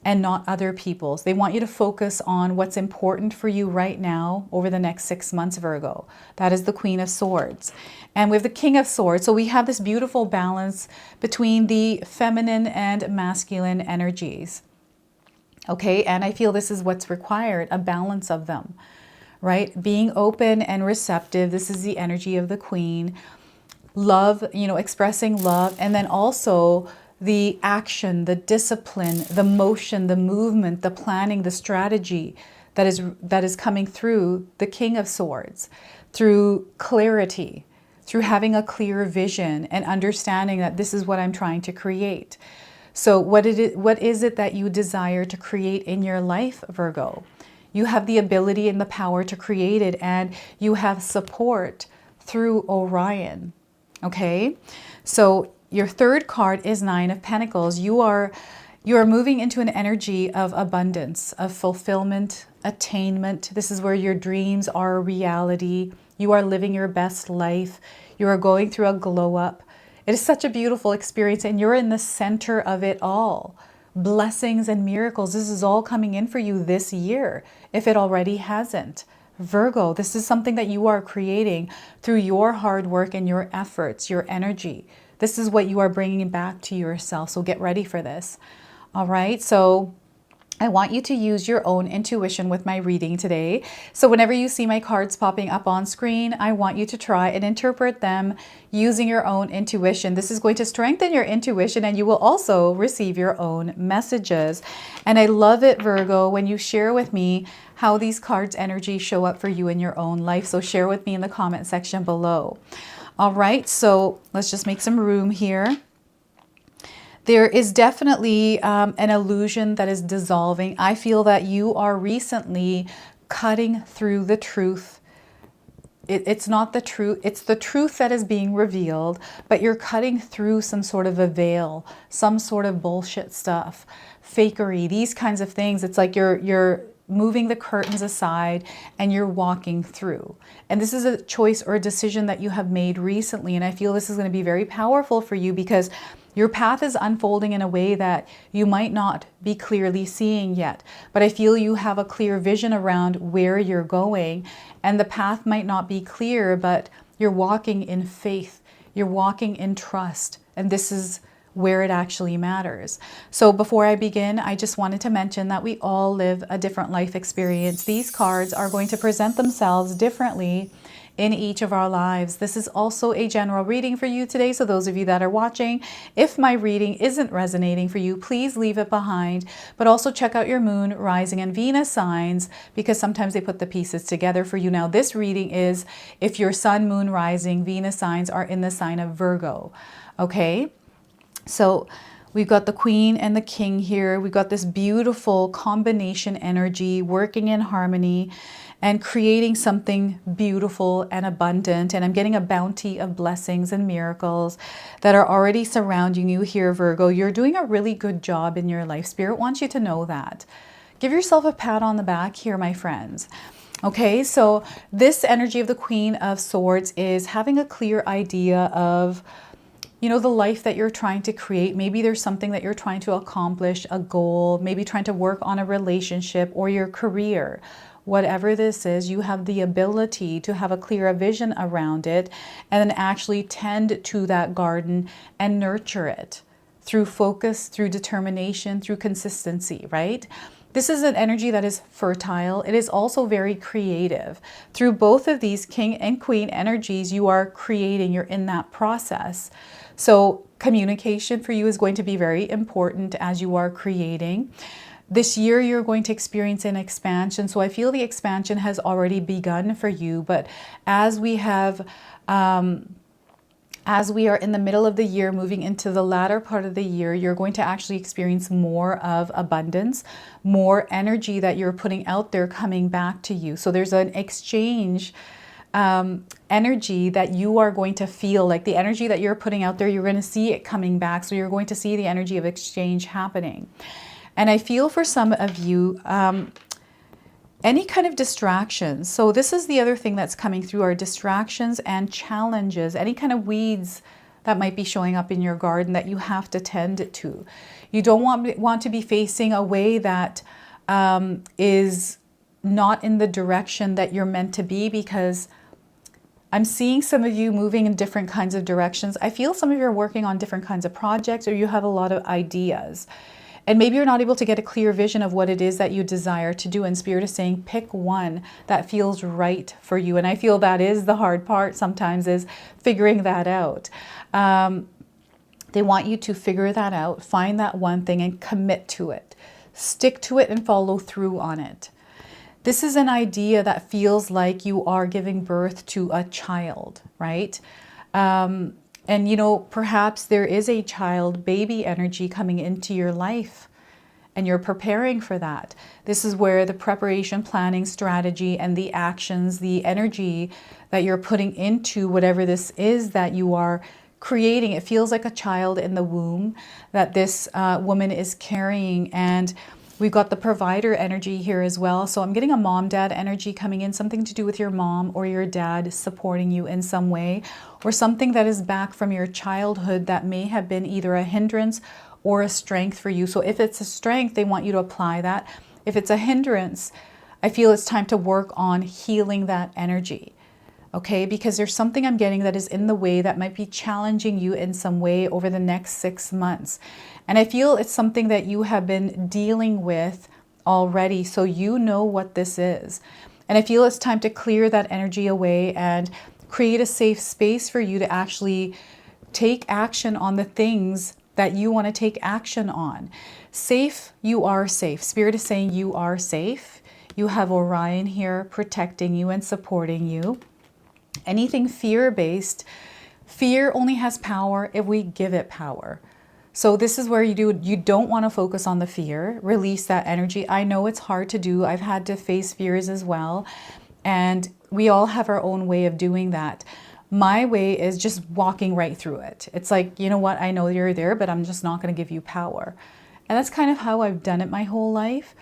and not other people's. They want you to focus on what's important for you right now over the next 6 months, Virgo. That is the Queen of Swords. And we have the King of Swords. So we have this beautiful balance between the feminine and masculine energies. Okay, and I feel this is what's required, a balance of them, right? Being open and receptive. This is the energy of the Queen. Love, you know, expressing love, and then also the action, the discipline, the motion, the movement, the planning, the strategy that is coming through the King of Swords, through clarity, through having a clear vision and understanding that this is what I'm trying to create. So what is it that you desire to create in your life, Virgo? You have the ability and the power to create it, and you have support through Orion. Okay, so your third card is 9 of Pentacles. You are moving into an energy of abundance, of fulfillment, attainment. This is where your dreams are a reality. You are living your best life. You are going through a glow up. It is such a beautiful experience, and you're in the center of it all, blessings and miracles. This is all coming in for you this year, if it already hasn't. Virgo, this is something that you are creating through your hard work and your efforts, your energy. This is what you are bringing back to yourself. So get ready for this. All right. So I want you to use your own intuition with my reading today. So whenever you see my cards popping up on screen, I want you to try and interpret them using your own intuition. This is going to strengthen your intuition, and you will also receive your own messages. And I love it, Virgo, when you share with me how these cards' energy show up for you in your own life. So share with me in the comment section below. All right, so let's just make some room here. There is definitely an illusion that is dissolving. I feel that you are recently cutting through the truth. It's not the truth. It's the truth that is being revealed, but you're cutting through some sort of a veil, some sort of bullshit stuff, fakery, these kinds of things. It's like you're moving the curtains aside and you're walking through. And this is a choice or a decision that you have made recently. And I feel this is going to be very powerful for you because your path is unfolding in a way that you might not be clearly seeing yet. But I feel you have a clear vision around where you're going. And the path might not be clear, but you're walking in faith. You're walking in trust. And this is where it actually matters. So before I begin, I just wanted to mention that we all live a different life experience. These cards are going to present themselves differently in each of our lives. This is also a general reading for you today. So those of you that are watching, if my reading isn't resonating for you, please leave it behind. But also check out your moon, rising, and Venus signs, because sometimes they put the pieces together for you. Now this reading is if your sun, moon, rising, Venus signs are in the sign of Virgo. Okay? So we've got the Queen and the King here. We've got this beautiful combination energy working in harmony and creating something beautiful and abundant. And I'm getting a bounty of blessings and miracles that are already surrounding you here, Virgo. You're doing a really good job in your life. Spirit wants you to know that. Give yourself a pat on the back here, my friends. Okay, so this energy of the Queen of Swords is having a clear idea of, you know, the life that you're trying to create. Maybe there's something that you're trying to accomplish, a goal, maybe trying to work on a relationship or your career. Whatever this is, you have the ability to have a clearer vision around it and then actually tend to that garden and nurture it through focus, through determination, through consistency, right? This is an energy that is fertile. It is also very creative. Through both of these King and Queen energies, you are creating, you're in that process. So communication for you is going to be very important as you are creating. This year, you're going to experience an expansion. So I feel the expansion has already begun for you. But as we have, as we are in the middle of the year, moving into the latter part of the year, you're going to actually experience more of abundance, more energy that you're putting out there coming back to you. So there's an exchange energy that you are going to feel, like the energy that you're putting out there, you're going to see it coming back. So you're going to see the energy of exchange happening. And I feel for some of you, any kind of distractions. So this is the other thing that's coming through, are distractions and challenges, any kind of weeds that might be showing up in your garden that you have to tend to. You don't want to be facing a way that is not in the direction that you're meant to be, because I'm seeing some of you moving in different kinds of directions. I feel some of you are working on different kinds of projects, or you have a lot of ideas. And maybe you're not able to get a clear vision of what it is that you desire to do. And Spirit is saying, pick one that feels right for you. And I feel that is the hard part sometimes, is figuring that out. They want you to figure that out, find that one thing and commit to it. Stick to it and follow through on it. This is an idea that feels like you are giving birth to a child, right? And, you know, perhaps there is a child, baby energy coming into your life and you're preparing for that. This is where the preparation, planning, strategy, and the actions, the energy that you're putting into whatever this is that you are creating. It feels like a child in the womb that this woman is carrying. And we've got the provider energy here as well. So I'm getting a mom-dad energy coming in, something to do with your mom or your dad supporting you in some way, or something that is back from your childhood that may have been either a hindrance or a strength for you. So if it's a strength, they want you to apply that. If it's a hindrance, I feel it's time to work on healing that energy. Okay, because there's something I'm getting that is in the way that might be challenging you in some way over the next 6 months. And I feel it's something that you have been dealing with already, so you know what this is. And I feel it's time to clear that energy away and create a safe space for you to actually take action on the things that you want to take action on. Safe, you are safe. Spirit is saying you are safe. You have Orion here protecting you and supporting you. Anything fear-based, fear only has power if we give it power. So this is where you don't want to focus on the fear, release that energy. I know it's hard to do. I've had to face fears as well. And we all have our own way of doing that. My way is just walking right through it. It's like, you know what, I know you're there, but I'm just not going to give you power. And that's kind of how I've done it my whole life.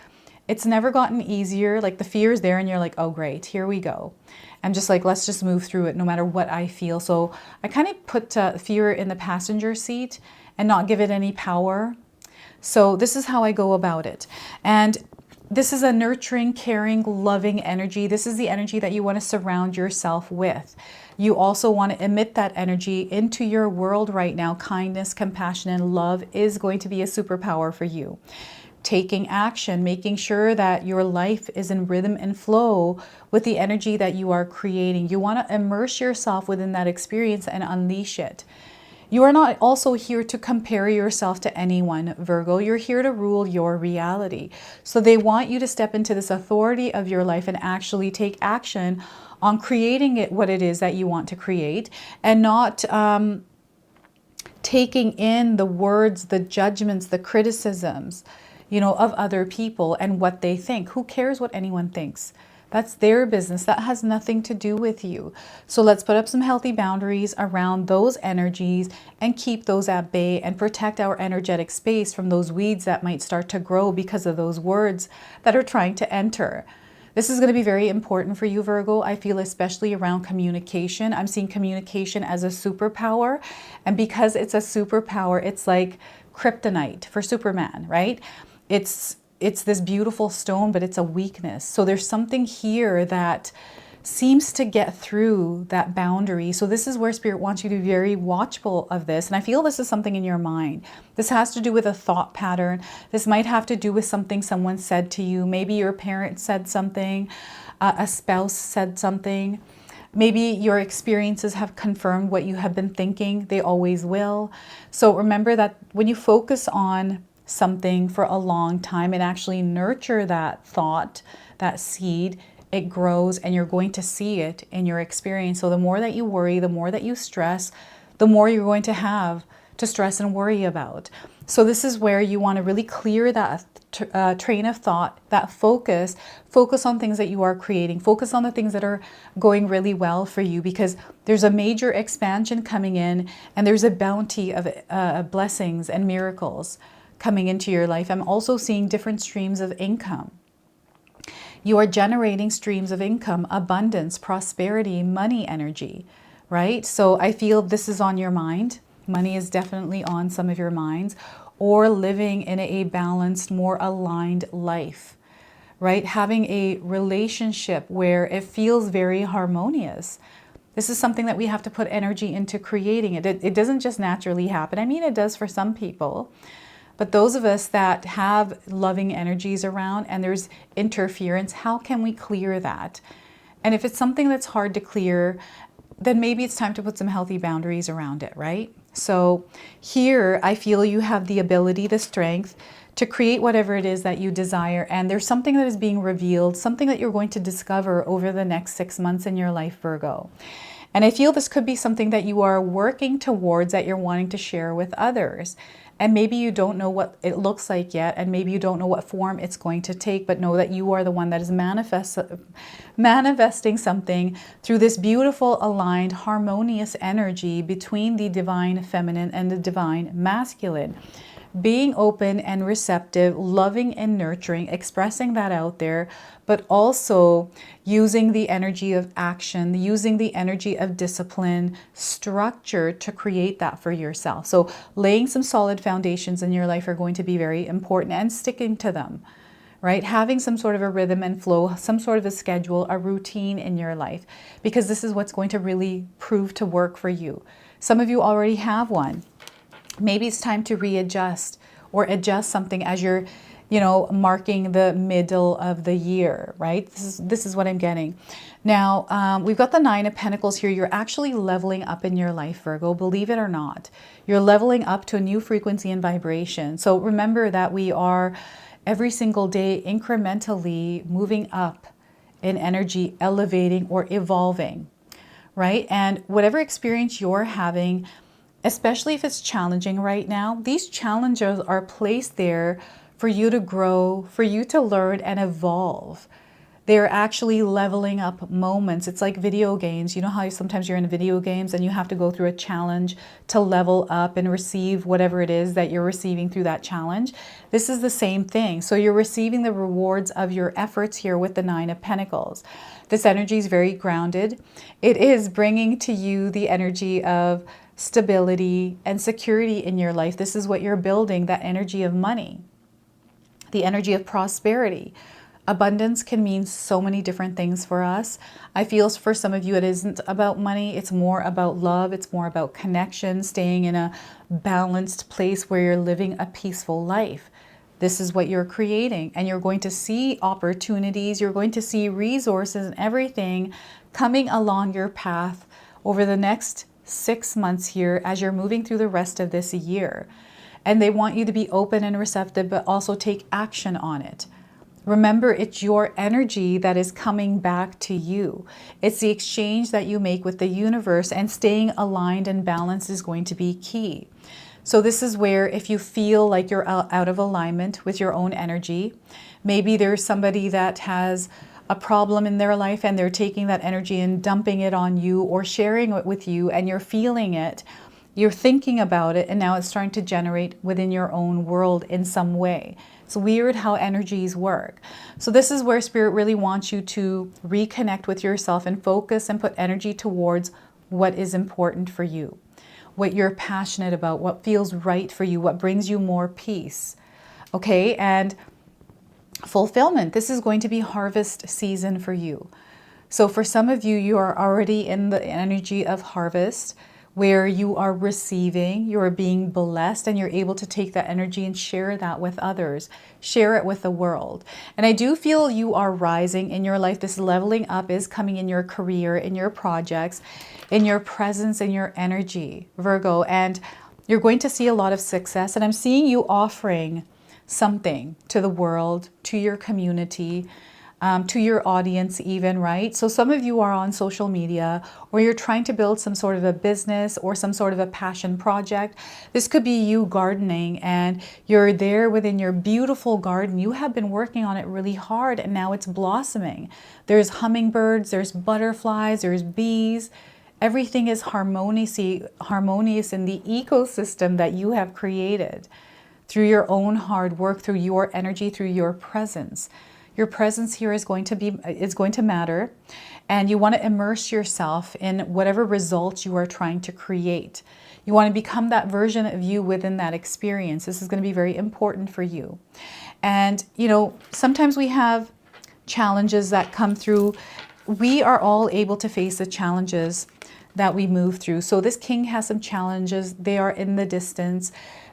It's never gotten easier. Like the fear is there and you're like, oh, great, here we go. I'm just like, let's just move through it no matter what I feel. So I kind of put fear in the passenger seat and not give it any power. So this is how I go about it. And this is a nurturing, caring, loving energy. This is the energy that you want to surround yourself with. You also want to emit that energy into your world right now. Kindness, compassion, and love is going to be a superpower for you. Taking action, making sure that your life is in rhythm and flow with the energy that you are creating. You want to immerse yourself within that experience and unleash it. You are not also here to compare yourself to anyone, Virgo. You're here to rule your reality. So they want you to step into this authority of your life and actually take action on creating it what it is that you want to create, and not taking in the words, the judgments, the criticisms, you know, of other people and what they think. Who cares what anyone thinks? That's their business. That has nothing to do with you. So let's put up some healthy boundaries around those energies and keep those at bay and protect our energetic space from those weeds that might start to grow because of those words that are trying to enter. This is going to be very important for you, Virgo. I feel especially around communication. I'm seeing communication as a superpower. And because it's a superpower, it's like kryptonite for Superman, right? It's this beautiful stone, but it's a weakness. So there's something here that seems to get through that boundary. So this is where Spirit wants you to be very watchful of this. And I feel this is something in your mind. This has to do with a thought pattern. This might have to do with something someone said to you. Maybe your parent said something, a spouse said something. Maybe your experiences have confirmed what you have been thinking. They always will. So remember that when you focus on something for a long time and actually nurture that thought, that seed, it grows and you're going to see it in your experience. So the more that you worry, the more that you stress, the more you're going to have to stress and worry about. So this is where you want to really clear that train of thought, that focus on things that you are creating, focus on the things that are going really well for you, because there's a major expansion coming in and there's a bounty of blessings and miracles coming into your life. I'm also seeing different streams of income. You are generating streams of income, abundance, prosperity, money energy, right? So I feel this is on your mind. Money is definitely on some of your minds, or living in a balanced, more aligned life, right? Having a relationship where it feels very harmonious. This is something that we have to put energy into creating it. It doesn't just naturally happen. I mean, it does for some people. But those of us that have loving energies around and there's interference, how can we clear that? And if it's something that's hard to clear, then maybe it's time to put some healthy boundaries around it, right? So here I feel you have the ability, the strength to create whatever it is that you desire. And there's something that is being revealed, something that you're going to discover over the next 6 months in your life, Virgo. And I feel this could be something that you are working towards, that you're wanting to share with others. And maybe you don't know what it looks like yet, and maybe you don't know what form it's going to take, but know that you are the one that is manifesting something through this beautiful, aligned, harmonious energy between the divine feminine and the divine masculine. being open and receptive, loving and nurturing, expressing that out there, but also using the energy of action, using the energy of discipline, structure to create that for yourself. So laying some solid foundations in your life are going to be very important, and sticking to them, right? Having some sort of a rhythm and flow, some sort of a schedule, a routine in your life, because this is what's going to really prove to work for you. Some of you already have one. Maybe it's time to readjust or adjust something as you're, marking the middle of the year, right? This is what I'm getting. Now, we've got the Nine of Pentacles here. You're actually leveling up in your life, Virgo, believe it or not. You're leveling up to a new frequency and vibration. So remember that we are every single day incrementally moving up in energy, elevating or evolving, right? And whatever experience you're having, especially if it's challenging right now, these challenges are placed there for you to grow, for you to learn and evolve. They're actually leveling up moments. It's like video games. You know how sometimes you're in video games and you have to go through a challenge to level up and receive whatever it is that you're receiving through that challenge? This is the same thing. So you're receiving the rewards of your efforts here with the Nine of Pentacles. This energy is very grounded. It is bringing to you the energy of stability and security in your life. This is what you're building, that energy of money, the energy of prosperity. Abundance can mean so many different things for us. I feel for some of you it isn't about money. It's more about love. It's more about connection, staying in a balanced place where you're living a peaceful life. This is what you're creating, and you're going to see opportunities. You're going to see resources and everything coming along your path over the next 6 months here as you're moving through the rest of this year. And they want you to be open and receptive, but also take action on it. Remember, it's your energy that is coming back to you. It's the exchange that you make with the universe, and staying aligned and balanced is going to be key. So this is where if you feel like you're out of alignment with your own energy, maybe there's somebody that has a problem in their life and they're taking that energy and dumping it on you or sharing it with you, and you're feeling it, you're thinking about it, and now it's starting to generate within your own world in some way. It's weird how energies work. So this is where Spirit really wants you to reconnect with yourself and focus and put energy towards what is important for you, what you're passionate about, what feels right for you, what brings you more peace. Okay, and fulfillment. This is going to be harvest season for you. So for some of you, you are already in the energy of harvest, where you are receiving, you are being blessed, and you're able to take that energy and share that with others, share it with the world. And I do feel you are rising in your life. This leveling up is coming in your career, in your projects, in your presence, in your energy, Virgo, and you're going to see a lot of success. And I'm seeing you offering something to the world, to your community, to your audience even, right? So some of you are on social media, or you're trying to build some sort of a business or some sort of a passion project. This could be you gardening, and you're there within your beautiful garden. You have been working on it really hard, and now it's blossoming. There's hummingbirds, there's butterflies, there's bees. Everything is harmonious in the ecosystem that you have created through your own hard work, through your energy, through your presence. Your presence here is going to matter, and you want to immerse yourself in whatever results you are trying to create. You want to become that version of you within that experience. This is going to be very important for you. And, sometimes we have challenges that come through. We are all able to face the challenges that we move through. So this king has some challenges. They are in the distance.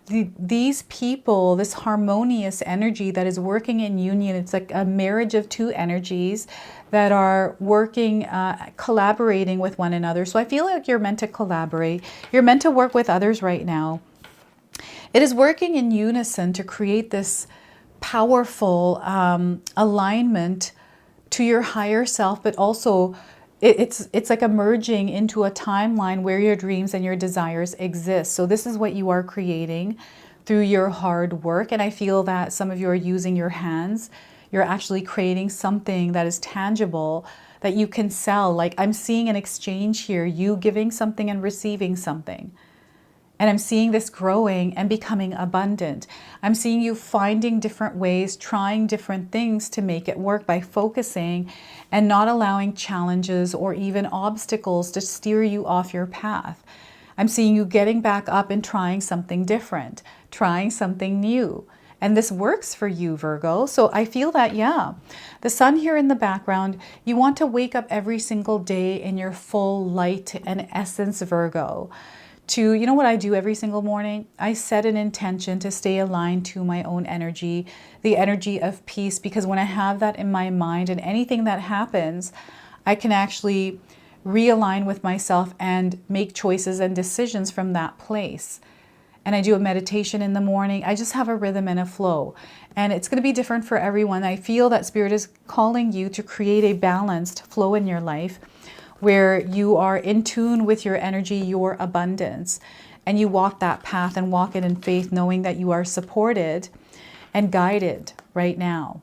These people, this harmonious energy that is working in union, it's like a marriage of two energies that are working, collaborating with one another. So I feel like you're meant to collaborate. You're meant to work with others right now. It is working in unison to create this powerful alignment to your higher self, but also it's like emerging into a timeline where your dreams and your desires exist. So this is what you are creating through your hard work. And I feel that some of you are using your hands. You're actually creating something that is tangible that you can sell. Like I'm seeing an exchange here, you giving something and receiving something. And I'm seeing this growing and becoming abundant. I'm seeing you finding different ways, trying different things to make it work by focusing and not allowing challenges or even obstacles to steer you off your path. I'm seeing you getting back up and trying something different, trying something new. And this works for you, Virgo. So I feel that, yeah, the sun here in the background, you want to wake up every single day in your full light and essence, Virgo. You know what I do every single morning? I set an intention to stay aligned to my own energy, the energy of peace, because when I have that in my mind and anything that happens, I can actually realign with myself and make choices and decisions from that place. And I do a meditation in the morning. I just have a rhythm and a flow. And it's going to be different for everyone. I feel that Spirit is calling you to create a balanced flow in your life, where you are in tune with your energy, your abundance, and you walk that path and walk it in faith, knowing that you are supported and guided right now.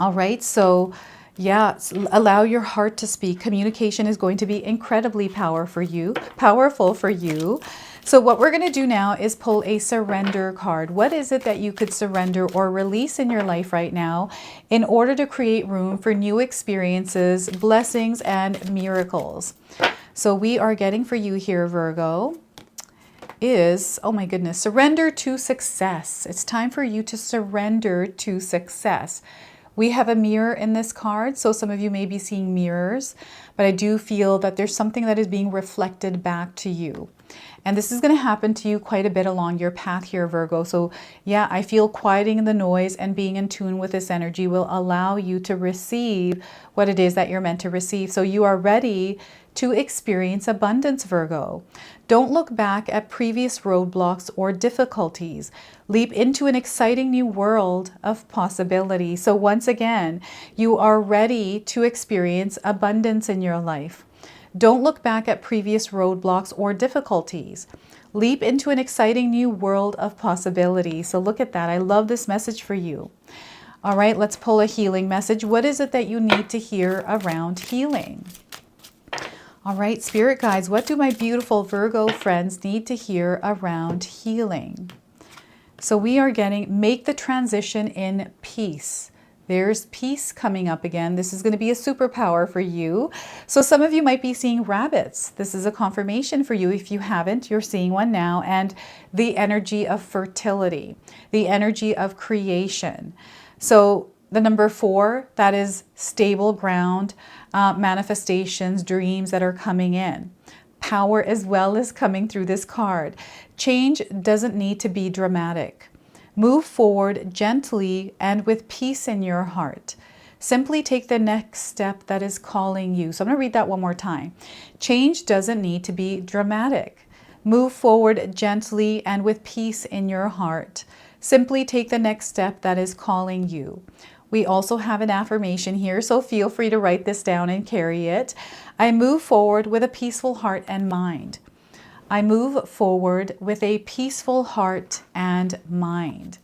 All right, so yeah, allow your heart to speak. Communication is going to be incredibly powerful for you. So what we're going to do now is pull a surrender card. What is it that you could surrender or release in your life right now in order to create room for new experiences, blessings, and miracles? So we are getting for you here, Virgo, is, oh my goodness, surrender to success. It's time for you to surrender to success. We have a mirror in this card, so some of you may be seeing mirrors, but I do feel that there's something that is being reflected back to you. And this is going to happen to you quite a bit along your path here, Virgo. So yeah, I feel quieting the noise and being in tune with this energy will allow you to receive what it is that you're meant to receive. So you are ready to experience abundance, Virgo. Don't look back at previous roadblocks or difficulties. Leap into an exciting new world of possibility. So once again, you are ready to experience abundance in your life. Don't look back at previous roadblocks or difficulties. Leap into an exciting new world of possibility. So look at that. I love this message for you. All right, let's pull a healing message. What is it that you need to hear around healing? All right, Spirit guides, what do my beautiful Virgo friends need to hear around healing? So we are getting, make the transition in peace. There's peace coming up again. This is going to be a superpower for you. So some of you might be seeing rabbits. This is a confirmation for you. If you haven't, you're seeing one now. And the energy of fertility, the energy of creation. So the number 4, that is stable ground, manifestations, dreams that are coming in. Power as well as coming through this card. Change doesn't need to be dramatic. Move forward gently and with peace in your heart. Simply take the next step that is calling you. So I'm going to read that one more time. Change doesn't need to be dramatic. Move forward gently and with peace in your heart. Simply take the next step that is calling you. We also have an affirmation here, so feel free to write this down and carry it. I move forward with a peaceful heart and mind. I move forward with a peaceful heart and mind.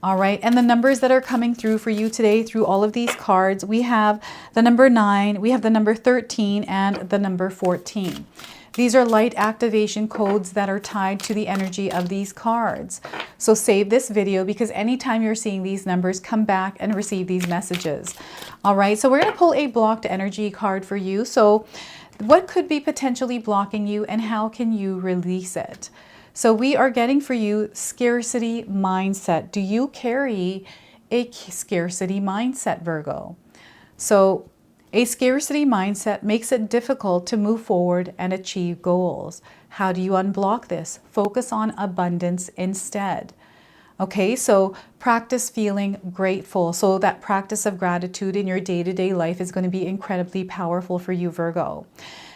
All right, and the numbers that are coming through for you today through all of these cards, we have the number 9, we have the number 13, and the number 14. These are light activation codes that are tied to the energy of these cards. So save this video because anytime you're seeing these numbers, come back and receive these messages. All right, so we're going to pull a blocked energy card for you. So what could be potentially blocking you and how can you release it? So we are getting for you scarcity mindset. Do you carry a scarcity mindset, Virgo? So a scarcity mindset makes it difficult to move forward and achieve goals. How do you unblock this? Focus on abundance instead. Okay, so practice feeling grateful. So that practice of gratitude in your day-to-day life is going to be incredibly powerful for you, Virgo.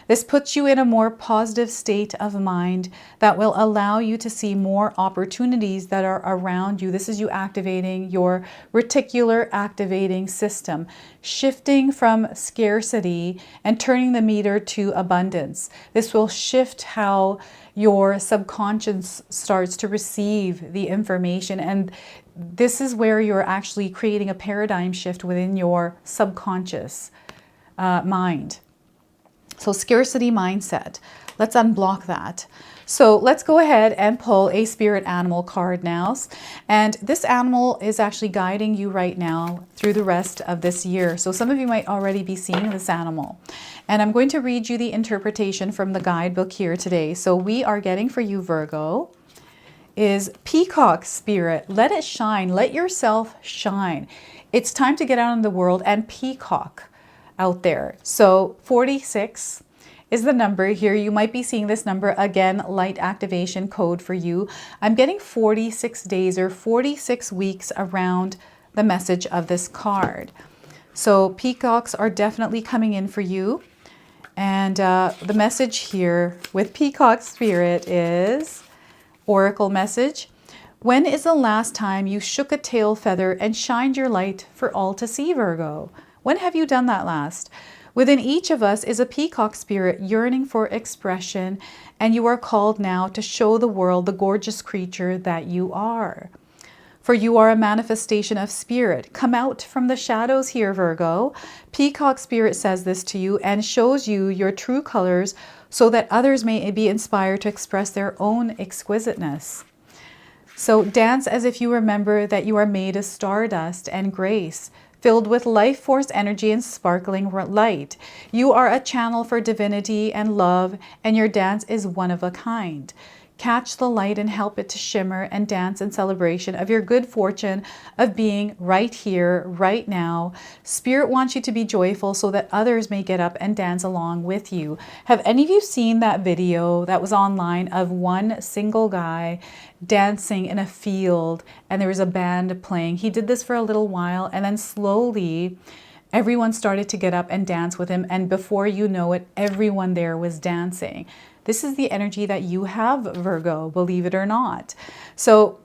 This puts you in a more positive state of mind that will allow you to see more opportunities that are around you. This is you activating your reticular activating system, shifting from scarcity and turning the meter to abundance. This will shift how your subconscious starts to receive the information, and this is where you're actually creating a paradigm shift within your subconscious mind. So scarcity mindset. Let's unblock that. So let's go ahead and pull a spirit animal card now. And this animal is actually guiding you right now through the rest of this year. So some of you might already be seeing this animal. And I'm going to read you the interpretation from the guidebook here today. So we are getting for you, Virgo, is peacock spirit. Let it shine. Let yourself shine. It's time to get out in the world and peacock out there. So 46 is the number here. You might be seeing this number again, light activation code for you. I'm getting 46 days or 46 weeks around the message of this card. So peacocks are definitely coming in for you. And the message here with peacock spirit is oracle message. When is the last time you shook a tail feather and shined your light for all to see, Virgo? When have you done that last? Within each of us is a peacock spirit yearning for expression, and you are called now to show the world the gorgeous creature that you are. For you are a manifestation of spirit. Come out from the shadows here, Virgo. Peacock spirit says this to you and shows you your true colors so that others may be inspired to express their own exquisiteness. So dance as if you remember that you are made of stardust and grace, filled with life force energy and sparkling light. You are a channel for divinity and love, and your dance is one of a kind. Catch the light and help it to shimmer and dance in celebration of your good fortune of being right here, right now. Spirit wants you to be joyful so that others may get up and dance along with you. Have any of you seen that video that was online of one single guy dancing in a field and there was a band playing? He did this for a little while and then slowly everyone started to get up and dance with him, and before you know it, everyone there was dancing. This is the energy that you have, Virgo, believe it or not. So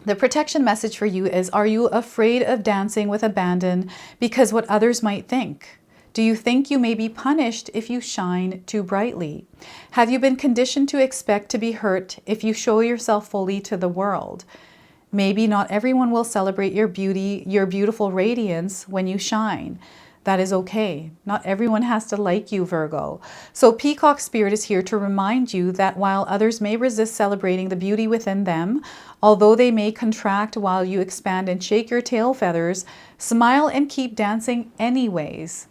the protection message for you is, are you afraid of dancing with abandon because what others might think? Do you think you may be punished if you shine too brightly? Have you been conditioned to expect to be hurt if you show yourself fully to the world? Maybe not everyone will celebrate your beauty, your beautiful radiance when you shine. That is okay. Not everyone has to like you, Virgo. So peacock spirit is here to remind you that while others may resist celebrating the beauty within them, although they may contract while you expand and shake your tail feathers, smile and keep dancing anyways.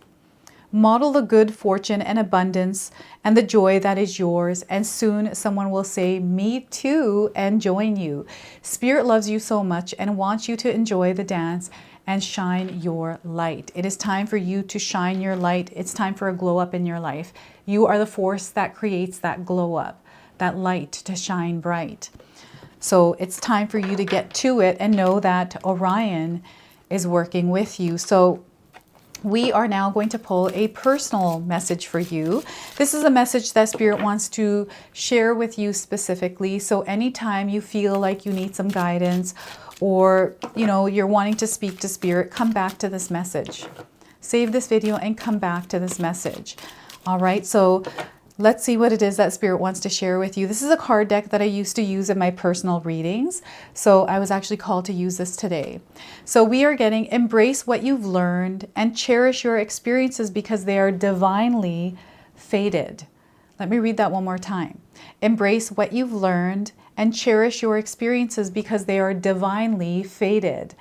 Model the good fortune and abundance and the joy that is yours, and soon someone will say, me too, and join you. Spirit loves you so much and wants you to enjoy the dance and shine your light. It is time for you to shine your light. It's time for a glow up in your life. You are the force that creates that glow up, that light to shine bright. So it's time for you to get to it and know that Orion is working with you. So we are now going to pull a personal message for you. This is a message that Spirit wants to share with you specifically. So anytime you feel like you need some guidance, or you're wanting to speak to Spirit, come back to this message. Save this video and come back to this message. All right, so let's see what it is that Spirit wants to share with you. This is a card deck that I used to use in my personal readings, so I was actually called to use this today. So we are getting, embrace what you've learned and cherish your experiences because they are divinely fated. Let me read that one more time. Embrace what you've learned and cherish your experiences because they are divinely fated.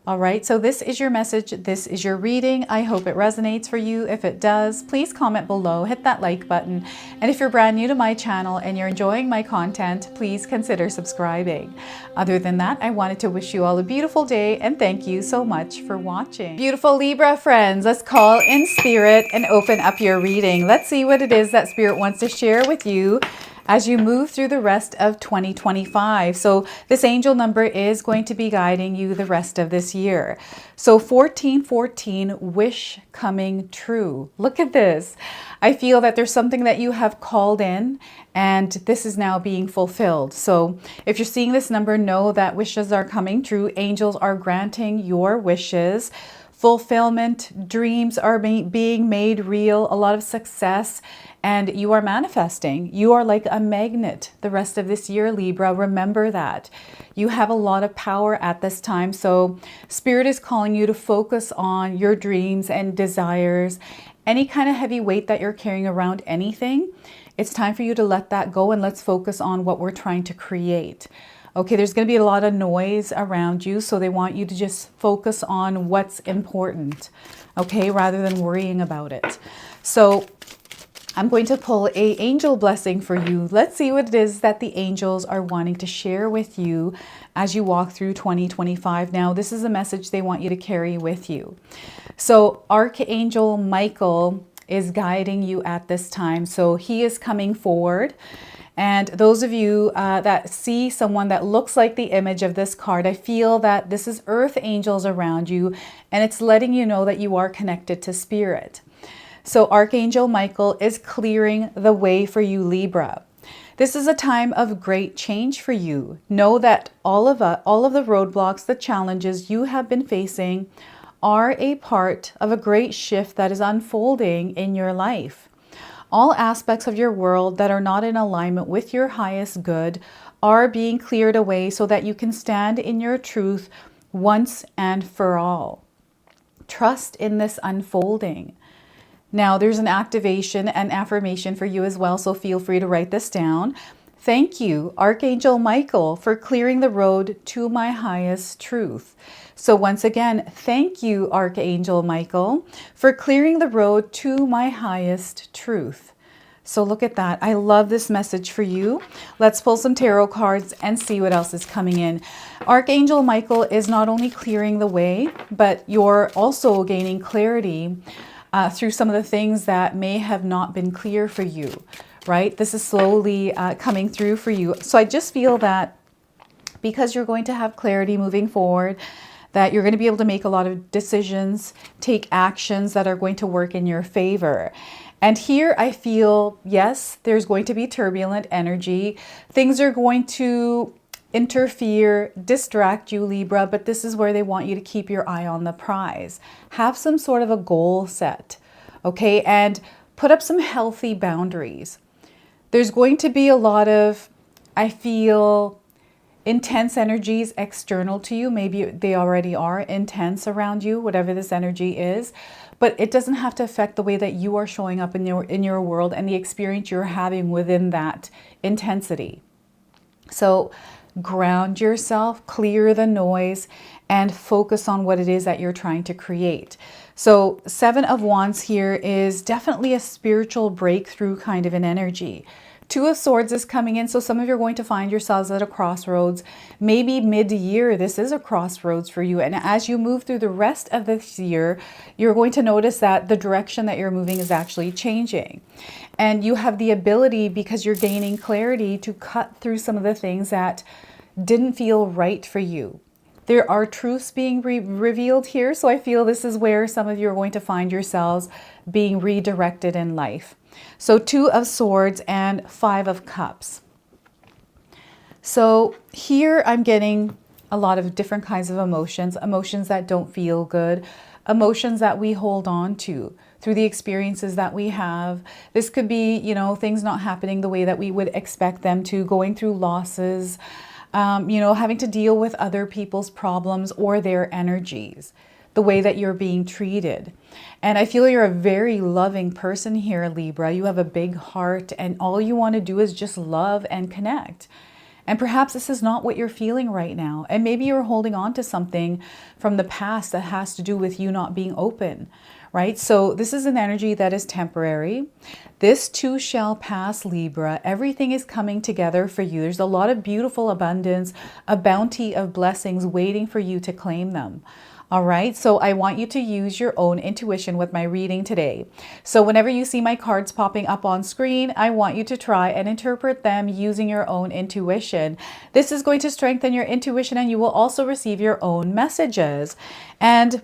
All right, so this is your message. This is your reading. I hope it resonates for you. If it does, please comment below, hit that like button. And if you're brand new to my channel and you're enjoying my content, please consider subscribing. Other than that, I wanted to wish you all a beautiful day and thank you so much for watching. Beautiful Libra friends, let's call in Spirit and open up your reading. Let's see what it is that Spirit wants to share with you as you move through the rest of 2025. So this angel number is going to be guiding you the rest of this year. So 1414, wish coming true. Look at this. I feel that there's something that you have called in and this is now being fulfilled. So if you're seeing this number, know that wishes are coming true. Angels are granting your wishes. Fulfillment, dreams are being made real, a lot of success, and you are manifesting. You are like a magnet the rest of this year, Libra. Remember that. You have a lot of power at this time. So Spirit is calling you to focus on your dreams and desires Any kind of heavy weight that you're carrying around, anything, it's time for you to let that go and let's focus on what we're trying to create. Okay, there's going to be a lot of noise around you, so they want you to just focus on what's important, okay, rather than worrying about it. So I'm going to pull an angel blessing for you. Let's see what it is that the angels are wanting to share with you as you walk through 2025. Now, this is a message they want you to carry with you. So Archangel Michael is guiding you at this time. So he is coming forward. And those of you that see someone that looks like the image of this card, I feel that this is earth angels around you, and it's letting you know that you are connected to spirit. So Archangel Michael is clearing the way for you, Libra. This is a time of great change for you. Know that all of the roadblocks, the challenges you have been facing are a part of a great shift that is unfolding in your life. All aspects of your world that are not in alignment with your highest good are being cleared away so that you can stand in your truth once and for all. Trust in this unfolding. Now, there's an activation and affirmation for you as well, so feel free to write this down. Thank you, Archangel Michael, for clearing the road to my highest truth. So once again, thank you, Archangel Michael, for clearing the road to my highest truth. So look at that. I love this message for you. Let's pull some tarot cards and see what else is coming in. Archangel Michael is not only clearing the way, but you're also gaining clarity through some of the things that may have not been clear for you, right? This is slowly coming through for you. So I just feel that because you're going to have clarity moving forward, that you're going to be able to make a lot of decisions, take actions that are going to work in your favor. And here I feel, yes, there's going to be turbulent energy. Things are going to interfere, distract you, Libra, but this is where they want you to keep your eye on the prize. Have some sort of a goal set, okay? And put up some healthy boundaries. There's going to be a lot of, I feel, intense energies external to you. Maybe they already are intense around you, whatever this energy is, but it doesn't have to affect the way that you are showing up in your world and the experience you're having within that intensity. So ground yourself, clear the noise, and focus on what it is that you're trying to create. So 7 of Wands here is definitely a spiritual breakthrough kind of an energy. 2 of Swords is coming in, so some of you are going to find yourselves at a crossroads. Maybe mid-year, this is a crossroads for you. And as you move through the rest of this year, you're going to notice that the direction that you're moving is actually changing. And you have the ability, because you're gaining clarity, to cut through some of the things that didn't feel right for you. There are truths being revealed here, so I feel this is where some of you are going to find yourselves being redirected in life. So 2 of Swords and 5 of Cups. So here I'm getting a lot of different kinds of emotions, emotions that don't feel good, emotions that we hold on to through the experiences that we have. This could be, you know, things not happening the way that we would expect them to, going through losses, you know, having to deal with other people's problems or their energies, the way that you're being treated. And I feel you're a very loving person here, Libra. You have a big heart and all you want to do is just love and connect. And perhaps this is not what you're feeling right now. And maybe you're holding on to something from the past that has to do with you not being open, right? So this is an energy that is temporary. This too shall pass, Libra. Everything is coming together for you. There's a lot of beautiful abundance, a bounty of blessings waiting for you to claim them. All right, so I want you to use your own intuition with my reading today. So whenever you see my cards popping up on screen, I want you to try and interpret them using your own intuition. This is going to strengthen your intuition and you will also receive your own messages. And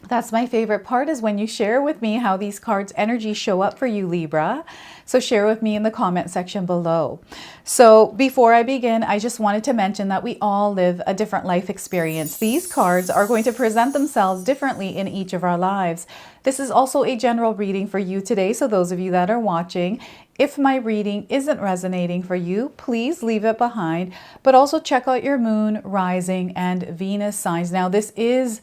that's my favorite part, is when you share with me how these cards' energies show up for you, Libra. So share with me in the comment section below. So before I begin, I just wanted to mention that we all live a different life experience. These cards are going to present themselves differently in each of our lives. This is also a general reading for you today. So those of you that are watching, if my reading isn't resonating for you, please leave it behind, but also check out your moon, rising, and Venus signs. Now this is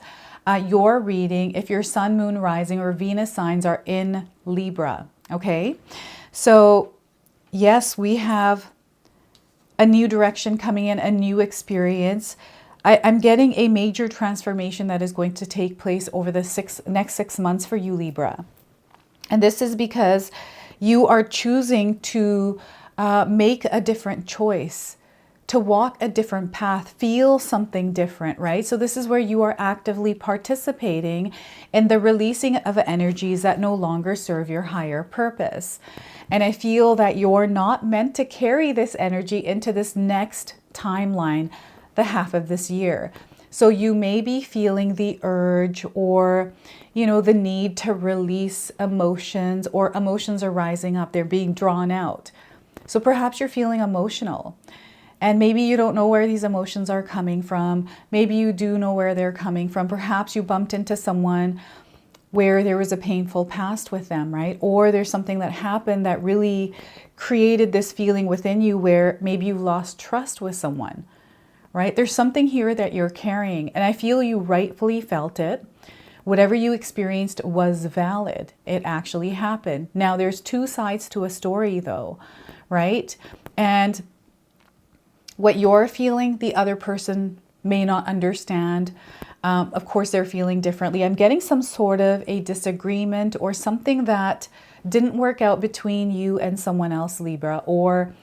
your reading if your sun, moon, rising, or Venus signs are in Libra. Okay, so yes, we have a new direction coming in, a new experience. I'm getting a major transformation that is going to take place over the next 6 months for you, Libra. And this is because you are choosing to make a different choice, to walk a different path, feel something different, right? So this is where you are actively participating in the releasing of energies that no longer serve your higher purpose. And I feel that you're not meant to carry this energy into this next timeline, the half of this year. So you may be feeling the urge or, you know, the need to release emotions, or emotions are rising up. They're being drawn out. So perhaps you're feeling emotional and maybe you don't know where these emotions are coming from. Maybe you do know where they're coming from. Perhaps you bumped into someone where there was a painful past with them, right? Or there's something that happened that really created this feeling within you where maybe you lost trust with someone. Right? There's something here that you're carrying, and I feel you rightfully felt it. Whatever you experienced was valid. It actually happened. Now, there's two sides to a story though, right? And what you're feeling, the other person may not understand. Of course, they're feeling differently. I'm getting some sort of a disagreement or something that didn't work out between you and someone else, Libra, or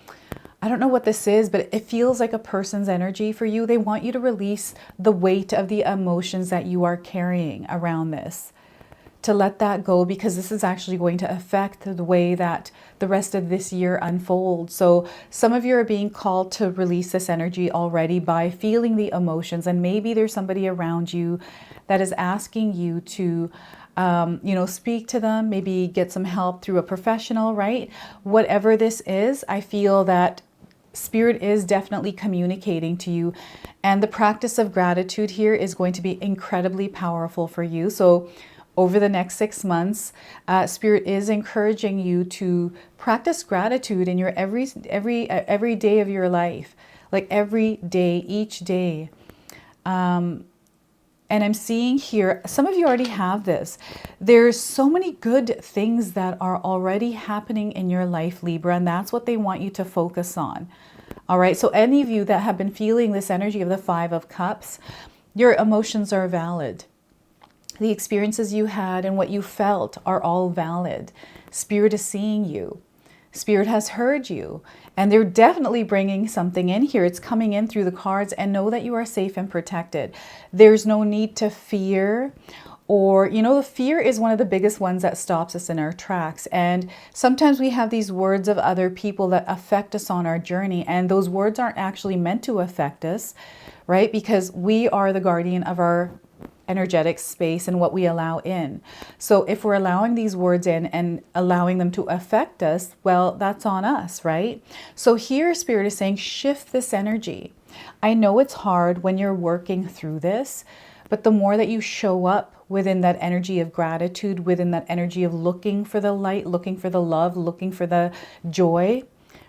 I don't know what this is, but it feels like a person's energy for you. They want you to release the weight of the emotions that you are carrying around this, to let that go, because this is actually going to affect the way that the rest of this year unfolds. So some of you are being called to release this energy already by feeling the emotions, and maybe there's somebody around you that is asking you to you know, speak to them, maybe get some help through a professional, right? Whatever this is, I feel that Spirit is definitely communicating to you, and the practice of gratitude here is going to be incredibly powerful for you. So over the next 6 months, Spirit is encouraging you to practice gratitude in your every day of your life, like every day, each day. And I'm seeing here, some of you already have this. There's so many good things that are already happening in your life, Libra, and that's what they want you to focus on. All right, so any of you that have been feeling this energy of the Five of Cups, your emotions are valid. The experiences you had and what you felt are all valid. Spirit is seeing you. Spirit has heard you, and they're definitely bringing something in here. It's coming in through the cards, and know that you are safe and protected. There's no need to fear, or, you know, the fear is one of the biggest ones that stops us in our tracks. And sometimes we have these words of other people that affect us on our journey, and those words aren't actually meant to affect us, right? Because we are the guardian of our energetic space and what we allow in. So if we're allowing these words in and allowing them to affect us, well, that's on us, right? So here Spirit is saying, shift this energy. I know it's hard when you're working through this, but the more that you show up within that energy of gratitude, within that energy of looking for the light, looking for the love, looking for the joy,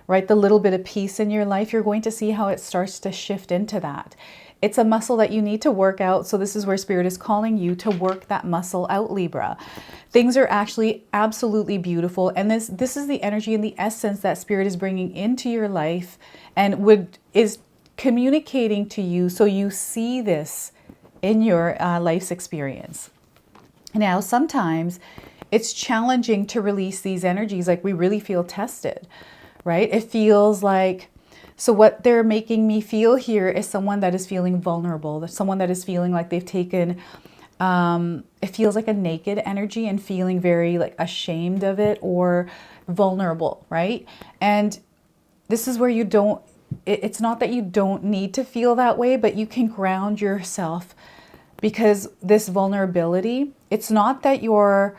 right? The little bit of peace in your life, you're going to see how it starts to shift into that. It's a muscle that you need to work out. So this is where Spirit is calling you to work that muscle out, Libra. Things are actually absolutely beautiful. And this is the energy and the essence that Spirit is bringing into your life and is communicating to you, so you see this in your life's experience. Now, sometimes it's challenging to release these energies. Like, we really feel tested, right? It feels like, so what they're making me feel here is someone that is feeling vulnerable, someone that is feeling like they've taken, it feels like a naked energy and feeling very like ashamed of it or vulnerable, right? And this is where you don't, it's not that you don't need to feel that way, but you can ground yourself, because this vulnerability, it's not that you're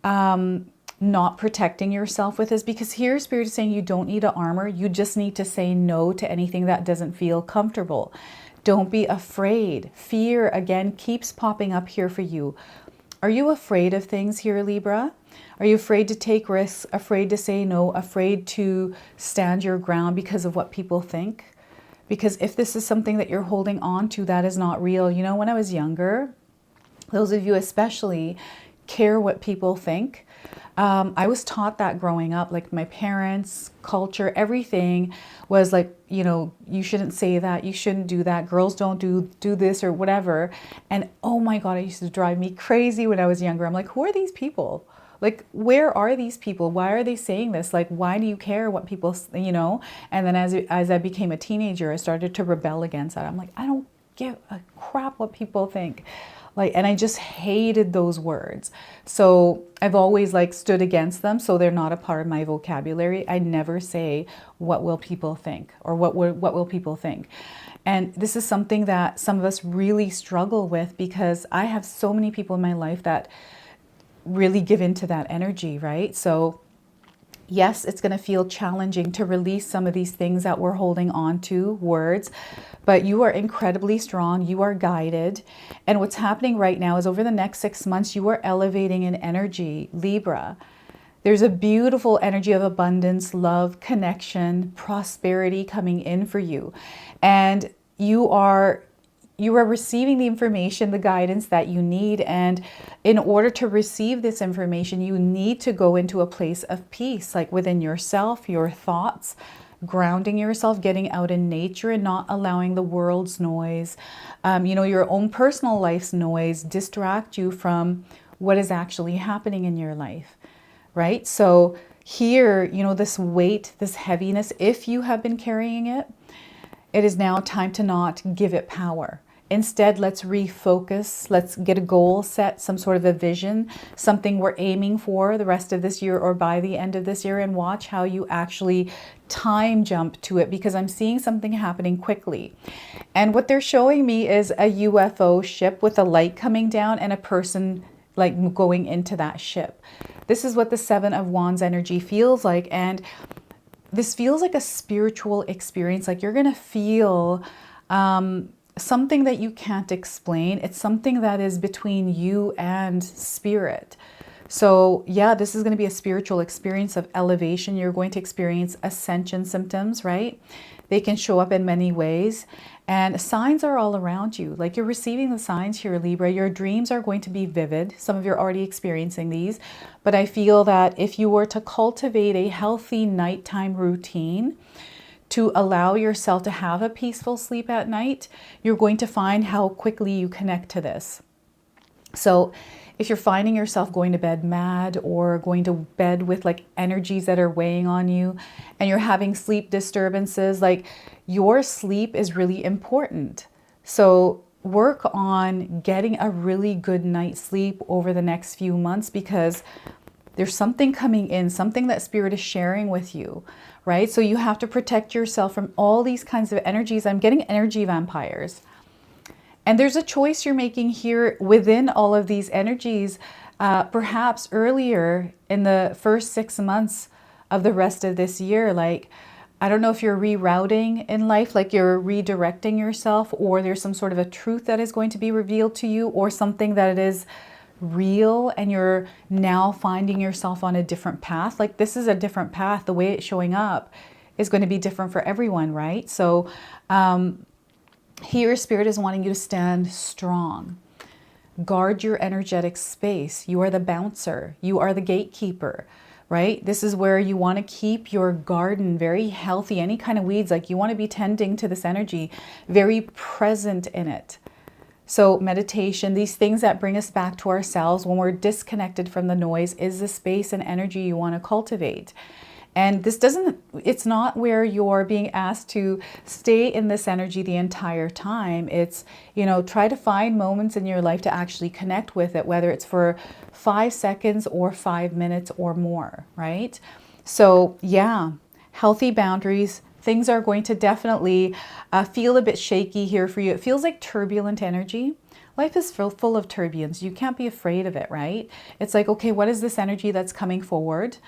not protecting yourself with this, because here Spirit is saying you don't need to armor. You just need to say no to anything that doesn't feel comfortable. Don't be afraid. Fear, again, keeps popping up here for you. Are you afraid of things here, Libra? Are you afraid to take risks, afraid to say no, afraid to stand your ground because of what people think? Because if this is something that you're holding on to, that is not real. You know, when I was younger, those of you especially care what people think. I was taught that growing up, like my parents, culture, everything was like, you know, you shouldn't say that, you shouldn't do that, girls don't do this or whatever. And oh my God, it used to drive me crazy when I was younger. I'm like, who are these people? Like, where are these people? Why are they saying this? Like, why do you care what people, you know? And then as I became a teenager, I started to rebel against that. I'm like, I don't give a crap what people think. Like, and I just hated those words. So I've always like stood against them. So they're not a part of my vocabulary. I never say, what will people think? Or what will people think? And this is something that some of us really struggle with, because I have so many people in my life that really give into that energy, right? So yes, it's going to feel challenging to release some of these things that we're holding on to, words, but you are incredibly strong. You are guided. And what's happening right now is over the next 6 months, you are elevating in energy, Libra. There's a beautiful energy of abundance, love, connection, prosperity coming in for you. And you are receiving the information, the guidance that you need. And in order to receive this information, you need to go into a place of peace, like within yourself, your thoughts, grounding yourself, getting out in nature and not allowing the world's noise, you know, your own personal life's noise distract you from what is actually happening in your life, right? So here, you know, this weight, this heaviness, if you have been carrying it, it is now time to not give it power. Instead, let's refocus. Let's get a goal set, some sort of a vision, something we're aiming for the rest of this year or by the end of this year, and watch how you actually time jump to it, because I'm seeing something happening quickly. And what they're showing me is a UFO ship with a light coming down and a person like going into that ship. This is what the Seven of Wands energy feels like. And this feels like a spiritual experience. Like you're going to feel something that you can't explain. It's something that is between you and spirit. So yeah, this is going to be a spiritual experience of elevation. You're going to experience ascension symptoms, right? They can show up in many ways. And signs are all around you. Like you're receiving the signs here, Libra. Your dreams are going to be vivid. Some of you are already experiencing these. But I feel that if you were to cultivate a healthy nighttime routine to allow yourself to have a peaceful sleep at night, you're going to find how quickly you connect to this. So if you're finding yourself going to bed mad or going to bed with like energies that are weighing on you and you're having sleep disturbances, like your sleep is really important. So work on getting a really good night's sleep over the next few months, because there's something coming in, something that spirit is sharing with you, right? So you have to protect yourself from all these kinds of energies. I'm getting energy vampires. And there's a choice you're making here within all of these energies, perhaps earlier in the first 6 months of the rest of this year. Like, I don't know if you're rerouting in life, like you're redirecting yourself, or there's some sort of a truth that is going to be revealed to you, or something that is real and you're now finding yourself on a different path. Like this is a different path. The way it's showing up is going to be different for everyone, right? So here spirit is wanting you to stand strong. Guard your energetic space. You are the bouncer. You are the gatekeeper, right? This is where you want to keep your garden very healthy. Any kind of weeds, like you want to be tending to this energy, very present in it. So meditation, these things that bring us back to ourselves when we're disconnected from the noise, is the space and energy you want to cultivate. And this it's not where you're being asked to stay in this energy the entire time. It's, you know, try to find moments in your life to actually connect with it, whether it's for 5 seconds or 5 minutes or more, right? So yeah, healthy boundaries. Things are going to definitely feel a bit shaky here for you. It feels like turbulent energy. Life is full of turbulence. You can't be afraid of it, right? It's like, okay, what is this energy that's coming forward?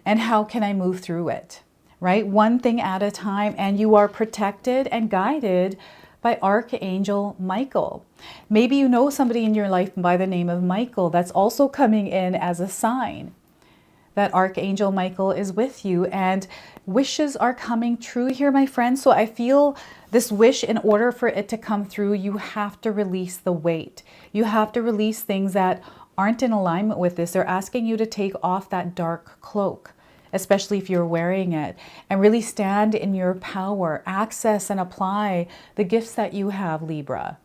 And how can I move through it, right? One thing at a time. And you are protected and guided by Archangel Michael. Maybe you know somebody in your life by the name of Michael that's also coming in as a sign. that Archangel Michael is with you, and wishes are coming true here, my friends. So I feel this wish, in order for it to come through, you have to release the weight. You have to release things that aren't in alignment with this. They're asking you to take off that dark cloak, especially if you're wearing it, and really stand in your power, access and apply the gifts that you have, Libra.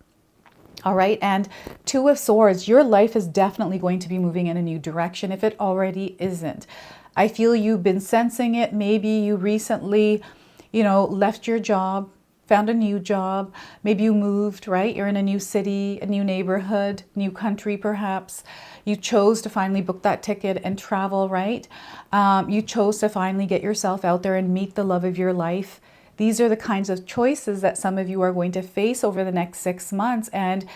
All right, and Two of Swords, your life is definitely going to be moving in a new direction if it already isn't. I feel you've been sensing it. Maybe you recently, left your job, found a new job. Maybe you moved, right? You're in a new city, a new neighborhood, new country perhaps. You chose to finally book that ticket and travel, right? You chose to finally get yourself out there and meet the love of your life. These are the kinds of choices that some of you are going to face over the next 6 months. And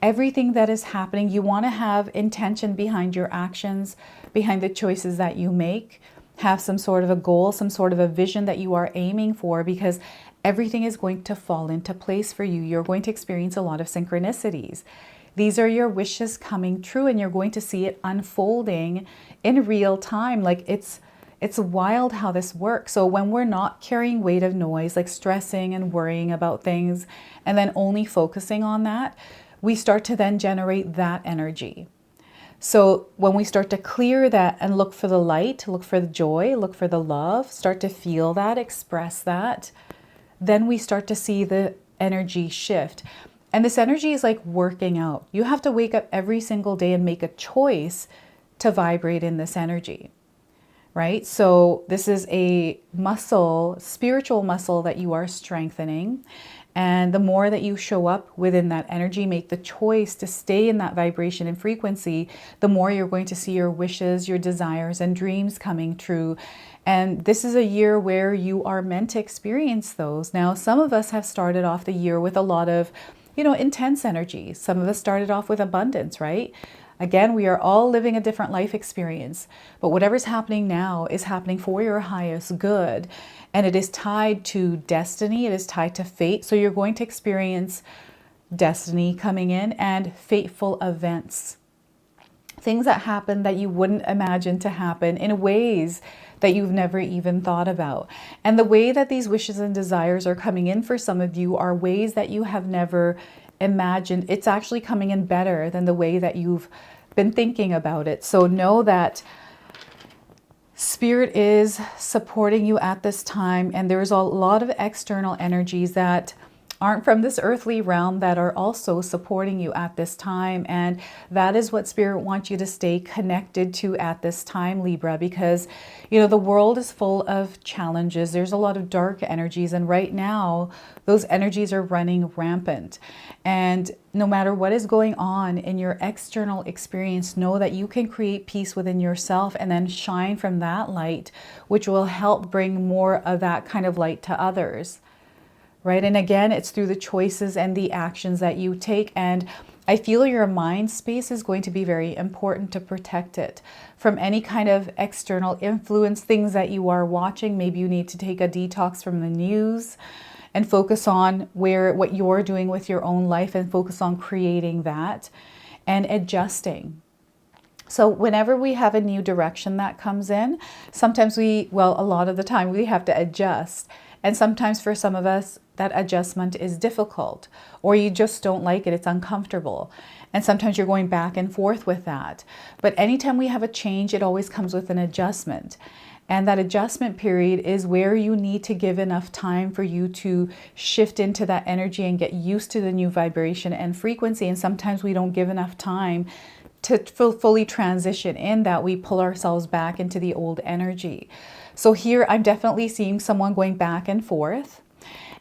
everything that is happening, you want to have intention behind your actions, behind the choices that you make. Have some sort of a goal, some sort of a vision that you are aiming for, because everything is going to fall into place for you. You're going to experience a lot of synchronicities. These are your wishes coming true, and you're going to see it unfolding in real time. Like it's wild how this works. So when we're not carrying weight of noise, like stressing and worrying about things, and then only focusing on that, we start to then generate that energy. So when we start to clear that and look for the light, look for the joy, look for the love, start to feel that, express that, then we start to see the energy shift. And this energy is like working out. You have to wake up every single day and make a choice to vibrate in this energy. Right? So this is a muscle, spiritual muscle that you are strengthening. And the more that you show up within that energy, make the choice to stay in that vibration and frequency, the more you're going to see your wishes, your desires, and dreams coming true. And this is a year where you are meant to experience those. Now, some of us have started off the year with a lot of, intense energy. Some of us started off with abundance, right? Again, we are all living a different life experience, but whatever's happening now is happening for your highest good. And it is tied to destiny. It is tied to fate. So you're going to experience destiny coming in and fateful events. Things that happen that you wouldn't imagine to happen in ways that you've never even thought about. And the way that these wishes and desires are coming in for some of you are ways that you have never imagined. It's actually coming in better than the way that you've been thinking about it. So know that Spirit is supporting you at this time, and there's a lot of external energies that aren't from this earthly realm that are also supporting you at this time. And that is what Spirit wants you to stay connected to at this time, Libra, because, the world is full of challenges. There's a lot of dark energies. And right now, those energies are running rampant. And no matter what is going on in your external experience, know that you can create peace within yourself and then shine from that light, which will help bring more of that kind of light to others. Right? And again, it's through the choices and the actions that you take. And I feel your mind space is going to be very important to protect it from any kind of external influence, things that you are watching. Maybe you need to take a detox from the news and focus on what you're doing with your own life, and focus on creating that and adjusting. So whenever we have a new direction that comes in, sometimes a lot of the time we have to adjust. And sometimes for some of us, that adjustment is difficult, or you just don't like it. It's uncomfortable. And sometimes you're going back and forth with that. But anytime we have a change, it always comes with an adjustment. And that adjustment period is where you need to give enough time for you to shift into that energy and get used to the new vibration and frequency. And sometimes we don't give enough time to fully transition in that. We pull ourselves back into the old energy. So here I'm definitely seeing someone going back and forth.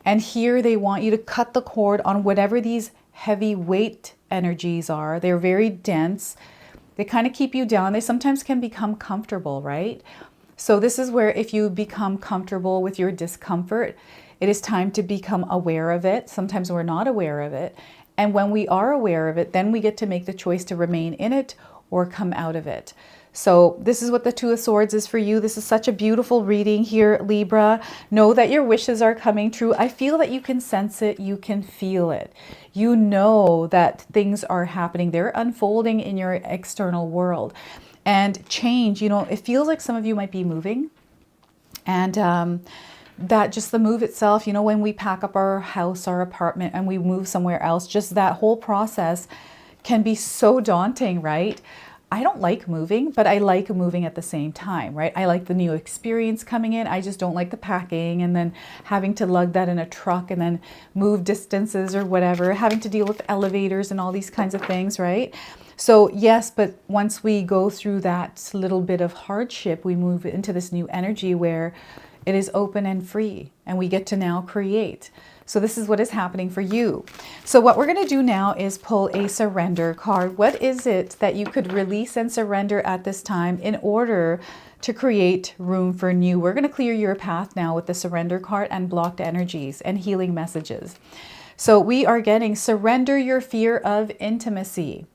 And here they want you to cut the cord on whatever these heavy weight energies are. They're very dense. They kind of keep you down. They sometimes can become comfortable, right? So this is where if you become comfortable with your discomfort, it is time to become aware of it. Sometimes we're not aware of it. And when we are aware of it, then we get to make the choice to remain in it or come out of it. So this is what the Two of Swords is for you. This is such a beautiful reading here, Libra. Know that your wishes are coming true. I feel that you can sense it. You can feel it. You know that things are happening. They're unfolding in your external world. and change. You know, it feels like some of you might be moving, and that just the move itself, you know, when we pack up our house, our apartment, and we move somewhere else, just that whole process can be so daunting, right? I don't like moving, but I like moving at the same time, right? I like the new experience coming in. I just don't like the packing and then having to lug that in a truck and then move distances or whatever, having to deal with elevators and all these kinds of things, right? So yes, but once we go through that little bit of hardship, we move into this new energy where it is open and free, and we get to now create. So this is what is happening for you. So what we're going to do now is pull a surrender card. What is it that you could release and surrender at this time in order to create room for new? We're going to clear your path now with the surrender card and blocked energies and healing messages. So we are getting surrender your fear of intimacy.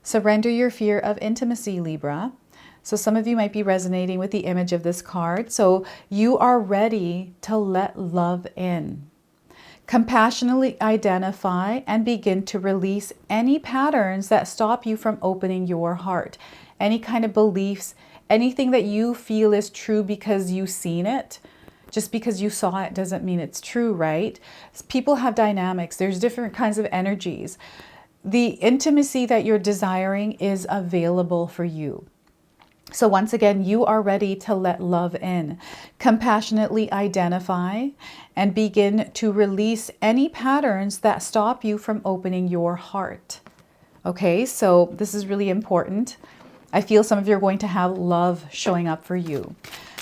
Surrender your fear of intimacy, Libra. So some of you might be resonating with the image of this card. So you are ready to let love in. Compassionately identify and begin to release any patterns that stop you from opening your heart. Any kind of beliefs, anything that you feel is true because you've seen it. Just because you saw it doesn't mean it's true, right? People have dynamics. There's different kinds of energies. The intimacy that you're desiring is available for you. So once again, you are ready to let love in. Compassionately identify and begin to release any patterns that stop you from opening your heart. Okay, so this is really important. I feel some of you are going to have love showing up for you.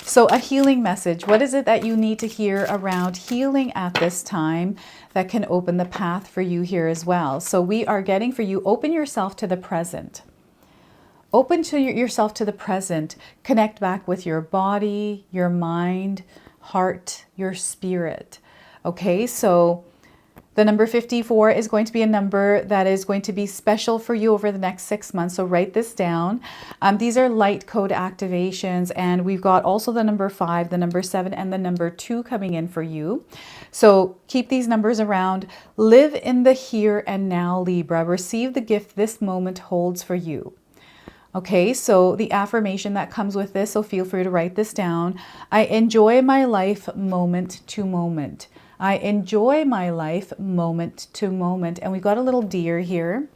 So a healing message. What is it that you need to hear around healing at this time that can open the path for you here as well? So we are getting for you, open yourself to the present. Open to yourself to the present. Connect back with your body, your mind, heart, your spirit. Okay, so the number 54 is going to be a number that is going to be special for you over the next 6 months. So write this down. These are light code activations, and we've got also the number 5, the number 7, and the number 2 coming in for you. So keep these numbers around. Live in the here and now, Libra. Receive the gift this moment holds for you. Okay, so the affirmation that comes with this, so feel free to write this down. I enjoy my life moment to moment. I enjoy my life moment to moment. And we've got a little deer here.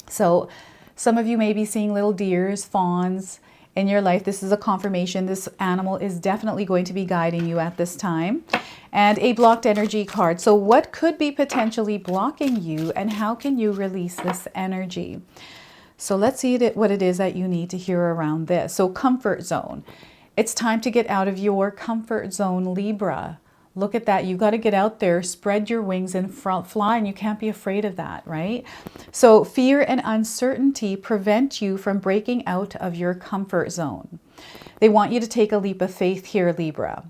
So some of you may be seeing little deers, fawns in your life. This is a confirmation. This animal is definitely going to be guiding you at this time. And a blocked energy card. So what could be potentially blocking you, and how can you release this energy? So let's see what it is that you need to hear around this. So comfort zone. It's time to get out of your comfort zone, Libra. Look at that. You got to get out there, spread your wings and fly, and you can't be afraid of that, right? So fear and uncertainty prevent you from breaking out of your comfort zone. They want you to take a leap of faith here, Libra.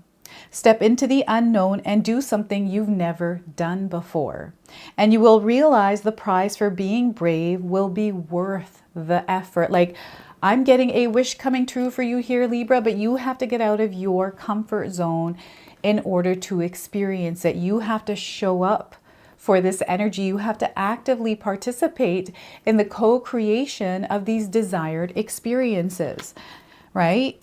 Step into the unknown and do something you've never done before. And you will realize the prize for being brave will be worth the effort. Like, I'm getting a wish coming true for you here, Libra, but you have to get out of your comfort zone in order to experience it. You have to show up for this energy. You have to actively participate in the co-creation of these desired experiences, right?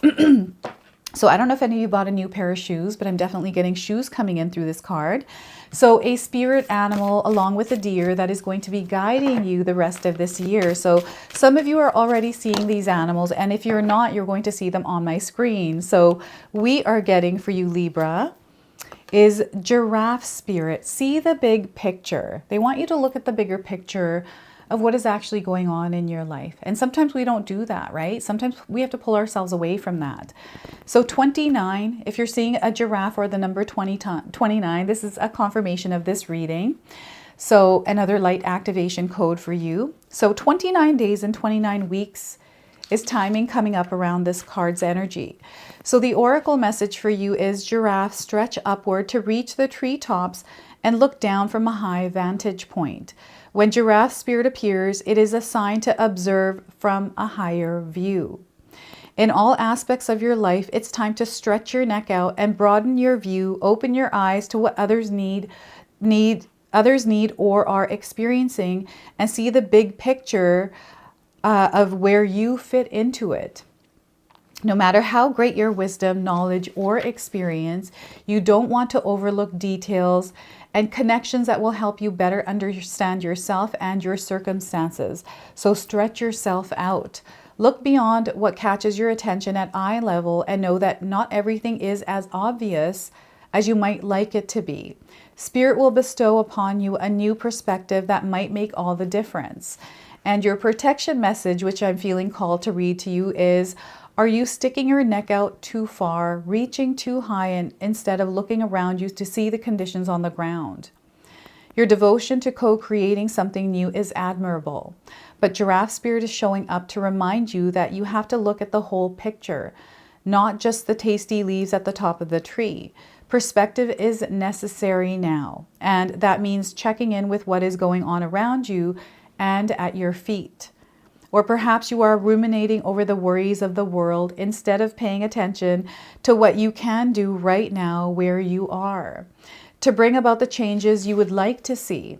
So I don't know if any of you bought a new pair of shoes, but I'm definitely getting shoes coming in through this card. So a spirit animal along with a deer that is going to be guiding you the rest of this year. So some of you are already seeing these animals, and if you're not, you're going to see them on my screen. So we are getting for you, Libra, is giraffe spirit. See the big picture. They want you to look at the bigger picture of what is actually going on in your life. And sometimes we don't do that, right? Sometimes we have to pull ourselves away from that. So 29, if you're seeing a giraffe or the number 29, this is a confirmation of this reading. So another light activation code for you. So 29 days and 29 weeks is timing coming up around this card's energy. So the oracle message for you is giraffe, stretch upward to reach the treetops and look down from a high vantage point. When giraffe spirit appears, it is a sign to observe from a higher view. In all aspects of your life, it's time to stretch your neck out and broaden your view, open your eyes to what others need or are experiencing, and see the big picture of where you fit into it. No matter how great your wisdom, knowledge, or experience, you don't want to overlook details and connections that will help you better understand yourself and your circumstances. So stretch yourself out. Look beyond what catches your attention at eye level and know that not everything is as obvious as you might like it to be. Spirit will bestow upon you a new perspective that might make all the difference. And your protection message, which I'm feeling called to read to you, is: are you sticking your neck out too far, reaching too high, and instead of looking around you to see the conditions on the ground? Your devotion to co-creating something new is admirable, but Giraffe Spirit is showing up to remind you that you have to look at the whole picture, not just the tasty leaves at the top of the tree. Perspective is necessary now, and that means checking in with what is going on around you and at your feet. Or perhaps you are ruminating over the worries of the world instead of paying attention to what you can do right now where you are to bring about the changes you would like to see.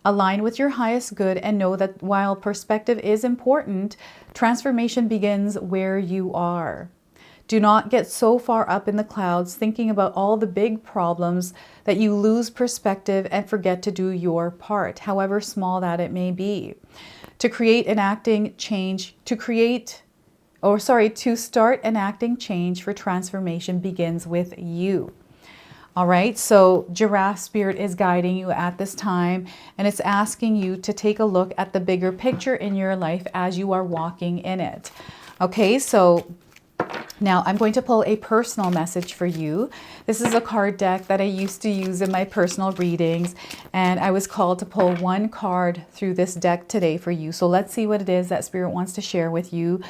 Align with your highest good and know that while perspective is important, transformation begins where you are. Do not get so far up in the clouds thinking about all the big problems that you lose perspective and forget to do your part, however small that it may be. To start enacting change for transformation begins with you. All right, so Giraffe Spirit is guiding you at this time, and it's asking you to take a look at the bigger picture in your life as you are walking in it. Okay, so now I'm going to pull a personal message for you. This is a card deck that I used to use in my personal readings, and I was called to pull one card through this deck today for you. So let's see what it is that Spirit wants to share with you.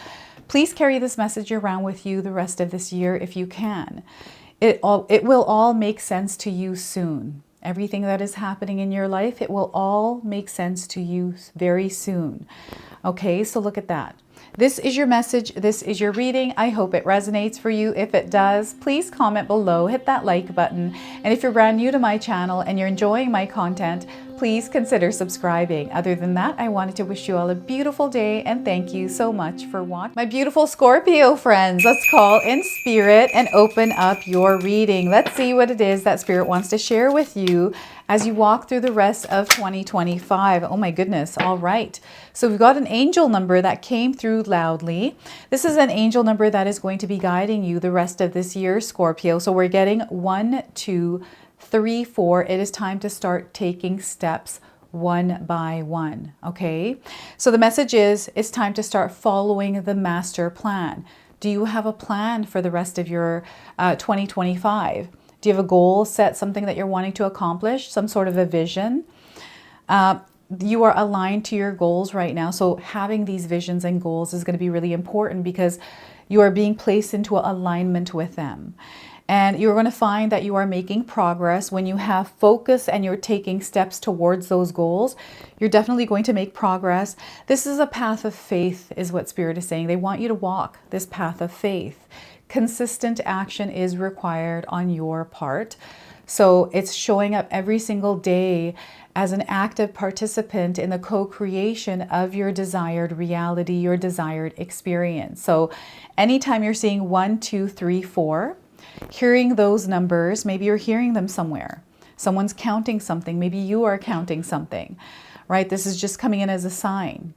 Please carry this message around with you the rest of this year if you can. It will all make sense to you soon. Everything that is happening in your life, it will all make sense to you very soon. Okay, so look at that. This is your message. This is your reading. I hope it resonates for you. If it does, please comment below, hit that like button. And if you're brand new to my channel and you're enjoying my content, please consider subscribing. Other than that, I wanted to wish you all a beautiful day and thank you so much for watching. My beautiful Scorpio friends, let's call in Spirit and open up your reading. Let's see what it is that Spirit wants to share with you as you walk through the rest of 2025. Oh my goodness. All right. So we've got an angel number that came through loudly. This is an angel number that is going to be guiding you the rest of this year, Scorpio. So we're getting 1, 2, 3, 4. It is time to start taking steps one by one. Okay. So the message is, it's time to start following the master plan. Do you have a plan for the rest of your 2025? Do you have a goal set, something that you're wanting to accomplish, some sort of a vision? You are aligned to your goals right now. So having these visions and goals is going to be really important because you are being placed into alignment with them. And you're going to find that you are making progress when you have focus and you're taking steps towards those goals. You're definitely going to make progress. This is a path of faith, is what Spirit is saying. They want you to walk this path of faith. Consistent action is required on your part. So it's showing up every single day as an active participant in the co-creation of your desired reality, your desired experience. So anytime you're seeing 1, 2, 3, 4, hearing those numbers, maybe you're hearing them somewhere. Someone's counting something. Maybe you are counting something, right? This is just coming in as a sign.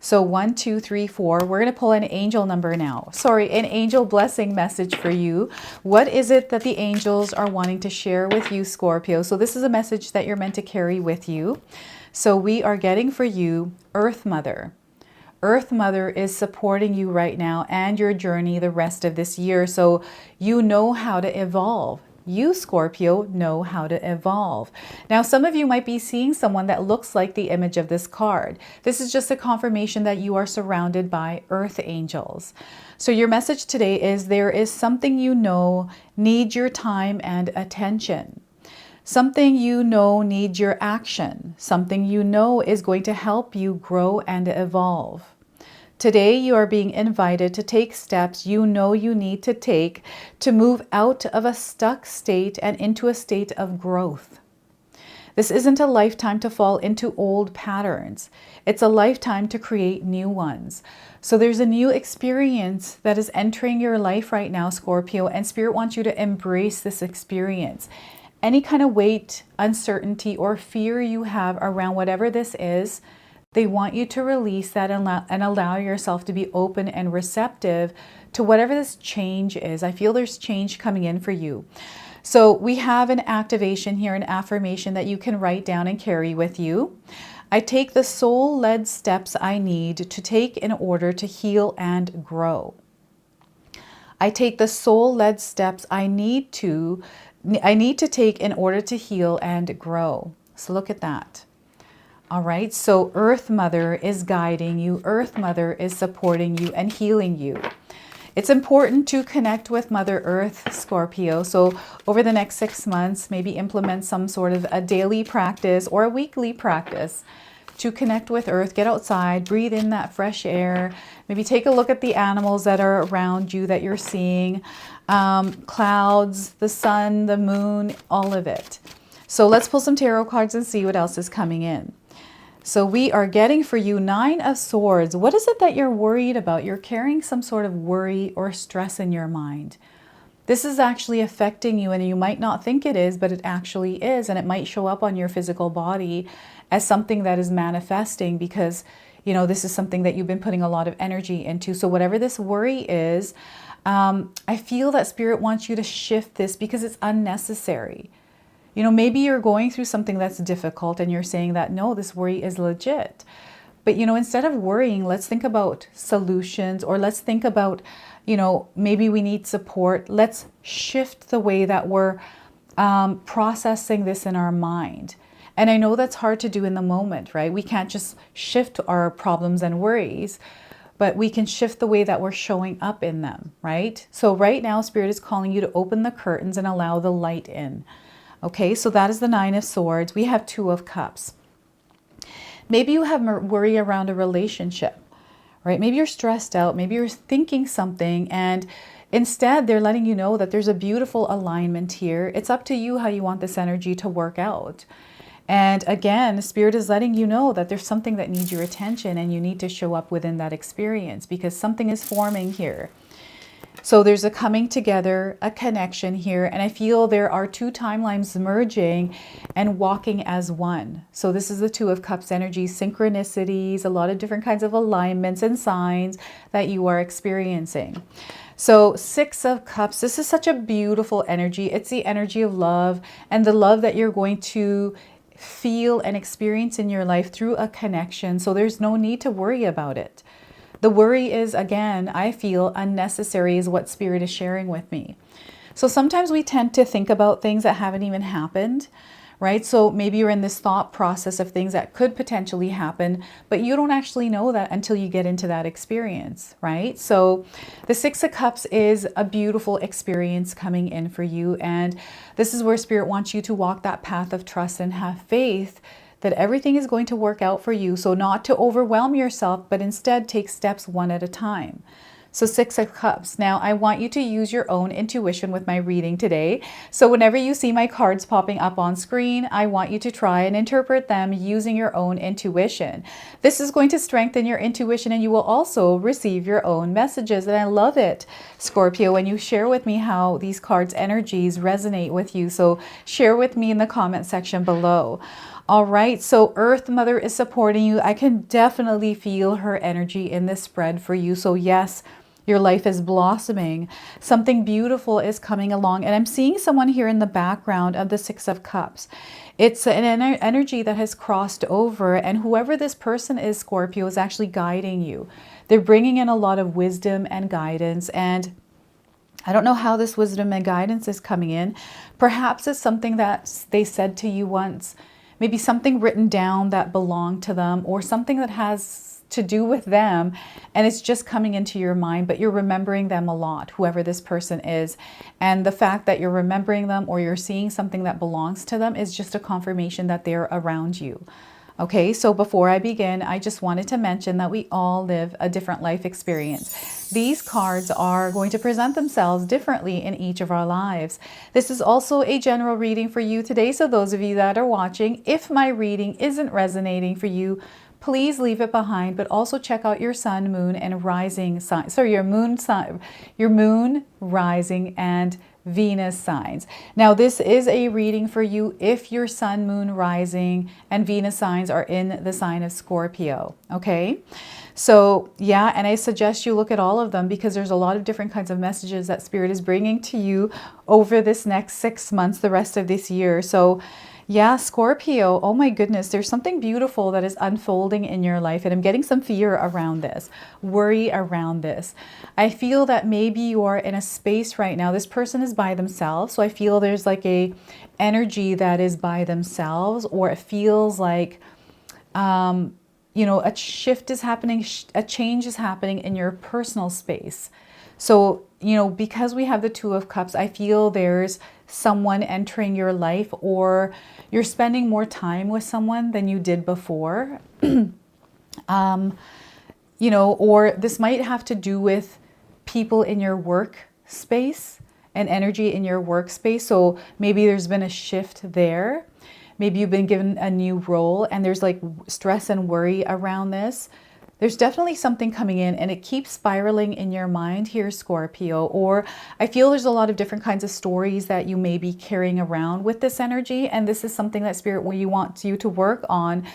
So 1, 2, 3, 4, we're going to pull an angel number now. Sorry, an angel blessing message for you. What is it that the angels are wanting to share with you, Scorpio? So this is a message that you're meant to carry with you. So we are getting for you Earth Mother. Earth Mother is supporting you right now and your journey the rest of this year. So you know how to evolve. You, Scorpio, know how to evolve. Now, some of you might be seeing someone that looks like the image of this card. This is just a confirmation that you are surrounded by earth angels. So your message today is there is something you know needs your time and attention. Something you know needs your action. Something you know is going to help you grow and evolve. Today, you are being invited to take steps you know you need to take to move out of a stuck state and into a state of growth. This isn't a lifetime to fall into old patterns. It's a lifetime to create new ones. So there's a new experience that is entering your life right now, Scorpio, and Spirit wants you to embrace this experience. Any kind of weight, uncertainty, or fear you have around whatever this is, they want you to release that and allow yourself to be open and receptive to whatever this change is. I feel there's change coming in for you. So we have an activation here, an affirmation that you can write down and carry with you. I take the soul-led steps I need to take in order to heal and grow. I take the soul-led steps I need to take in order to heal and grow. So look at that. All right, so Earth Mother is guiding you. Earth Mother is supporting you and healing you. It's important to connect with Mother Earth, Scorpio. So over the next 6 months, maybe implement some sort of a daily practice or a weekly practice to connect with Earth. Get outside, breathe in that fresh air. Maybe take a look at the animals that are around you that you're seeing. Clouds, the sun, the moon, all of it. So let's pull some tarot cards and see what else is coming in. So we are getting for you 9 of Swords. What is it that you're worried about? You're carrying some sort of worry or stress in your mind. This is actually affecting you, and you might not think it is, but it actually is. And it might show up on your physical body as something that is manifesting because, you know, this is something that you've been putting a lot of energy into. So whatever this worry is, I feel that Spirit wants you to shift this because it's unnecessary. You know, maybe you're going through something that's difficult and you're saying that, no, this worry is legit. But, you know, instead of worrying, let's think about solutions, or let's think about, you know, maybe we need support. Let's shift the way that we're processing this in our mind. And I know that's hard to do in the moment, right? We can't just shift our problems and worries, but we can shift the way that we're showing up in them, right? So right now, Spirit is calling you to open the curtains and allow the light in. Okay, so that is the 9 of Swords. We have 2 of Cups. Maybe you have worry around a relationship, right? Maybe you're stressed out. Maybe you're thinking something, and instead they're letting you know that there's a beautiful alignment here. It's up to you how you want this energy to work out. And again, Spirit is letting you know that there's something that needs your attention and you need to show up within that experience because something is forming here. So there's a coming together, a connection here, and I feel there are 2 timelines merging and walking as one. So this is the 2 of Cups energy, synchronicities, a lot of different kinds of alignments and signs that you are experiencing. So 6 of Cups, this is such a beautiful energy. It's the energy of love and the love that you're going to feel and experience in your life through a connection. So there's no need to worry about it. The worry is, again, I feel unnecessary is what Spirit is sharing with me. So sometimes we tend to think about things that haven't even happened, right? So maybe you're in this thought process of things that could potentially happen, but you don't actually know that until you get into that experience, right? So the 6 of Cups is a beautiful experience coming in for you. And this is where Spirit wants you to walk that path of trust and have faith that everything is going to work out for you. So not to overwhelm yourself, but instead take steps one at a time. So 6 of Cups. Now I want you to use your own intuition with my reading today. So whenever you see my cards popping up on screen, I want you to try and interpret them using your own intuition. This is going to strengthen your intuition and you will also receive your own messages. And I love it, Scorpio, when you share with me how these cards' energies resonate with you. So share with me in the comment section below. All right, so Earth Mother is supporting you. I can definitely feel her energy in this spread for you. So yes, your life is blossoming. Something beautiful is coming along. And I'm seeing someone here in the background of the 6 of Cups. It's an energy that has crossed over. And whoever this person is, Scorpio, is actually guiding you. They're bringing in a lot of wisdom and guidance. And I don't know how this wisdom and guidance is coming in. Perhaps it's something that they said to you once. Maybe something written down that belonged to them, or something that has to do with them, and it's just coming into your mind, but you're remembering them a lot, whoever this person is. And the fact that you're remembering them or you're seeing something that belongs to them is just a confirmation that they're around you. Okay, so before I begin, I just wanted to mention that we all live a different life experience. These cards are going to present themselves differently in each of our lives. This is also a general reading for you today, so those of you that are watching, if my reading isn't resonating for you, please leave it behind, but also check out your sun, moon, and rising sign. So your moon, rising, and Venus signs. Now, this is a reading for you if your sun, moon, rising, and Venus signs are in the sign of Scorpio. Okay. So yeah, and I suggest you look at all of them because there's a lot of different kinds of messages that Spirit is bringing to you over this next 6 months, the rest of this year. So yeah, Scorpio, oh my goodness, there's something beautiful that is unfolding in your life. And I'm getting some fear around this, worry around this. I feel that maybe you are in a space right now. This person is by themselves. So I feel there's like a energy that is by themselves, or it feels like, you know, a shift is happening, a change is happening in your personal space. So, you know, because we have the Two of Cups, I feel there's someone entering your life, or you're spending more time with someone than you did before. You know, or this might have to do with people in your work space and energy in your workspace. So maybe there's been a shift there. Maybe you've been given a new role and there's like stress and worry around this. There's definitely something coming in and it keeps spiraling in your mind here, Scorpio. Or I feel there's a lot of different kinds of stories that you may be carrying around with this energy. And this is something that Spirit where you want you to work on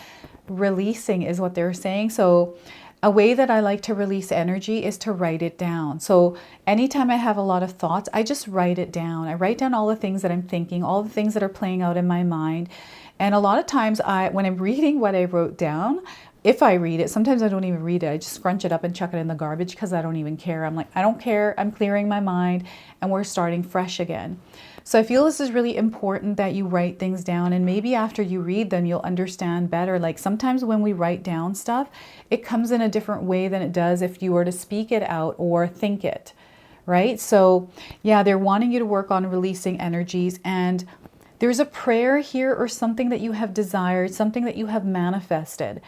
releasing is what they're saying. So a way that I like to release energy is to write it down. So anytime I have a lot of thoughts, I just write it down. I write down all the things that I'm thinking, all the things that are playing out in my mind. And a lot of times when I'm reading what I wrote down, if I read it, sometimes I don't even read it. I just scrunch it up and chuck it in the garbage because I don't even care. I'm like, I don't care. I'm clearing my mind and we're starting fresh again. So I feel this is really important that you write things down, and maybe after you read them, you'll understand better. Like sometimes when we write down stuff, it comes in a different way than it does if you were to speak it out or think it, right? So yeah, they're wanting you to work on releasing energies, and there's a prayer here or something that you have desired, something that you have manifested.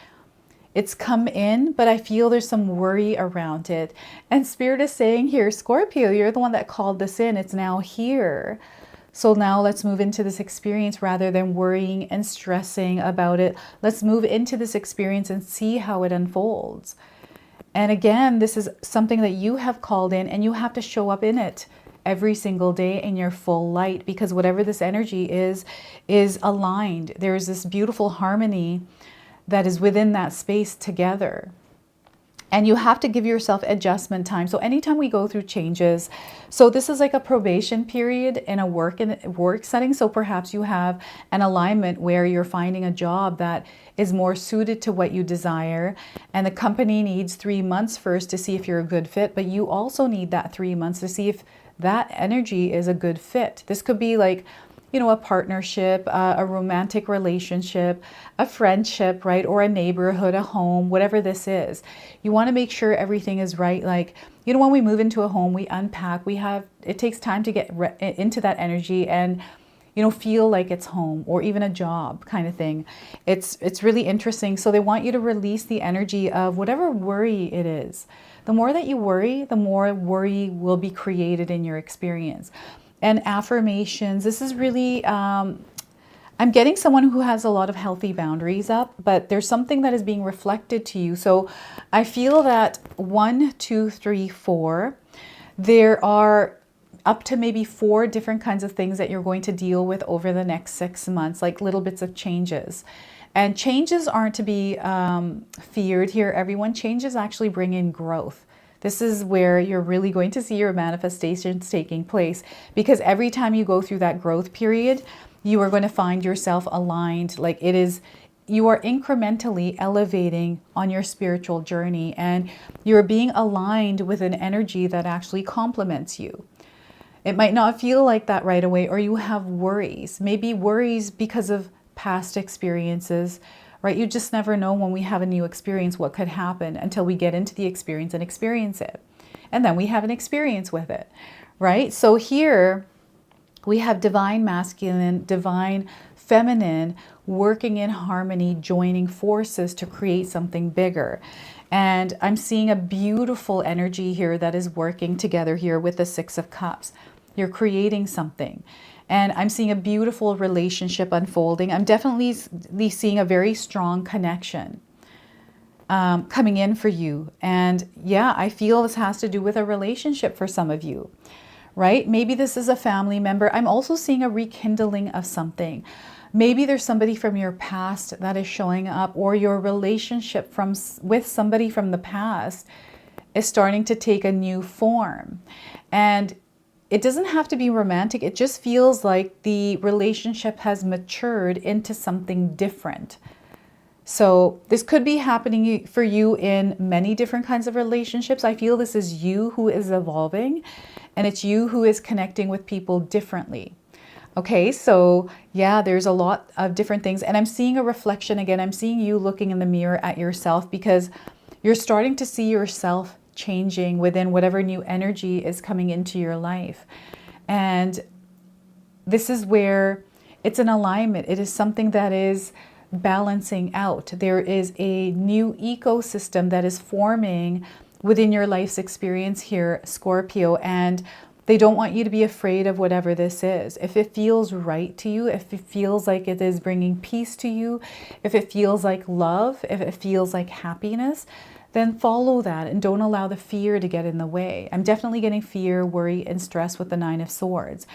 It's come in, but I feel there's some worry around it. And Spirit is saying here, Scorpio, you're the one that called this in. It's now here. So now let's move into this experience rather than worrying and stressing about it. Let's move into this experience and see how it unfolds. And again, this is something that you have called in and you have to show up in it every single day in your full light, because whatever this energy is aligned. There's this beautiful harmony that is within that space together. And you have to give yourself adjustment time. So anytime we go through changes, so this is like a probation period in a work setting. So perhaps you have an alignment where you're finding a job that is more suited to what you desire. And the company needs 3 months first to see if you're a good fit, but you also need that 3 months to see if that energy is a good fit. This could be like, you know, a partnership, a romantic relationship, a friendship, right? Or a neighborhood, a home, whatever this is. You want to make sure everything is right. Like, you know, when we move into a home, we unpack, it takes time to get into that energy and, you know, feel like it's home, or even a job kind of thing. It's really interesting. So they want you to release the energy of whatever worry it is. The more that you worry, the more worry will be created in your experience. And affirmations, this is really, I'm getting someone who has a lot of healthy boundaries up, but there's something that is being reflected to you. So I feel that 1, 2, 3, 4, there are up to maybe 4 different kinds of things that you're going to deal with over the next 6 months, like little bits of changes. And changes aren't to be feared here, everyone. Changes actually bring in growth. This is where you're really going to see your manifestations taking place, because every time you go through that growth period, you are going to find yourself aligned. Like you are incrementally elevating on your spiritual journey, and you're being aligned with an energy that actually complements you. It might not feel like that right away, or you have worries, maybe worries because of past experiences, right? You just never know when we have a new experience what could happen until we get into the experience and experience it. And then we have an experience with it, right? So here We have divine masculine, divine feminine working in harmony, joining forces to create something bigger. And I'm seeing a beautiful energy here that is working together here with the Six of Cups. You're creating something. And I'm seeing a beautiful relationship unfolding. I'm definitely seeing a very strong connection coming in for you. And yeah, I feel this has to do with a relationship for some of you, right? Maybe this is a family member. I'm also seeing a rekindling of something. Maybe there's somebody from your past that is showing up, or your relationship with somebody from the past is starting to take a new form. And it doesn't have to be romantic. It just feels like the relationship has matured into something different. So this could be happening for you in many different kinds of relationships. I feel this is you who is evolving, and it's you who is connecting with people differently. Okay, so yeah, there's a lot of different things. And I'm seeing a reflection again. I'm seeing you looking in the mirror at yourself, because you're starting to see yourself changing within whatever new energy is coming into your life. And this is where it's an alignment. It is something that is balancing out. There is a new ecosystem that is forming within your life's experience here, Scorpio, and they don't want you to be afraid of whatever this is. If it feels right to you, if it feels like it is bringing peace to you, if it feels like love, if it feels like happiness, then follow that and don't allow the fear to get in the way. I'm definitely getting fear, worry, and stress with the Nine of Swords.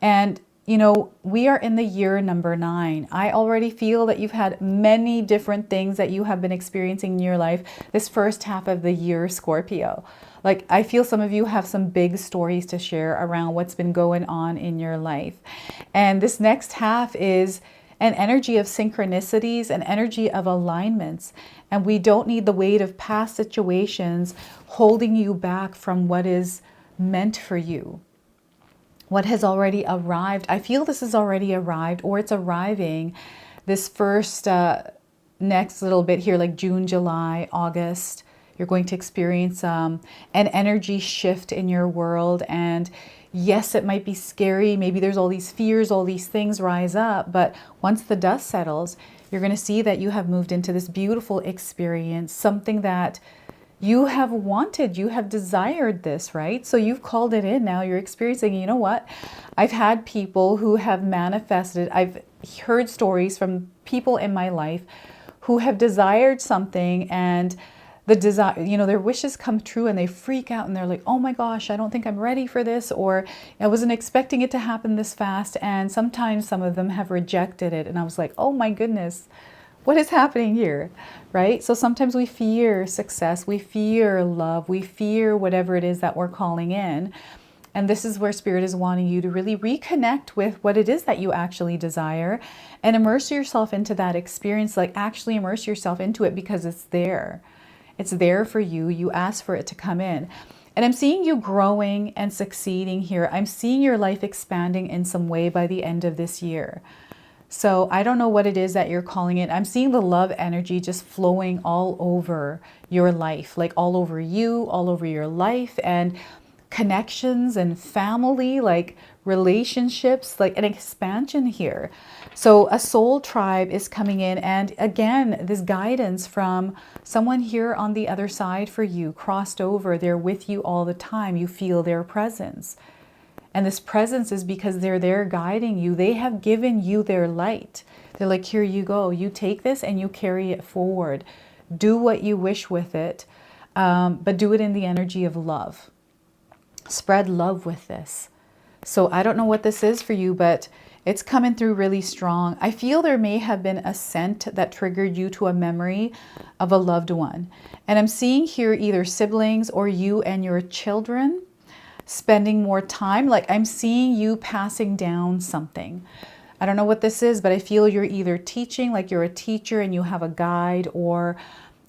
And you know, we are in the year number 9. I already feel that you've had many different things that you have been experiencing in your life this first half of the year, Scorpio. Like, I feel some of you have some big stories to share around what's been going on in your life. And this next half is an energy of synchronicities, an energy of alignments. And we don't need the weight of past situations holding you back from what is meant for you. What has already arrived. I feel this has already arrived, or it's arriving this first next little bit here, like June, July, August. You're going to experience an energy shift in your world. And yes, it might be scary. Maybe there's all these fears, all these things rise up. But once the dust settles, you're going to see that you have moved into this beautiful experience, something that you have wanted, you have desired this, right? So you've called it in now, you're experiencing, you know what? I've had people who have manifested, I've heard stories from people in my life who have desired something, and the desire, you know, their wishes come true and they freak out and they're like, oh my gosh, I don't think I'm ready for this, or I wasn't expecting it to happen this fast. And sometimes some of them have rejected it. And I was like, oh my goodness, what is happening here, right? So sometimes we fear success, we fear love, we fear whatever it is that we're calling in. And this is where Spirit is wanting you to really reconnect with what it is that you actually desire and immerse yourself into that experience, like actually immerse yourself into it, because it's there. It's there for you. You ask for it to come in. And I'm seeing you growing and succeeding here. I'm seeing your life expanding in some way by the end of this year. So I don't know what it is that you're calling it. I'm seeing the love energy just flowing all over your life, like all over you, all over your life, and connections and family, like relationships, like an expansion here. So a soul tribe is coming in, and again, this guidance from someone here on the other side for you, crossed over. They're with you all the time. You feel their presence. And this presence is because they're there guiding you. They have given you their light. They're like, here you go. You take this and you carry it forward. Do what you wish with it, but do it in the energy of love. Spread love with this. So I don't know what this is for you, but it's coming through really strong. I feel there may have been a scent that triggered you to a memory of a loved one. And I'm seeing here either siblings or you and your children spending more time. Like I'm seeing you passing down something. I don't know what this is, but I feel you're either teaching, like you're a teacher and you have a guide, or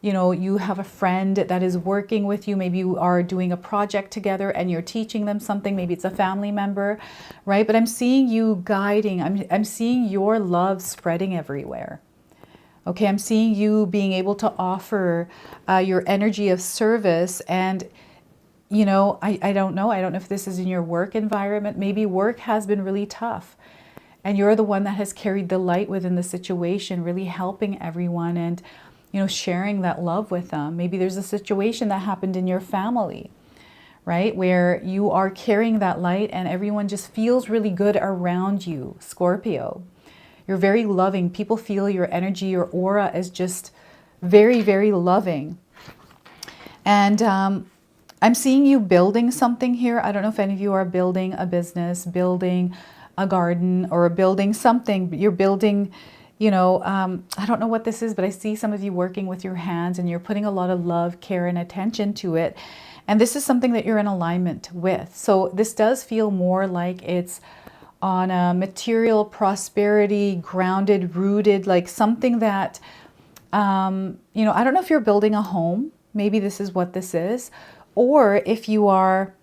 you know, you have a friend that is working with you. Maybe you are doing a project together and you're teaching them something. Maybe it's a family member, right? But I'm seeing you guiding. I'm seeing your love spreading everywhere. Okay, I'm seeing you being able to offer your energy of service, and you know, I don't know. I don't know if this is in your work environment. Maybe work has been really tough and you're the one that has carried the light within the situation, really helping everyone and, you know, sharing that love with them. Maybe there's a situation that happened in your family, right, where you are carrying that light and everyone just feels really good around you, Scorpio. You're very loving. People feel your energy, your aura is just very, very loving. And I'm seeing you building something here. I don't know if any of you are building a business, building a garden, or building something. You're building, you know, I don't know what this is, but I see some of you working with your hands and you're putting a lot of love, care, and attention to it. And this is something that you're in alignment with. So this does feel more like it's on a material prosperity, grounded, rooted, like something that, you know, I don't know if you're building a home. Maybe this is what this is. Or if you are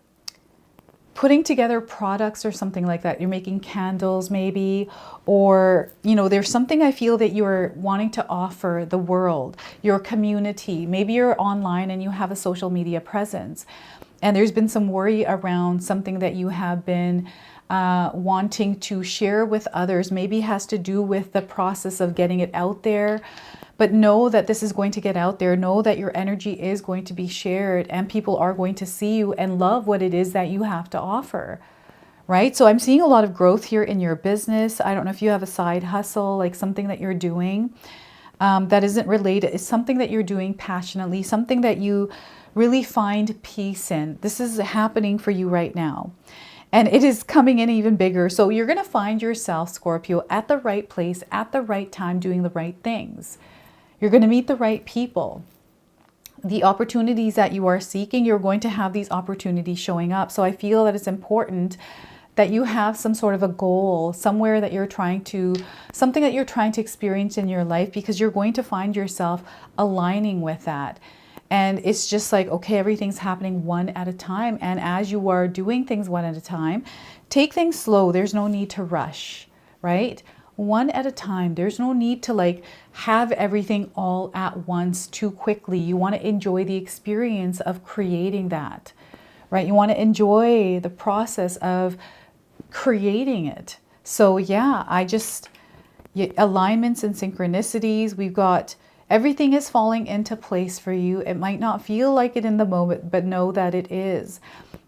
putting together products or something like that, you're making candles maybe, or, you know, there's something I feel that you're wanting to offer the world, your community. Maybe you're online and you have a social media presence and there's been some worry around something that you have been wanting to share with others. Maybe has to do with the process of getting it out there. But know that this is going to get out there. Know that your energy is going to be shared and people are going to see you and love what it is that you have to offer, right? So I'm seeing a lot of growth here in your business. I don't know if you have a side hustle, like something that you're doing that isn't related. It's something that you're doing passionately, something that you really find peace in. This is happening for you right now. And it is coming in even bigger. So you're going to find yourself, Scorpio, at the right place, at the right time, doing the right things. You're going to meet the right people. The opportunities that you are seeking, you're going to have these opportunities showing up. So I feel that it's important that you have some sort of a goal, somewhere that you're trying to, something that you're trying to experience in your life, because you're going to find yourself aligning with that. And it's just like, okay, everything's happening one at a time. And as you are doing things one at a time, take things slow. There's no need to rush, right? One at a time. There's no need to like have everything all at once too quickly. You want to enjoy the experience of creating that, right? You want to enjoy the process of creating it. So yeah, alignments and synchronicities, we've got everything is falling into place for you. It might not feel like it in the moment, but know that it is.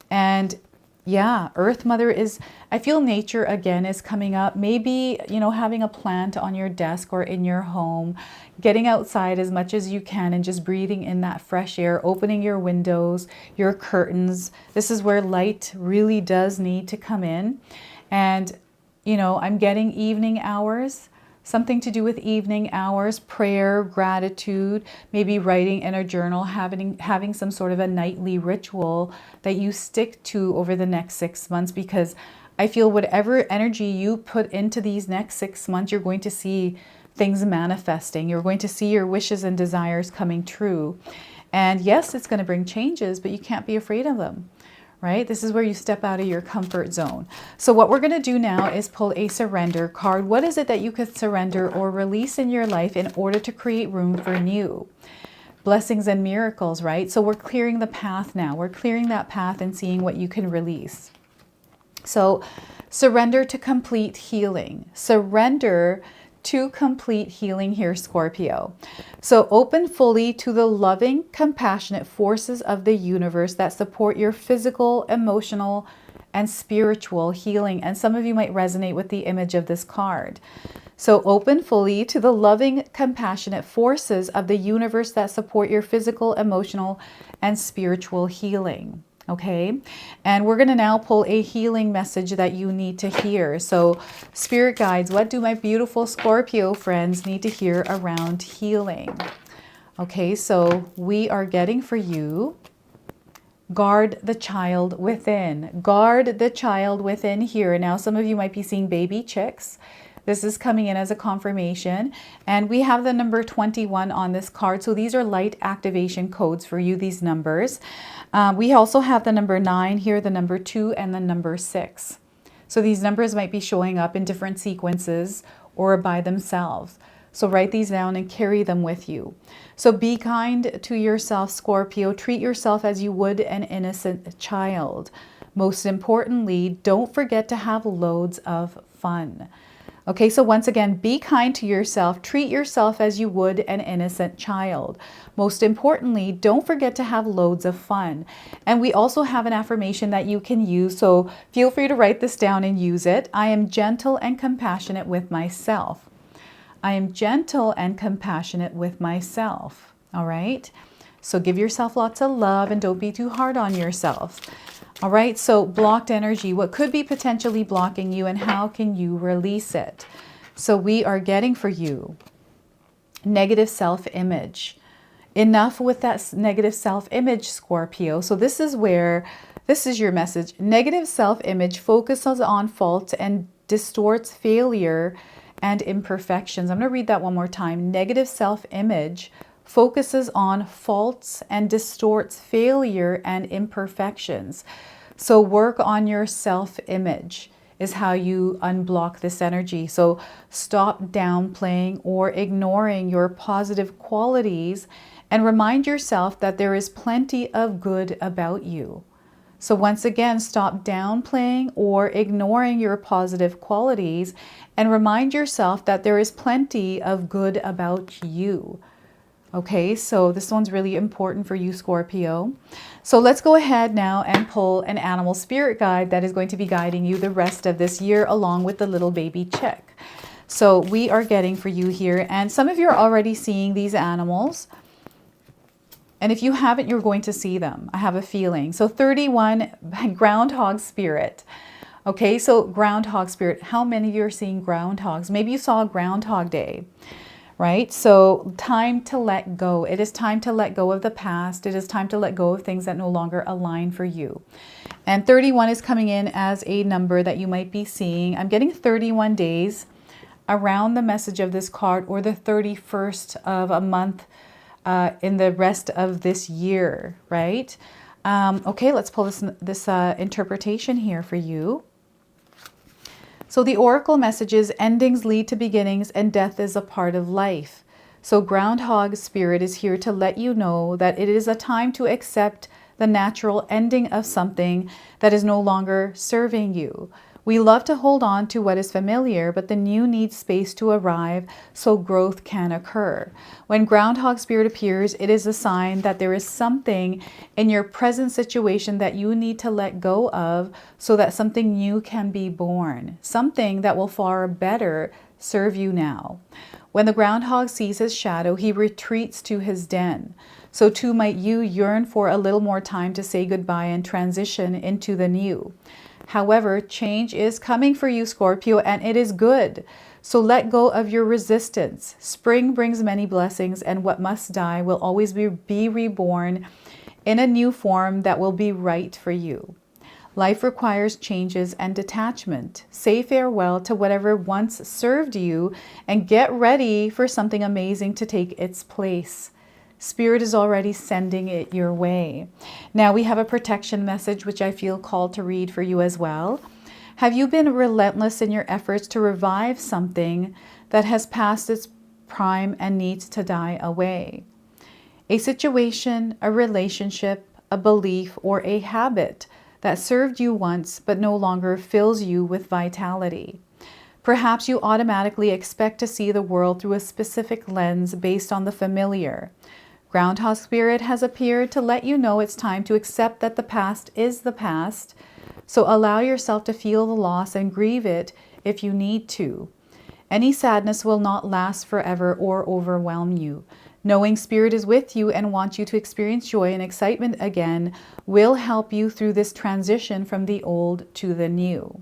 And yeah, Earth Mother is, I feel nature again is coming up. Maybe, you know, having a plant on your desk or in your home, getting outside as much as you can and just breathing in that fresh air, opening your windows, your curtains. This is where light really does need to come in. And, you know, I'm getting evening hours. Something to do with evening hours, prayer, gratitude, maybe writing in a journal, having some sort of a nightly ritual that you stick to over the next 6 months, because I feel whatever energy you put into these next 6 months, you're going to see things manifesting. You're going to see your wishes and desires coming true. And yes, it's going to bring changes, but you can't be afraid of them. Right? This is where you step out of your comfort zone. So what we're going to do now is pull a surrender card. What is it that you could surrender or release in your life in order to create room for new blessings and miracles, right? So we're clearing the path now. We're clearing that path and seeing what you can release. So surrender to complete healing. Surrender to complete healing here, Scorpio. So open fully to the loving, compassionate forces of the universe that support your physical, emotional, and spiritual healing. And some of you might resonate with the image of this card. So open fully to the loving, compassionate forces of the universe that support your physical, emotional, and spiritual healing. Okay, and we're going to now pull a healing message that you need to hear. So spirit guides, what do my beautiful Scorpio friends need to hear around healing? Okay, so we are getting for you, guard the child within. Guard the child within here. Now, some of you might be seeing baby chicks. This is coming in as a confirmation. And we have the number 21 on this card. So these are light activation codes for you, these numbers. We also have the number 9 here, the number 2, and the number 6. So these numbers might be showing up in different sequences or by themselves. So write these down and carry them with you. So be kind to yourself, Scorpio. Treat yourself as you would an innocent child. Most importantly, don't forget to have loads of fun. Okay, so once again, be kind to yourself. Treat yourself as you would an innocent child. Most importantly, don't forget to have loads of fun. And we also have an affirmation that you can use, so feel free to write this down and use it. I am gentle and compassionate with myself. I am gentle and compassionate with myself. All right? So give yourself lots of love and don't be too hard on yourself. All right, so blocked energy, what could be potentially blocking you and how can you release it? So we are getting for you negative self-image. Enough with that negative self-image, Scorpio. So this is your message. Negative self-image focuses on faults and distorts failure and imperfections. I'm going to read that one more time. Negative self-image focuses on faults and distorts failure and imperfections. So work on your self-image is how you unblock this energy. So stop downplaying or ignoring your positive qualities and remind yourself that there is plenty of good about you. So once again, stop downplaying or ignoring your positive qualities and remind yourself that there is plenty of good about you. Okay, so this one's really important for you, Scorpio. So let's go ahead now and pull an animal spirit guide that is going to be guiding you the rest of this year along with the little baby chick. So we are getting for you here, and some of you are already seeing these animals. And if you haven't, you're going to see them. I have a feeling. So 31, groundhog spirit. Okay, so groundhog spirit. How many of you are seeing groundhogs? Maybe you saw Groundhog Day. Right? So time to let go. It is time to let go of the past. It is time to let go of things that no longer align for you. And 31 is coming in as a number that you might be seeing. I'm getting 31 days around the message of this card, or the 31st of a month in the rest of this year, right? Okay, let's pull this interpretation here for you. So the oracle messages, endings lead to beginnings and death is a part of life. So groundhog spirit is here to let you know that it is a time to accept the natural ending of something that is no longer serving you. We love to hold on to what is familiar, but the new needs space to arrive so growth can occur. When groundhog spirit appears, it is a sign that there is something in your present situation that you need to let go of so that something new can be born, something that will far better serve you now. When the groundhog sees his shadow, he retreats to his den. So too might you yearn for a little more time to say goodbye and transition into the new. However, change is coming for you, Scorpio, and it is good. So let go of your resistance. Spring brings many blessings, and what must die will always be reborn in a new form that will be right for you. Life requires changes and detachment. Say farewell to whatever once served you and get ready for something amazing to take its place. Spirit is already sending it your way. Now we have a protection message, which I feel called to read for you as well. Have you been relentless in your efforts to revive something that has passed its prime and needs to die away? A situation, a relationship, a belief, or a habit that served you once but no longer fills you with vitality. Perhaps you automatically expect to see the world through a specific lens based on the familiar. Groundhog spirit has appeared to let you know it's time to accept that the past is the past. So allow yourself to feel the loss and grieve it if you need to. Any sadness will not last forever or overwhelm you. Knowing Spirit is with you and wants you to experience joy and excitement again will help you through this transition from the old to the new.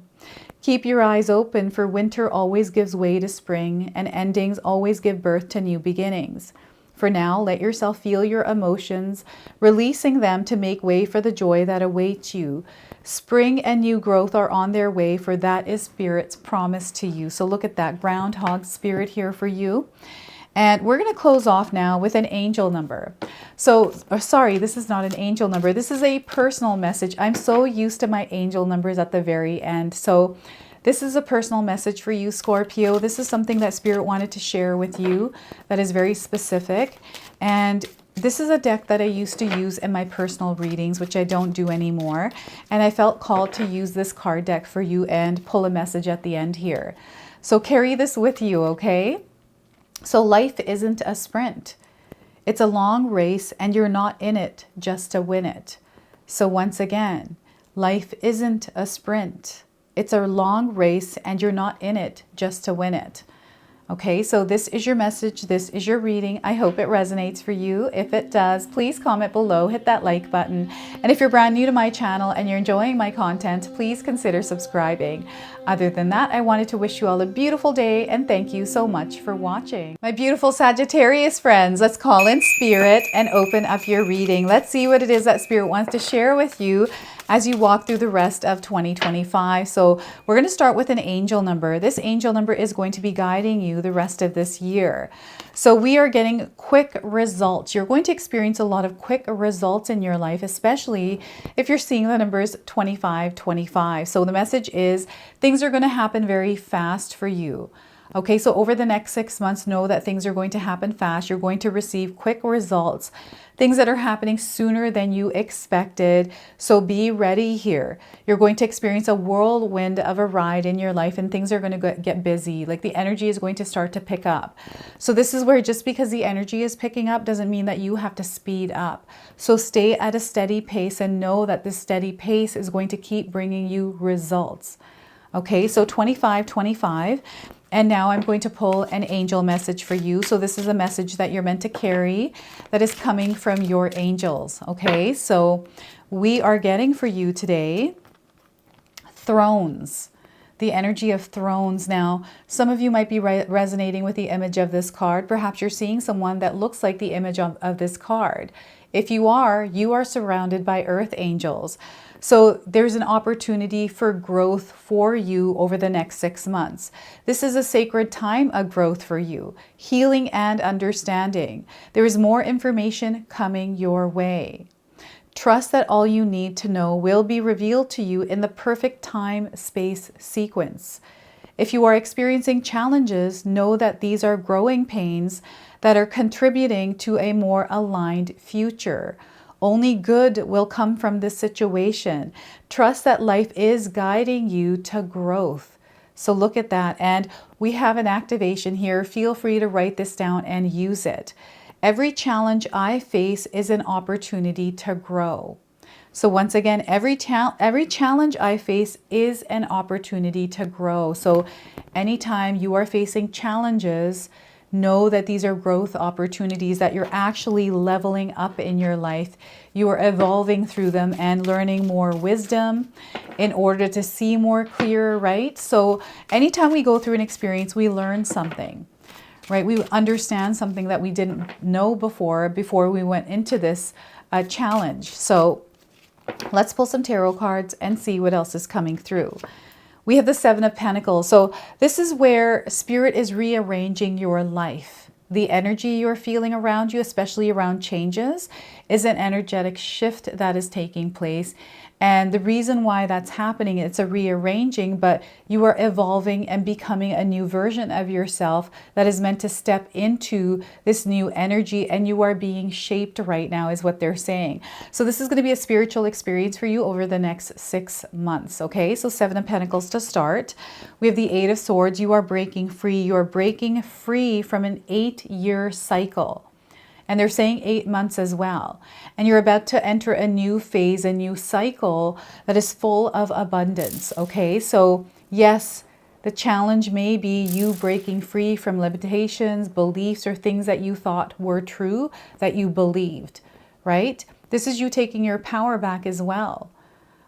Keep your eyes open, for winter always gives way to spring and endings always give birth to new beginnings. For now, let yourself feel your emotions, releasing them to make way for the joy that awaits you. Spring and new growth are on their way, for that is Spirit's promise to you. So look at that groundhog spirit here for you. And we're going to close off now with an angel number. So, sorry, this is not an angel number. This is a personal message. I'm so used to my angel numbers at the very end. So This is a personal message for you, Scorpio. This is something that Spirit wanted to share with you that is very specific. And this is a deck that I used to use in my personal readings, which I don't do anymore. And I felt called to use this card deck for you and pull a message at the end here. So carry this with you, okay? So life isn't a sprint. It's a long race and you're not in it just to win it. So once again, life isn't a sprint. It's a long race and you're not in it just to win it. Okay, so this is your message. This is your reading. I hope it resonates for you. If it does, please comment below, hit that like button. And if you're brand new to my channel and you're enjoying my content, please consider subscribing. Other than that, I wanted to wish you all a beautiful day and thank you so much for watching. My beautiful Sagittarius friends, let's call in Spirit and open up your reading. Let's see what it is that Spirit wants to share with you as you walk through the rest of 2025. So we're going to start with an angel number. This angel number is going to be guiding you the rest of this year. So we are getting quick results. You're going to experience a lot of quick results in your life, especially if you're seeing the numbers 2525. So the message is things are going to happen very fast for you. Okay, so over the next 6 months, know that things are going to happen fast. You're going to receive quick results, things that are happening sooner than you expected. So be ready here. You're going to experience a whirlwind of a ride in your life and things are going to get busy. Like the energy is going to start to pick up. So this is where just because the energy is picking up doesn't mean that you have to speed up. So stay at a steady pace and know that this steady pace is going to keep bringing you results. Okay, so 2525. And now I'm going to pull an angel message for you. So this is a message that you're meant to carry that is coming from your angels. Okay, so we are getting for you today thrones, the energy of thrones. Now, some of you might be resonating with the image of this card. Perhaps you're seeing someone that looks like the image of this card. If you are surrounded by earth angels. So there's an opportunity for growth for you over the next 6 months. This is a sacred time of growth for you, healing and understanding. There is more information coming your way. Trust that all you need to know will be revealed to you in the perfect time-space sequence. If you are experiencing challenges, know that these are growing pains that are contributing to a more aligned future. Only good will come from this situation. Trust that life is guiding you to growth. So look at that. And we have an activation here. Feel free to write this down and use it. Every challenge I face is an opportunity to grow. So once again, every challenge I face is an opportunity to grow. So anytime you are facing challenges, know that these are growth opportunities, that you're actually leveling up in your life. You are evolving through them and learning more wisdom in order to see more clearer, right? So anytime we go through an experience, we learn something, right? We understand something that we didn't know before we went into this challenge. So let's pull some tarot cards and see what else is coming through. We have the Seven of Pentacles. So this is where Spirit is rearranging your life. The energy you're feeling around you, especially around changes, is an energetic shift that is taking place. And the reason why that's happening, it's a rearranging, but you are evolving and becoming a new version of yourself that is meant to step into this new energy, and you are being shaped right now is what they're saying. So this is going to be a spiritual experience for you over the next 6 months. Okay, so Seven of Pentacles to start. We have the Eight of Swords. You are breaking free. You are breaking free from an 8-year cycle. And they're saying 8 months as well. And you're about to enter a new phase, a new cycle that is full of abundance. Okay, so yes, the challenge may be you breaking free from limitations, beliefs, or things that you thought were true, that you believed, right? This is you taking your power back as well.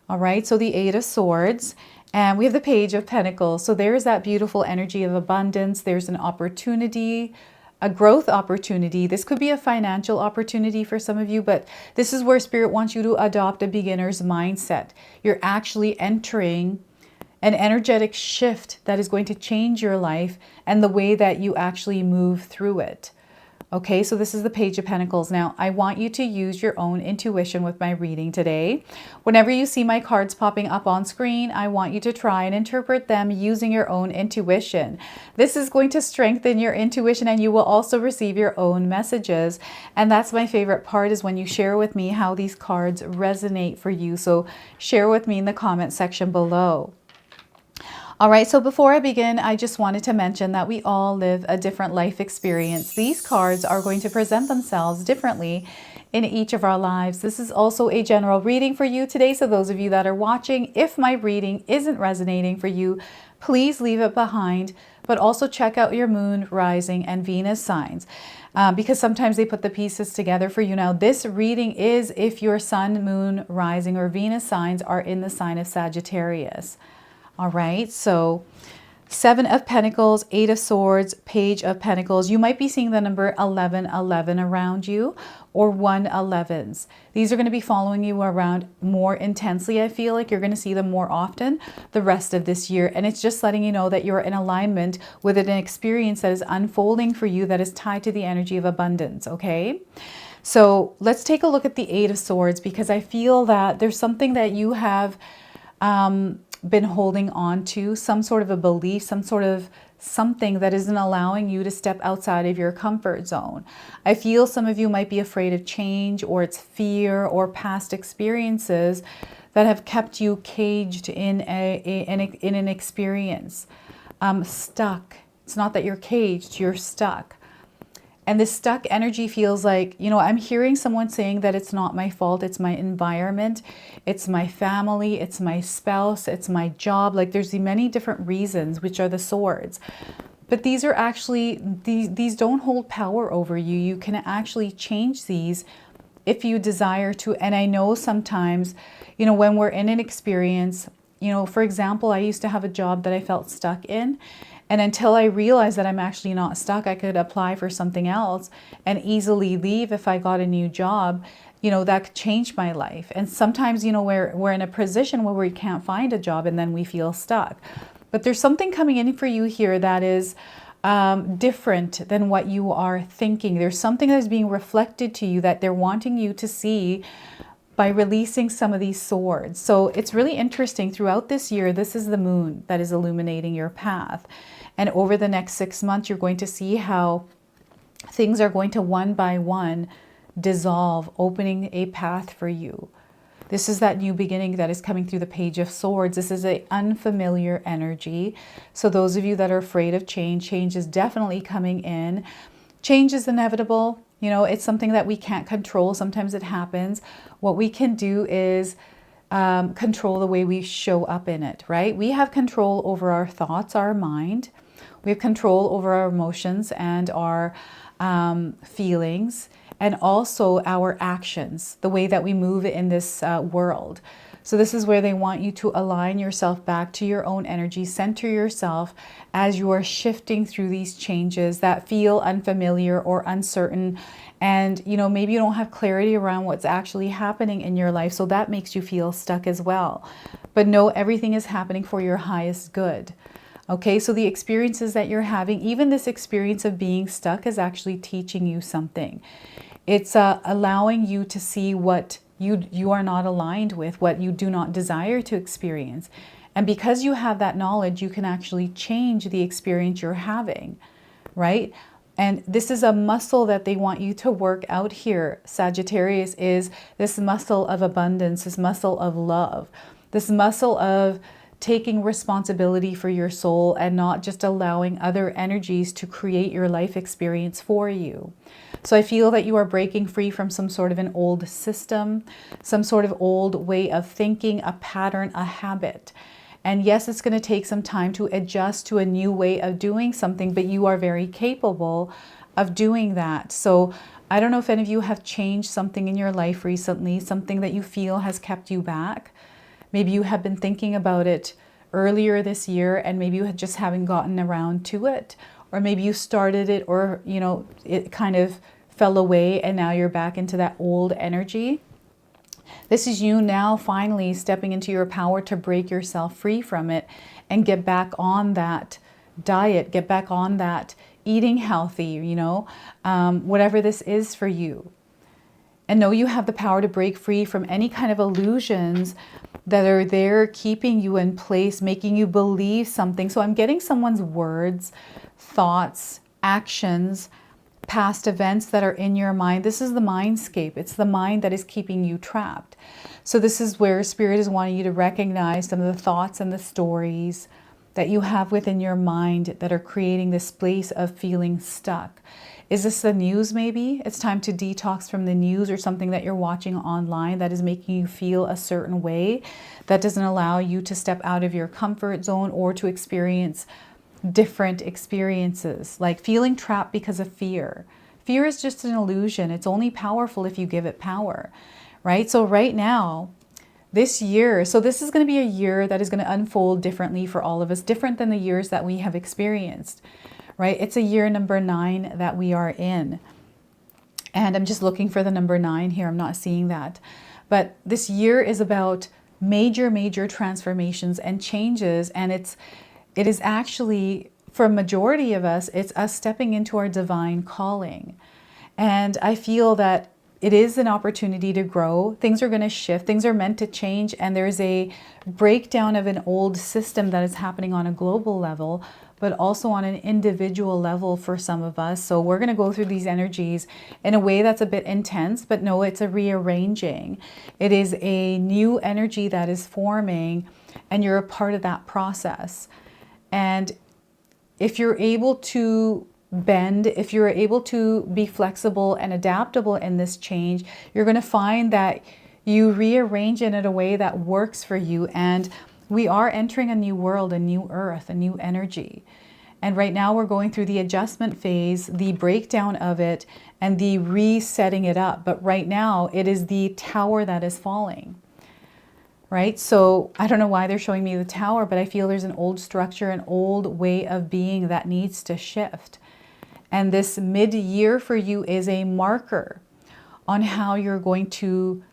All right, so the Eight of Swords. And we have the Page of Pentacles. So there's that beautiful energy of abundance. There's an opportunity, a growth opportunity. This could be a financial opportunity for some of you, but this is where Spirit wants you to adopt a beginner's mindset. You're actually entering an energetic shift that is going to change your life and the way that you actually move through it. Okay, so this is the Page of Pentacles. Now, I want you to use your own intuition with my reading today. Whenever you see my cards popping up on screen, I want you to try and interpret them using your own intuition. This is going to strengthen your intuition, and you will also receive your own messages. And that's my favorite part, is when you share with me how these cards resonate for you. So share with me in the comment section below. All right, so before I begin, I just wanted to mention that we all live a different life experience. These cards are going to present themselves differently in each of our lives. This is also a general reading for you today. So those of you that are watching, if my reading isn't resonating for you, please leave it behind, but also check out your moon, rising, and Venus signs. Because sometimes they put the pieces together for you. Now, this reading is if your sun, moon, rising, or Venus signs are in the sign of Sagittarius. All right, so 7 of Pentacles, 8 of Swords, Page of Pentacles. You might be seeing the number 1111 around you, or 111s. These are going to be following you around more intensely. I feel like you're going to see them more often the rest of this year. And it's just letting you know that you're in alignment with an experience that is unfolding for you that is tied to the energy of abundance, okay? So let's take a look at the 8 of Swords, because I feel that there's something that you have been holding on to, some sort of a belief, some sort of something that isn't allowing you to step outside of your comfort zone. I feel some of you might be afraid of change, or it's fear or past experiences that have kept you caged in an experience. Stuck. It's not that you're caged, you're stuck. And this stuck energy feels like, you know, I'm hearing someone saying that it's not my fault. It's my environment. It's my family. It's my spouse. It's my job. Like, there's many different reasons, which are the swords. But these are actually, these don't hold power over you. You can actually change these if you desire to. And I know sometimes, you know, when we're in an experience, you know, for example, I used to have a job that I felt stuck in. And until I realized that I'm actually not stuck, I could apply for something else and easily leave if I got a new job. You know, that could change my life. And sometimes, you know, we're in a position where we can't find a job, and then we feel stuck. But there's something coming in for you here that is different than what you are thinking. There's something that is being reflected to you that they're wanting you to see by releasing some of these swords. So it's really interesting. Throughout this year, this is the moon that is illuminating your path. And over the next 6 months, you're going to see how things are going to one by one dissolve, opening a path for you. This is that new beginning that is coming through the Page of Swords. This is an unfamiliar energy. So those of you that are afraid of change, change is definitely coming in. Change is inevitable. You know, it's something that we can't control. Sometimes it happens. What we can do is control the way we show up in it, right? We have control over our thoughts, our mind. We have control over our emotions and our feelings, and also our actions, the way that we move in this world. So this is where they want you to align yourself back to your own energy, center yourself as you are shifting through these changes that feel unfamiliar or uncertain. And, you know, maybe you don't have clarity around what's actually happening in your life. So that makes you feel stuck as well. But know everything is happening for your highest good. Okay, so the experiences that you're having, even this experience of being stuck, is actually teaching you something. It's allowing you to see what you are not aligned with, what you do not desire to experience. And because you have that knowledge, you can actually change the experience you're having, right? And this is a muscle that they want you to work out here. Sagittarius is this muscle of abundance, this muscle of love, this muscle of taking responsibility for your soul and not just allowing other energies to create your life experience for you. So I feel that you are breaking free from some sort of an old system, some sort of old way of thinking, a pattern, a habit. And yes, it's going to take some time to adjust to a new way of doing something, but you are very capable of doing that. So I don't know if any of you have changed something in your life recently, something that you feel has kept you back. Maybe you have been thinking about it earlier this year and maybe you just haven't gotten around to it. Or maybe you started it, or, you know, it kind of fell away and now you're back into that old energy. This is you now finally stepping into your power to break yourself free from it and get back on that diet, get back on that eating healthy, you know, whatever this is for you. And know you have the power to break free from any kind of illusions that are there keeping you in place, making you believe something. So I'm getting someone's words, thoughts, actions, past events that are in your mind. This is the mindscape. It's the mind that is keeping you trapped. So this is where Spirit is wanting you to recognize some of the thoughts and the stories that you have within your mind that are creating this place of feeling stuck. Is this the news maybe? It's time to detox from the news or something that you're watching online that is making you feel a certain way, that doesn't allow you to step out of your comfort zone or to experience different experiences, like feeling trapped because of fear. Fear is just an illusion. It's only powerful if you give it power, right? So right now, this year, so this is going to be a year that is going to unfold differently for all of us, different than the years that we have experienced, right? It's a year number 9 that we are in. And I'm just looking for the number 9 here. I'm not seeing that. But this year is about major transformations and changes. And it is actually, for a majority of us, it's us stepping into our divine calling. And I feel that it is an opportunity to grow. Things are going to shift. Things are meant to change. And there's a breakdown of an old system that is happening on a global level, but also on an individual level for some of us. So we're going to go through these energies in a way that's a bit intense, but no, it's a rearranging. It is a new energy that is forming, and you're a part of that process. And if you're able to bend, if you're able to be flexible and adaptable in this change, you're going to find that you rearrange it in a way that works for you. And we are entering a new world, a new earth, a new energy. And right now we're going through the adjustment phase, the breakdown of it, and the resetting it up. But right now it is the tower that is falling. Right? So I don't know why they're showing me the tower, but I feel there's an old structure, an old way of being that needs to shift. And this mid-year for you is a marker on how you're going to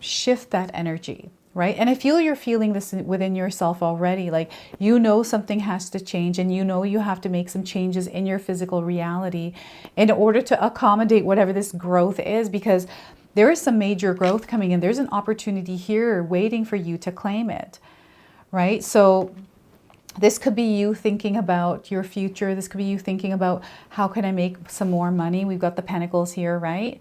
shift that energy, right? And I feel you're feeling this within yourself already. Like, you know, something has to change, and you know you have to make some changes in your physical reality in order to accommodate whatever this growth is, because there is some major growth coming in. There's an opportunity here waiting for you to claim it, right? So this could be you thinking about your future. This could be you thinking about, how can I make some more money? We've got the Pentacles here, right?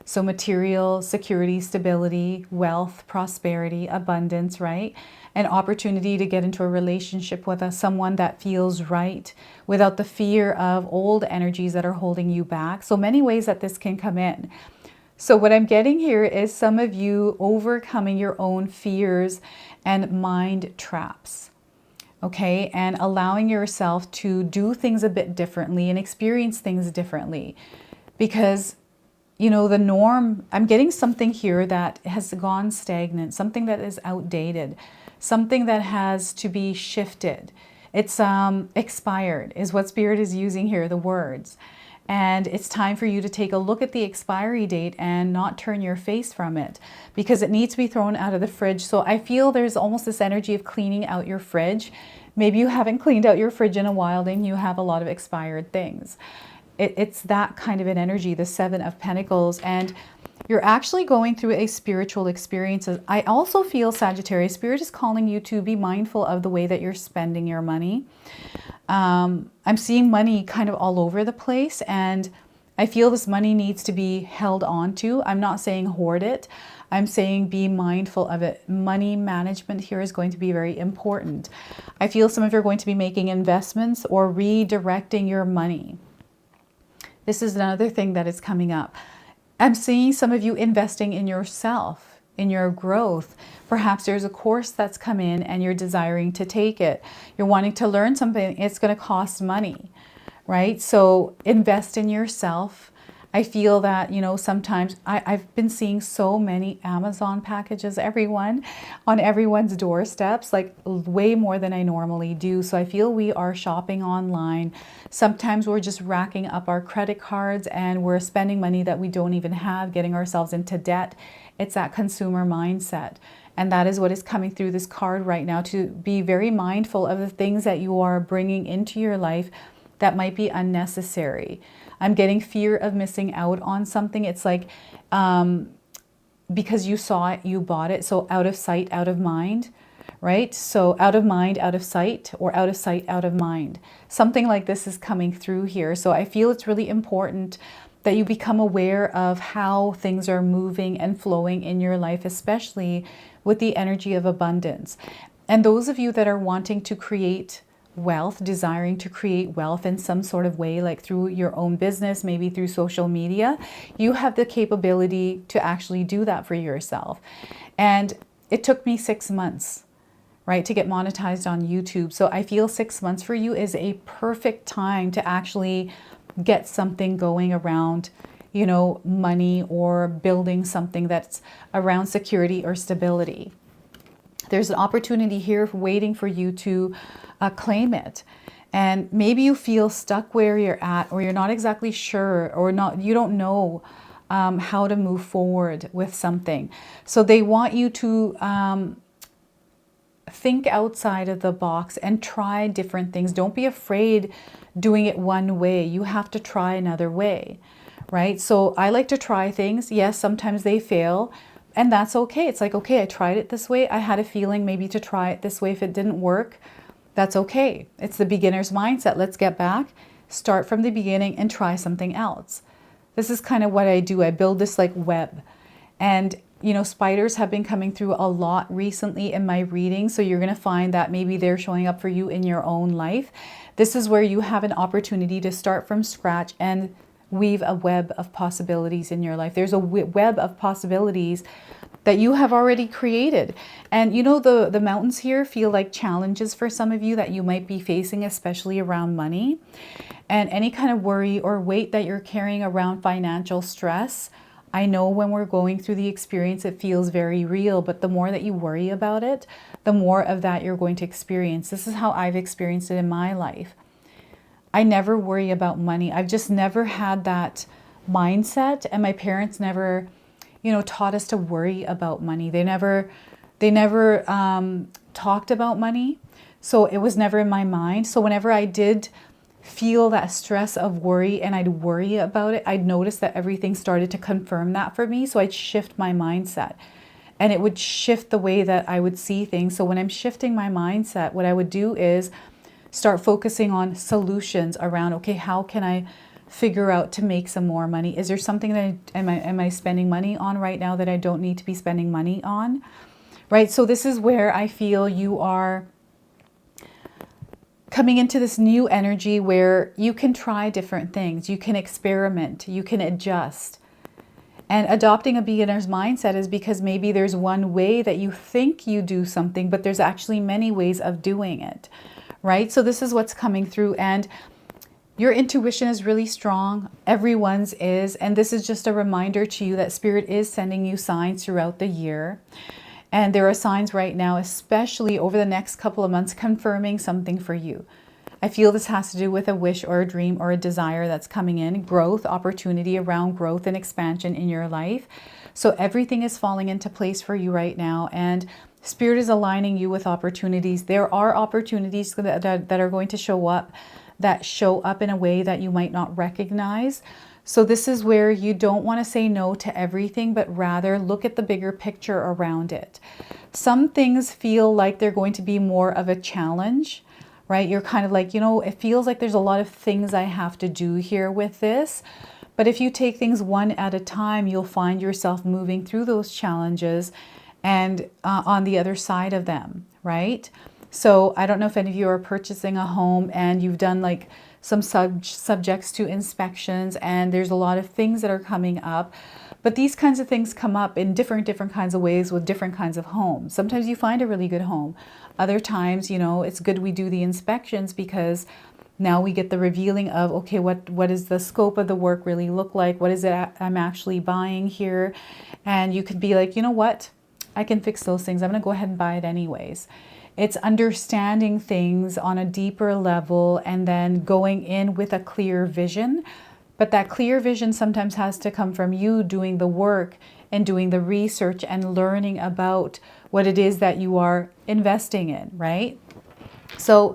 So material, security, stability, wealth, prosperity, abundance, right? An opportunity to get into a relationship with someone that feels right without the fear of old energies that are holding you back. So many ways that this can come in. So what I'm getting here is some of you overcoming your own fears and mind traps. Okay, and allowing yourself to do things a bit differently and experience things differently. Because, you know, the norm, I'm getting something here that has gone stagnant, something that is outdated, something that has to be shifted. It's expired is what Spirit is using here, the words. And it's time for you to take a look at the expiry date and not turn your face from it, because it needs to be thrown out of the fridge. So I feel there's almost this energy of cleaning out your fridge. Maybe you haven't cleaned out your fridge in a while, and you have a lot of expired things. It's that kind of an energy, the 7 of Pentacles. And you're actually going through a spiritual experience. I also feel, Sagittarius, Spirit is calling you to be mindful of the way that you're spending your money. I'm seeing money kind of all over the place, and I feel this money needs to be held on to. I'm not saying hoard it. I'm saying be mindful of it. Money management here is going to be very important. I feel some of you are going to be making investments or redirecting your money. This is another thing that is coming up. I'm seeing some of you investing in yourself, in your growth. Perhaps there's a course that's come in and you're desiring to take it. You're wanting to learn something. It's going to cost money, right? So invest in yourself. I feel that, you know, sometimes I've been seeing so many Amazon packages, on everyone's doorsteps, like way more than I normally do. So I feel we are shopping online. Sometimes we're just racking up our credit cards and we're spending money that we don't even have, getting ourselves into debt. It's that consumer mindset. And that is what is coming through this card right now, to be very mindful of the things that you are bringing into your life that might be unnecessary. I'm getting fear of missing out on something. It's like because you saw it, you bought it. So out of sight, out of mind, right? So out of mind, out of sight, or out of sight, out of mind. Something like this is coming through here. So I feel it's really important that you become aware of how things are moving and flowing in your life, especially with the energy of abundance. And those of you that are wanting to create wealth, desiring to create wealth in some sort of way, like through your own business, maybe through social media, you have the capability to actually do that for yourself. And it took me 6 months, right, to get monetized on YouTube. So I feel 6 months for you is a perfect time to actually get something going around, you know, money, or building something that's around security or stability. There's an opportunity here waiting for you to claim it. And maybe you feel stuck where you're at, or you're not exactly sure, or you don't know how to move forward with something. So they want you to think outside of the box and try different things. Don't be afraid doing it one way. You have to try another way, right? So I like to try things. Yes, sometimes they fail, and that's okay. It's like, okay, I tried it this way. I had a feeling maybe to try it this way. If it didn't work, that's okay. It's the beginner's mindset. Let's get back, start from the beginning, and try something else. This is kind of what I do. I build this like web. And you know, spiders have been coming through a lot recently in my reading. So you're going to find that maybe they're showing up for you in your own life. This is where you have an opportunity to start from scratch and weave a web of possibilities in your life. There's a web of possibilities that you have already created. And you know, the mountains here feel like challenges for some of you that you might be facing, especially around money. And any kind of worry or weight that you're carrying around financial stress, I know when we're going through the experience, it feels very real, but the more that you worry about it, the more of that you're going to experience. This is how I've experienced it in my life. I never worry about money. I've just never had that mindset, and my parents never, you know, taught us to worry about money. They never talked about money, so it was never in my mind. So whenever I did feel that stress of worry and I'd worry about it, I'd notice that everything started to confirm that for me. So I'd shift my mindset, and it would shift the way that I would see things. So when I'm shifting my mindset, what I would do is start focusing on solutions around, okay, how can I figure out to make some more money? Is there something that am I spending money on right now that I don't need to be spending money on? Right? So this is where I feel you are coming into this new energy where you can try different things. You can experiment, you can adjust. And adopting a beginner's mindset is because maybe there's one way that you think you do something, but there's actually many ways of doing it, right? So this is what's coming through, and your intuition is really strong. Everyone's is. And this is just a reminder to you that Spirit is sending you signs throughout the year. And there are signs right now, especially over the next couple of months, confirming something for you. I feel this has to do with a wish or a dream or a desire that's coming in, growth, opportunity around growth and expansion in your life. So everything is falling into place for you right now, and Spirit is aligning you with opportunities. There are opportunities that are going to show up in a way that you might not recognize. So this is where you don't want to say no to everything, but rather look at the bigger picture around it. Some things feel like they're going to be more of a challenge, right? You're kind of like, you know, it feels like there's a lot of things I have to do here with this. But if you take things one at a time, you'll find yourself moving through those challenges and on the other side of them, right? So I don't know if any of you are purchasing a home and you've done like some subjects to inspections, and there's a lot of things that are coming up. But these kinds of things come up in different kinds of ways with different kinds of homes. Sometimes you find a really good home. Other times, you know, it's good we do the inspections because now we get the revealing of, okay, what does the scope of the work really look like? What is it I'm actually buying here? And you could be like, you know what? I can fix those things. I'm going to go ahead and buy it anyways. It's understanding things on a deeper level and then going in with a clear vision. But that clear vision sometimes has to come from you doing the work and doing the research and learning about what it is that you are investing in, right? So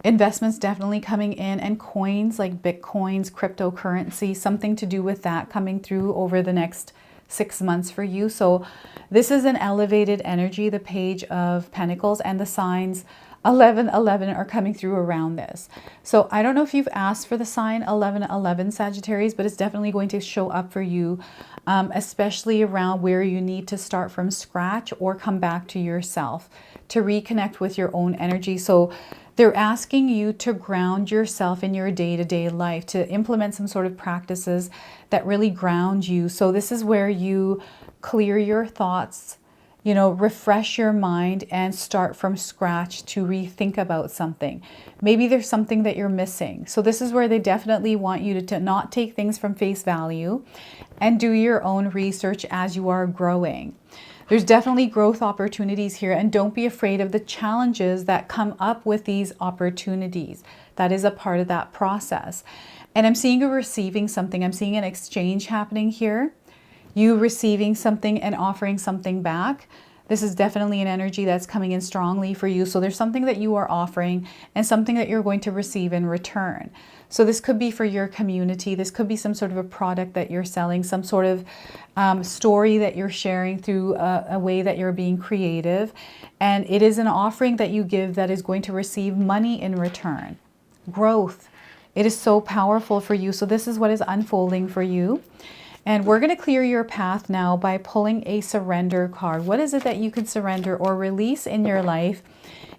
investments definitely coming in, and coins like Bitcoins, cryptocurrency, something to do with that coming through over the next 6 months for you. So this is an elevated energy, the Page of Pentacles, and the signs 1111 are coming through around this. So I don't know if you've asked for the sign 1111, Sagittarius, but it's definitely going to show up for you, especially around where you need to start from scratch or come back to yourself to reconnect with your own energy. So they're asking you to ground yourself in your day-to-day life, to implement some sort of practices that really ground you. So this is where you clear your thoughts, you know, refresh your mind and start from scratch to rethink about something. Maybe there's something that you're missing. So this is where they definitely want you to not take things from face value and do your own research as you are growing. There's definitely growth opportunities here, and don't be afraid of the challenges that come up with these opportunities. That is a part of that process. And I'm seeing you receiving something. I'm seeing an exchange happening here. You receiving something and offering something back. This is definitely an energy that's coming in strongly for you. So there's something that you are offering and something that you're going to receive in return. So this could be for your community. This could be some sort of a product that you're selling, some sort of story that you're sharing through a way that you're being creative. And it is an offering that you give that is going to receive money in return. Growth. It is so powerful for you. So this is what is unfolding for you. And we're going to clear your path now by pulling a surrender card. What is it that you can surrender or release in your life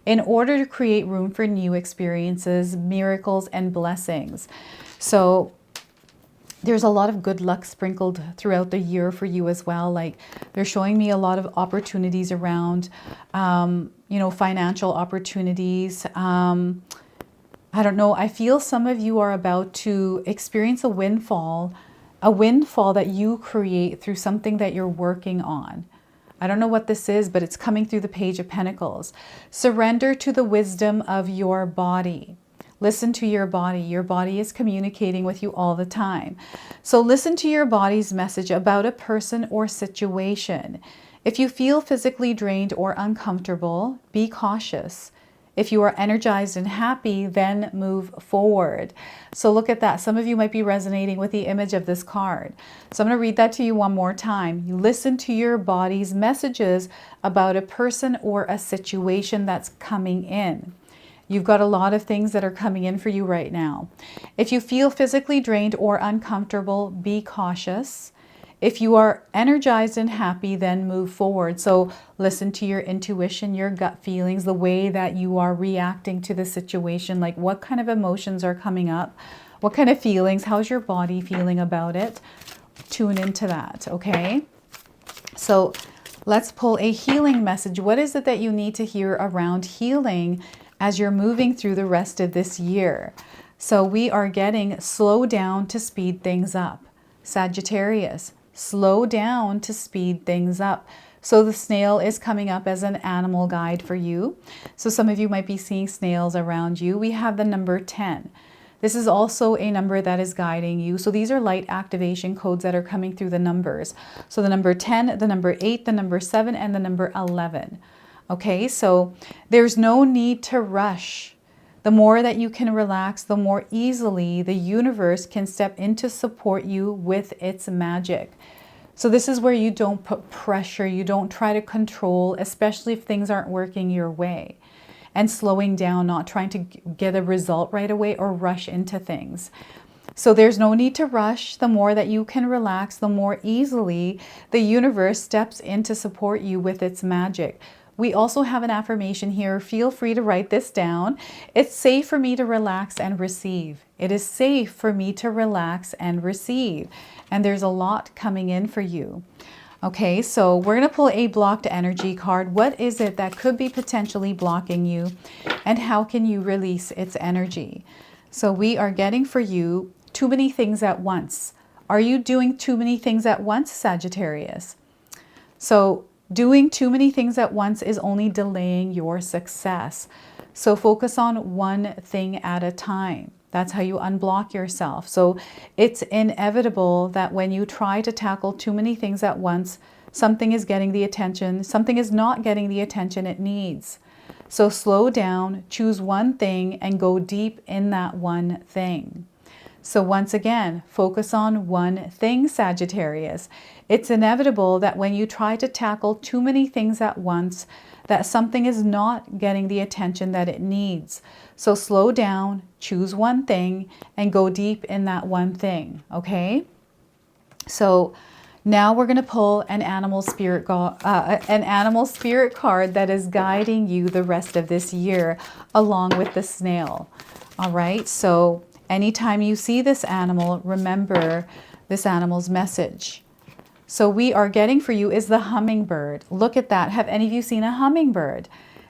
in order to create room for new experiences, miracles, and blessings? So there's a lot of good luck sprinkled throughout the year for you as well. Like, they're showing me a lot of opportunities around, you know, financial opportunities. I don't know. I feel some of you are about to experience a windfall that you create through something that you're working on. I don't know what this is, but it's coming through the Page of Pentacles. Surrender to the wisdom of your body. Listen to your body. Your body is communicating with you all the time. So listen to your body's message about a person or situation. If you feel physically drained or uncomfortable, be cautious. If you are energized and happy, then move forward. So look at that. Some of you might be resonating with the image of this card. So I'm going to read that to you one more time. You listen to your body's messages about a person or a situation that's coming in. You've got a lot of things that are coming in for you right now. If you feel physically drained or uncomfortable, be cautious. If you are energized and happy, then move forward. So listen to your intuition, your gut feelings, the way that you are reacting to the situation. Like, what kind of emotions are coming up? What kind of feelings? How's your body feeling about it? Tune into that, okay? So let's pull a healing message. What is it that you need to hear around healing as you're moving through the rest of this year? So we are getting slow down to speed things up. Sagittarius. Slow down to speed things up. So the snail is coming up as an animal guide for you. So some of you might be seeing snails around you. We have the number 10. This is also a number that is guiding you. So these are light activation codes that are coming through the numbers. So the number 10, the number 8, the number 7, and the number 11. Okay, so there's no need to rush. The more that you can relax, the more easily the universe can step in to support you with its magic. So this is where you don't put pressure, you don't try to control, especially if things aren't working your way. And slowing down, not trying to get a result right away or rush into things. So there's no need to rush. The more that you can relax, the more easily the universe steps in to support you with its magic. We also have an affirmation here. Feel free to write this down. It's safe for me to relax and receive. It is safe for me to relax and receive. And there's a lot coming in for you. Okay, so we're going to pull a blocked energy card. What is it that could be potentially blocking you? And how can you release its energy? So we are getting for you too many things at once. Are you doing too many things at once, Sagittarius? So doing too many things at once is only delaying your success. So focus on one thing at a time. That's how you unblock yourself. So it's inevitable that when you try to tackle too many things at once, something is getting the attention, something is not getting the attention it needs. So slow down, choose one thing, and go deep in that one thing. So once again, focus on one thing, Sagittarius. It's inevitable that when you try to tackle too many things at once, that something is not getting the attention that it needs. So slow down, choose one thing, and go deep in that one thing, okay? So now we're going to pull an animal spirit card that is guiding you the rest of this year, along with the snail. All right, so anytime you see this animal, remember this animal's message. So we are getting for you is the hummingbird. Look at that. Have any of you seen a hummingbird?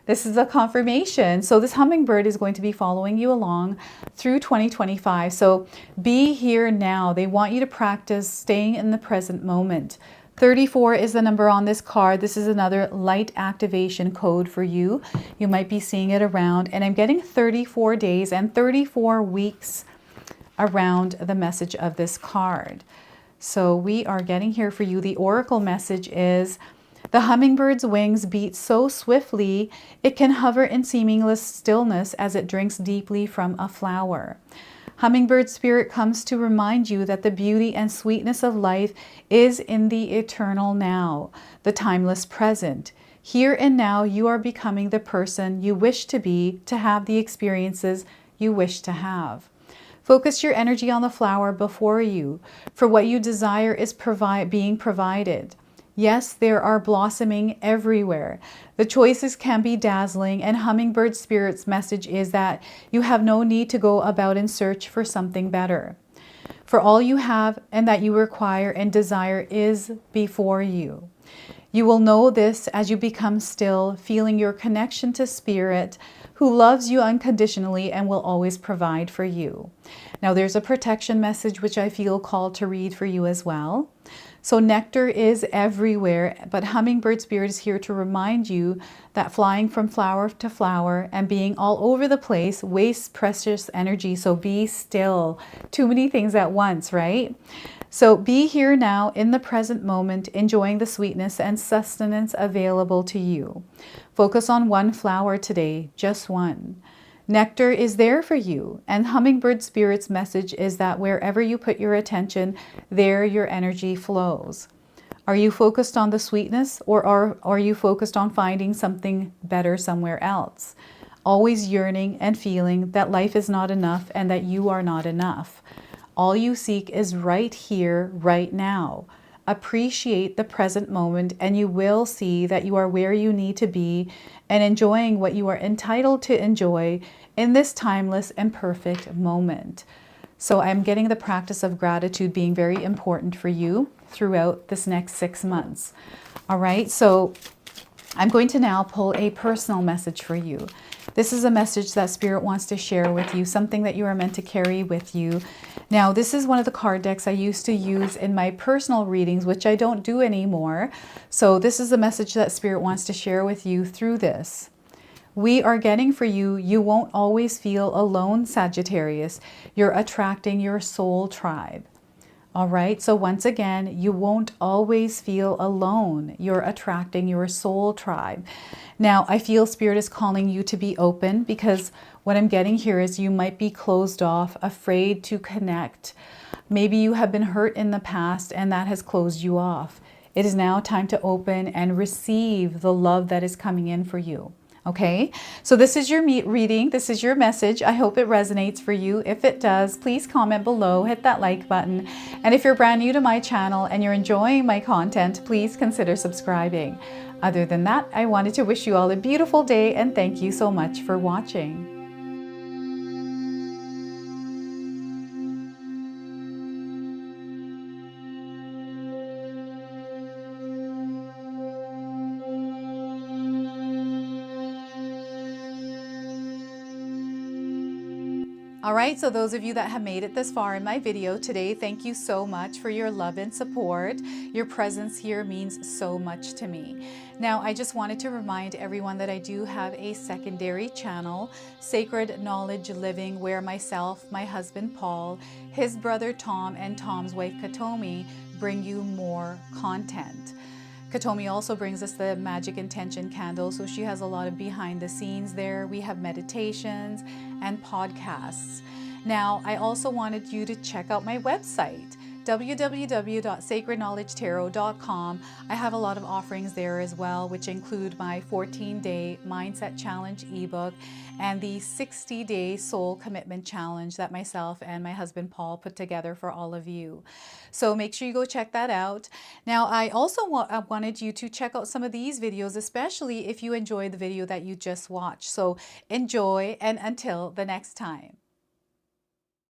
This is a confirmation. So this hummingbird is going to be following you along through 2025. So be here now. They want you to practice staying in the present moment. 34 is the number on this card. This is another light activation code for you. You might be seeing it around. And I'm getting 34 days and 34 weeks around the message of this card. So we are getting here for you. The oracle message is, the hummingbird's wings beat so swiftly, it can hover in seamless stillness as it drinks deeply from a flower. Hummingbird spirit comes to remind you that the beauty and sweetness of life is in the eternal now, the timeless present. Here and now, you are becoming the person you wish to be, to have the experiences you wish to have. Focus your energy on the flower before you, for what you desire is being provided. Yes, there are blossoming everywhere. The choices can be dazzling, and Hummingbird Spirit's message is that you have no need to go about in search for something better. For all you have and that you require and desire is before you. You will know this as you become still, feeling your connection to Spirit, who loves you unconditionally and will always provide for you. Now there's a protection message which I feel called to read for you as well. So nectar is everywhere, but Hummingbird Spirit is here to remind you that flying from flower to flower and being all over the place wastes precious energy. So be still. Too many things at once, right? So be here now in the present moment, enjoying the sweetness and sustenance available to you. Focus on one flower today, just one. Nectar is there for you, and Hummingbird Spirit's message is that wherever you put your attention, there your energy flows. Are you focused on the sweetness, or are you focused on finding something better somewhere else? Always yearning and feeling that life is not enough and that you are not enough. All you seek is right here, right now. Appreciate the present moment, and you will see that you are where you need to be and enjoying what you are entitled to enjoy in this timeless and perfect moment. So I'm getting the practice of gratitude being very important for you throughout this next 6 months. All right, so I'm going to now pull a personal message for you. This is a message that Spirit wants to share with you, something that you are meant to carry with you. Now, this is one of the card decks I used to use in my personal readings, which I don't do anymore. So this is a message that Spirit wants to share with you through this. We are getting for you, you won't always feel alone, Sagittarius. You're attracting your soul tribe. All right, so once again, you won't always feel alone. You're attracting your soul tribe. Now, I feel Spirit is calling you to be open, because what I'm getting here is you might be closed off, afraid to connect. Maybe you have been hurt in the past and that has closed you off. It is now time to open and receive the love that is coming in for you. Okay, so this is your reading. This is your message. I hope it resonates for you. If it does, please comment below, hit that like button. And if you're brand new to my channel and you're enjoying my content, please consider subscribing. Other than that, I wanted to wish you all a beautiful day and thank you so much for watching. All right, so those of you that have made it this far in my video today, thank you so much for your love and support. Your presence here means so much to me. Now, I just wanted to remind everyone that I do have a secondary channel, Sacred Knowledge Living, where myself, my husband Paul, his brother Tom, and Tom's wife Katomi bring you more content. Katomi also brings us the Magic Intention candle, so she has a lot of behind the scenes there. We have meditations and podcasts. Now, I also wanted you to check out my website, www.sacredknowledgetarot.com. I have a lot of offerings there as well, which include my 14-day Mindset Challenge ebook and the 60-day Soul Commitment Challenge that myself and my husband Paul put together for all of you. So make sure you go check that out. Now, I also wanted you to check out some of these videos, especially if you enjoyed the video that you just watched. So enjoy, and until the next time.